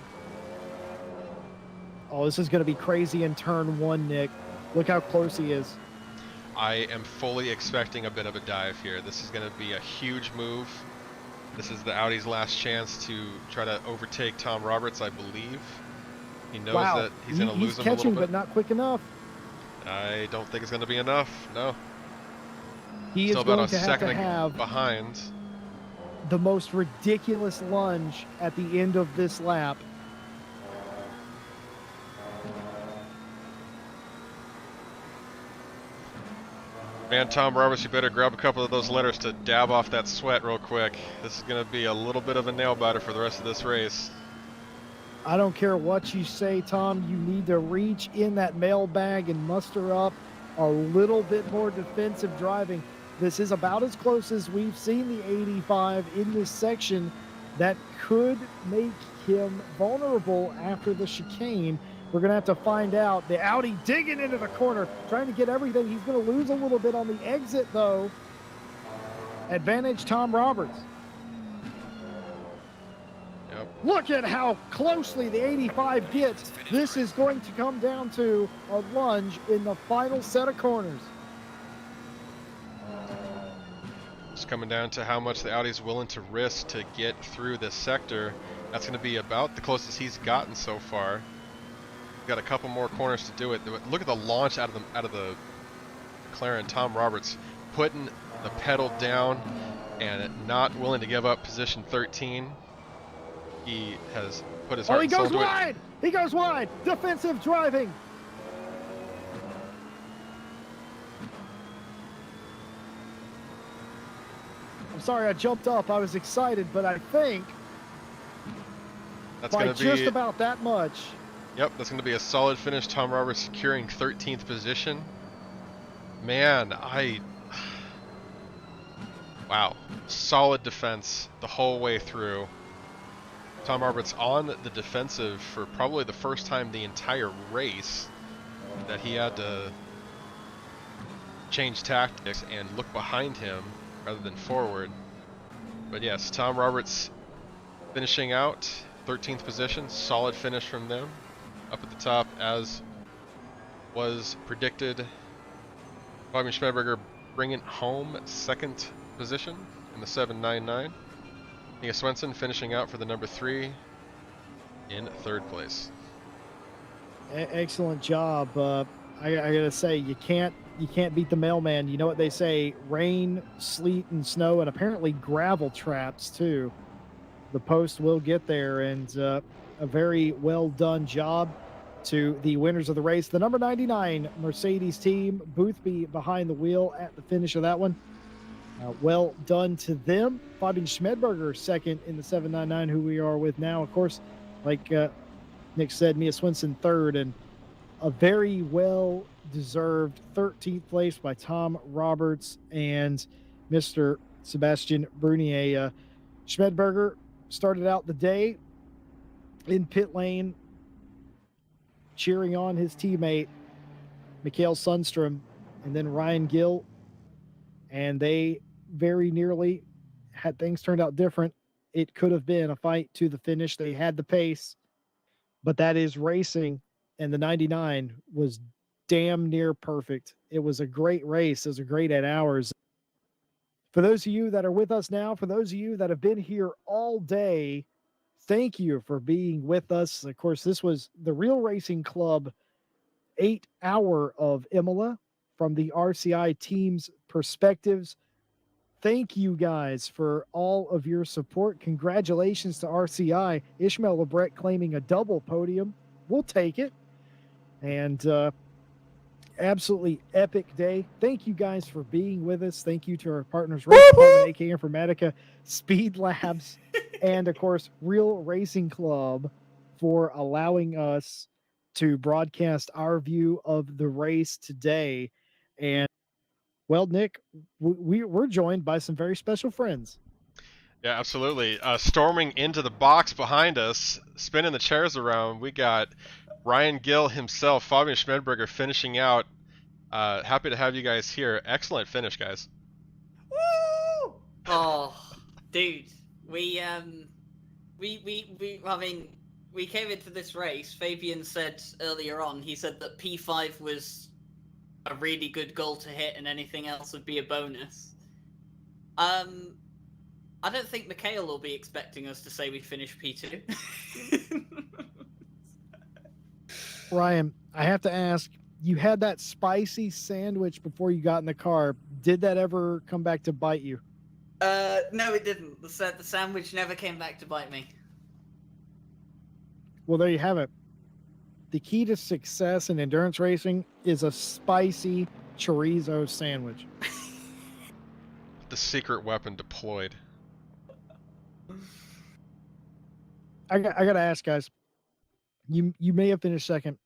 Oh, this is going to be crazy in turn 1, Nick. Look how close he is. I am fully expecting a bit of a dive here. This is going to be a huge move. This is the Audi's last chance to try to overtake Tom Roberts, I believe. He knows that he's going to lose him a little catching, bit. but not quick enough. I don't think it's going to be enough. No. He Still is about going a to second have behind. the most ridiculous lunge at the end of this lap. Man, Tom Roberts, you better grab a couple of those letters to dab off that sweat real quick. This is going to be a little bit of a nail biter for the rest of this race. I don't care what you say, Tom. You need to reach in that mailbag and muster up a little bit more defensive driving. This is about as close as we've seen the 85 in this section. That could make him vulnerable after the chicane. We're going to have to find out. The Audi digging into the corner, trying to get everything. He's going to lose a little bit on the exit, though. Advantage Tom Roberts. Yep. Look at how closely the 85 gets. This is going to come down to a lunge in the final set of corners. It's coming down to how much the Audi's willing to risk to get through this sector. That's going to be about the closest he's gotten so far. Got a couple more corners to do it. Look at the launch out of the McLaren. Tom Roberts putting the pedal down and not willing to give up position 13. He has put his heart and soul into it. Oh, he goes wide! He goes wide! Defensive driving! I'm sorry I jumped up. I was excited, but I think That's by going to just be about that much. Yep, that's going to be a solid finish. Tom Roberts securing 13th position. Man, wow. Solid defense the whole way through. Tom Roberts on the defensive for probably the first time the entire race that he had to change tactics and look behind him rather than forward. But yes, Tom Roberts finishing out 13th position. Solid finish from them. Up at the top, as was predicted. Fabian Schmedberger bringing home 2nd position in the 799. Nia Svensson finishing out for the number 3 in 3rd place. Excellent job. I gotta say, you can't beat the mailman. You know what they say: rain, sleet, and snow, and apparently gravel traps too. The post will get there, and a very well done job to the winners of the race. The number 99 Mercedes team, Boothby behind the wheel at the finish of that one. Well done to them. Fabian Schmedberger 2nd in the 799, who we are with now. Of course, like Nick said, Nia Svensson 3rd, and a very well-deserved 13th place by Tom Roberts and Mr. Sebastian Brunier. Schmedberger started out the day in pit lane cheering on his teammate Mikael Sundstrom and then Ryan Gill, and they very nearly had things turned out different. It could have been a fight to the finish. They had the pace, but that is racing, and the 99 was damn near perfect. It was a great race. It was a great 8 hours. For those of you that are with us now, for those of you that have been here all day, thank you for being with us. Of course, this was the Real Racing Club 8 hour of Imola from the RCI team's perspectives. Thank you guys for all of your support. Congratulations to RCI. Ishmael Lebret claiming a double podium. We'll take it. And absolutely epic day. Thank you guys for being with us. Thank you to our partners, RaceDepartment AK Informatica, Speed Labs, and of course, Real Racing Club for allowing us to broadcast our view of the race today. And well, Nick, we're joined by some very special friends. Yeah, absolutely. Storming into the box behind us, spinning the chairs around, we got Ryan Gill himself, Fabian Schmedberger finishing out. Happy to have you guys here. Excellent finish, guys. Oh, dude, I mean, we came into this race. Fabian said earlier on, he said that P5 was a really good goal to hit, and anything else would be a bonus. I don't think Mikhail will be expecting us to say we finished P2. Ryan, I have to ask, you had that spicy sandwich before you got in the car. Did that ever come back to bite you? No, it didn't. The sandwich never came back to bite me. Well, there you have it. The key to success in endurance racing is a spicy chorizo sandwich. The secret weapon deployed. I got to ask, guys. You may have finished second.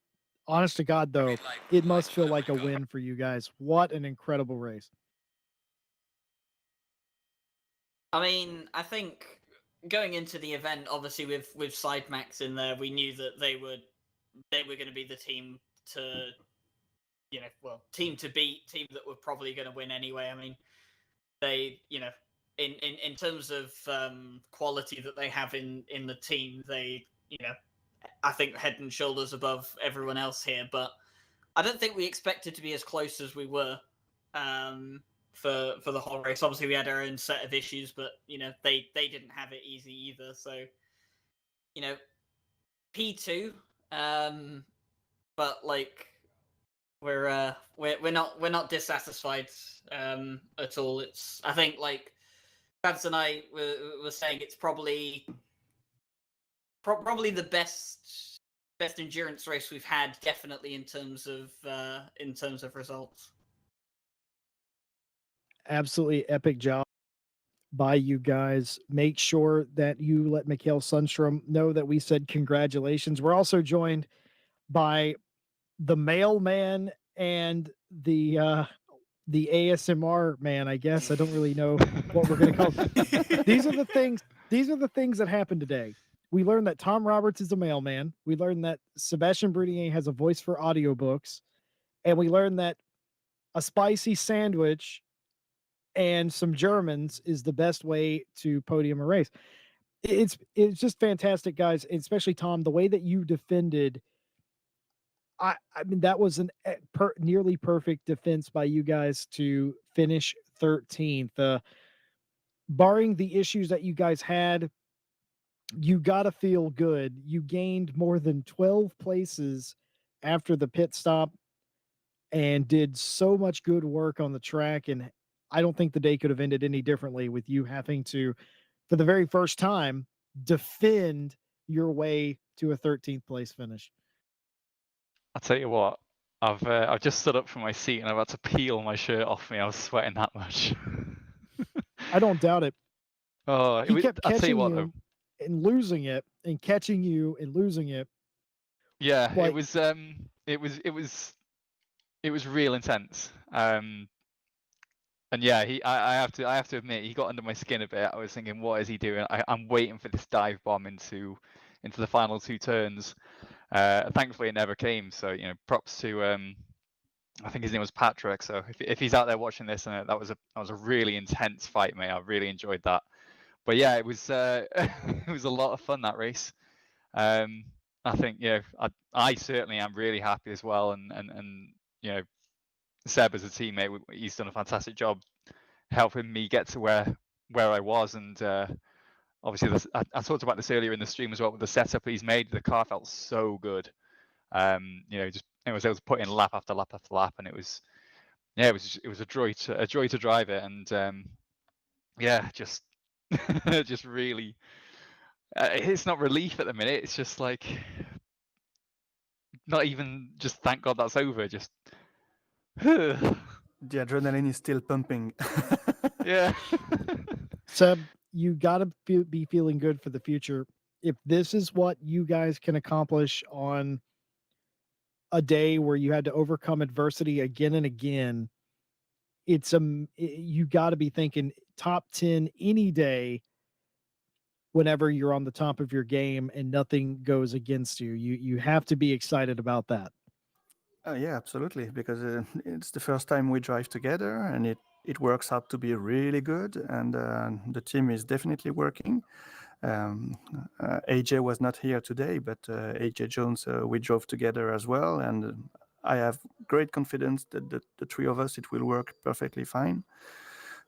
Honest to God, though, it must feel like a win for you guys. What an incredible race! I mean, I think going into the event, obviously with Sidemax in there, we knew that they were going to be the team to, team to beat, team that were probably going to win anyway. I mean, they, in terms of quality that they have in the team, they, I think head and shoulders above everyone else here. But I don't think we expected to be as close as we were for the whole race. Obviously, we had our own set of issues, but they didn't have it easy either. So P2, but like we're not dissatisfied at all. It's, I think, like Babs and I were saying, it's probably the best endurance race we've had, definitely in terms of results. Absolutely epic job by you guys. Make sure that you let Mikhail Sundstrom know that we said congratulations. We're also joined by the mailman and the ASMR man, I guess. I don't really know what we're going to call them. These are the things that happened today. We learned that Tom Roberts is a mailman. We learned that Sebastian Brunier has a voice for audiobooks. And we learned that a spicy sandwich and some Germans is the best way to podium a race. It's just fantastic, guys, especially Tom, the way that you defended. I mean, that was an nearly perfect defense by you guys to finish 13th. Barring the issues that you guys had, you got to feel good. You gained more than 12 places after the pit stop and did so much good work on the track. And I don't think the day could have ended any differently with you having to, for the very first time, defend your way to a 13th place finish. I'll tell you what, I've just stood up from my seat and I've had to peel my shirt off me. I was sweating that much. I don't doubt it. Oh, He kept I'll tell you catching what, you though. and losing it, and catching you and losing it. Yeah, Like- it was real intense. And yeah, I have to admit, he got under my skin a bit. I was thinking, what is he doing? I'm waiting for this dive bomb into the final two turns. Thankfully, it never came. So props to I think his name was Patrick. So if he's out there watching this, and that was a really intense fight, mate. I really enjoyed that. But yeah, it was it was a lot of fun, that race. I think I certainly am really happy as well, and Seb as a teammate, he's done a fantastic job helping me get to where I was, and obviously I talked about this earlier in the stream as well with the setup he's made. The car felt so good. Just I was able to put in lap after lap after lap, and it was a joy to drive it, and just just really it's not relief at the minute. It's just like not even just thank God that's over. Just The adrenaline is still pumping. yeah. Seb, you got to be feeling good for the future. If this is what you guys can accomplish on a day where you had to overcome adversity again and again, you got to be thinking top 10 any day whenever you're on the top of your game and nothing goes against you. You have to be excited about that. Yeah, absolutely, because it's the first time we drive together, and it works out to be really good, and the team is definitely working. AJ was not here today, but AJ Jones, we drove together as well, and I have great confidence that the three of us, it will work perfectly fine.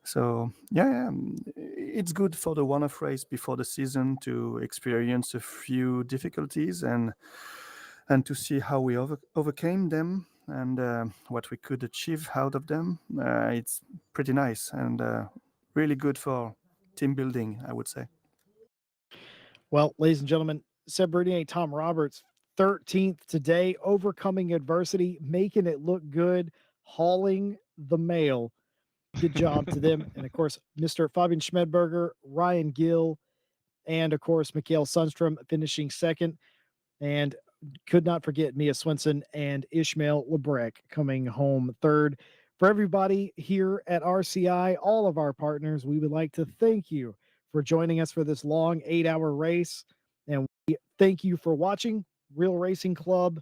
So yeah, it's good for the one-off race before the season to experience a few difficulties and to see how we overcame them and what we could achieve out of them. It's pretty nice and really good for team building, I would say. Well, ladies and gentlemen, Seb Bernier, Tom Roberts, 13th today, overcoming adversity, making it look good, hauling the mail. Good job to them. And of course, Mr. Fabian Schmedberger, Ryan Gill, and of course, Mikael Sundstrom finishing second. And could not forget Mia Swinson and Ishmael Lebrec coming home third. For everybody here at RCI, all of our partners, we would like to thank you for joining us for this long 8-hour race. And we thank you for watching Real Racing Club.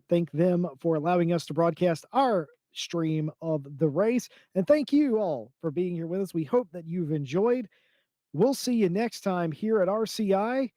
Thank them for allowing us to broadcast our stream of the race. And thank you all for being here with us. We hope that you've enjoyed. We'll see you next time here at RCI.